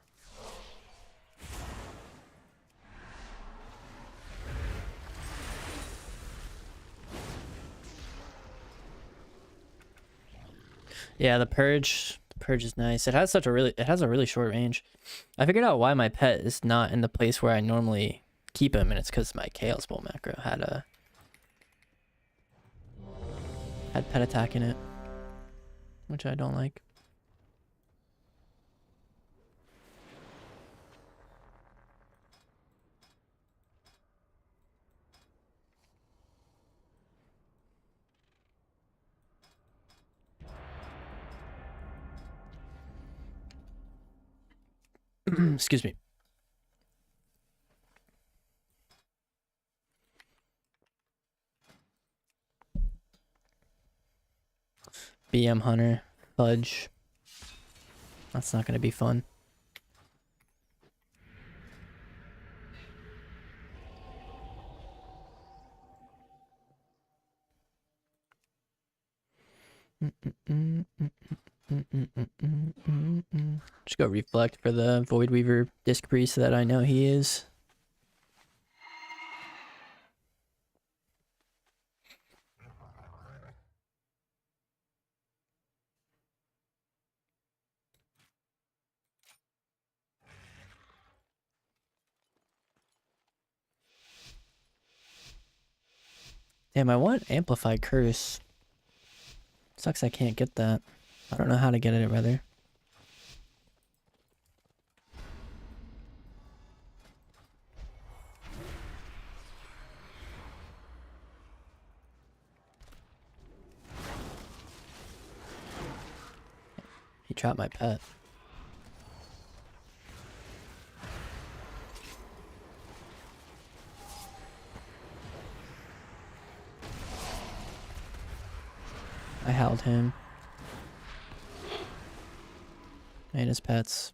Yeah, the Purge. The Purge is nice. It has a really short range. I figured out why my pet is not in the place where I normally keep him, and it's because my Chaos Bolt macro had pet attack in it, which I don't like. Excuse me. BM Hunter. Fudge. That's not going to be fun. Just go Reflect for the Void Weaver Disc Priest that I know he is. Damn, I want Amplify Curse. Sucks I can't get that. I don't know how to get it, rather. He trapped my pet. I held him. And his pets.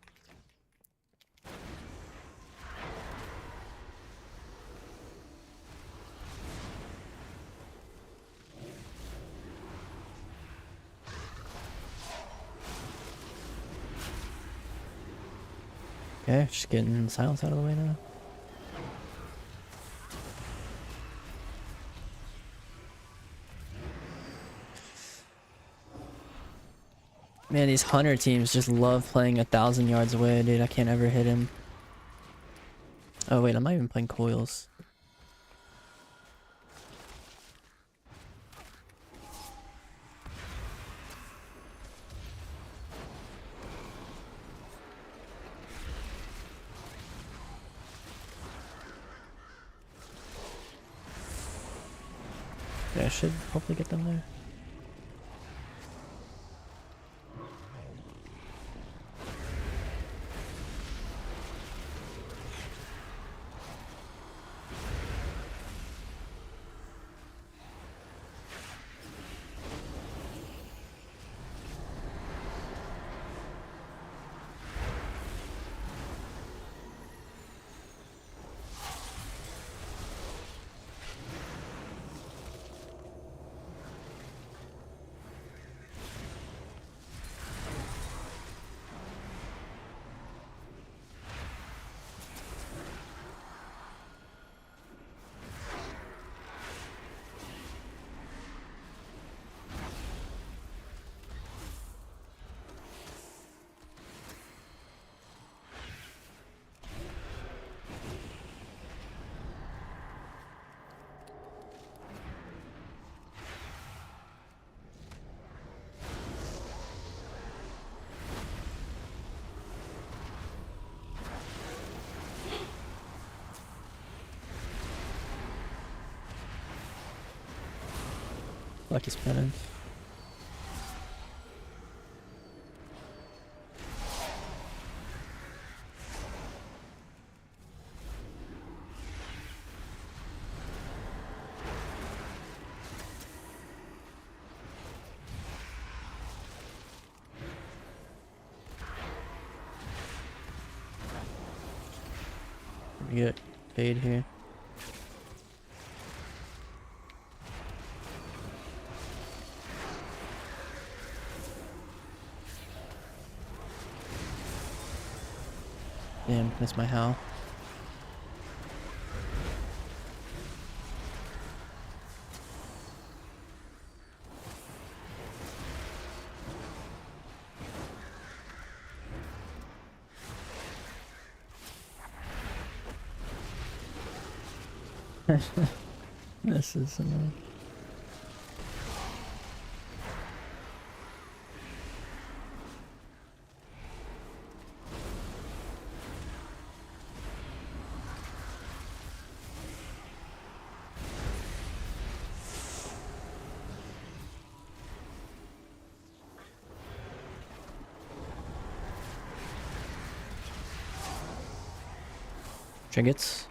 Okay, just getting silence out of the way now. Man, these hunter teams just love playing 1,000 yards away, dude. I can't ever hit him. Oh wait, I'm not even playing coils. Yeah, I should hopefully get them there. Lucky spinning. We get paid here. Damn, missed my howl. This is annoying. Trinkets.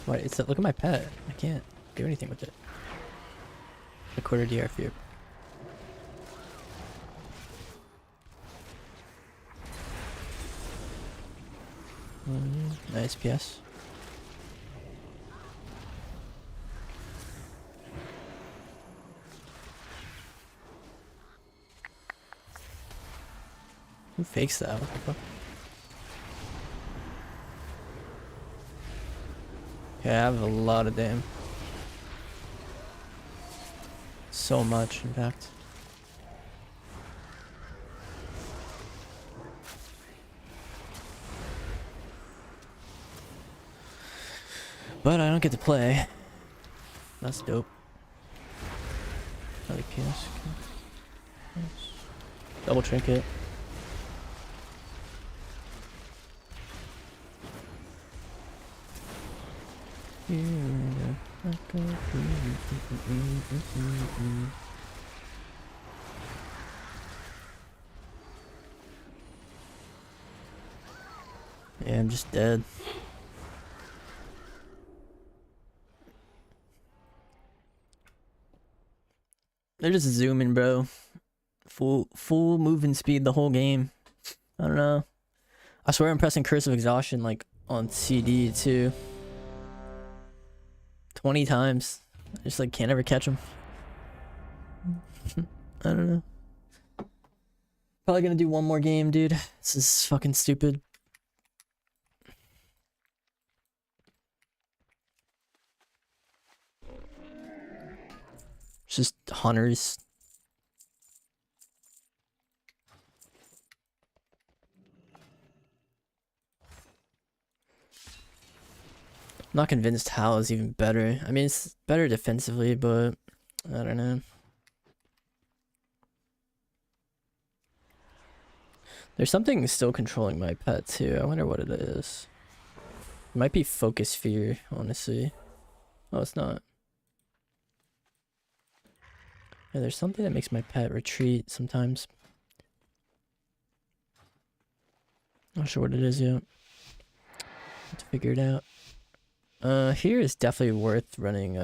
What? It's look at my pet. I can't do anything with it. A quarter DR fear. Nice PS. Who fakes that? What the fuck? Okay, I have a lot of damn. So much, in fact. But I don't get to play. That's dope. Another PS. Double trinket. Yeah, I'm just dead. They're just zooming, bro. Full moving speed the whole game. I don't know. I swear I'm pressing Curse of Exhaustion like on CD too. 20 times. I just like can't ever catch them. I don't know. Probably gonna do one more game, dude. This is fucking stupid. It's just hunters. I'm not convinced Hal is even better. I mean, it's better defensively, but I don't know. There's something still controlling my pet too. I wonder what it is. It might be focus fear, honestly. Oh, it's not. Yeah, there's something that makes my pet retreat sometimes. Not sure what it is yet. Have to figure it out. Here is definitely worth running.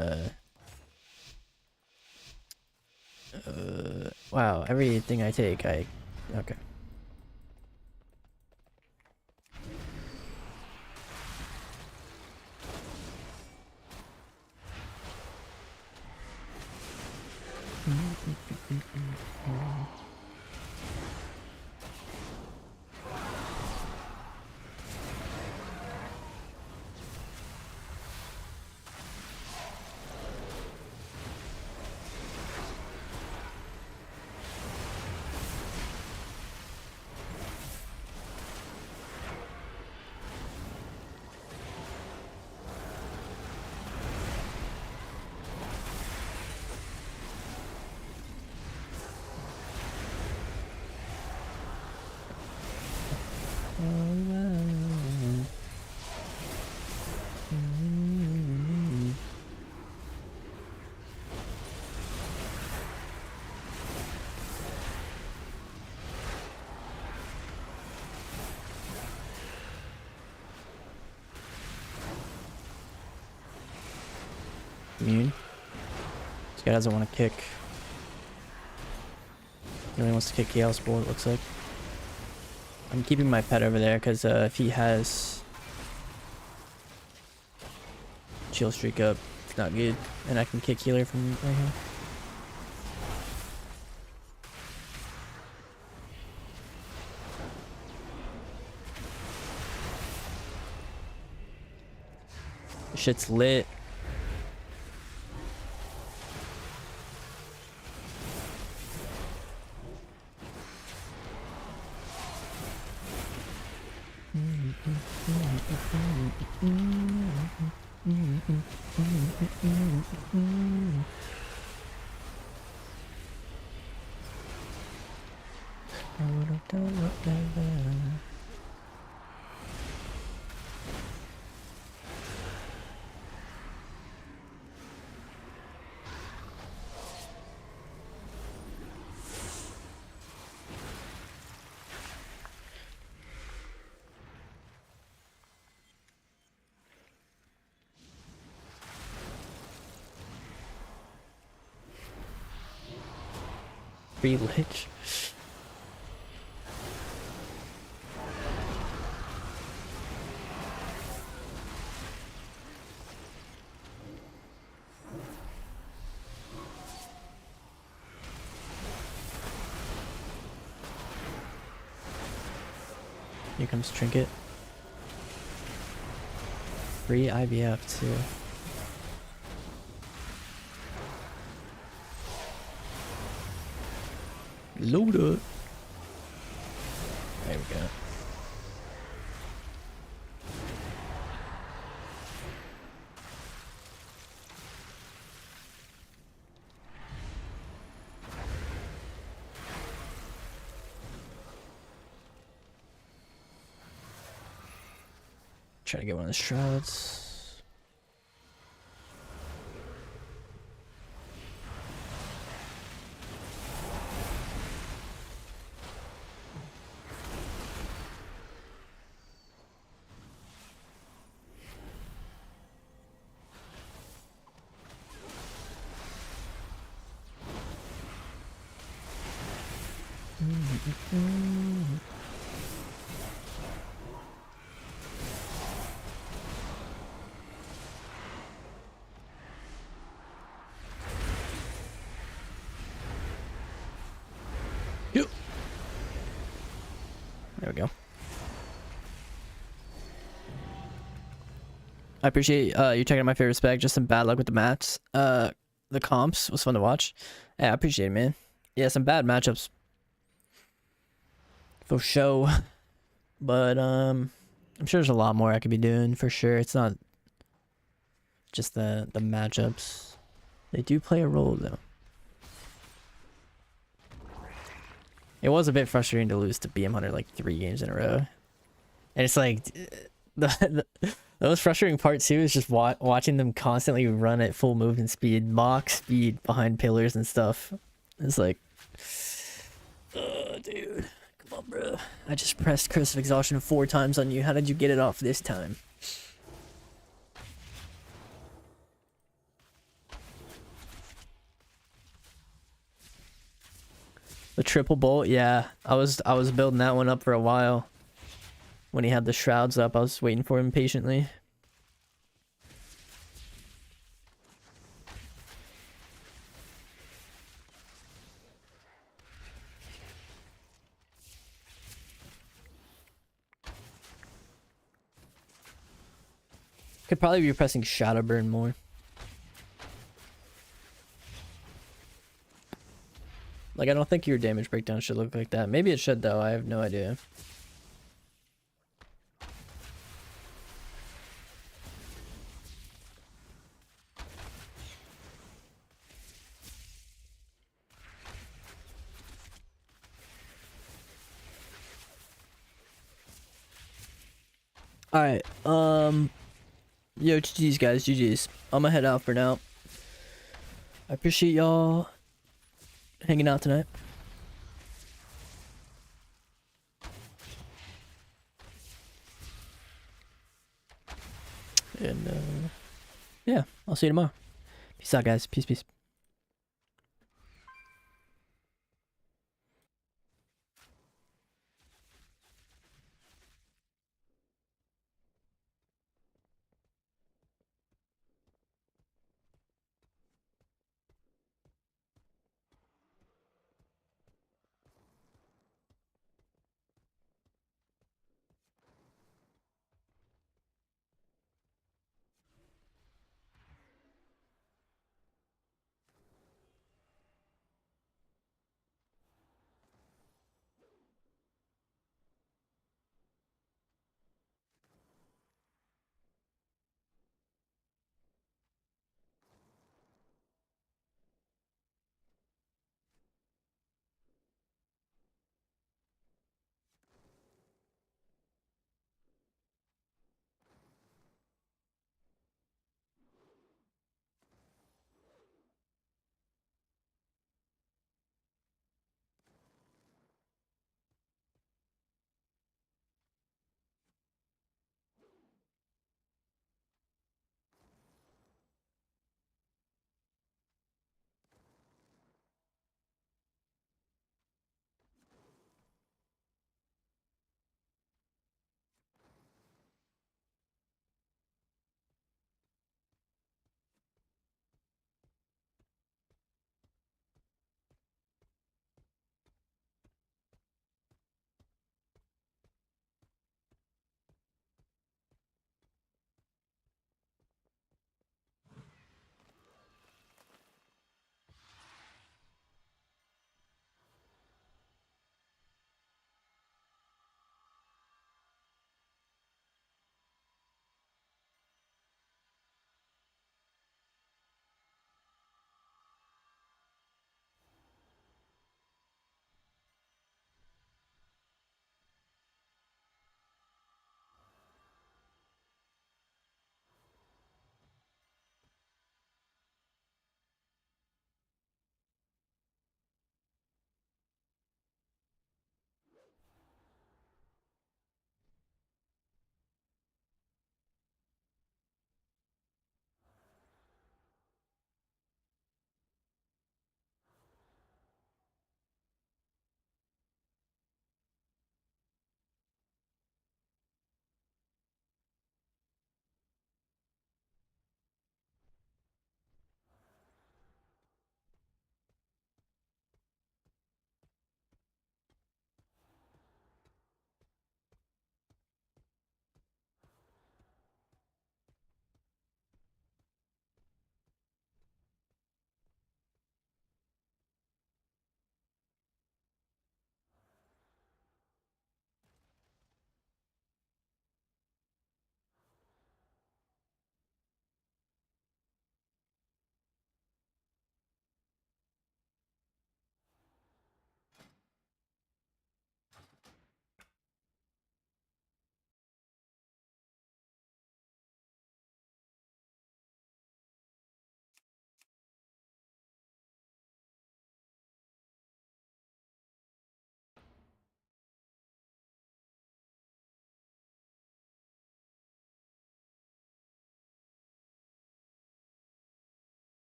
Wow, everything I take, okay. Immune. This guy doesn't want to kick. He only wants to kick Chaos Bolt, it looks like. I'm keeping my pet over there because if he has chill streak up, it's not good. And I can kick healer from right here. This shit's lit. Free lich. Here comes Trinket. free IVF too. Load up. There we go. Try to get one of the shrouds. Yep. There we go. I appreciate you checking out my favorite spec. Just some bad luck with the mats. The comps was fun to watch. Yeah, I appreciate it, man. Yeah, some bad matchups for show, but I'm sure there's a lot more I could be doing for sure. It's not just the matchups. They do play a role though. It was a bit frustrating to lose to BM Hunter like 3 games in a row, and it's like the most frustrating part too is just watching them constantly run at full movement speed, box speed behind pillars and stuff. It's like, dude, come on, bro. I just pressed Curse of Exhaustion 4 times on you. How did you get it off this time? The triple bolt, yeah. I was building that one up for a while. When he had the shrouds up, I was waiting for him patiently. Could probably be pressing Shadowburn more. Like, I don't think your damage breakdown should look like that. Maybe it should, though. I have no idea. Alright, yo, GG's guys, GG's. I'm gonna head out for now. I appreciate y'all hanging out tonight. And, yeah, I'll see you tomorrow. Peace out, guys. Peace, peace.